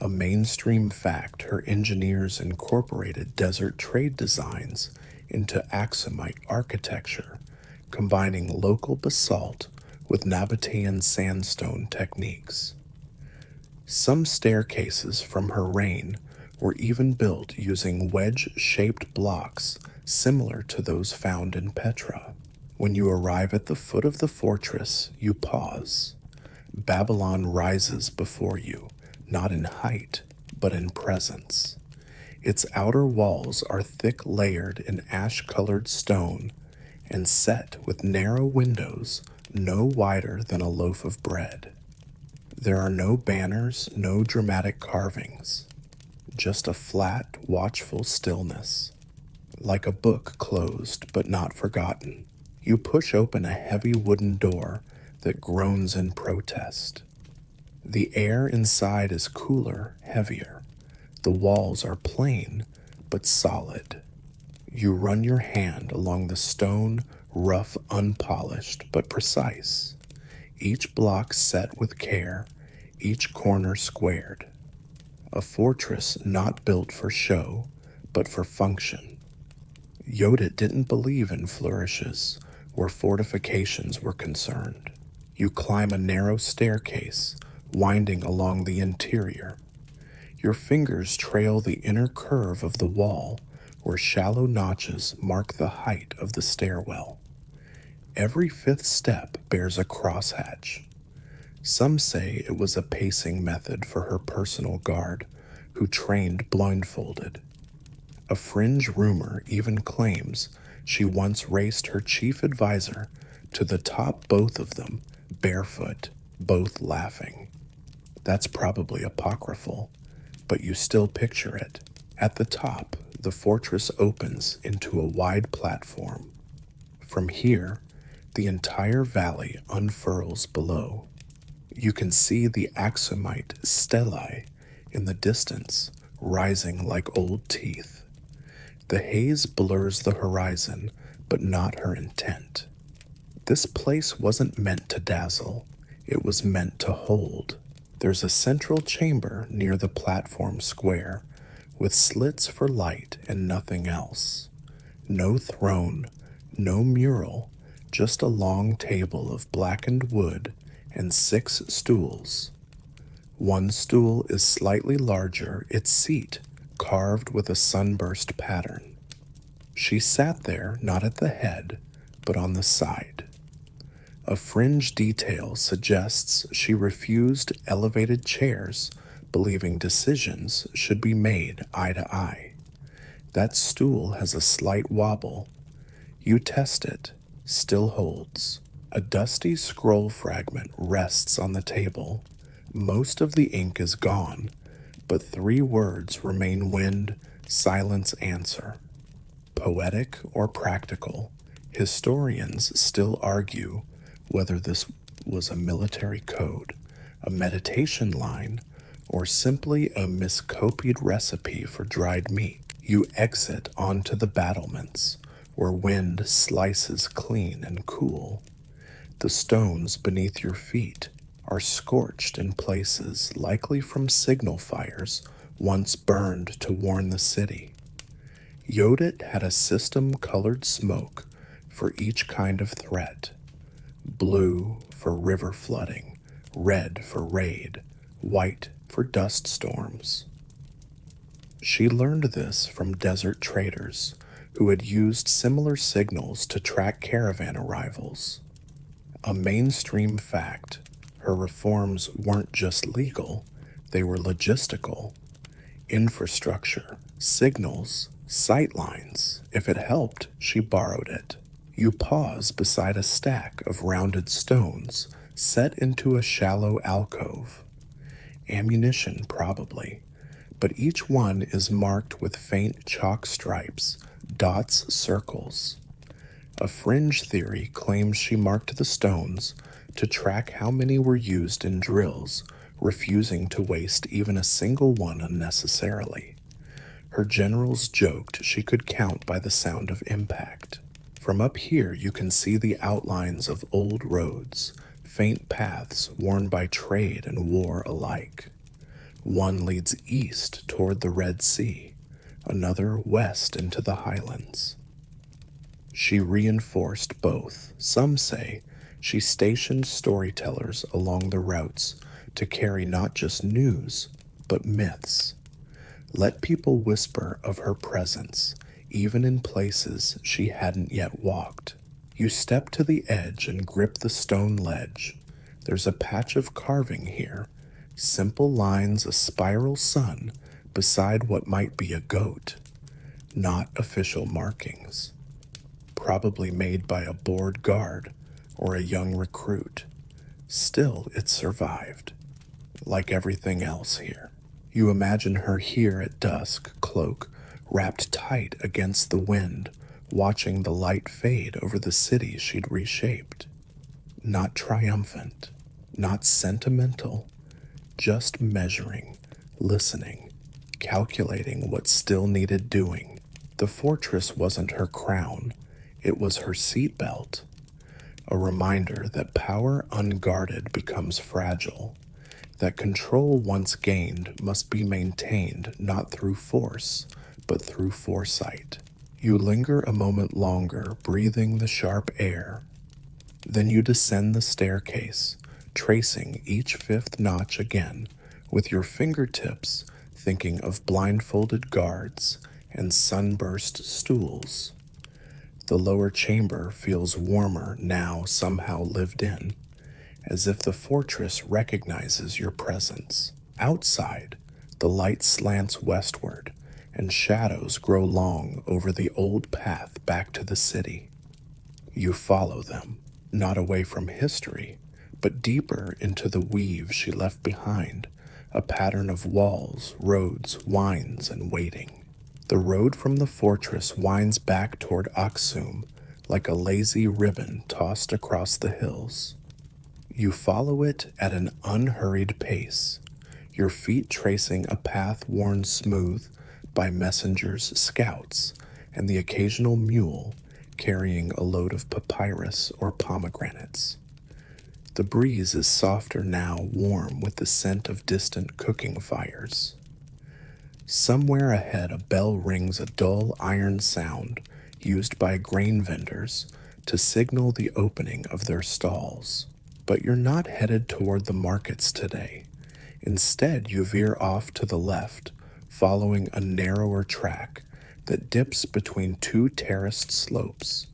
Speaker 1: A mainstream fact, her engineers incorporated desert trade designs into Axumite architecture, combining local basalt with Nabataean sandstone techniques. Some staircases from her reign were even built using wedge-shaped blocks similar to those found in Petra. When you arrive at the foot of the fortress, you pause. Babylon rises before you, not in height, but in presence. Its outer walls are thick layered in ash-colored stone and set with narrow windows no wider than a loaf of bread. There are no banners, no dramatic carvings, just a flat, watchful stillness, like a book closed but not forgotten. You push open a heavy wooden door that groans in protest. The air inside is cooler, heavier. The walls are plain but solid. You run your hand along the stone, rough, unpolished but precise. Each block set with care, each corner squared. A fortress not built for show, but for function. Yodit didn't believe in flourishes where fortifications were concerned. You climb a narrow staircase, winding along the interior. Your fingers trail the inner curve of the wall where shallow notches mark the height of the stairwell. Every fifth step bears a crosshatch. Some say it was a pacing method for her personal guard, who trained blindfolded. A fringe rumor even claims she once raced her chief advisor to the top, both of them, barefoot, both laughing. That's probably apocryphal, but you still picture it. At the top, the fortress opens into a wide platform. From here, the entire valley unfurls below. You can see the Axumite stelae in the distance, rising like old teeth. The haze blurs the horizon, but not her intent. This place wasn't meant to dazzle, it was meant to hold. There's a central chamber near the platform square, with slits for light and nothing else. No throne, no mural, just a long table of blackened wood and 6 stools. One stool is slightly larger, its seat carved with a sunburst pattern. She sat there, not at the head, but on the side. A fringe detail suggests she refused elevated chairs, believing decisions should be made eye to eye. That stool has a slight wobble. You test it, still holds. A dusty scroll fragment rests on the table. Most of the ink is gone, but 3 words remain: wind, silence, answer. Poetic or practical, historians still argue whether this was a military code, a meditation line, or simply a miscopied recipe for dried meat. You exit onto the battlements, where wind slices clean and cool. The stones beneath your feet are scorched in places, likely from signal fires once burned to warn the city. Yodit had a system-colored smoke for each kind of threat. Blue for river flooding, red for raid, white for dust storms. She learned this from desert traders who had used similar signals to track caravan arrivals. A mainstream fact, Her reforms weren't just legal, they were logistical. Infrastructure, signals, sightlines. If it helped, she borrowed it. You pause beside a stack of rounded stones set into a shallow alcove. Ammunition, probably, but each one is marked with faint chalk stripes, dots, circles. A fringe theory claims she marked the stones to track how many were used in drills, refusing to waste even a single one unnecessarily. Her generals joked she could count by the sound of impact. From up here, you can see the outlines of old roads, faint paths worn by trade and war alike. One leads east toward the Red Sea, another west into the highlands. She reinforced both. Some say she stationed storytellers along the routes to carry not just news, but myths. Let people whisper of her presence, even in places she hadn't yet walked. You step to the edge and grip the stone ledge. There's a patch of carving here, simple lines, a spiral sun beside what might be a goat. Not official markings. Probably made by a bored guard or a young recruit. Still, it survived. Like everything else here. You imagine her here at dusk, cloak wrapped tight against the wind, watching the light fade over the city she'd reshaped. Not triumphant, not sentimental, just measuring, listening, calculating what still needed doing. The fortress wasn't her crown, it was her seatbelt, a reminder that power unguarded becomes fragile, that control once gained must be maintained not through force, but through foresight. You linger a moment longer, breathing the sharp air. Then you descend the staircase, tracing each fifth notch again, with your fingertips thinking of blindfolded guards and sunburst stools. The lower chamber feels warmer now, somehow lived in, as if the fortress recognizes your presence. Outside, the light slants westward, and shadows grow long over the old path back to the city. You follow them, not away from history, but deeper into the weave she left behind, a pattern of walls, roads, wines, and waiting. The road from the fortress winds back toward Aksum, like a lazy ribbon tossed across the hills. You follow it at an unhurried pace, your feet tracing a path worn smooth by messengers, scouts, and the occasional mule carrying a load of papyrus or pomegranates. The breeze is softer now, warm with the scent of distant cooking fires. Somewhere ahead, a bell rings, a dull iron sound used by grain vendors to signal the opening of their stalls. But you're not headed toward the markets today. Instead, you veer off to the left, following a narrower track that dips between two terraced slopes.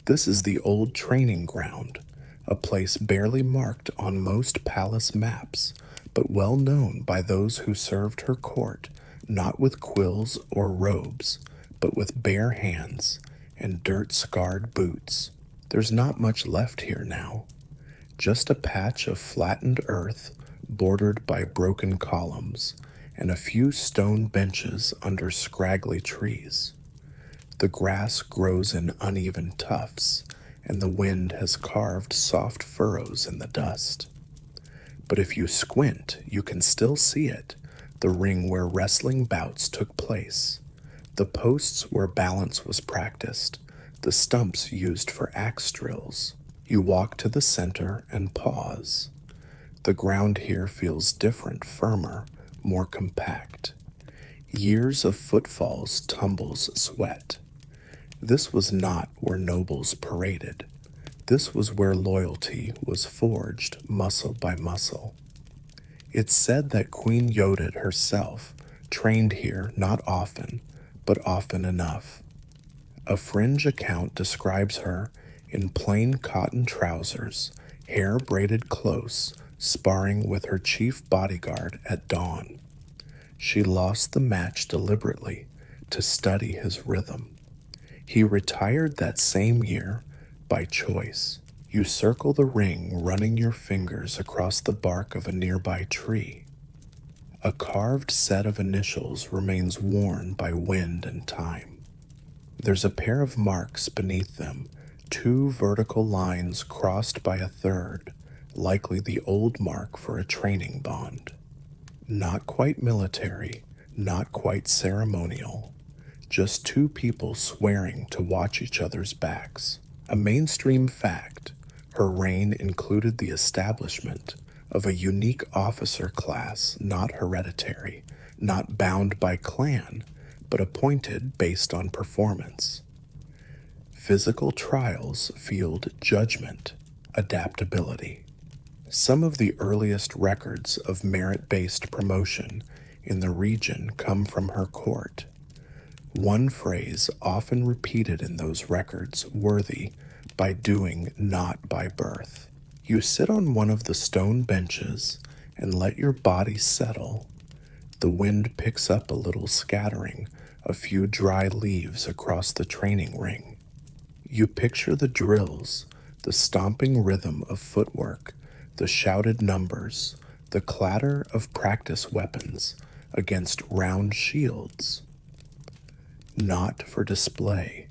Speaker 1: This is the old training ground, a place barely marked on most palace maps, but well known by those who served her court, not with quills or robes, but with bare hands and dirt-scarred boots. There's not much left here now, just a patch of flattened earth bordered by broken columns and a few stone benches under scraggly trees. The grass grows in uneven tufts, and the wind has carved soft furrows in the dust. But if you squint, you can still see it, the ring where wrestling bouts took place, the posts where balance was practiced, the stumps used for axe drills. You walk to the center and pause. The ground here feels different, firmer, more compact. Years of footfalls, tumbles, sweat. This was not where nobles paraded. This was where loyalty was forged muscle by muscle. It's said that Queen Yodit herself trained here not often, but often enough. A fringe account describes her in plain cotton trousers, hair braided close, sparring with her chief bodyguard at dawn. She lost the match deliberately to study his rhythm. He retired that same year by choice. You circle the ring, running your fingers across the bark of a nearby tree. A carved set of initials remains worn by wind and time. There's a pair of marks beneath them, two vertical lines crossed by a third, likely the old mark for a training bond. Not quite military, not quite ceremonial, just two people swearing to watch each other's backs. A mainstream fact, her reign included the establishment of a unique officer class not hereditary, not bound by clan, but appointed based on performance. Physical trials fueled judgment, adaptability. Some of the earliest records of merit-based promotion in the region come from her court. One phrase often repeated in those records, worthy by doing, not by birth. You sit on one of the stone benches and let your body settle. The wind picks up a little, scattering a few dry leaves across the training ring. You picture the drills, the stomping rhythm of footwork, the shouted numbers, the clatter of practice weapons against round shields. Not for display,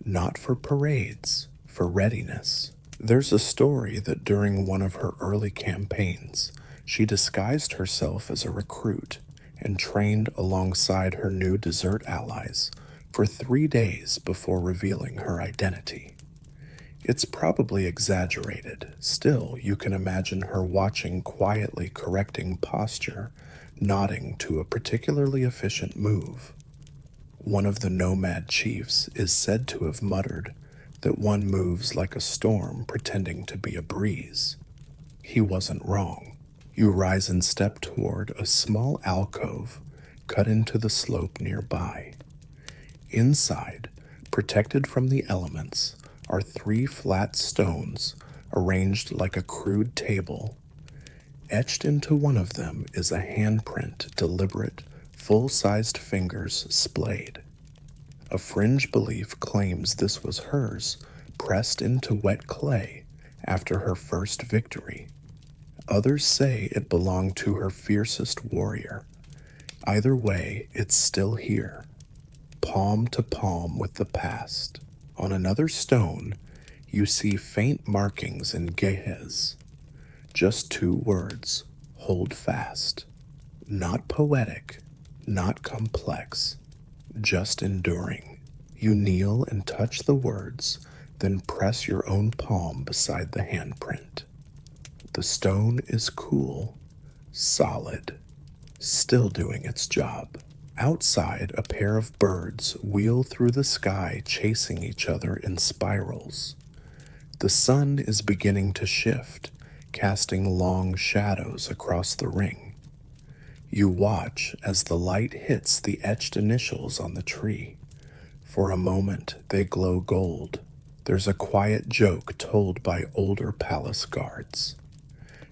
Speaker 1: not for parades, for readiness. There's a story that during one of her early campaigns, she disguised herself as a recruit and trained alongside her new desert allies for 3 days before revealing her identity. It's probably exaggerated. Still, you can imagine her watching, quietly correcting posture, nodding to a particularly efficient move. One of the nomad chiefs is said to have muttered that one moves like a storm pretending to be a breeze. He wasn't wrong. You rise and step toward a small alcove cut into the slope nearby. Inside, protected from the elements, are 3 flat stones arranged like a crude table. Etched into one of them is a handprint, deliberate, full-sized fingers splayed. A fringe belief claims this was hers, pressed into wet clay after her first victory. Others say it belonged to her fiercest warrior. Either way, it's still here, palm to palm with the past. On another stone, you see faint markings in Ge'ez. Just 2 words, hold fast. Not poetic, not complex, just enduring. You kneel and touch the words, then press your own palm beside the handprint. The stone is cool, solid, still doing its job. Outside, a pair of birds wheel through the sky, chasing each other in spirals. The sun is beginning to shift, casting long shadows across the ring. You watch as the light hits the etched initials on the tree. For a moment, they glow gold. There's a quiet joke told by older palace guards.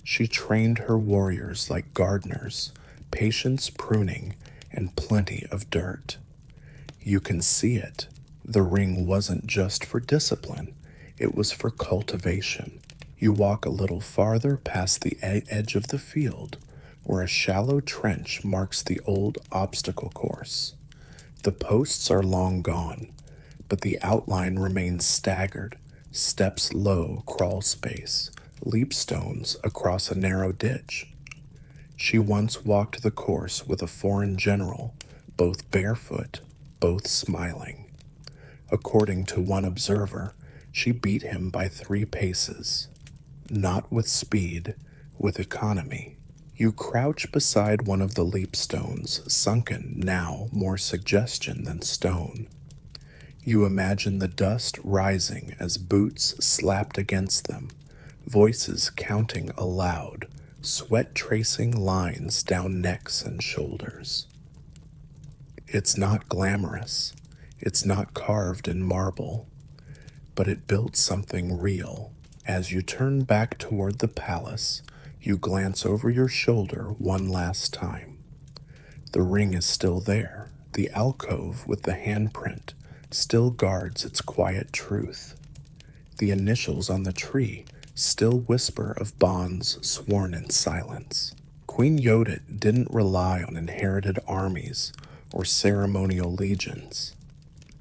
Speaker 1: She trained her warriors like gardeners, patience, pruning, and plenty of dirt. You can see it. The ring wasn't just for discipline, it was for cultivation. You walk a little farther past the edge of the field, where a shallow trench marks the old obstacle course. The posts are long gone, but the outline remains staggered, steps low, crawl space, leap stones across a narrow ditch. She once walked the course with a foreign general, both barefoot, both smiling. According to one observer, she beat him by 3 paces. Not with speed, with economy. You crouch beside one of the leap stones, sunken now, more suggestion than stone. You imagine the dust rising as boots slapped against them, voices counting aloud, sweat tracing lines down necks and shoulders. It's not glamorous, it's not carved in marble, but it built something real. As you turn back toward the palace, You glance over your shoulder one last time. The ring is still there. The alcove with the handprint still guards its quiet truth. The initials on the tree still whisper of bonds sworn in silence. Queen Yodit didn't rely on inherited armies or ceremonial legions.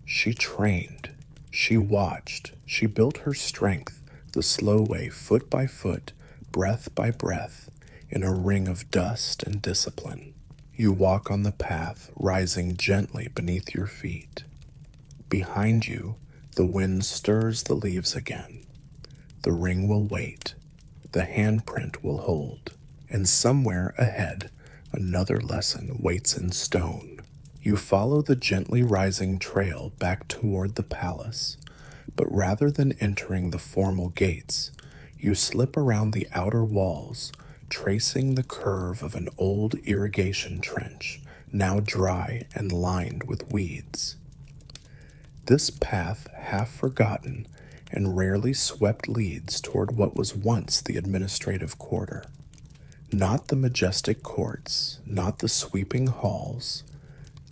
Speaker 1: She trained, she watched, she built her strength the slow way, foot by foot, breath by breath, in a ring of dust and discipline. You walk on the path, rising gently beneath your feet. Behind you, the wind stirs the leaves again. The ring will wait. The handprint will hold. And somewhere ahead, another lesson waits in stone. You follow the gently rising trail back toward the palace, but rather than entering the formal gates, you slip around the outer walls, tracing the curve of an old irrigation trench, now dry and lined with weeds. This path, half forgotten and rarely swept, leads toward what was once the administrative quarter. Not the majestic courts, not the sweeping halls,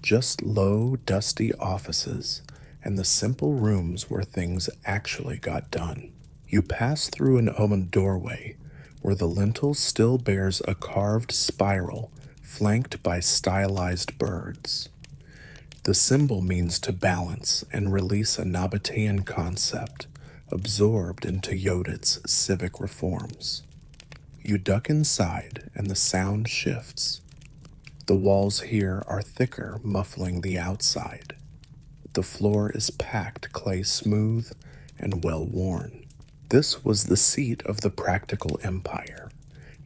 Speaker 1: just low, dusty offices and the simple rooms where things actually got done. You pass through an open doorway where the lintel still bears a carved spiral flanked by stylized birds. The symbol means to balance and release a Nabataean concept absorbed into Yodit's civic reforms. You duck inside and the sound shifts. The walls here are thicker, muffling the outside. The floor is packed clay smooth and well worn. This was the seat of the practical empire.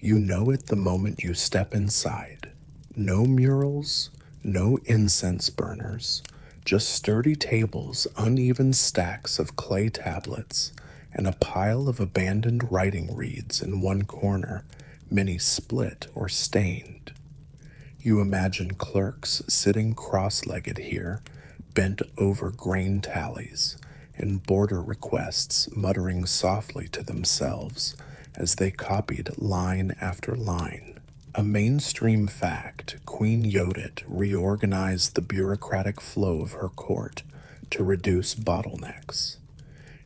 Speaker 1: You know it the moment you step inside. No murals, no incense burners, just sturdy tables, uneven stacks of clay tablets, and a pile of abandoned writing reeds in one corner, many split or stained. You imagine clerks sitting cross-legged here, bent over grain tallies, and border requests muttering softly to themselves as they copied line after line. A mainstream fact, Queen Yodit reorganized the bureaucratic flow of her court to reduce bottlenecks.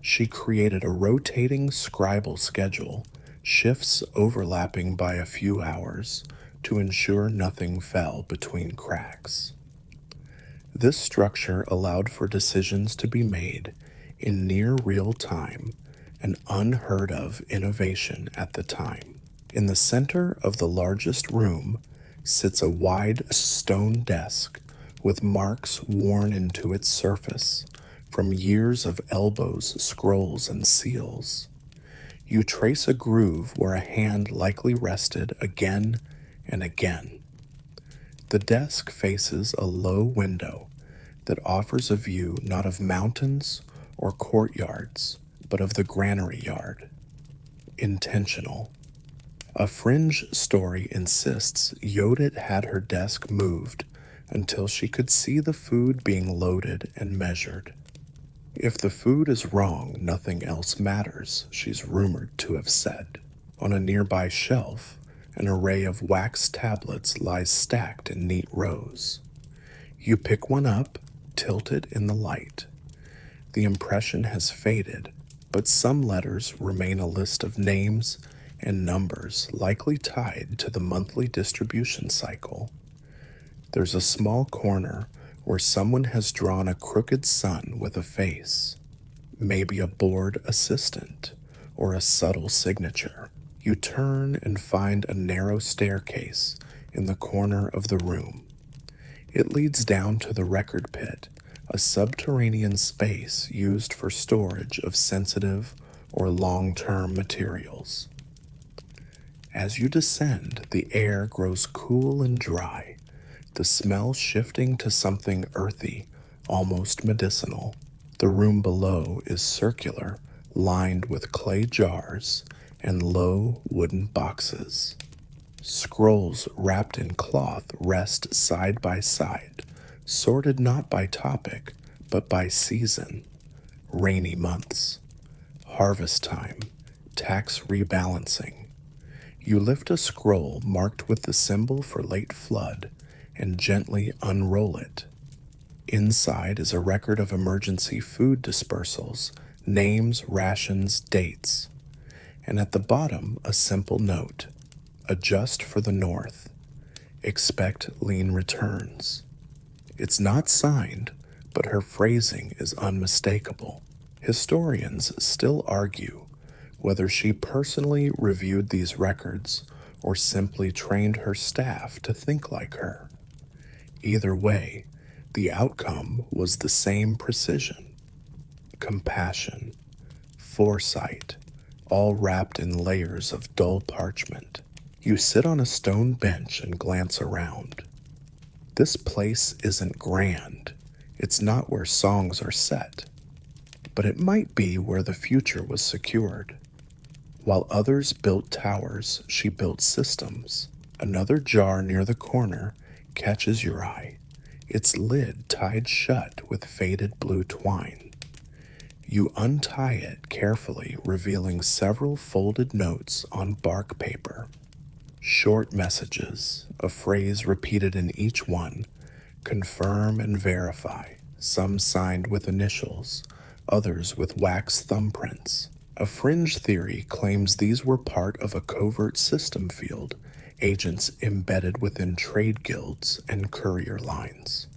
Speaker 1: She created a rotating scribal schedule, shifts overlapping by a few hours, to ensure nothing fell between cracks. This structure allowed for decisions to be made in near real time, an unheard of innovation at the time. In the center of the largest room sits a wide stone desk with marks worn into its surface from years of elbows, scrolls, and seals. You trace a groove where a hand likely rested again and again. The desk faces a low window that offers a view not of mountains or courtyards, but of the granary yard. Intentional. A fringe story insists Yodit had her desk moved until she could see the food being loaded and measured. If the food is wrong, nothing else matters, she's rumored to have said. On a nearby shelf, an array of wax tablets lies stacked in neat rows. You pick one up, tilt it in the light. The impression has faded, but some letters remain a list of names and numbers likely tied to the monthly distribution cycle. There's a small corner where someone has drawn a crooked sun with a face, maybe a board assistant or a subtle signature. You turn and find a narrow staircase in the corner of the room. It leads down to the record pit, a subterranean space used for storage of sensitive or long-term materials. As you descend, the air grows cool and dry, the smell shifting to something earthy, almost medicinal. The room below is circular, lined with clay jars and low wooden boxes. Scrolls wrapped in cloth rest side by side, sorted not by topic, but by season. Rainy months, harvest time, tax rebalancing. You lift a scroll marked with the symbol for late flood and gently unroll it. Inside is a record of emergency food dispersals, names, rations, dates, and at the bottom a simple note: adjust for the north. Expect lean returns. It's not signed, but her phrasing is unmistakable. Historians still argue whether she personally reviewed these records or simply trained her staff to think like her. Either way, the outcome was the same precision, compassion, foresight, all wrapped in layers of dull parchment. You sit on a stone bench and glance around. This place isn't grand. It's not where songs are set, but it might be where the future was secured. While others built towers, she built systems. Another jar near the corner catches your eye, its lid tied shut with faded blue twine. You untie it carefully, revealing several folded notes on bark paper. Short messages, a phrase repeated in each one: confirm and verify, some signed with initials, others with wax thumbprints. A fringe theory claims these were part of a covert system field, agents embedded within trade guilds and courier lines.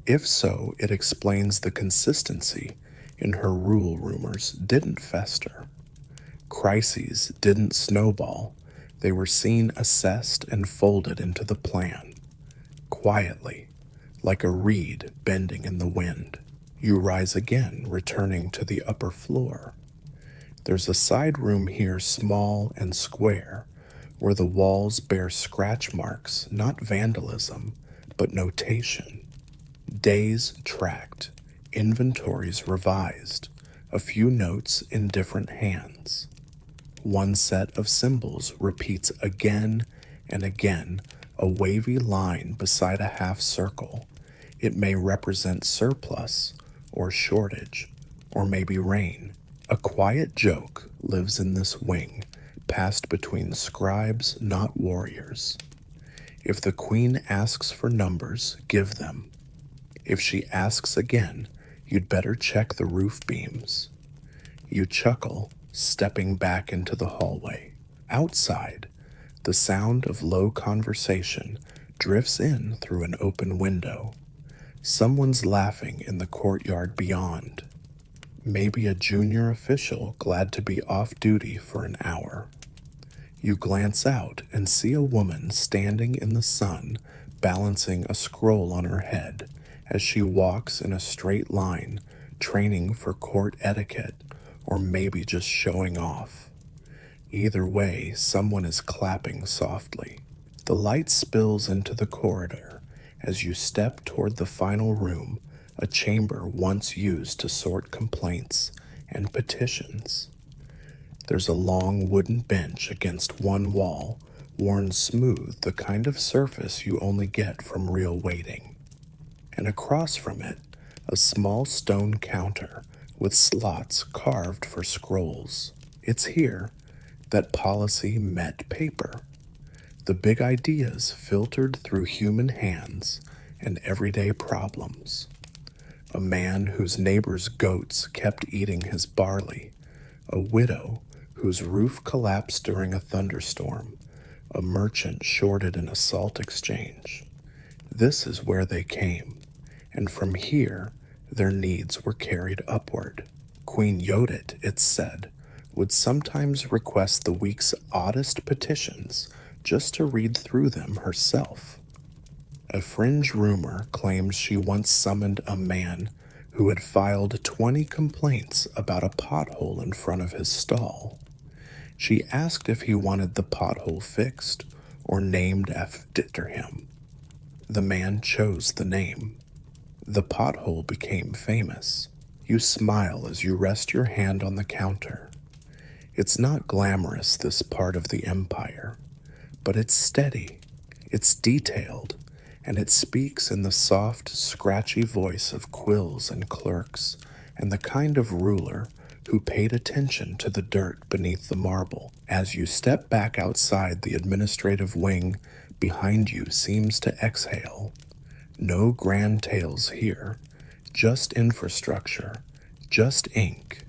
Speaker 1: If so, it explains the consistency in her rule rumors didn't fester. Crises didn't snowball. They were seen, assessed, and folded into the plan. Quietly, like a reed bending in the wind. You rise again, returning to the upper floor. There's a side room here, small and square, where the walls bear scratch marks, not vandalism, but notation. Days tracked, inventories revised, a few notes in different hands. One set of symbols repeats again and again, a wavy line beside a half circle. It may represent surplus or shortage, or maybe rain. A quiet joke lives in this wing, passed between scribes, not warriors. If the queen asks for numbers, give them. If she asks again, you'd better check the roof beams. You chuckle, stepping back into the hallway. Outside, the sound of low conversation drifts in through an open window. Someone's laughing in the courtyard beyond. Maybe a junior official glad to be off duty for an hour. You glance out and see a woman standing in the sun, balancing a scroll on her head as she walks in a straight line, training for court etiquette, or maybe just showing off. Either way, someone is clapping softly. The light spills into the corridor as you step toward the final room, a chamber once used to sort complaints and petitions. There's a long wooden bench against one wall, worn smooth, the kind of surface you only get from real waiting. And across from it, a small stone counter with slots carved for scrolls. It's here that policy met paper. The big ideas filtered through human hands and everyday problems. A man whose neighbor's goats kept eating his barley. A widow whose roof collapsed during a thunderstorm. A merchant shorted in a salt exchange. This is where they came, and from here their needs were carried upward. Queen Yodit, it's said, would sometimes request the week's oddest petitions just to read through them herself. A fringe rumor claims she once summoned a man who had filed 20 complaints about a pothole in front of his stall. She asked if he wanted the pothole fixed or named after him. The man chose the name. The pothole became famous. You smile as you rest your hand on the counter. It's not glamorous, this part of the empire, but it's steady, it's detailed, and it speaks in the soft, scratchy voice of quills and clerks, and the kind of ruler who paid attention to the dirt beneath the marble. As you step back outside, the administrative wing behind you seems to exhale. No grand tales here, just infrastructure, just ink,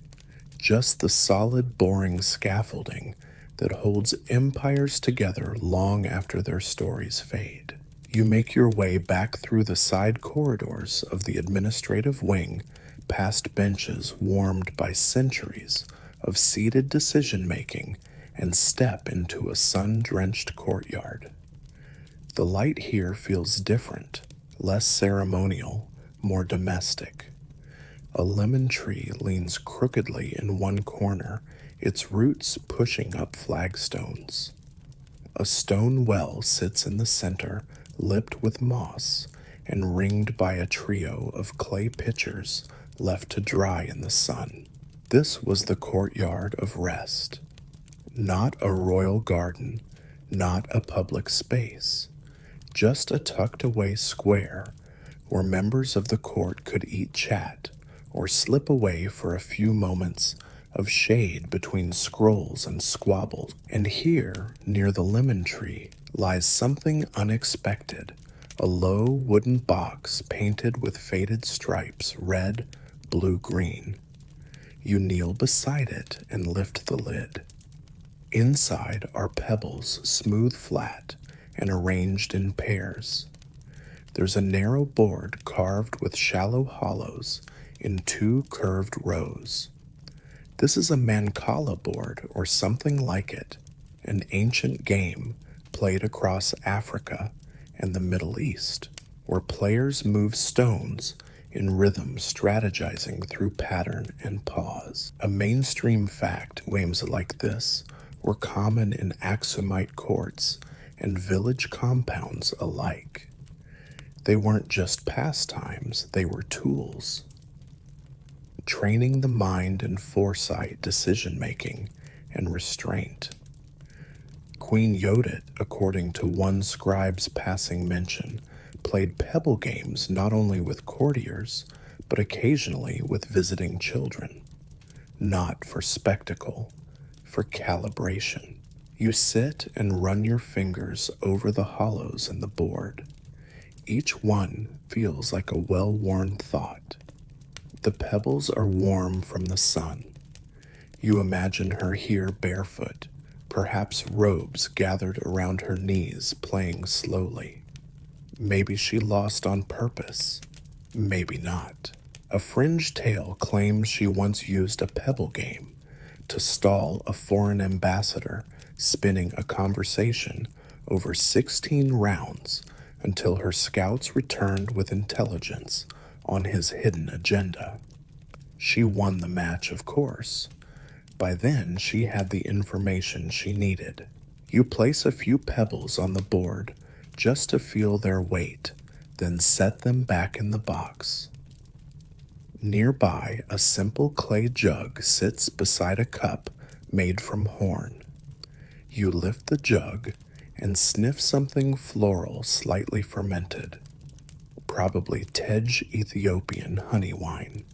Speaker 1: just the solid, boring scaffolding that holds empires together long after their stories fade. You make your way back through the side corridors of the administrative wing, past benches warmed by centuries of seated decision-making, and step into a sun-drenched courtyard. The light here feels different, less ceremonial, more domestic. A lemon tree leans crookedly in one corner, its roots pushing up flagstones. A stone well sits in the center, lipped with moss, and ringed by a trio of clay pitchers left to dry in the sun. This was the courtyard of rest. Not a royal garden, not a public space, just a tucked-away square where members of the court could eat, chat, or slip away for a few moments of shade between scrolls and squabbles. And here, near the lemon tree, lies something unexpected, a low wooden box painted with faded stripes, red, blue, green. You kneel beside it and lift the lid. Inside are pebbles, smooth flat, and arranged in pairs. There's a narrow board carved with shallow hollows in two curved rows. This is a mancala board or something like it, an ancient game played across Africa and the Middle East, where players move stones in rhythm, strategizing through pattern and pause. A mainstream fact, games like this were common in Aksumite courts and village compounds alike. They weren't just pastimes, they were tools, training the mind in foresight, decision-making, and restraint. Queen Yodit, according to one scribe's passing mention, played pebble games not only with courtiers, but occasionally with visiting children. Not for spectacle, for calibration. You sit and run your fingers over the hollows in the board. Each one feels like a well-worn thought. The pebbles are warm from the sun. You imagine her here barefoot, perhaps robes gathered around her knees, playing slowly. Maybe she lost on purpose, maybe not. A fringe tale claims she once used a pebble game to stall a foreign ambassador, spinning a conversation over 16 rounds until her scouts returned with intelligence on his hidden agenda. She won the match, of course. By then, she had the information she needed. You place a few pebbles on the board just to feel their weight, then set them back in the box. Nearby, a simple clay jug sits beside a cup made from horn. You lift the jug and sniff something floral, slightly fermented. Probably Tej Ethiopian honey wine.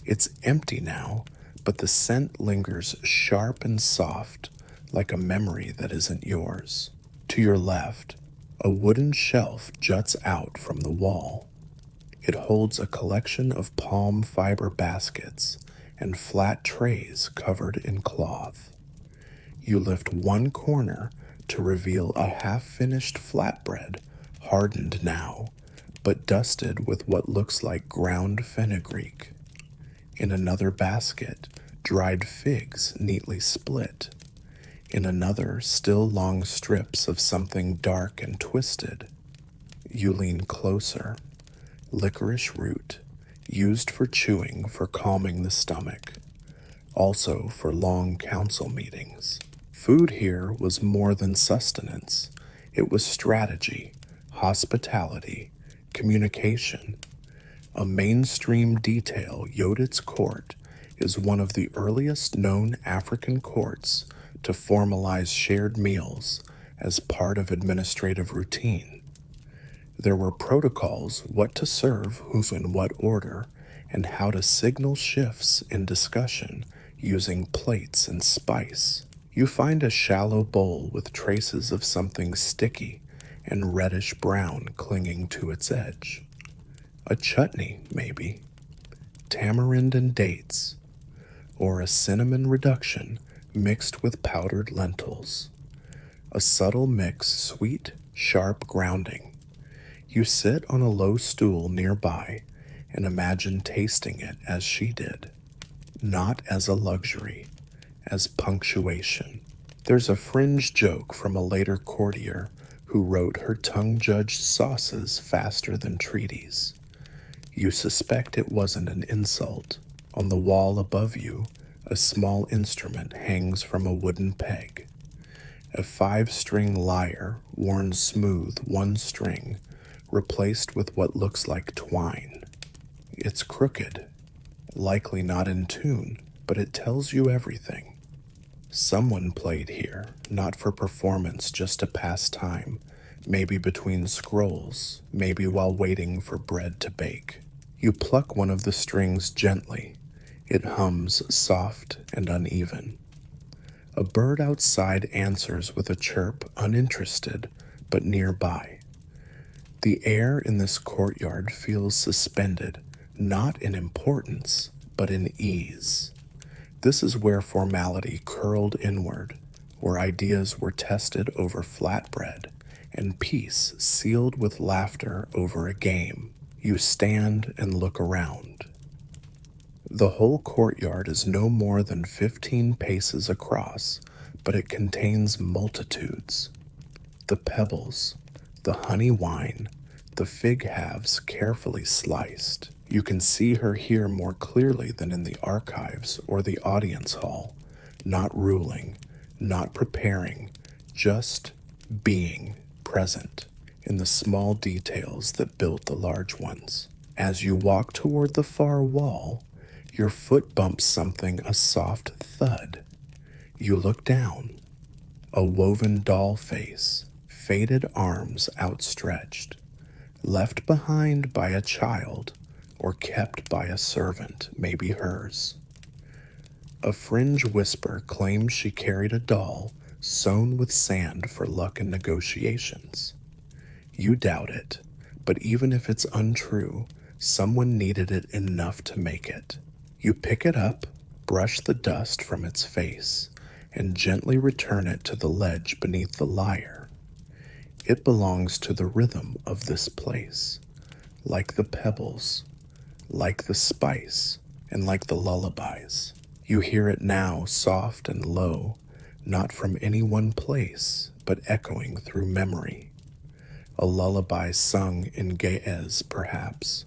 Speaker 1: It's empty now, but the scent lingers sharp and soft, like a memory that isn't yours. To your left, a wooden shelf juts out from the wall. It holds a collection of palm fiber baskets and flat trays covered in cloth. You lift one corner to reveal a half-finished flatbread, hardened now, but dusted with what looks like ground fenugreek. In another basket, dried figs neatly split. In another, still long strips of something dark and twisted. You lean closer. Licorice root, used for chewing, for calming the stomach, also for long council meetings. Food here was more than sustenance. It was strategy, hospitality, communication. A mainstream detail, Yodit's court is one of the earliest known African courts to formalize shared meals as part of administrative routine. There were protocols, what to serve, who in what order, and how to signal shifts in discussion using plates and spice. You find a shallow bowl with traces of something sticky and reddish brown clinging to its edge. A chutney, maybe. Tamarind and dates, or a cinnamon reduction mixed with powdered lentils. A subtle mix, sweet, sharp grounding. You sit on a low stool nearby and imagine tasting it as she did, not as a luxury, as punctuation. There's a fringe joke from a later courtier who wrote her tongue-judged sauces faster than treaties. You suspect it wasn't an insult. On the wall above you, a small instrument hangs from a wooden peg. A 5-string lyre, worn smooth one string, replaced with what looks like twine. It's crooked, likely not in tune, but it tells you everything. Someone played here, not for performance, just to pass time, maybe between scrolls, maybe while waiting for bread to bake. You pluck one of the strings gently. It hums soft and uneven. A bird outside answers with a chirp, uninterested, but nearby. The air in this courtyard feels suspended, not in importance, but in ease. This is where formality curled inward, where ideas were tested over flatbread, and peace sealed with laughter over a game. You stand and look around. The whole courtyard is no more than 15 paces across, but it contains multitudes. The pebbles, the honey wine, the fig halves carefully sliced. You can see her here more clearly than in the archives or the audience hall, not ruling, not preparing, just being present in the small details that built the large ones. As you walk toward the far wall, your foot bumps something, a soft thud. You look down. A woven doll face, faded arms outstretched, left behind by a child or kept by a servant, maybe hers. A fringe whisper claims she carried a doll sewn with sand for luck and negotiations. You doubt it, but even if it's untrue, someone needed it enough to make it. You pick it up, brush the dust from its face, and gently return it to the ledge beneath the lyre. It belongs to the rhythm of this place, like the pebbles, like the spice, and like the lullabies. You hear it now, soft and low, not from any one place, but echoing through memory. A lullaby sung in Ge'ez, perhaps,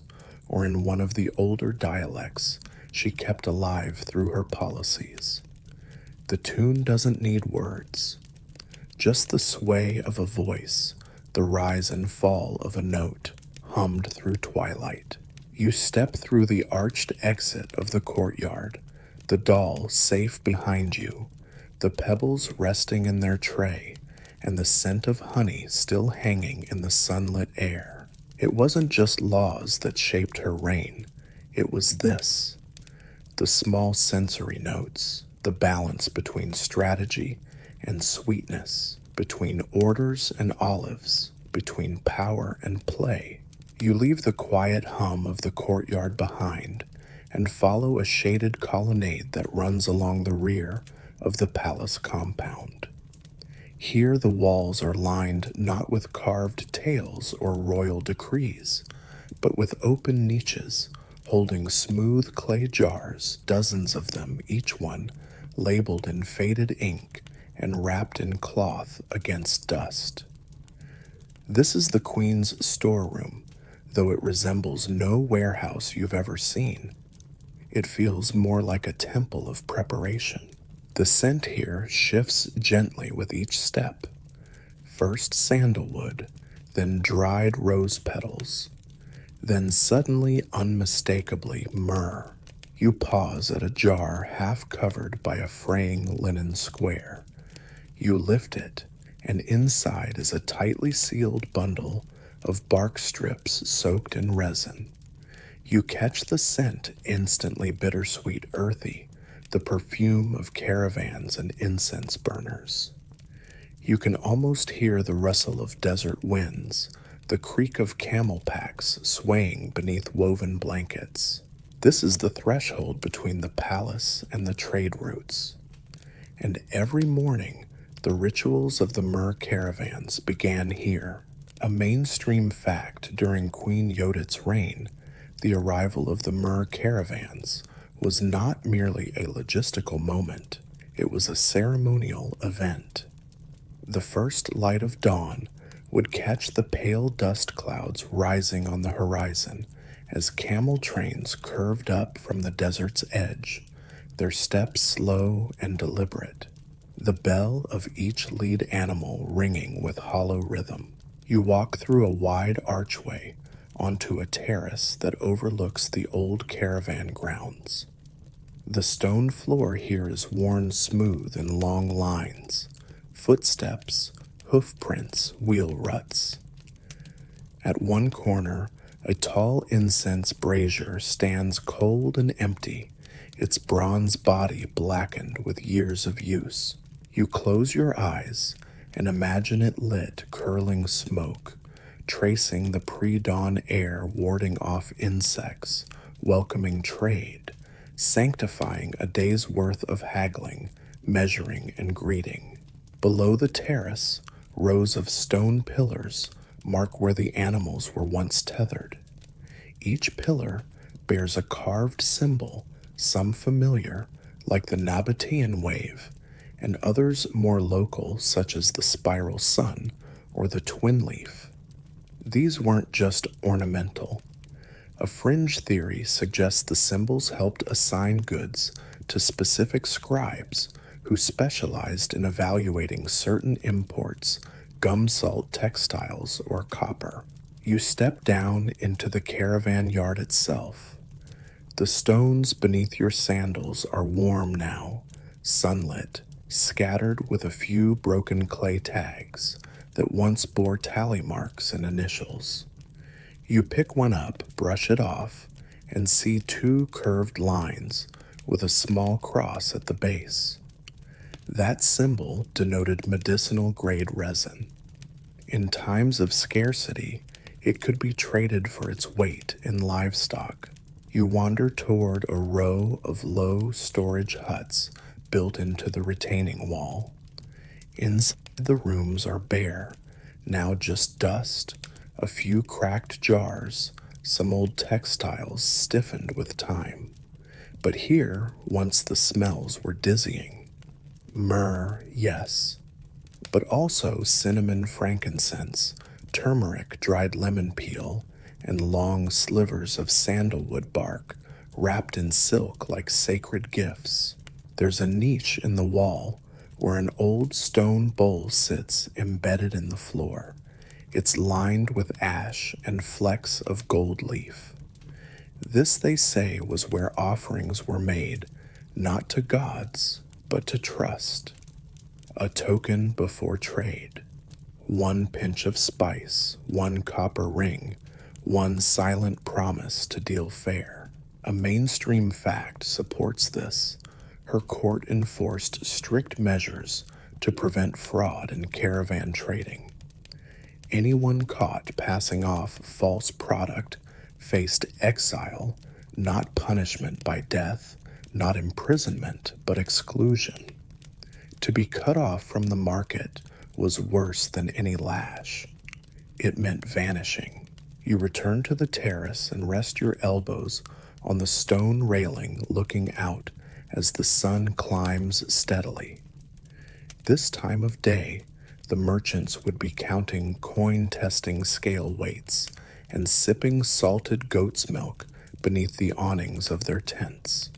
Speaker 1: or in one of the older dialects she kept alive through her policies. The tune doesn't need words, just the sway of a voice, the rise and fall of a note, hummed through twilight. You step through the arched exit of the courtyard, the doll safe behind you, the pebbles resting in their tray, and the scent of honey still hanging in the sunlit air. It wasn't just laws that shaped her reign, it was this. The small sensory notes, the balance between strategy and sweetness, between orders and olives, between power and play. You leave the quiet hum of the courtyard behind and follow a shaded colonnade that runs along the rear of the palace compound. Here the walls are lined not with carved tales or royal decrees, but with open niches holding smooth clay jars, dozens of them, each one labeled in faded ink and wrapped in cloth against dust. This is the Queen's storeroom, though it resembles no warehouse you've ever seen. It feels more like a temple of preparation. The scent here shifts gently with each step. First sandalwood, then dried rose petals, then suddenly, unmistakably, myrrh. You pause at a jar half covered by a fraying linen square. You lift it, and inside is a tightly sealed bundle of bark strips soaked in resin. You catch the scent, instantly bittersweet, earthy, the perfume of caravans and incense burners. You can almost hear the rustle of desert winds, the creak of camel packs swaying beneath woven blankets. This is the threshold between the palace and the trade routes. And every morning, the rituals of the myrrh caravans began here. A mainstream fact during Queen Yodit's reign, the arrival of the myrrh caravans was not merely a logistical moment, it was a ceremonial event. The first light of dawn would catch the pale dust clouds rising on the horizon as camel trains curved up from the desert's edge, their steps slow and deliberate, the bell of each lead animal ringing with hollow rhythm. You walk through a wide archway onto a terrace that overlooks the old caravan grounds. The stone floor here is worn smooth in long lines, footsteps, hoof prints, wheel ruts. At one corner, a tall incense brazier stands cold and empty, its bronze body blackened with years of use. You close your eyes and imagine it lit, curling smoke, tracing the pre-dawn air, warding off insects, welcoming trade, sanctifying a day's worth of haggling, measuring, and greeting. Below the terrace, rows of stone pillars mark where the animals were once tethered. Each pillar bears a carved symbol, some familiar, like the Nabataean wave, and others more local, such as the spiral sun or the twin leaf. These weren't just ornamental. A fringe theory suggests the symbols helped assign goods to specific scribes who specialized in evaluating certain imports, gum salt textiles, or copper. You step down into the caravan yard itself. The stones beneath your sandals are warm now, sunlit, scattered with a few broken clay tags that once bore tally marks and initials. You pick one up, brush it off, and see two curved lines with a small cross at the base. That symbol denoted medicinal grade resin. In times of scarcity, it could be traded for its weight in livestock. You wander toward a row of low storage huts built into the retaining wall. Inside, the rooms are bare, now just dust, a few cracked jars, some old textiles stiffened with time. But here, once the smells were dizzying. Myrrh, yes, but also cinnamon frankincense, turmeric dried lemon peel, and long slivers of sandalwood bark wrapped in silk like sacred gifts. There's a niche in the wall where an old stone bowl sits embedded in the floor. It's lined with ash and flecks of gold leaf. This, they say, was where offerings were made, not to gods, but to trust. A token before trade. One pinch of spice, one copper ring, one silent promise to deal fair. A mainstream fact supports this. Her court enforced strict measures to prevent fraud in caravan trading. Anyone caught passing off false product faced exile, not punishment by death, not imprisonment, but exclusion. To be cut off from the market was worse than any lash. It meant vanishing. You return to the terrace and rest your elbows on the stone railing, looking out as the sun climbs steadily. This time of day, the merchants would be counting coin-testing scale weights and sipping salted goat's milk beneath the awnings of their tents.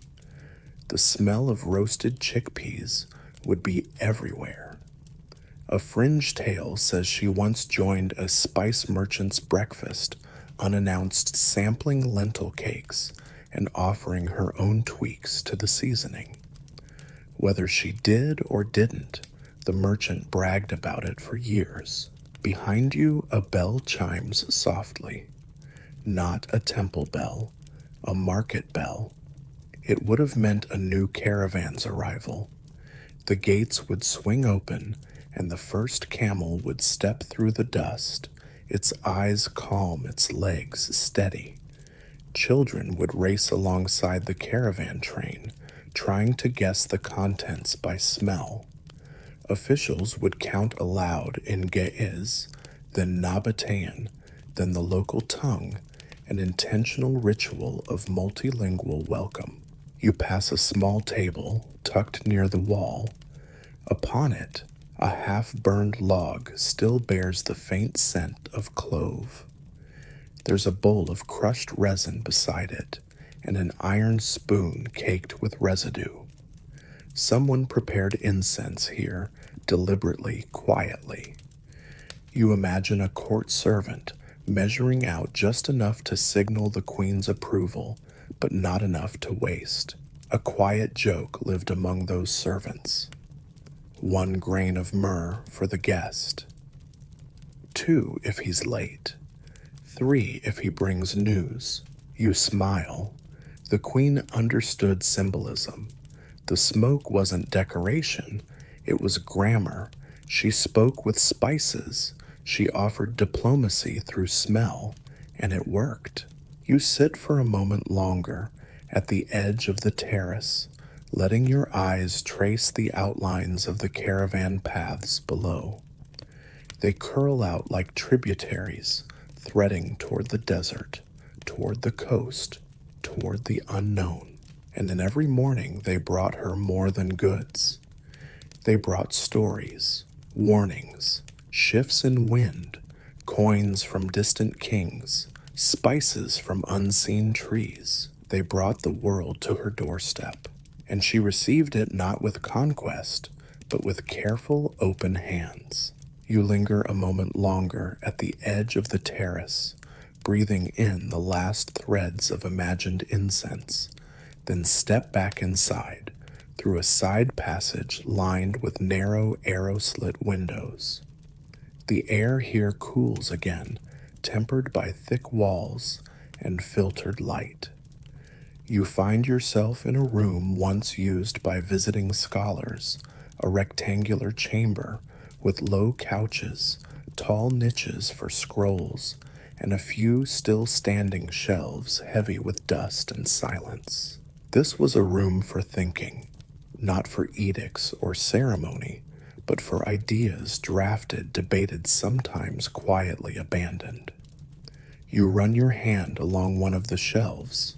Speaker 1: The smell of roasted chickpeas would be everywhere. A fringe tale says she once joined a spice merchant's breakfast, unannounced, sampling lentil cakes and offering her own tweaks to the seasoning. Whether she did or didn't, the merchant bragged about it for years. Behind you, a bell chimes softly. Not a temple bell, a market bell. It would have meant a new caravan's arrival. The gates would swing open, and the first camel would step through the dust, its eyes calm, its legs steady. Children would race alongside the caravan train, trying to guess the contents by smell. Officials would count aloud in Ge'ez, then Nabataean, then the local tongue, an intentional ritual of multilingual welcome. You pass a small table tucked near the wall. Upon it, a half-burned log still bears the faint scent of clove. There's a bowl of crushed resin beside it, and an iron spoon caked with residue. Someone prepared incense here, deliberately, quietly. You imagine a court servant measuring out just enough to signal the queen's approval, but not enough to waste. A quiet joke lived among those servants. 1 grain of myrrh for the guest. 2 if he's late. 3 if he brings news. You smile. The queen understood symbolism. The smoke wasn't decoration, it was grammar. She spoke with spices. She offered diplomacy through smell, and it worked. You sit for a moment longer at the edge of the terrace, letting your eyes trace the outlines of the caravan paths below. They curl out like tributaries, threading toward the desert, toward the coast, toward the unknown. And then every morning they brought her more than goods. They brought stories, warnings, shifts in wind, coins from distant kings, spices from unseen trees. They brought the world to her doorstep, and she received it not with conquest, but with careful, open hands. You linger a moment longer at the edge of the terrace, breathing in the last threads of imagined incense, then step back inside, through a side passage lined with narrow arrow-slit windows. The air here cools again, tempered by thick walls and filtered light. You find yourself in a room once used by visiting scholars, a rectangular chamber with low couches, tall niches for scrolls, and a few still-standing shelves heavy with dust and silence. This was a room for thinking, not for edicts or ceremony, but for ideas drafted, debated, sometimes quietly abandoned. You run your hand along one of the shelves.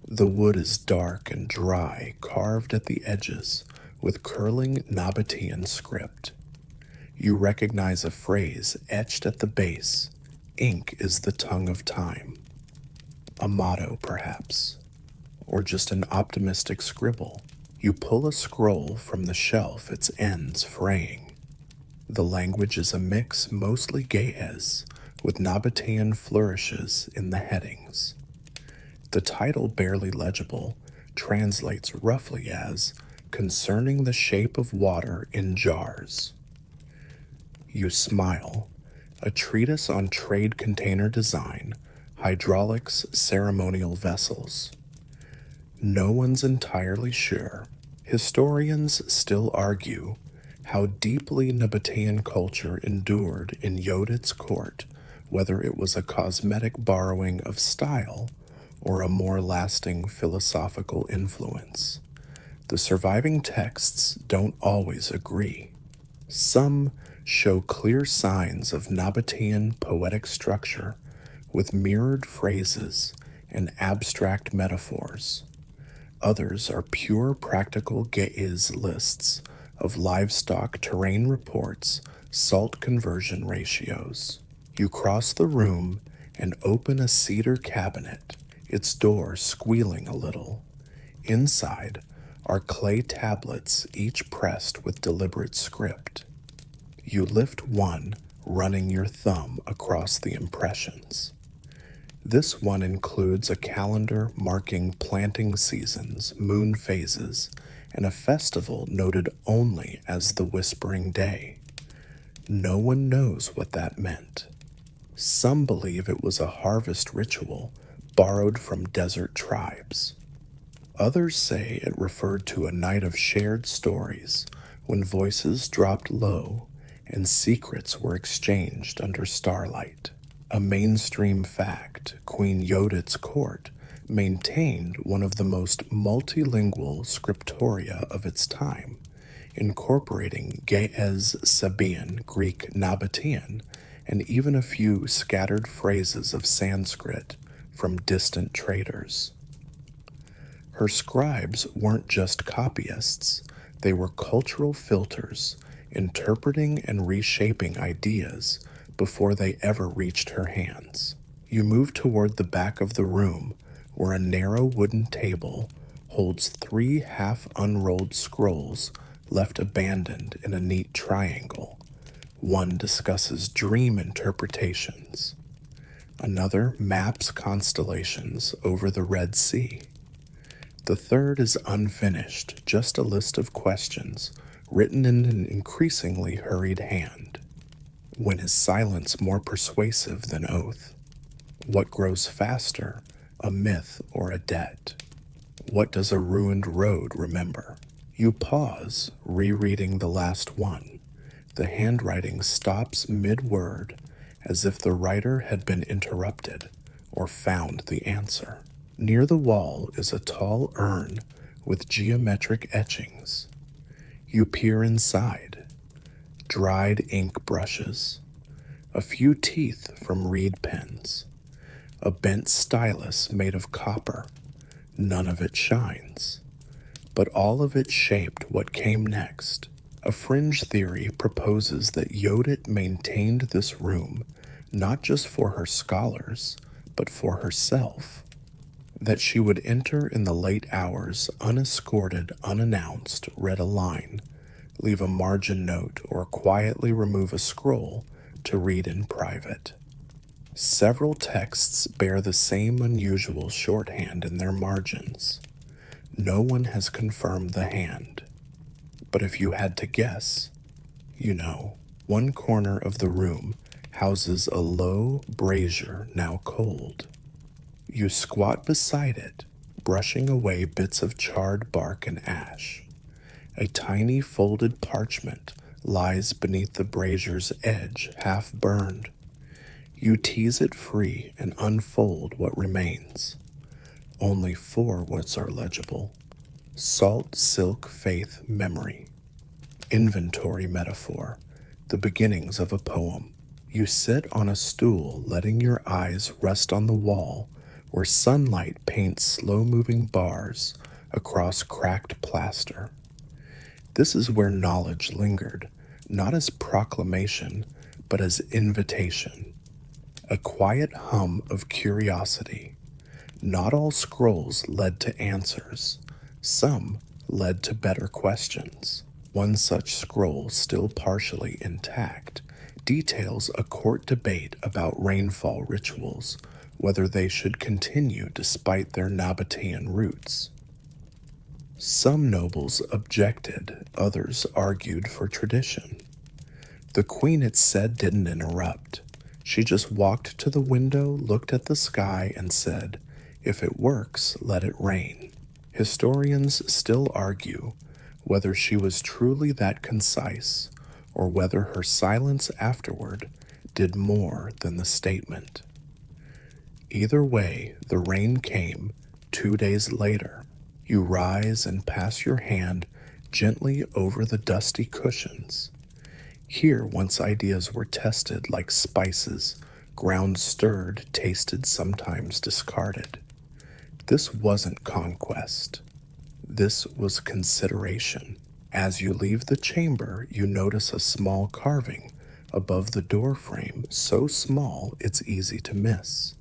Speaker 1: The wood is dark and dry, carved at the edges with curling Nabataean script. You recognize a phrase etched at the base. Ink is the tongue of time. A motto, perhaps, or just an optimistic scribble. You pull a scroll from the shelf, its ends fraying. The language is a mix mostly Ge'ez, with Nabataean flourishes in the headings. The title, barely legible, translates roughly as Concerning the Shape of Water in Jars. You smile. A treatise on trade container design, hydraulics, ceremonial vessels. No one's entirely sure. Historians still argue how deeply Nabataean culture endured in Yodit's court, whether it was a cosmetic borrowing of style or a more lasting philosophical influence. The surviving texts don't always agree. Some show clear signs of Nabataean poetic structure with mirrored phrases and abstract metaphors. Others are pure practical Ge'ez lists of livestock terrain reports, salt conversion ratios. You cross the room and open a cedar cabinet, its door squealing a little. Inside are clay tablets, each pressed with deliberate script. You lift one, running your thumb across the impressions. This one includes a calendar marking planting seasons, moon phases, and a festival noted only as the Whispering Day. No one knows what that meant. Some believe it was a harvest ritual borrowed from desert tribes. Others say it referred to a night of shared stories when voices dropped low and secrets were exchanged under starlight. A mainstream fact, Queen Yodit's court maintained one of the most multilingual scriptoria of its time, incorporating Ge'ez Sabaean, Greek Nabataean, and even a few scattered phrases of Sanskrit from distant traders. Her scribes weren't just copyists, they were cultural filters, interpreting and reshaping ideas before they ever reached her hands. You move toward the back of the room, where a narrow wooden table holds 3 half-unrolled scrolls left abandoned in a neat triangle. One discusses dream interpretations. Another maps constellations over the Red Sea. The third is unfinished, just a list of questions written in an increasingly hurried hand. When is silence more persuasive than oath? What grows faster, a myth or a debt? What does a ruined road remember? You pause, rereading the last one. The handwriting stops mid-word, as if the writer had been interrupted or found the answer. Near the wall is a tall urn with geometric etchings. You peer inside. Dried ink brushes, a few teeth from reed pens, a bent stylus made of copper. None of it shines, but all of it shaped what came next. A fringe theory proposes that Yodit maintained this room not just for her scholars, but for herself. That she would enter in the late hours unescorted, unannounced, read a line, leave a margin note, or quietly remove a scroll to read in private. Several texts bear the same unusual shorthand in their margins. No one has confirmed the hand. But if you had to guess, one corner of the room houses a low brazier now cold. You squat beside it, brushing away bits of charred bark and ash. A tiny folded parchment lies beneath the brazier's edge, half burned. You tease it free and unfold what remains. Only 4 words are legible. Salt, silk, faith, memory. Inventory metaphor, the beginnings of a poem. You sit on a stool, letting your eyes rest on the wall where sunlight paints slow-moving bars across cracked plaster. This is where knowledge lingered, not as proclamation, but as invitation. A quiet hum of curiosity. Not all scrolls led to answers. Some led to better questions. One such scroll, still partially intact, details a court debate about rainfall rituals, whether they should continue despite their Nabataean roots. Some nobles objected, others argued for tradition. The queen, it said, didn't interrupt. She just walked to the window, looked at the sky, and said, "If it works, let it rain." Historians still argue whether she was truly that concise, or whether her silence afterward did more than the statement. Either way, the rain came 2 days later. You rise and pass your hand gently over the dusty cushions. Here, once ideas were tested like spices, ground stirred, tasted, sometimes discarded. This wasn't conquest. This was consideration. As you leave the chamber, you notice a small carving above the door frame, so small it's easy to miss.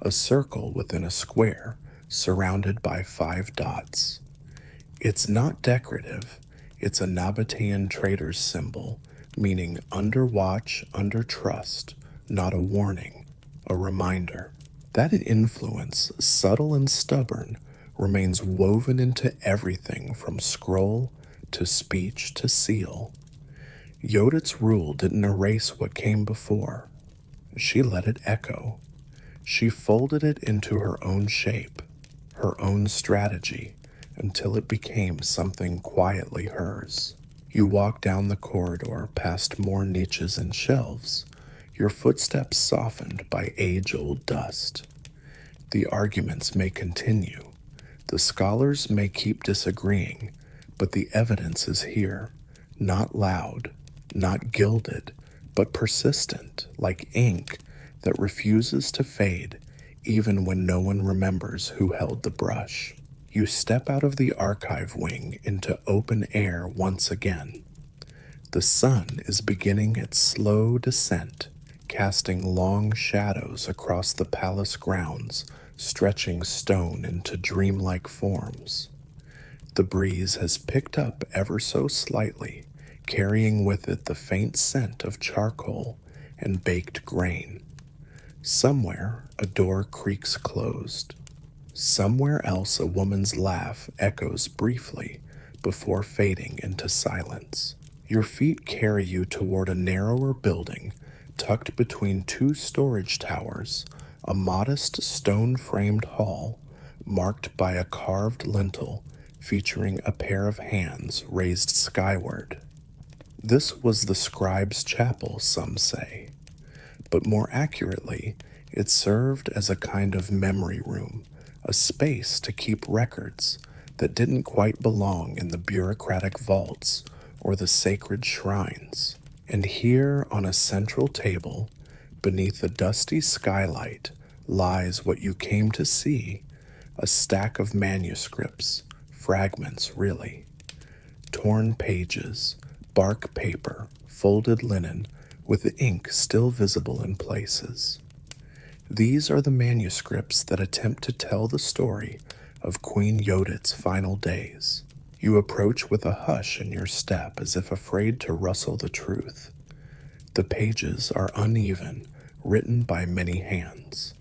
Speaker 1: A circle within a square, surrounded by 5 dots. It's not decorative, it's a Nabataean trader's symbol, meaning under watch, under trust, not a warning, a reminder. That influence, subtle and stubborn, remains woven into everything from scroll to speech to seal. Yodit's rule didn't erase what came before. She let it echo. She folded it into her own shape. her own strategy, until it became something quietly hers. You walk down the corridor past more niches and shelves, your footsteps softened by age-old dust. The arguments may continue. The scholars may keep disagreeing, but the evidence is here, not loud, not gilded, but persistent, like ink that refuses to fade even when no one remembers who held the brush. You step out of the archive wing into open air once again. The sun is beginning its slow descent, casting long shadows across the palace grounds, stretching stone into dreamlike forms. The breeze has picked up ever so slightly, carrying with it the faint scent of charcoal and baked grain. Somewhere, a door creaks closed. Somewhere else, a woman's laugh echoes briefly before fading into silence. Your feet carry you toward a narrower building tucked between two storage towers, a modest stone-framed hall marked by a carved lintel featuring a pair of hands raised skyward. This was the scribe's chapel, some say, but more accurately, it served as a kind of memory room, a space to keep records that didn't quite belong in the bureaucratic vaults or the sacred shrines. And here on a central table, beneath the dusty skylight, lies what you came to see, a stack of manuscripts, fragments really. Torn pages, bark paper, folded linen, with the ink still visible in places. These are the manuscripts that attempt to tell the story of Queen Yodit's final days. You approach with a hush in your step as if afraid to rustle the truth. The pages are uneven, written by many hands.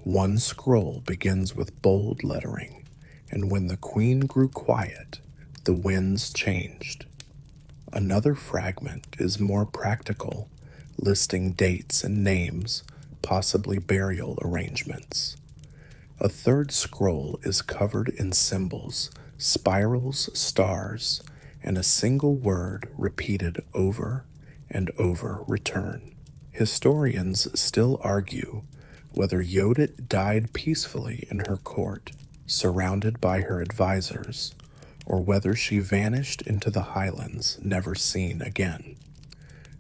Speaker 1: One scroll begins with bold lettering, and when the queen grew quiet, the winds changed. Another fragment is more practical, listing dates and names, possibly burial arrangements. A third scroll is covered in symbols, spirals, stars, and a single word repeated over and over return. Historians still argue whether Yodit died peacefully in her court, surrounded by her advisors, or whether she vanished into the highlands, never seen again.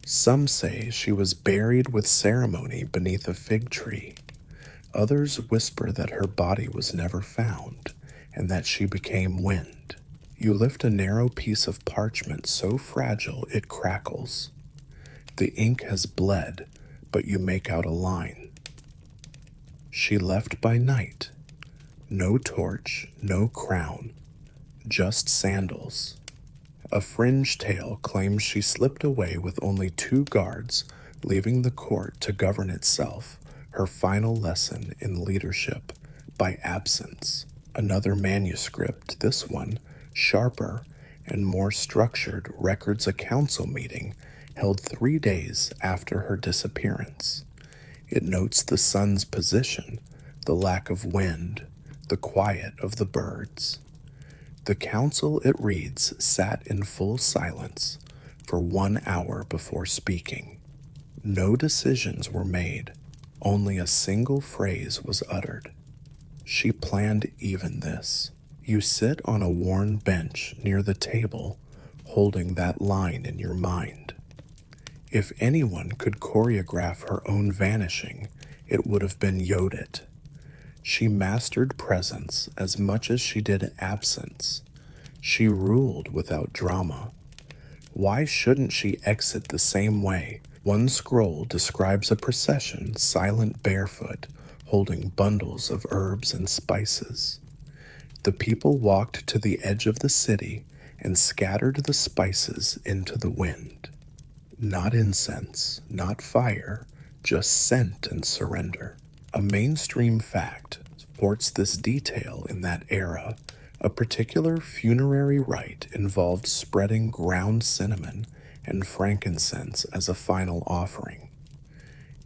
Speaker 1: Some say she was buried with ceremony beneath a fig tree. Others whisper that her body was never found, and that she became wind. You lift a narrow piece of parchment so fragile it crackles. The ink has bled, but you make out a line. She left by night. No torch, no crown, just sandals. A fringe tale claims she slipped away with only 2 guards, leaving the court to govern itself, her final lesson in leadership by absence. Another manuscript, this one, sharper and more structured, records a council meeting held 3 days after her disappearance. It notes the sun's position, the lack of wind, the quiet of the birds. The council, it reads, sat in full silence for 1 hour before speaking. No decisions were made, only a single phrase was uttered. She planned even this. You sit on a worn bench near the table, holding that line in your mind. If anyone could choreograph her own vanishing, it would have been Yodit. She mastered presence as much as she did absence. She ruled without drama. Why shouldn't she exit the same way? One scroll describes a procession, silent barefoot, holding bundles of herbs and spices. The people walked to the edge of the city and scattered the spices into the wind. Not incense, not fire, just scent and surrender. A mainstream fact supports this detail in that era. A particular funerary rite involved spreading ground cinnamon and frankincense as a final offering.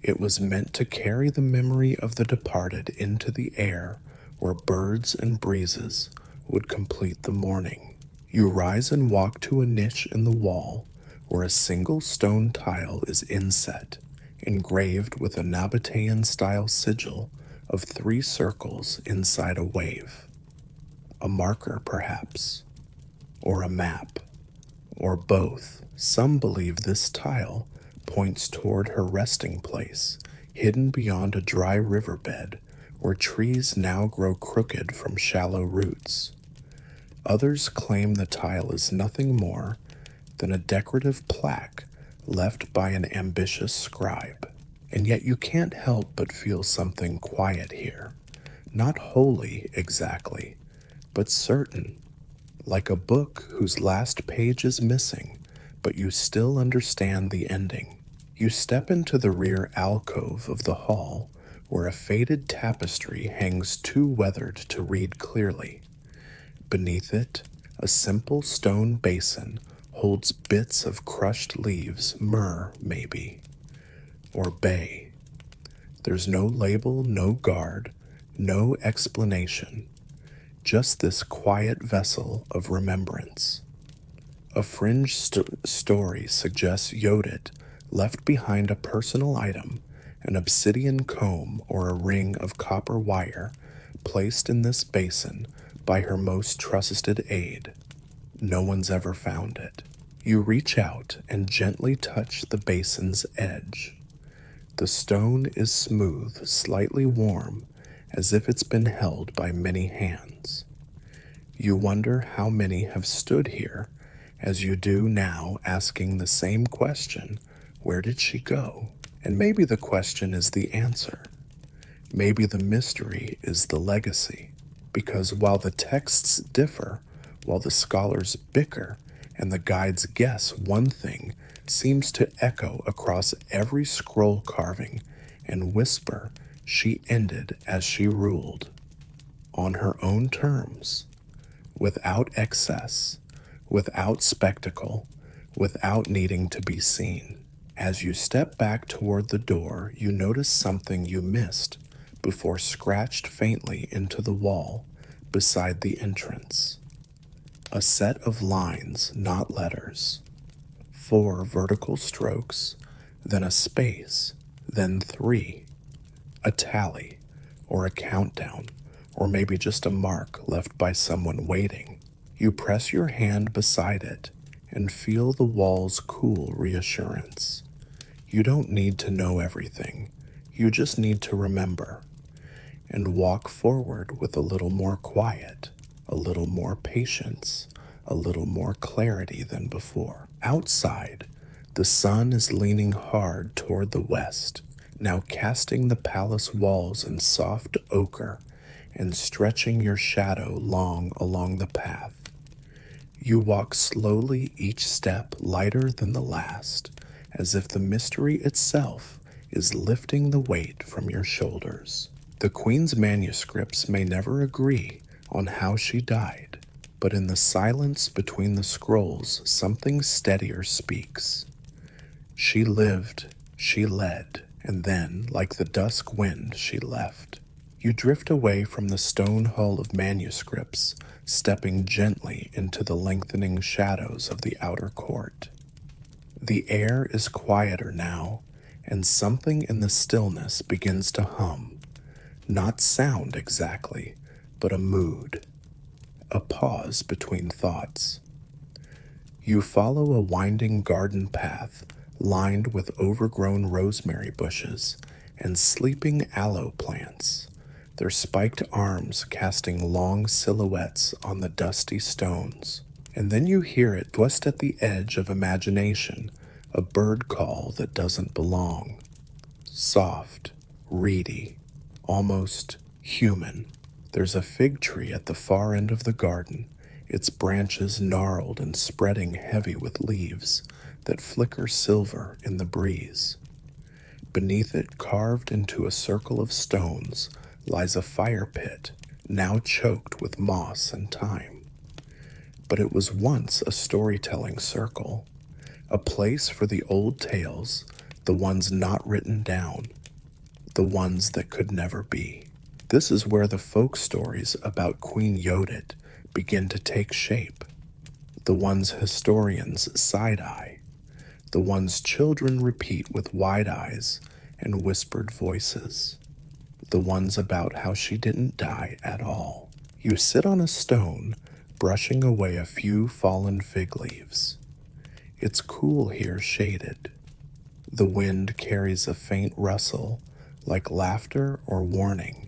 Speaker 1: It was meant to carry the memory of the departed into the air where birds and breezes would complete the morning. You rise and walk to a niche in the wall where a single stone tile is inset, engraved with a Nabataean style sigil of 3 circles inside a wave. A marker, perhaps, or a map, or both. Some believe this tile points toward her resting place, hidden beyond a dry riverbed where trees now grow crooked from shallow roots. Others claim the tile is nothing more than a decorative plaque left by an ambitious scribe. And yet you can't help but feel something quiet here. Not holy exactly, but certain, like a book whose last page is missing, but you still understand the ending. You step into the rear alcove of the hall, where a faded tapestry hangs too weathered to read clearly. Beneath it, a simple stone basin holds bits of crushed leaves, myrrh maybe, or bay. There's no label, no guard, no explanation, just this quiet vessel of remembrance. A fringe story suggests Yodit left behind a personal item, an obsidian comb or a ring of copper wire placed in this basin by her most trusted aide. No one's ever found it. You reach out and gently touch the basin's edge. The stone is smooth, slightly warm, as if it's been held by many hands. You wonder how many have stood here, as you do now, asking the same question, where did she go? And maybe the question is the answer. Maybe the mystery is the legacy. Because while the texts differ, while the scholars bicker, and the guides guess, one thing seems to echo across every scroll carving and whisper, she ended as she ruled, on her own terms, without excess, without spectacle, without needing to be seen. As you step back toward the door, you notice something you missed before scratched faintly into the wall beside the entrance. A set of lines, not letters. 4 vertical strokes, then a space, then 3. A tally, or a countdown, or maybe just a mark left by someone waiting. You press your hand beside it and feel the wall's cool reassurance. You don't need to know everything. You just need to remember and walk forward with a little more quiet, a little more patience, a little more clarity than before. Outside, the sun is leaning hard toward the west, now casting the palace walls in soft ochre and stretching your shadow long along the path. You walk slowly, each step lighter than the last, as if the mystery itself is lifting the weight from your shoulders. The Queen's manuscripts may never agree on how she died, but in the silence between the scrolls, something steadier speaks. She lived, she led, and then, like the dusk wind, she left. You drift away from the stone hull of manuscripts, stepping gently into the lengthening shadows of the outer court. The air is quieter now, and something in the stillness begins to hum. Not sound exactly, but a mood. A pause between thoughts. You follow a winding garden path lined with overgrown rosemary bushes and sleeping aloe plants, their spiked arms casting long silhouettes on the dusty stones. And then you hear it just at the edge of imagination, a bird call that doesn't belong. Soft, reedy, almost human. There's a fig tree at the far end of the garden, its branches gnarled and spreading heavy with leaves that flicker silver in the breeze. Beneath it, carved into a circle of stones, lies a fire pit, now choked with moss and thyme. But it was once a storytelling circle, a place for the old tales, the ones not written down, the ones that could never be. This is where the folk stories about Queen Yodit begin to take shape, the ones historians side-eye, the ones children repeat with wide eyes and whispered voices, the ones about how she didn't die at all. You sit on a stone, brushing away a few fallen fig leaves. It's cool here, shaded. The wind carries a faint rustle, like laughter or warning,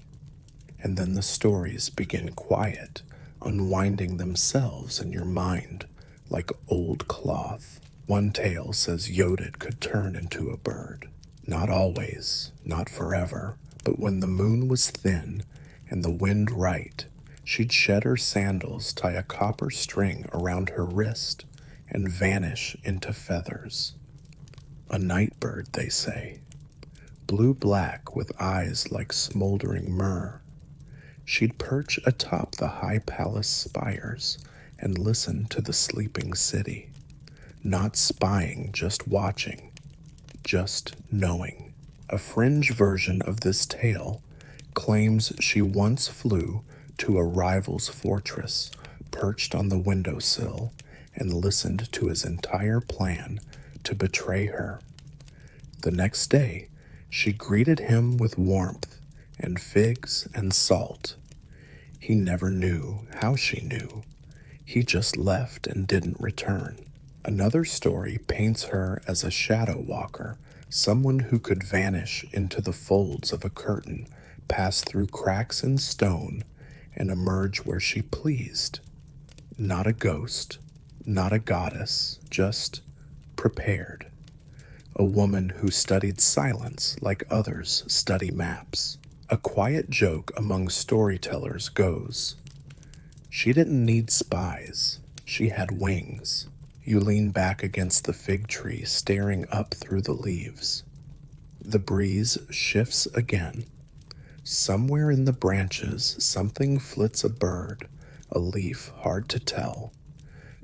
Speaker 1: and then the stories begin quiet, unwinding themselves in your mind like old cloth. One tale says Yodit could turn into a bird. Not always, not forever, but when the moon was thin and the wind right, she'd shed her sandals, tie a copper string around her wrist, and vanish into feathers. A night bird, they say, blue-black with eyes like smoldering myrrh. She'd perch atop the high palace spires and listen to the sleeping city, not spying, just watching, just knowing. A fringe version of this tale claims she once flew to a rival's fortress, perched on the windowsill, and listened to his entire plan to betray her. The next day, she greeted him with warmth and figs and salt. He never knew how she knew. He just left and didn't return. Another story paints her as a shadow walker, someone who could vanish into the folds of a curtain, pass through cracks in stone, and emerge where she pleased. Not a ghost, not a goddess, just prepared. A woman who studied silence like others study maps. A quiet joke among storytellers goes, she didn't need spies, she had wings. You lean back against the fig tree, staring up through the leaves. The breeze shifts again. Somewhere in the branches, something flits a bird, a leaf hard to tell,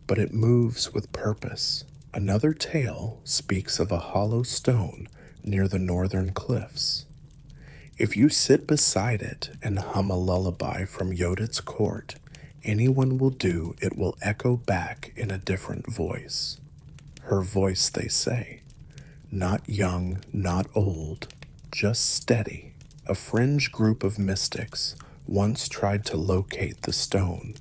Speaker 1: but it moves with purpose. Another tale speaks of a hollow stone near the northern cliffs. If you sit beside it and hum a lullaby from Yodit's court, anyone will do, it will echo back in a different voice. Her voice, they say, not young, not old, just steady. A fringe group of mystics once tried to locate the stone.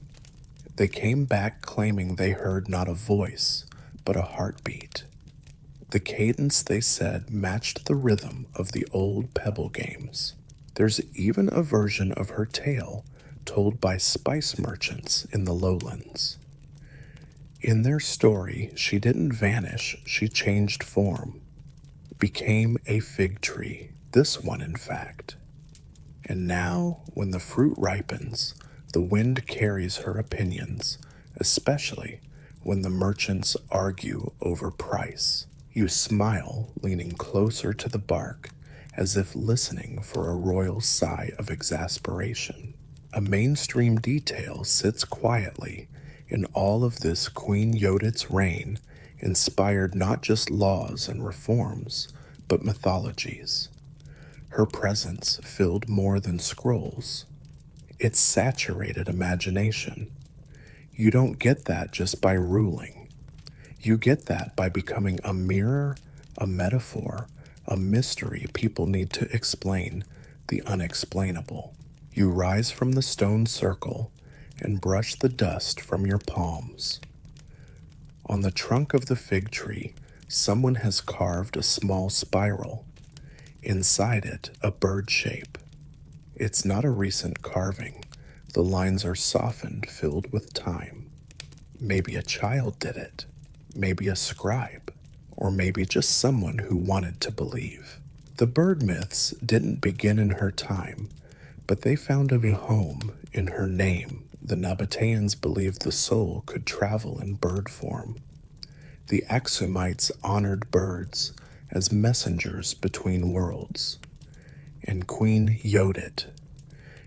Speaker 1: They came back claiming they heard not a voice, but a heartbeat. The cadence, they said, matched the rhythm of the old pebble games. There's even a version of her tale told by spice merchants in the lowlands. In their story, she didn't vanish, she changed form, became a fig tree, this one in fact. And now, when the fruit ripens, the wind carries her opinions, especially when the merchants argue over price. You smile, leaning closer to the bark, as if listening for a royal sigh of exasperation. A mainstream detail sits quietly in all of this Queen Yodit's reign, inspired not just laws and reforms, but mythologies. Her presence filled more than scrolls. It saturated imagination. You don't get that just by ruling. You get that by becoming a mirror, a metaphor, a mystery people need to explain the unexplainable. You rise from the stone circle and brush the dust from your palms. On the trunk of the fig tree, someone has carved a small spiral. Inside it, a bird shape. It's not a recent carving. The lines are softened, filled with time. Maybe a child did it. Maybe a scribe. Or maybe just someone who wanted to believe. The bird myths didn't begin in her time, but they found a home in her name. The Nabataeans believed the soul could travel in bird form. The Axumites honored birds as messengers between worlds. And Queen Yodit,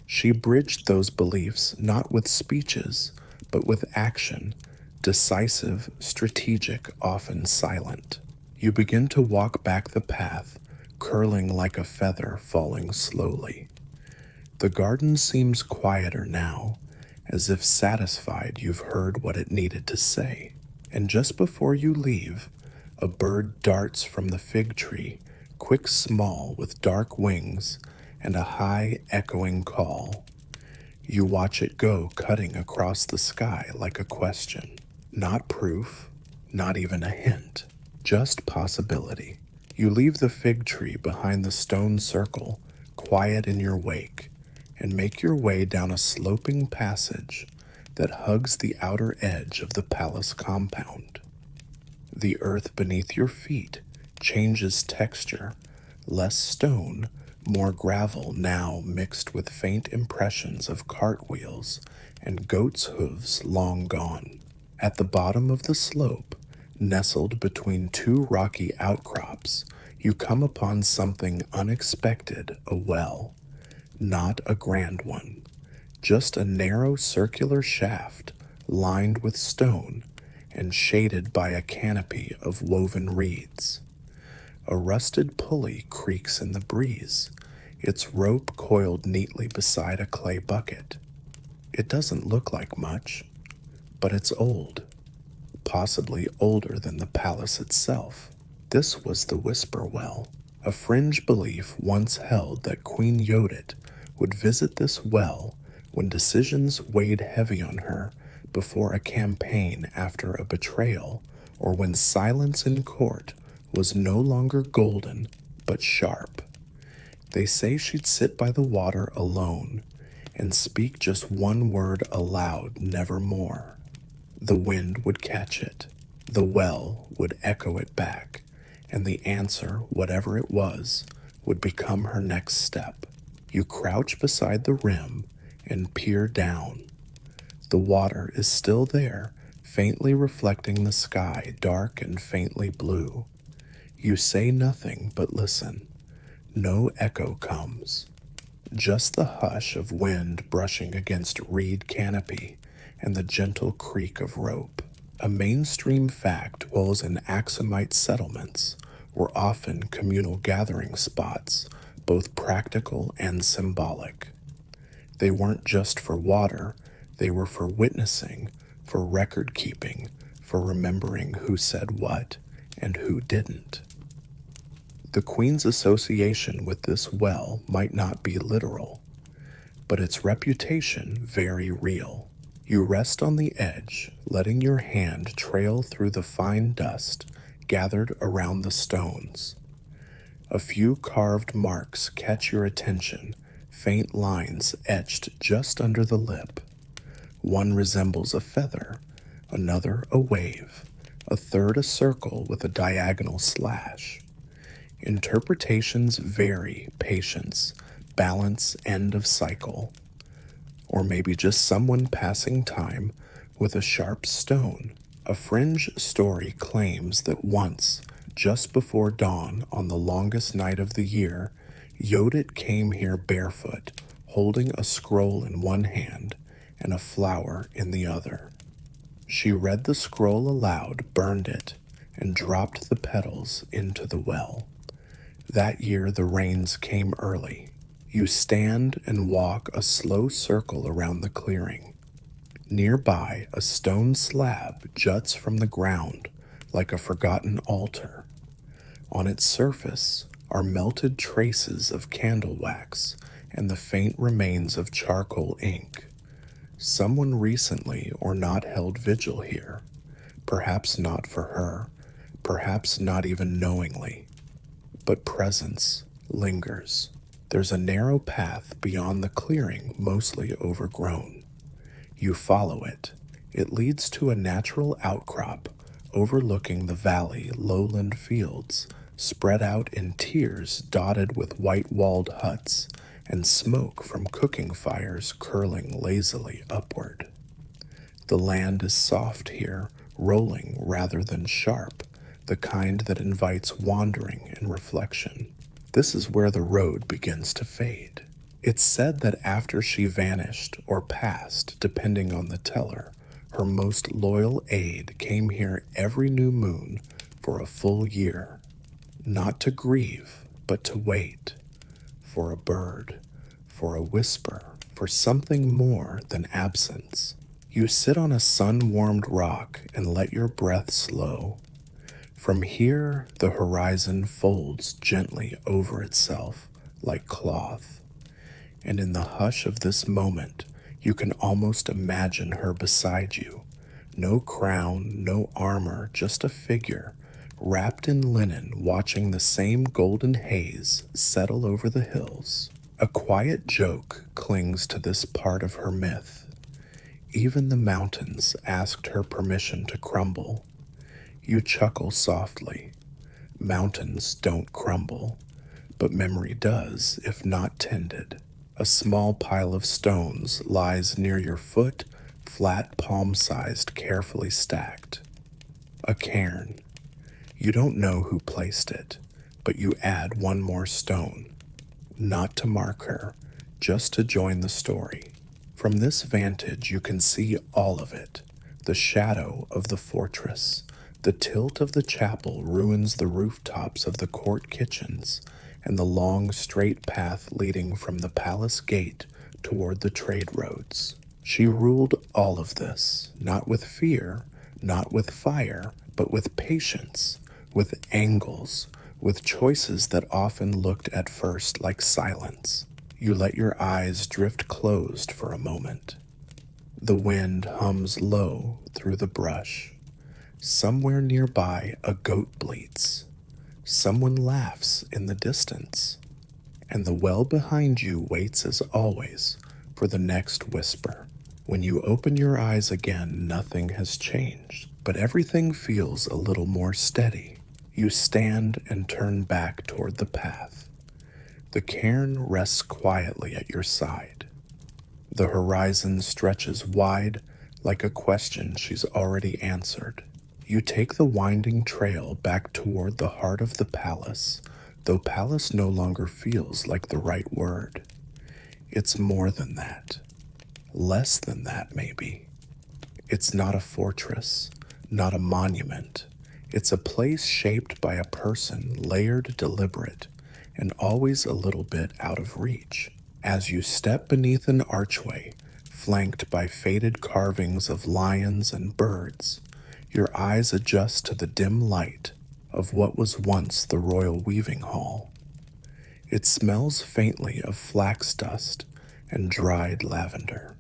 Speaker 1: she bridged those beliefs not with speeches, but with action, decisive, strategic, often silent. You begin to walk back the path, curling like a feather falling slowly. The garden seems quieter now, as if satisfied you've heard what it needed to say. And just before you leave, a bird darts from the fig tree, quick, small, with dark wings and a high, echoing call. You watch it go cutting across the sky like a question. Not proof, not even a hint, just possibility. You leave the fig tree behind the stone circle, quiet in your wake, and make your way down a sloping passage that hugs the outer edge of the palace compound. The earth beneath your feet changes texture, less stone, more gravel now mixed with faint impressions of cartwheels and goats' hooves long gone. At the bottom of the slope, nestled between two rocky outcrops, you come upon something unexpected, a well. Not a grand one, just a narrow circular shaft lined with stone and shaded by a canopy of woven reeds. A rusted pulley creaks in the breeze, its rope coiled neatly beside a clay bucket. It doesn't look like much, but it's old, possibly older than the palace itself. This was the Whisper Well. A fringe belief once held that Queen Yodit would visit this well when decisions weighed heavy on her before a campaign after a betrayal, or when silence in court was no longer golden but sharp. They say she'd sit by the water alone and speak just one word aloud, nevermore. The wind would catch it, the well would echo it back, and the answer, whatever it was, would become her next step. You crouch beside the rim and peer down. The water is still there, faintly reflecting the sky, dark and faintly blue. You say nothing but listen. No echo comes. Just the hush of wind brushing against reed canopy and the gentle creak of rope. A mainstream fact was in Axumite settlements were often communal gathering spots, both practical and symbolic. They weren't just for water, they were for witnessing, for record keeping, for remembering who said what and who didn't. The Queen's association with this well might not be literal, but its reputation very real. You rest on the edge, letting your hand trail through the fine dust gathered around the stones. A few carved marks catch your attention, faint lines etched just under the lip. One resembles a feather, another a wave, a third a circle with a diagonal slash. Interpretations vary, patience, balance, end of cycle. Or maybe just someone passing time with a sharp stone. A fringe story claims that once, just before dawn on the longest night of the year, Yodit came here barefoot, holding a scroll in one hand and a flower in the other. She read the scroll aloud, burned it, and dropped the petals into the well. That year the rains came early. You stand and walk a slow circle around the clearing. Nearby, a stone slab juts from the ground like a forgotten altar. On its surface are melted traces of candle wax and the faint remains of charcoal ink. Someone recently or not held vigil here, perhaps not for her, perhaps not even knowingly. But presence lingers. There's a narrow path beyond the clearing, mostly overgrown. You follow it. It leads to a natural outcrop overlooking the valley, lowland fields, spread out in tiers dotted with white-walled huts and smoke from cooking fires curling lazily upward. The land is soft here, rolling rather than sharp, the kind that invites wandering and reflection. This is where the road begins to fade. It's said that after she vanished or passed, depending on the teller, her most loyal aide came here every new moon for a full year, not to grieve, but to wait, for a bird, for a whisper, for something more than absence. You sit on a sun-warmed rock and let your breath slow. From here, the horizon folds gently over itself like cloth, and in the hush of this moment, you can almost imagine her beside you. No crown, no armor, just a figure, wrapped in linen, watching the same golden haze settle over the hills. A quiet joke clings to this part of her myth. Even the mountains asked her permission to crumble. You chuckle softly. Mountains don't crumble, but memory does if not tended. A small pile of stones lies near your foot, flat palm-sized, carefully stacked. A cairn. You don't know who placed it, but you add one more stone. Not to mark her, just to join the story. From this vantage, you can see all of it. The shadow of the fortress. The tilt of the chapel ruins the rooftops of the court kitchens, and the long, straight path leading from the palace gate toward the trade roads. She ruled all of this, not with fear, not with fire, but with patience, with angles, with choices that often looked at first like silence. You let your eyes drift closed for a moment. The wind hums low through the brush. Somewhere nearby, a goat bleats. Someone laughs in the distance. And the well behind you waits as always for the next whisper. When you open your eyes again, nothing has changed, but everything feels a little more steady. You stand and turn back toward the path. The cairn rests quietly at your side. The horizon stretches wide like a question she's already answered. You take the winding trail back toward the heart of the palace, though palace no longer feels like the right word. It's more than that. Less than that, maybe. It's not a fortress, not a monument. It's a place shaped by a person, layered, deliberate, and always a little bit out of reach. As you step beneath an archway, flanked by faded carvings of lions and birds, your eyes adjust to the dim light of what was once the royal weaving hall. It smells faintly of flax dust and dried lavender.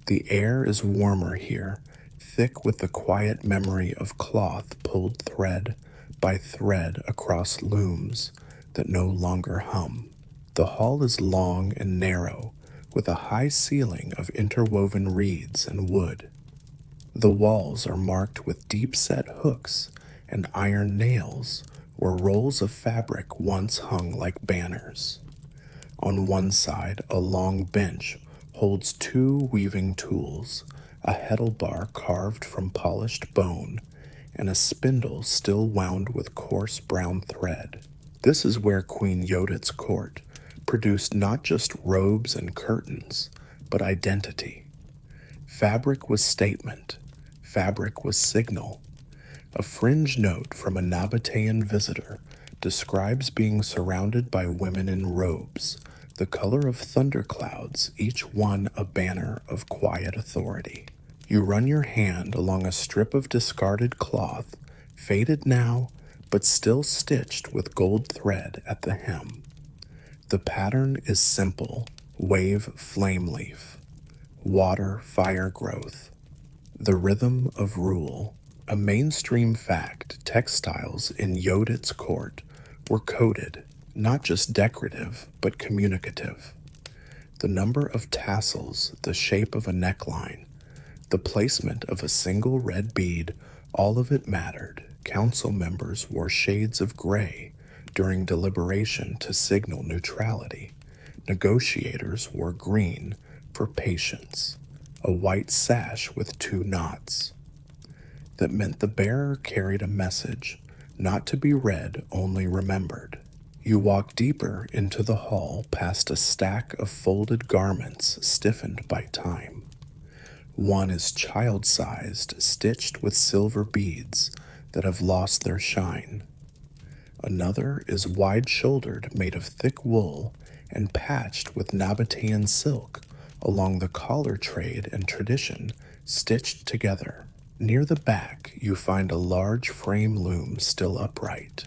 Speaker 1: The air is warmer here, thick with the quiet memory of cloth pulled thread by thread across looms that no longer hum. The hall is long and narrow, with a high ceiling of interwoven reeds and wood. The walls are marked with deep-set hooks and iron nails where rolls of fabric once hung like banners. On one side, a long bench holds two weaving tools, a heddle bar carved from polished bone, and a spindle still wound with coarse brown thread. This is where Queen Yodit's court produced not just robes and curtains, but identity. Fabric was statement. Fabric was signal. A fringe note from a Nabataean visitor describes being surrounded by women in robes, the color of thunderclouds, each one a banner of quiet authority. You run your hand along a strip of discarded cloth, faded now, but still stitched with gold thread at the hem. The pattern is simple: wave flame leaf, water fire growth, the rhythm of rule. A mainstream fact, textiles in Yodit's court were coded, not just decorative, but communicative. The number of tassels, the shape of a neckline, the placement of a single red bead, all of it mattered. Council members wore shades of gray during deliberation to signal neutrality. Negotiators wore green for patience, a white sash with two knots. That meant the bearer carried a message, not to be read, only remembered. You walk deeper into the hall past a stack of folded garments stiffened by time. One is child-sized, stitched with silver beads that have lost their shine. Another is wide-shouldered, made of thick wool, and patched with Nabataean silk along the collar trade and tradition stitched together. Near the back, you find a large frame loom still upright.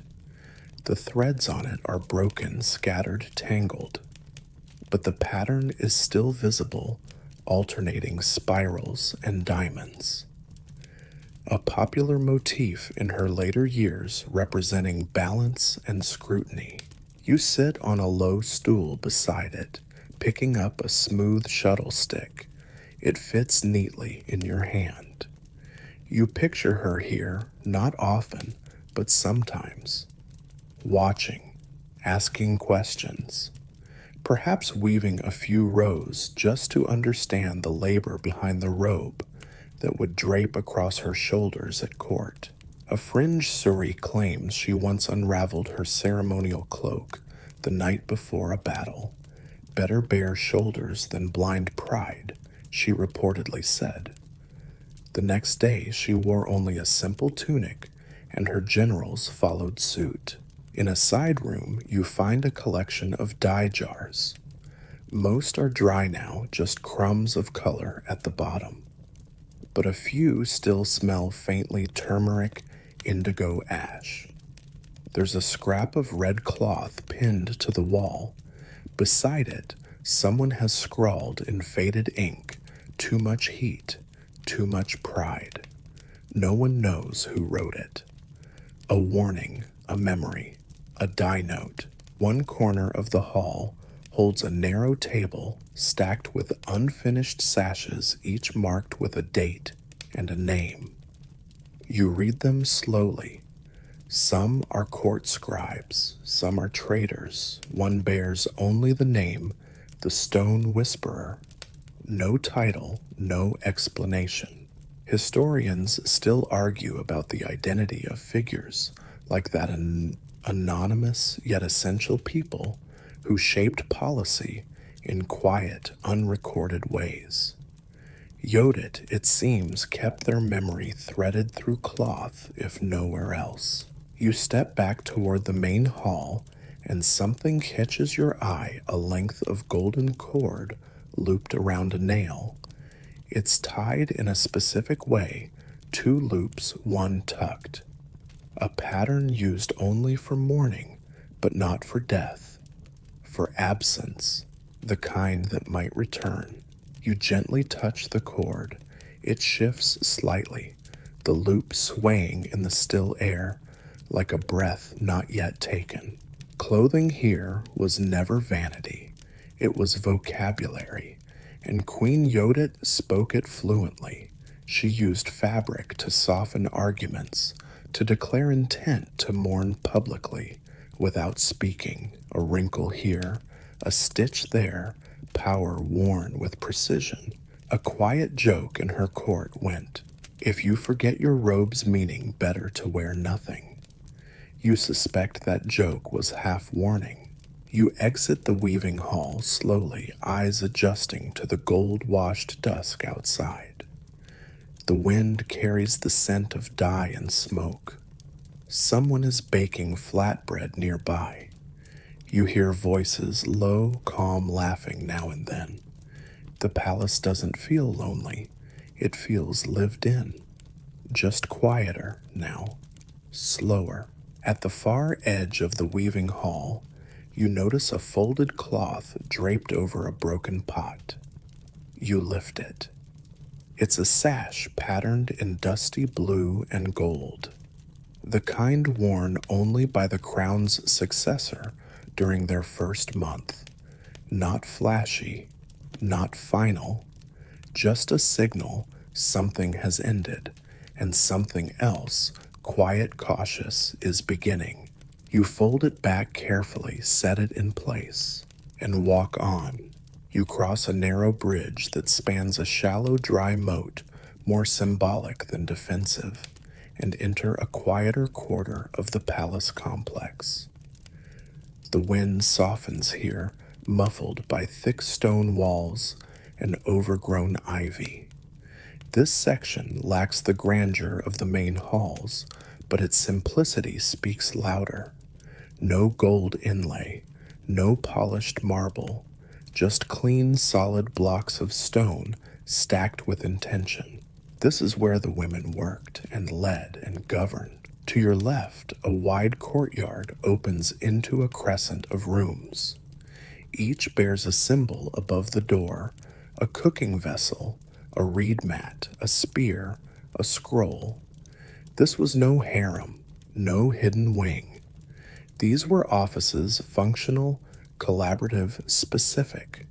Speaker 1: The threads on it are broken, scattered, tangled, but the pattern is still visible, alternating spirals and diamonds. A popular motif in her later years representing balance and scrutiny. You sit on a low stool beside it, picking up a smooth shuttle stick. It fits neatly in your hand. You picture her here, not often, but sometimes, watching, asking questions, perhaps weaving a few rows just to understand the labor behind the robe that would drape across her shoulders at court. A fringe Suri claims she once unraveled her ceremonial cloak the night before a battle. Better bare shoulders than blind pride, she reportedly said. The next day she wore only a simple tunic, and her generals followed suit. In a side room, you find a collection of dye jars. Most are dry now, just crumbs of color at the bottom, but a few still smell faintly turmeric, indigo ash. There's a scrap of red cloth pinned to the wall. Beside it, someone has scrawled in faded ink, "Too much heat, too much pride." No one knows who wrote it. A warning, a memory, a die note. One corner of the hall holds a narrow table stacked with unfinished sashes, each marked with a date and a name. You read them slowly. Some are court scribes, some are traders. One bears only the name, the Stone Whisperer. No title, no explanation. Historians still argue about the identity of figures like that anonymous yet essential people who shaped policy in quiet, unrecorded ways. Yodit, it seems, kept their memory threaded through cloth, if nowhere else. You step back toward the main hall, and something catches your eye, a length of golden cord looped around a nail. It's tied in a specific way, 2 loops, one tucked. A pattern used only for mourning, but not for death, for absence, the kind that might return. You gently touch the cord. It shifts slightly, the loop swaying in the still air, like a breath not yet taken. Clothing here was never vanity. It was vocabulary, and Queen Yodit spoke it fluently. She used fabric to soften arguments, to declare intent to mourn publicly, without speaking. A wrinkle here, a stitch there, power worn with precision. A quiet joke in her court went, "If you forget your robe's meaning, better to wear nothing." You suspect that joke was half warning. You exit the weaving hall slowly, eyes adjusting to the gold-washed dusk outside. The wind carries the scent of dye and smoke. Someone is baking flatbread nearby. You hear voices, low, calm laughing now and then. The palace doesn't feel lonely. It feels lived in. Just quieter now, slower. At the far edge of the weaving hall, you notice a folded cloth draped over a broken pot. You lift it. It's a sash patterned in dusty blue and gold, the kind worn only by the crown's successor during their first month. Not flashy, not final, just a signal something has ended, and something else, quiet, cautious, is beginning. You fold it back carefully, set it in place, and walk on. You cross a narrow bridge that spans a shallow, dry moat, more symbolic than defensive, and enter a quieter quarter of the palace complex. The wind softens here, muffled by thick stone walls and overgrown ivy. This section lacks the grandeur of the main halls, but its simplicity speaks louder. No gold inlay, No polished marble, just clean, solid blocks of stone stacked with intention. This is where the women worked and led and governed. To your left, a wide courtyard opens into a crescent of rooms. Each bears a symbol above the door, a cooking vessel, a reed mat, a spear, a scroll. This was no harem, no hidden wing. These were offices functional, collaborative, specific.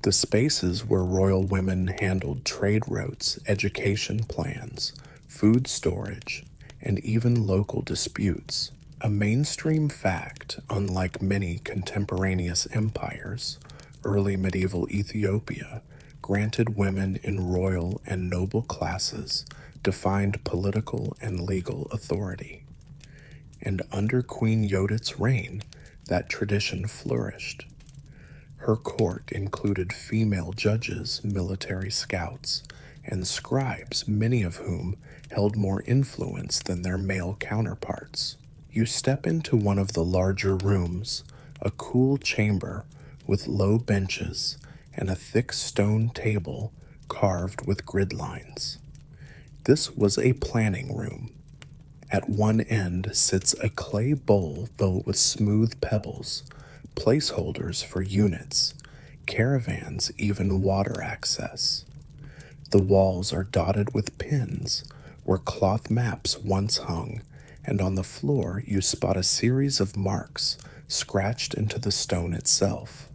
Speaker 1: The spaces where royal women handled trade routes, education plans, food storage, and even local disputes. A mainstream fact, unlike many contemporaneous empires, early medieval Ethiopia granted women in royal and noble classes defined political and legal authority. And under Queen Yodit's reign, that tradition flourished. Her court included female judges, military scouts, and scribes, many of whom held more influence than their male counterparts. You step into one of the larger rooms, a cool chamber with low benches and a thick stone table carved with grid lines. This was a planning room. At one end sits a clay bowl filled with smooth pebbles, placeholders for units, caravans, even water access. The walls are dotted with pins where cloth maps once hung, and on the floor you spot a series of marks scratched into the stone itself.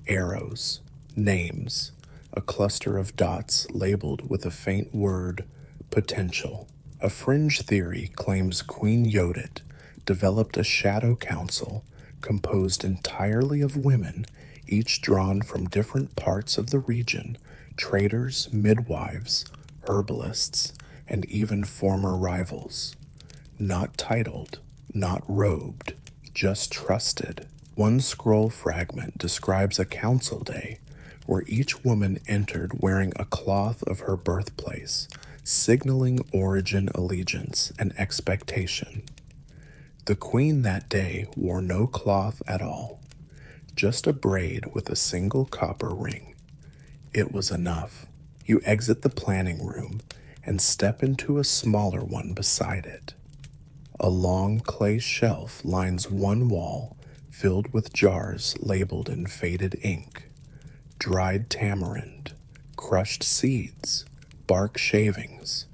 Speaker 1: Arrows, names, a cluster of dots labeled with a faint word, potential. A fringe theory claims Queen Yodit developed a shadow council composed entirely of women, each drawn from different parts of the region, traders, midwives, herbalists, and even former rivals. Not titled, not robed, just trusted. One scroll fragment describes a council day where each woman entered wearing a cloth of her birthplace, signaling origin, allegiance, and expectation. The queen that day wore no cloth at all, just a braid with a single copper ring. It was enough. You exit the planning room and step into a smaller one beside it. A long clay shelf lines one wall filled with jars labeled in faded ink. Dried tamarind, crushed seeds, bark shavings.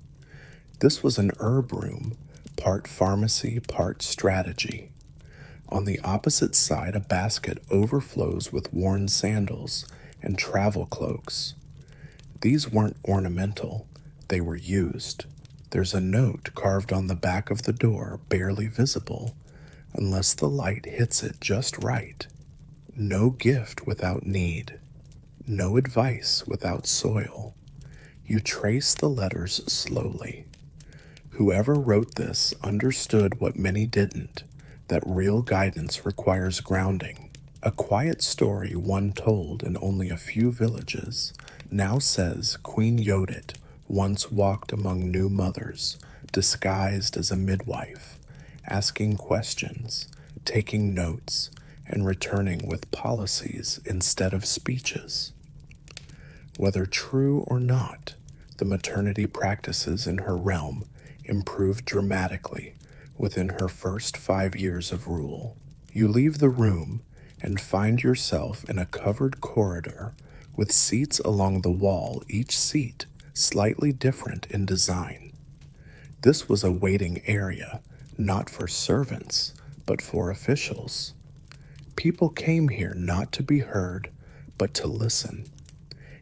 Speaker 1: This was an herb room, part pharmacy, part strategy. On the opposite side, a basket overflows with worn sandals and travel cloaks. These weren't ornamental, they were used. There's a note carved on the back of the door, barely visible, unless the light hits it just right. No gift without need. No advice without soil. You trace the letters slowly. Whoever wrote this understood what many didn't, that real guidance requires grounding. A quiet story one told in only a few villages now says Queen Yodit once walked among new mothers, disguised as a midwife, asking questions, taking notes, and returning with policies instead of speeches. Whether true or not, the maternity practices in her realm improved dramatically within her first 5 years of rule. You leave the room and find yourself in a covered corridor with seats along the wall, each seat slightly different in design. This was a waiting area, not for servants, but for officials. People came here not to be heard, but to listen.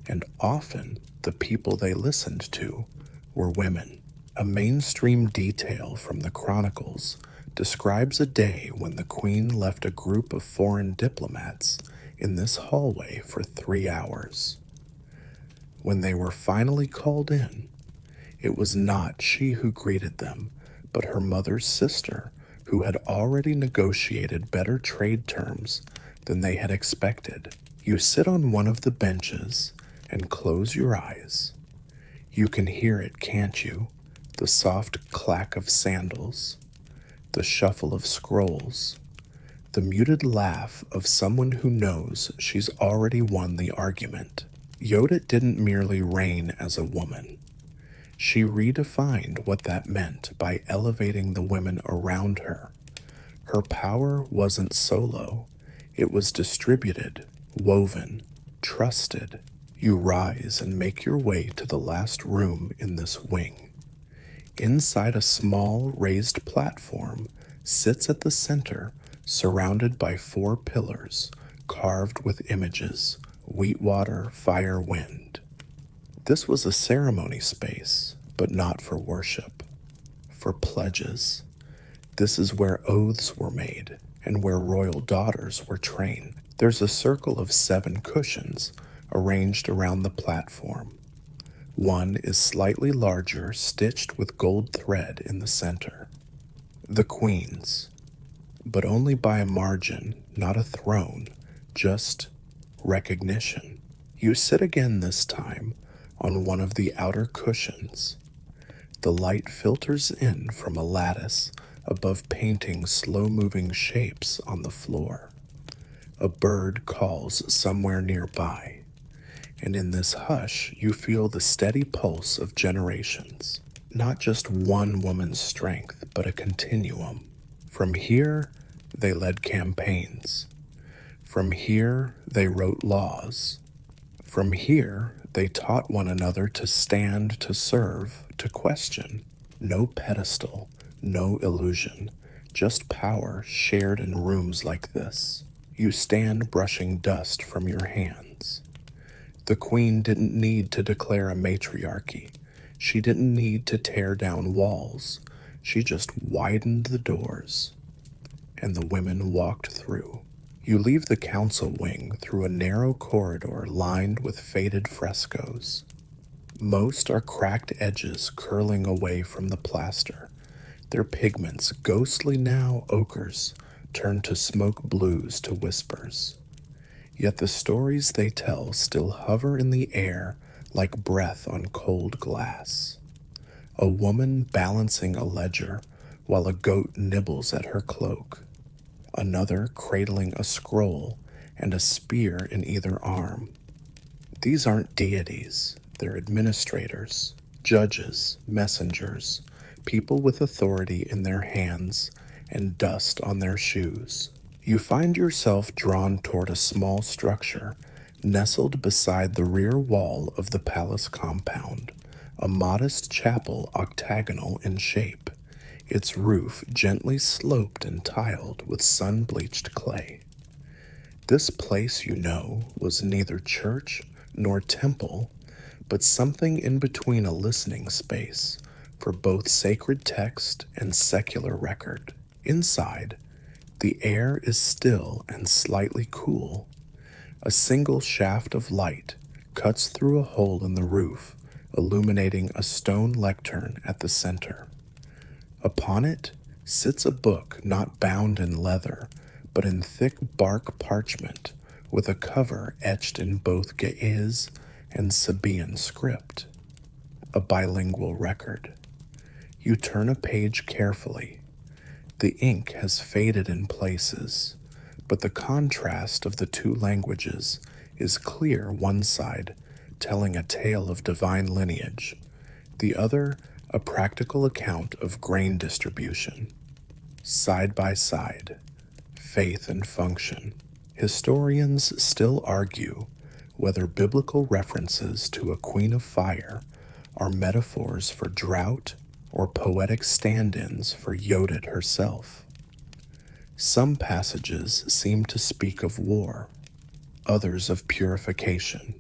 Speaker 1: And often, the people they listened to were women. A mainstream detail from the Chronicles describes a day when the Queen left a group of foreign diplomats in this hallway for 3 hours. When they were finally called in, it was not she who greeted them, but her mother's sister, who had already negotiated better trade terms than they had expected. You sit on one of the benches and close your eyes. You can hear it, can't you? The soft clack of sandals, the shuffle of scrolls, the muted laugh of someone who knows she's already won the argument. Yodit didn't merely reign as a woman. She redefined what that meant by elevating the women around her. Her power wasn't solo, it was distributed, woven, trusted. You rise and make your way to the last room in this wing. Inside a small raised platform sits at the center, surrounded by 4 pillars carved with images: wheat, water, fire, wind. This was a ceremony space, but not for worship, for pledges. This is where oaths were made and where royal daughters were trained. There's a circle of 7 cushions arranged around the platform. One is slightly larger, stitched with gold thread in the center. The queen's, but only by a margin, not a throne, just recognition. You sit again this time on one of the outer cushions. The light filters in from a lattice above, painting slow-moving shapes on the floor. A bird calls somewhere nearby, and in this hush you feel the steady pulse of generations. Not just one woman's strength, but a continuum. From here, they led campaigns. From here, they wrote laws. From here, they taught one another to stand, to serve, to question. No pedestal, no illusion, just power shared in rooms like this. You stand brushing dust from your hands. The queen didn't need to declare a matriarchy. She didn't need to tear down walls. She just widened the doors, and the women walked through. You leave the council wing through a narrow corridor lined with faded frescoes. Most are cracked edges curling away from the plaster, their pigments, ghostly now ochres, turn to smoke blues, to whispers. Yet the stories they tell still hover in the air like breath on cold glass. A woman balancing a ledger while a goat nibbles at her cloak. Another cradling a scroll and a spear in either arm. These aren't deities, they're administrators, judges, messengers, people with authority in their hands and dust on their shoes. You find yourself drawn toward a small structure nestled beside the rear wall of the palace compound, a modest chapel octagonal in shape, its roof gently sloped and tiled with sun-bleached clay. This place, you know, was neither church nor temple, but something in between, a listening space for both sacred text and secular record. Inside, the air is still and slightly cool. A single shaft of light cuts through a hole in the roof, illuminating a stone lectern at the center. Upon it sits a book not bound in leather, but in thick bark parchment, with a cover etched in both Ge'ez and Sabaean script. A bilingual record. You turn a page carefully. The ink has faded in places, but the contrast of the 2 languages is clear. One side telling a tale of divine lineage, the other a practical account of grain distribution. Side by side, faith and function. Historians still argue whether biblical references to a queen of fire are metaphors for drought or poetic stand-ins for Yodit herself. Some passages seem to speak of war, others of purification.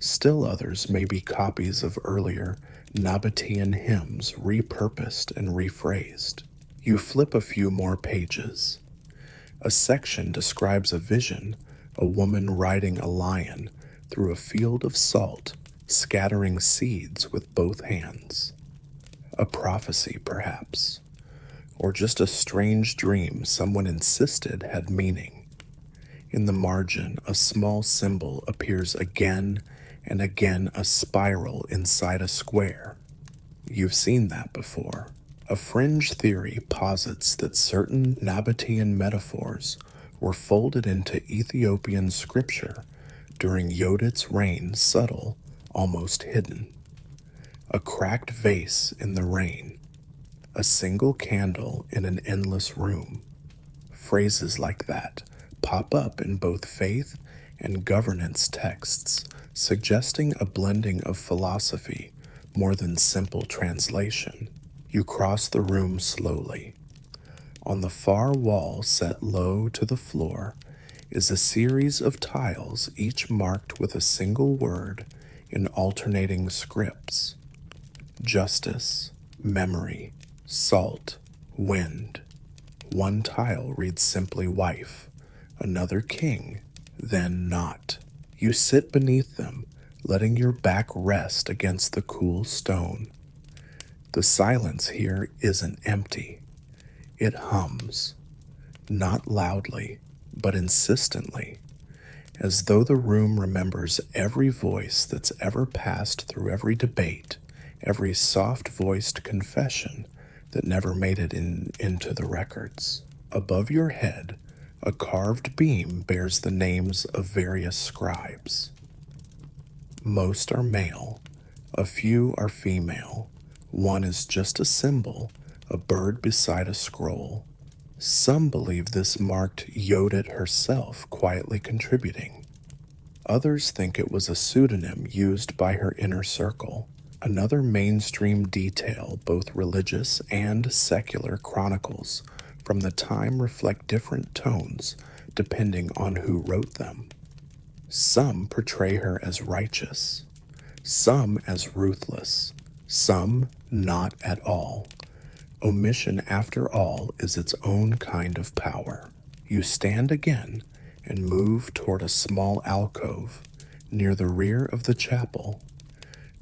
Speaker 1: Still others may be copies of earlier Nabataean hymns repurposed and rephrased. You flip a few more pages. A section describes a vision, a woman riding a lion through a field of salt, scattering seeds with both hands. A prophecy, perhaps, or just a strange dream someone insisted had meaning. In the margin, a small symbol appears again and again, a spiral inside a square. You've seen that before. A fringe theory posits that certain Nabataean metaphors were folded into Ethiopian scripture during Yodit's reign, subtle, almost hidden. A cracked vase in the rain, a single candle in an endless room. Phrases like that pop up in both faith and governance texts, suggesting a blending of philosophy more than simple translation. You cross the room slowly. On the far wall, set low to the floor, is a series of tiles, each marked with a single word in alternating scripts: justice, memory, salt, wind. One tile reads simply wife, another king, then not. You sit beneath them, letting your back rest against the cool stone. The silence here isn't empty. It hums, not loudly, but insistently, as though the room remembers every voice that's ever passed through every debate, every soft-voiced confession that never made it into the records. Above your head, a carved beam bears the names of various scribes. Most are male, a few are female. One is just a symbol, a bird beside a scroll. Some believe this marked Yodit herself quietly contributing. Others think it was a pseudonym used by her inner circle. Another mainstream detail, both religious and secular chronicles from the time reflect different tones depending on who wrote them. Some portray her as righteous, some as ruthless, some not at all. Omission, after all, is its own kind of power. You stand again and move toward a small alcove near the rear of the chapel.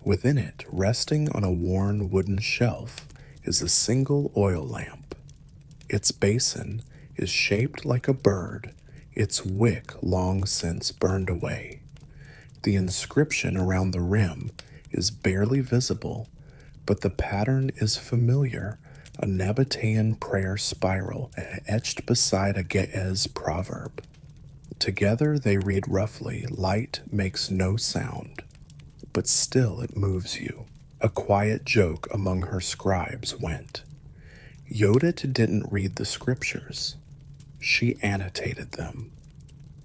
Speaker 1: Within it, resting on a worn wooden shelf, is a single oil lamp. Its basin is shaped like a bird, its wick long since burned away. The inscription around the rim is barely visible, but the pattern is familiar, a Nabataean prayer spiral etched beside a Ge'ez proverb. Together they read roughly, light makes no sound, but still it moves you. A quiet joke among her scribes went, Yodit didn't read the scriptures, she annotated them.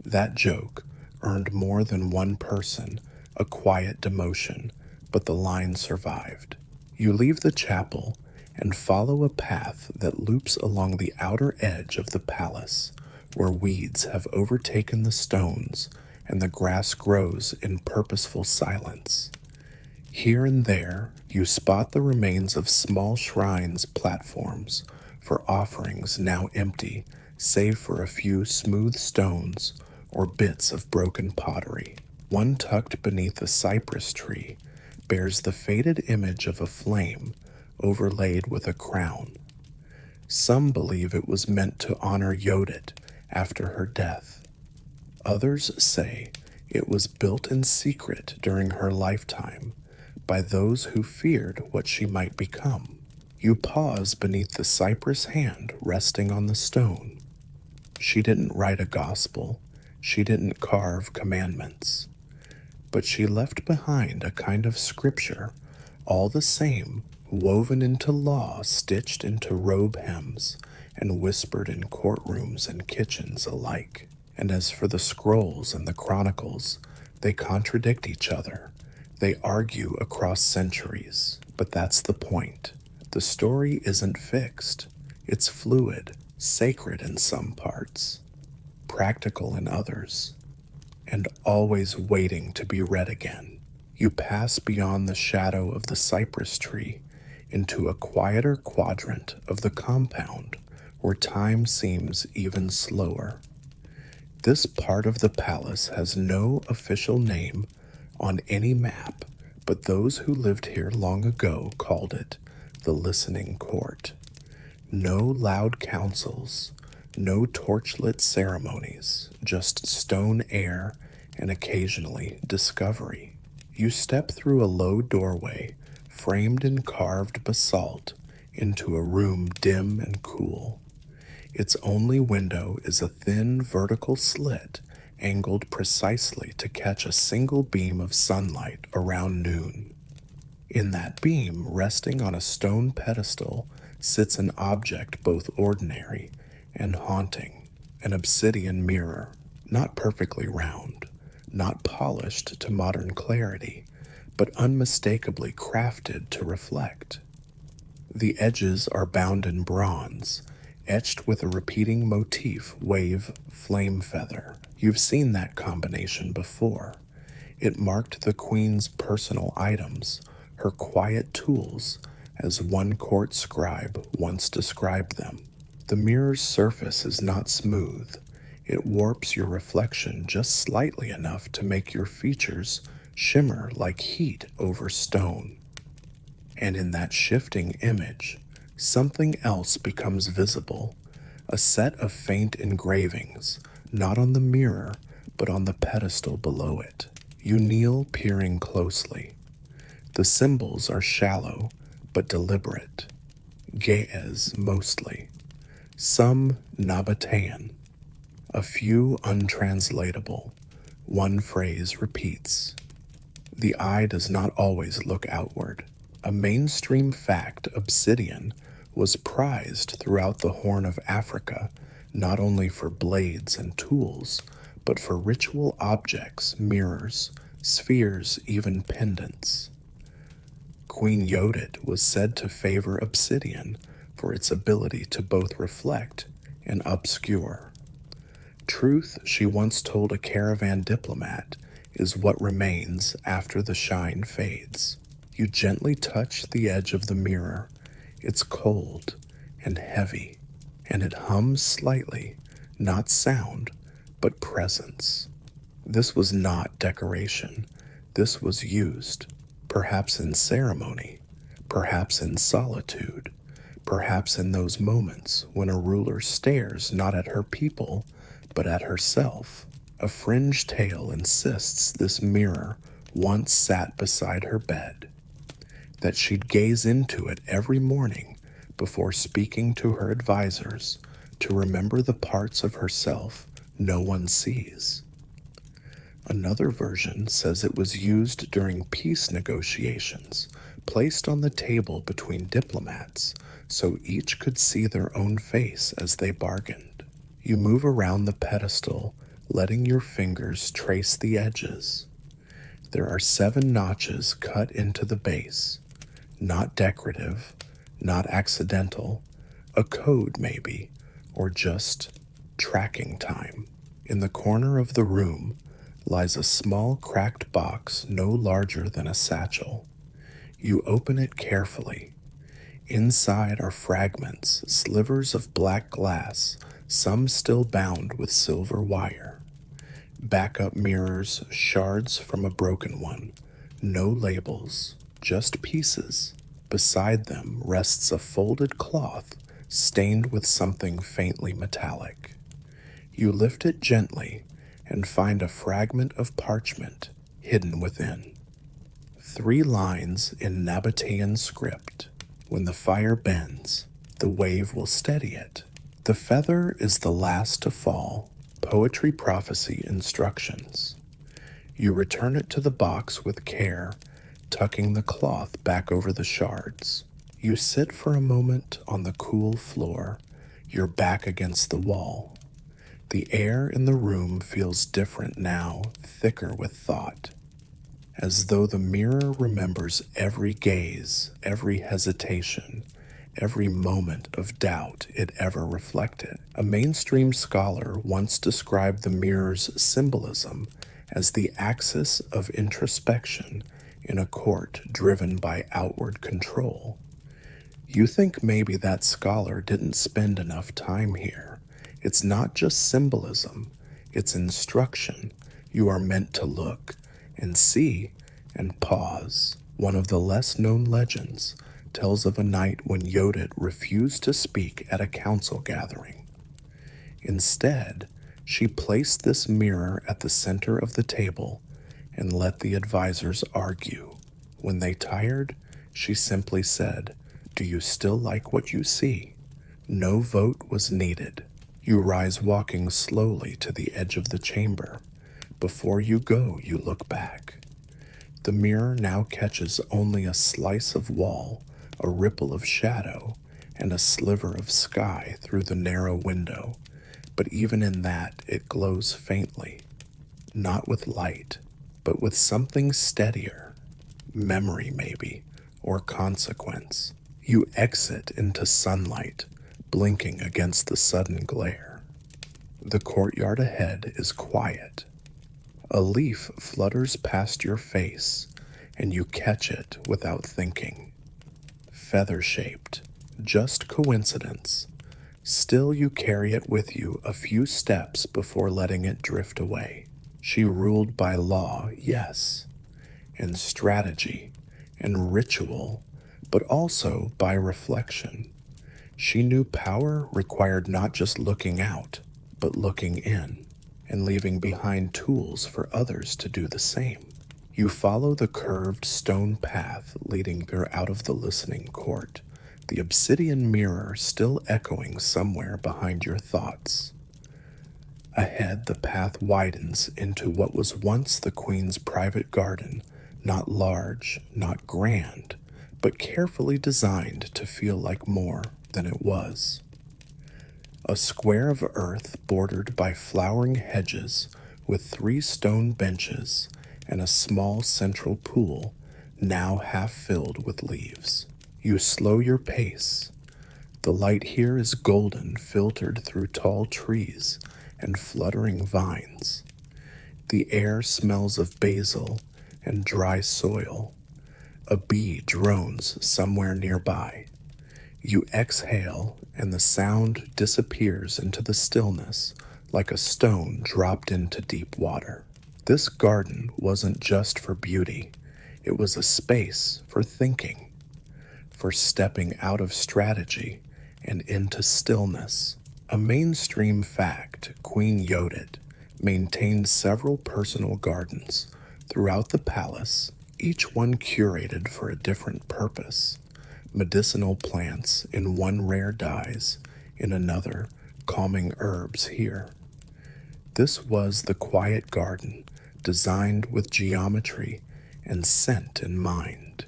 Speaker 1: That joke earned more than one person a quiet demotion, but the line survived. You leave the chapel and follow a path that loops along the outer edge of the palace, where weeds have overtaken the stones and the grass grows in purposeful silence. Here and there, you spot the remains of small shrines, platforms for offerings now empty, save for a few smooth stones or bits of broken pottery. One tucked beneath a cypress tree bears the faded image of a flame overlaid with a crown. Some believe it was meant to honor Yodit after her death. Others say it was built in secret during her lifetime by those who feared what she might become. You pause beneath the cypress hand resting on the stone. She didn't write a gospel, she didn't carve commandments, but she left behind a kind of scripture, all the same, woven into law, stitched into robe hems, and whispered in courtrooms and kitchens alike. And as for the scrolls and the chronicles, they contradict each other. They argue across centuries. But that's the point. The story isn't fixed. It's fluid, sacred in some parts, practical in others, and always waiting to be read again. You pass beyond the shadow of the cypress tree into a quieter quadrant of the compound where time seems even slower. This part of the palace has no official name on any map, but those who lived here long ago called it the listening court. No loud councils, no torchlit ceremonies, just stone air and occasionally discovery. You step through a low doorway framed in carved basalt into a room dim and cool. Its only window is a thin vertical slit angled precisely to catch a single beam of sunlight around noon. In that beam, resting on a stone pedestal, sits an object both ordinary and haunting, an obsidian mirror, not perfectly round, not polished to modern clarity, but unmistakably crafted to reflect. The edges are bound in bronze, etched with a repeating motif wave flame feather. You've seen that combination before. It marked the queen's personal items, her quiet tools, as one court scribe once described them. The mirror's surface is not smooth. It warps your reflection just slightly enough to make your features shimmer like heat over stone. And in that shifting image, something else becomes visible, a set of faint engravings, not on the mirror, but on the pedestal below it. You kneel, peering closely. The symbols are shallow, but deliberate. Ge'ez mostly. Some Nabataean. A few untranslatable. One phrase repeats. The eye does not always look outward. A mainstream fact, obsidian, was prized throughout the Horn of Africa, not only for blades and tools, but for ritual objects, mirrors, spheres, even pendants. Queen Yodit was said to favor obsidian for its ability to both reflect and obscure. Truth, she once told a caravan diplomat, is what remains after the shine fades. You gently touch the edge of the mirror. It's cold and heavy, and it hums slightly, not sound, but presence. This was not decoration. This was used, perhaps in ceremony, perhaps in solitude, perhaps in those moments when a ruler stares not at her people, but at herself. A fringe tale insists this mirror once sat beside her bed, that she'd gaze into it every morning before speaking to her advisors to remember the parts of herself no one sees. Another version says it was used during peace negotiations, placed on the table between diplomats so each could see their own face as they bargained. You move around the pedestal, letting your fingers trace the edges. There are 7 notches cut into the base, not decorative, not accidental, a code maybe, or just tracking time. In the corner of the room lies a small cracked box no larger than a satchel. You open it carefully. Inside are fragments, slivers of black glass, some still bound with silver wire. Backup mirrors, shards from a broken one. No labels, just pieces. Beside them rests a folded cloth stained with something faintly metallic. You lift it gently and find a fragment of parchment hidden within. 3 lines in Nabataean script. When the fire bends, the wave will steady it. The feather is the last to fall. Poetry prophecy instructions. You return it to the box with care, tucking the cloth back over the shards. You sit for a moment on the cool floor, your back against the wall. The air in the room feels different now, thicker with thought, as though the mirror remembers every gaze, every hesitation, every moment of doubt it ever reflected. A mainstream scholar once described the mirror's symbolism as the axis of introspection in a court driven by outward control. You think maybe that scholar didn't spend enough time here. It's not just symbolism, it's instruction. You are meant to look and see and pause. One of the less known legends tells of a night when Yodit refused to speak at a council gathering. Instead, she placed this mirror at the center of the table and let the advisors argue. When they tired, she simply said, "Do you still like what you see?" No vote was needed. You rise walking slowly to the edge of the chamber. Before you go, you look back. The mirror now catches only a slice of wall, a ripple of shadow, and a sliver of sky through the narrow window. But even in that, it glows faintly, not with light, but with something steadier. Memory, maybe, or consequence. You exit into sunlight, blinking against the sudden glare. The courtyard ahead is quiet. A leaf flutters past your face, and you catch it without thinking. Feather-shaped, just coincidence. Still, you carry it with you a few steps before letting it drift away. She ruled by law, yes, and strategy, and ritual, but also by reflection. She knew power required not just looking out, but looking in, and leaving behind tools for others to do the same. You follow the curved stone path leading there out of the listening court, the obsidian mirror still echoing somewhere behind your thoughts. Ahead, the path widens into what was once the queen's private garden, not large, not grand, but carefully designed to feel like more than it was. A square of earth bordered by flowering hedges with 3 stone benches and a small central pool, now half filled with leaves. You slow your pace. The light here is golden, filtered through tall trees and fluttering vines. The air smells of basil and dry soil. A bee drones somewhere nearby. You exhale, and the sound disappears into the stillness like a stone dropped into deep water. This garden wasn't just for beauty. It was a space for thinking, for stepping out of strategy and into stillness. A mainstream fact, Queen Yodit maintained several personal gardens throughout the palace, each one curated for a different purpose. Medicinal plants in one, rare dyes in another, calming herbs here. This was the quiet garden, designed with geometry and scent in mind.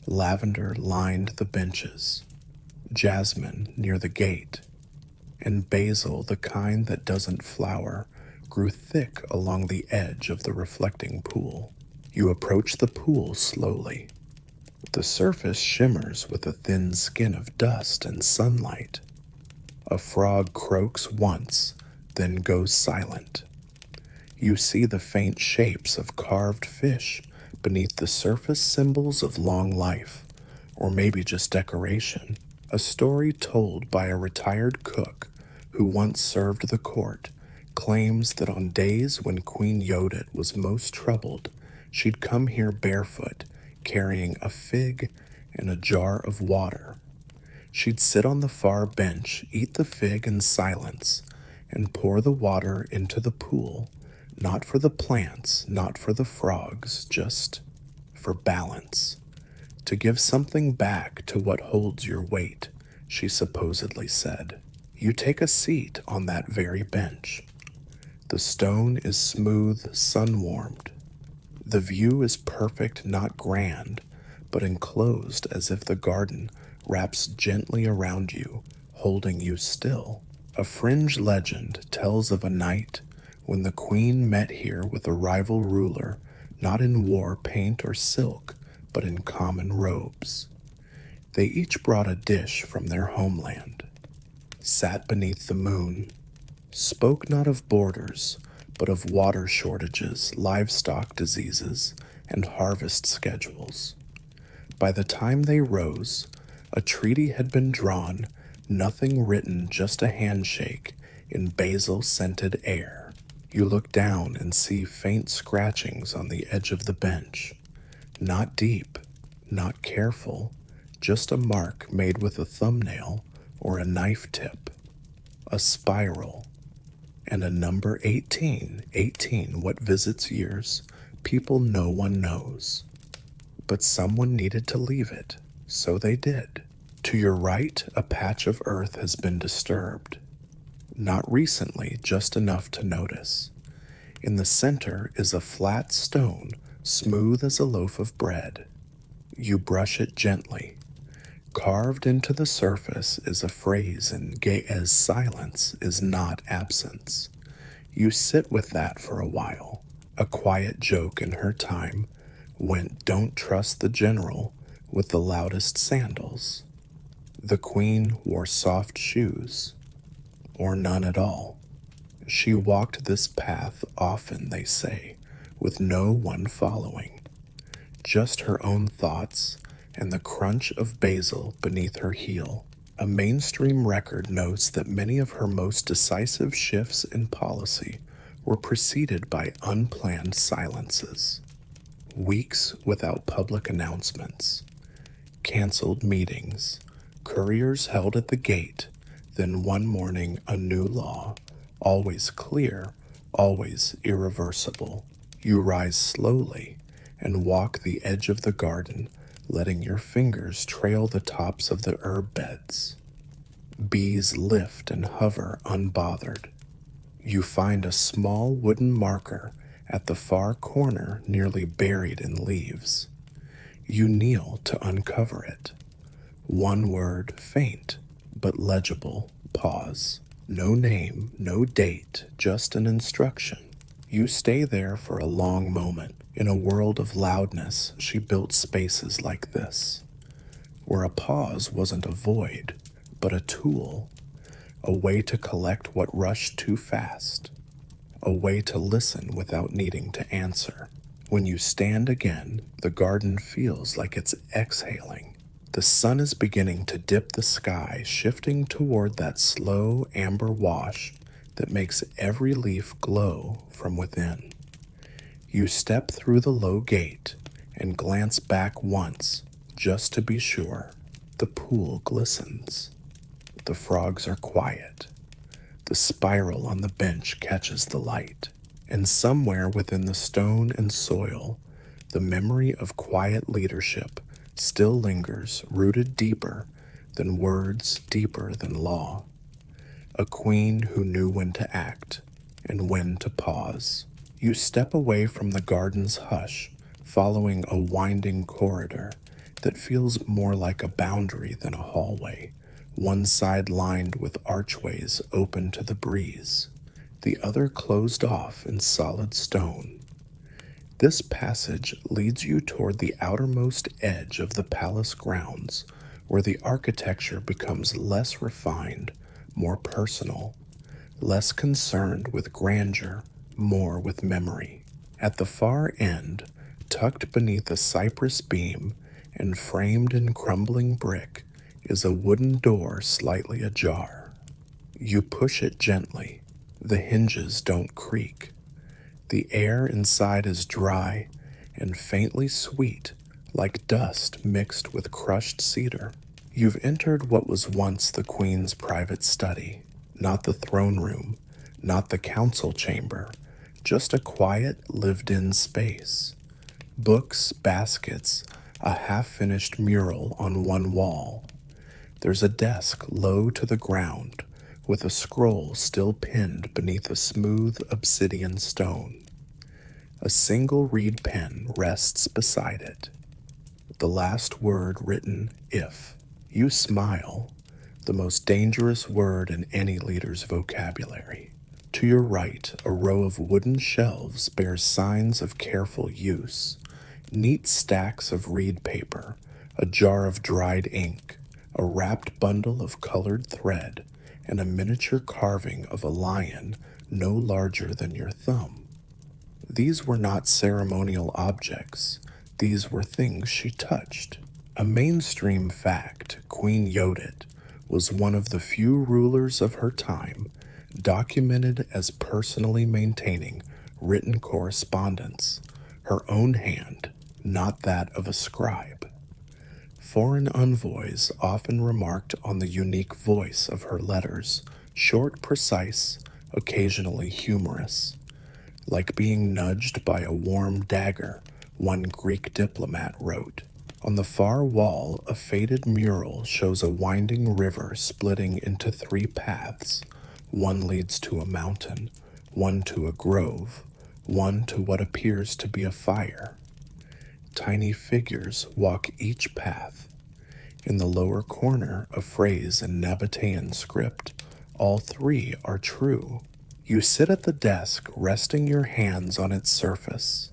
Speaker 1: Lavender lined the benches, jasmine near the gate, and basil, the kind that doesn't flower, grew thick along the edge of the reflecting pool. You approach the pool slowly. The surface shimmers with a thin skin of dust and sunlight. A frog croaks once, then goes silent. You see the faint shapes of carved fish beneath the surface, symbols of long life, or maybe just decoration. A story told by a retired cook who once served the court claims that on days when Queen Yodit was most troubled, she'd come here barefoot, carrying a fig and a jar of water. She'd sit on the far bench, eat the fig in silence, and pour the water into the pool, not for the plants, not for the frogs, just for balance. To give something back to what holds your weight, she supposedly said. You take a seat on that very bench. The stone is smooth, sun-warmed. The view is perfect, not grand, but enclosed as if the garden wraps gently around you, holding you still. A fringe legend tells of a night when the queen met here with a rival ruler, not in war paint or silk, but in common robes. They each brought a dish from their homeland, sat beneath the moon, spoke not of borders, but of water shortages, livestock diseases, and harvest schedules. By the time they rose, a treaty had been drawn, nothing written, just a handshake in basil-scented air. You look down and see faint scratchings on the edge of the bench. Not deep, not careful, just a mark made with a thumbnail or a knife tip. A spiral. And a number 18, 18, what visits years, people no one knows. But someone needed to leave it, so they did. To your right, a patch of earth has been disturbed. Not recently, just enough to notice. In the center is a flat stone, smooth as a loaf of bread. You brush it gently. Carved into the surface is a phrase in gay as silence is not absence. You sit with that for a while. A quiet joke in her time went "Don't trust the general" with the loudest sandals. The queen wore soft shoes, or none at all. She walked this path often, they say, with no one following. Just her own thoughts and the crunch of basil beneath her heel. A mainstream record notes that many of her most decisive shifts in policy were preceded by unplanned silences. Weeks without public announcements. Canceled meetings. Couriers held at the gate. Then one morning a new law. Always clear, always irreversible. You rise slowly and walk the edge of the garden, letting your fingers trail the tops of the herb beds. Bees lift and hover unbothered. You find a small wooden marker at the far corner nearly buried in leaves. You kneel to uncover it. One word, faint but legible, pause. No name, no date, just an instruction. You stay there for a long moment. In a world of loudness, she built spaces like this, where a pause wasn't a void, but a tool, a way to collect what rushed too fast, a way to listen without needing to answer. When you stand again, the garden feels like it's exhaling. The sun is beginning to dip the sky, shifting toward that slow amber wash that makes every leaf glow from within. You step through the low gate and glance back once, just to be sure. The pool glistens. The frogs are quiet. The spiral on the bench catches the light. And somewhere within the stone and soil, the memory of quiet leadership still lingers, rooted deeper than words, deeper than law. A queen who knew when to act and when to pause. You step away from the garden's hush, following a winding corridor that feels more like a boundary than a hallway, one side lined with archways open to the breeze, the other closed off in solid stone. This passage leads you toward the outermost edge of the palace grounds, where the architecture becomes less refined, more personal, less concerned with grandeur, more with memory. At the far end, tucked beneath a cypress beam and framed in crumbling brick, is a wooden door slightly ajar. You push it gently. The hinges don't creak. The air inside is dry and faintly sweet, like dust mixed with crushed cedar. You've entered what was once the queen's private study, not the throne room, not the council chamber, just a quiet, lived-in space. Books, baskets, a half-finished mural on one wall. There's a desk low to the ground, with a scroll still pinned beneath a smooth obsidian stone. A single reed pen rests beside it. The last word written, if. You smile, the most dangerous word in any leader's vocabulary. To your right, a row of wooden shelves bears signs of careful use. Neat stacks of reed paper, a jar of dried ink, a wrapped bundle of colored thread, and a miniature carving of a lion no larger than your thumb. These were not ceremonial objects. These were things she touched. A mainstream fact, Queen Yodit was one of the few rulers of her time documented as personally maintaining written correspondence, her own hand, not that of a scribe. Foreign envoys often remarked on the unique voice of her letters, short, precise, occasionally humorous. Like being nudged by a warm dagger, one Greek diplomat wrote. On the far wall, a faded mural shows a winding river splitting into three paths. One leads to a mountain, one to a grove, one to what appears to be a fire. Tiny figures walk each path. In the lower corner, a phrase in Nabataean script. All three are true. You sit at the desk, resting your hands on its surface.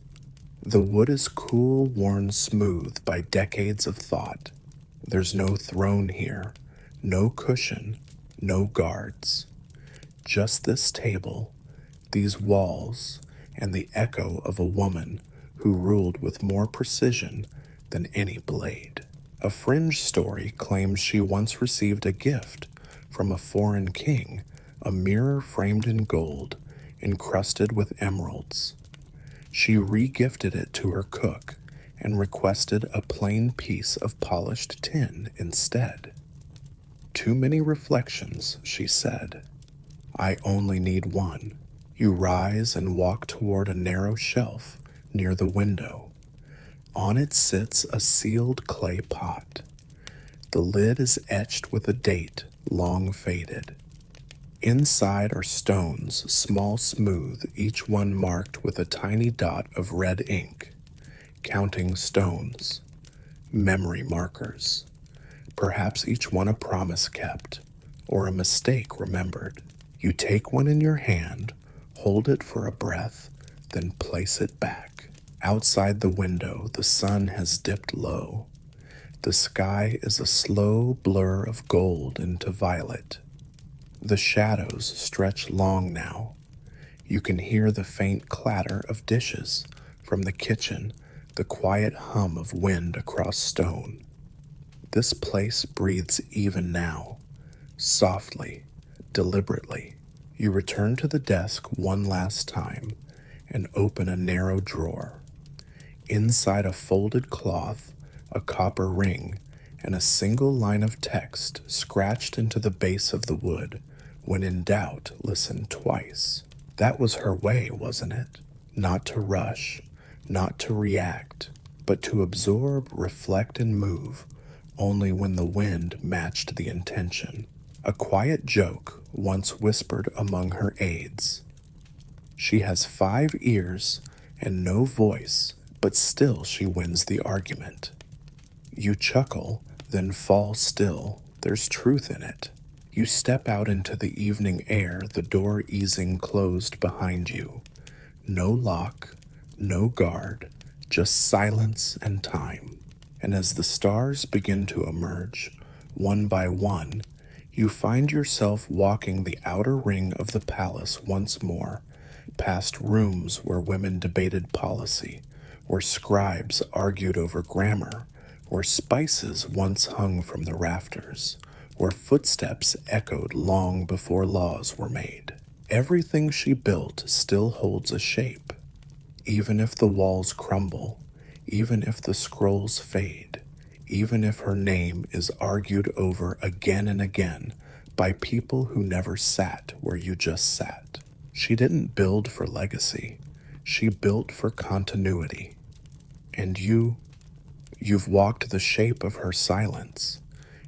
Speaker 1: The wood is cool, worn smooth by decades of thought. There's no throne here, no cushion, no guards. Just this table, these walls, and the echo of a woman who ruled with more precision than any blade. A fringe story claims she once received a gift from a foreign king, a mirror framed in gold, encrusted with emeralds. She re-gifted it to her cook and requested a plain piece of polished tin instead. Too many reflections, she said. I only need one. You rise and walk toward a narrow shelf near the window. On it sits a sealed clay pot. The lid is etched with a date long faded. Inside are stones, small, smooth, each one marked with a tiny dot of red ink. Counting stones. Memory markers. Perhaps each one a promise kept, or a mistake remembered. You take one in your hand, hold it for a breath, then place it back. Outside the window, the sun has dipped low. The sky is a slow blur of gold into violet. The shadows stretch long now. You can hear the faint clatter of dishes from the kitchen, the quiet hum of wind across stone. This place breathes even now, softly, deliberately. You return to the desk one last time and open a narrow drawer. Inside a folded cloth, a copper ring, and a single line of text scratched into the base of the wood. When in doubt, listen twice. That was her way, wasn't it? Not to rush, not to react, but to absorb, reflect, and move, only when the wind matched the intention. A quiet joke once whispered among her aides. She has 5 ears and no voice, but still she wins the argument. You chuckle, then fall still. There's truth in it. You step out into the evening air, the door easing closed behind you. No lock, no guard, just silence and time. And as the stars begin to emerge, one by one, you find yourself walking the outer ring of the palace once more, past rooms where women debated policy, where scribes argued over grammar, where spices once hung from the rafters, where footsteps echoed long before laws were made. Everything she built still holds a shape, even if the walls crumble, even if the scrolls fade, even if her name is argued over again and again by people who never sat where you just sat. She didn't build for legacy. She built for continuity. And you've walked the shape of her silence.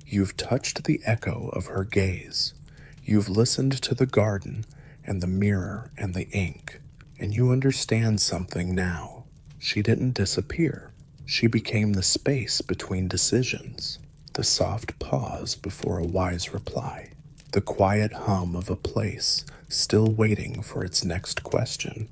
Speaker 1: You've touched the echo of her gaze. You've listened to the garden and the mirror and the ink. And you understand something now. She didn't disappear. She became the space between decisions, the soft pause before a wise reply, the quiet hum of a place still waiting for its next question.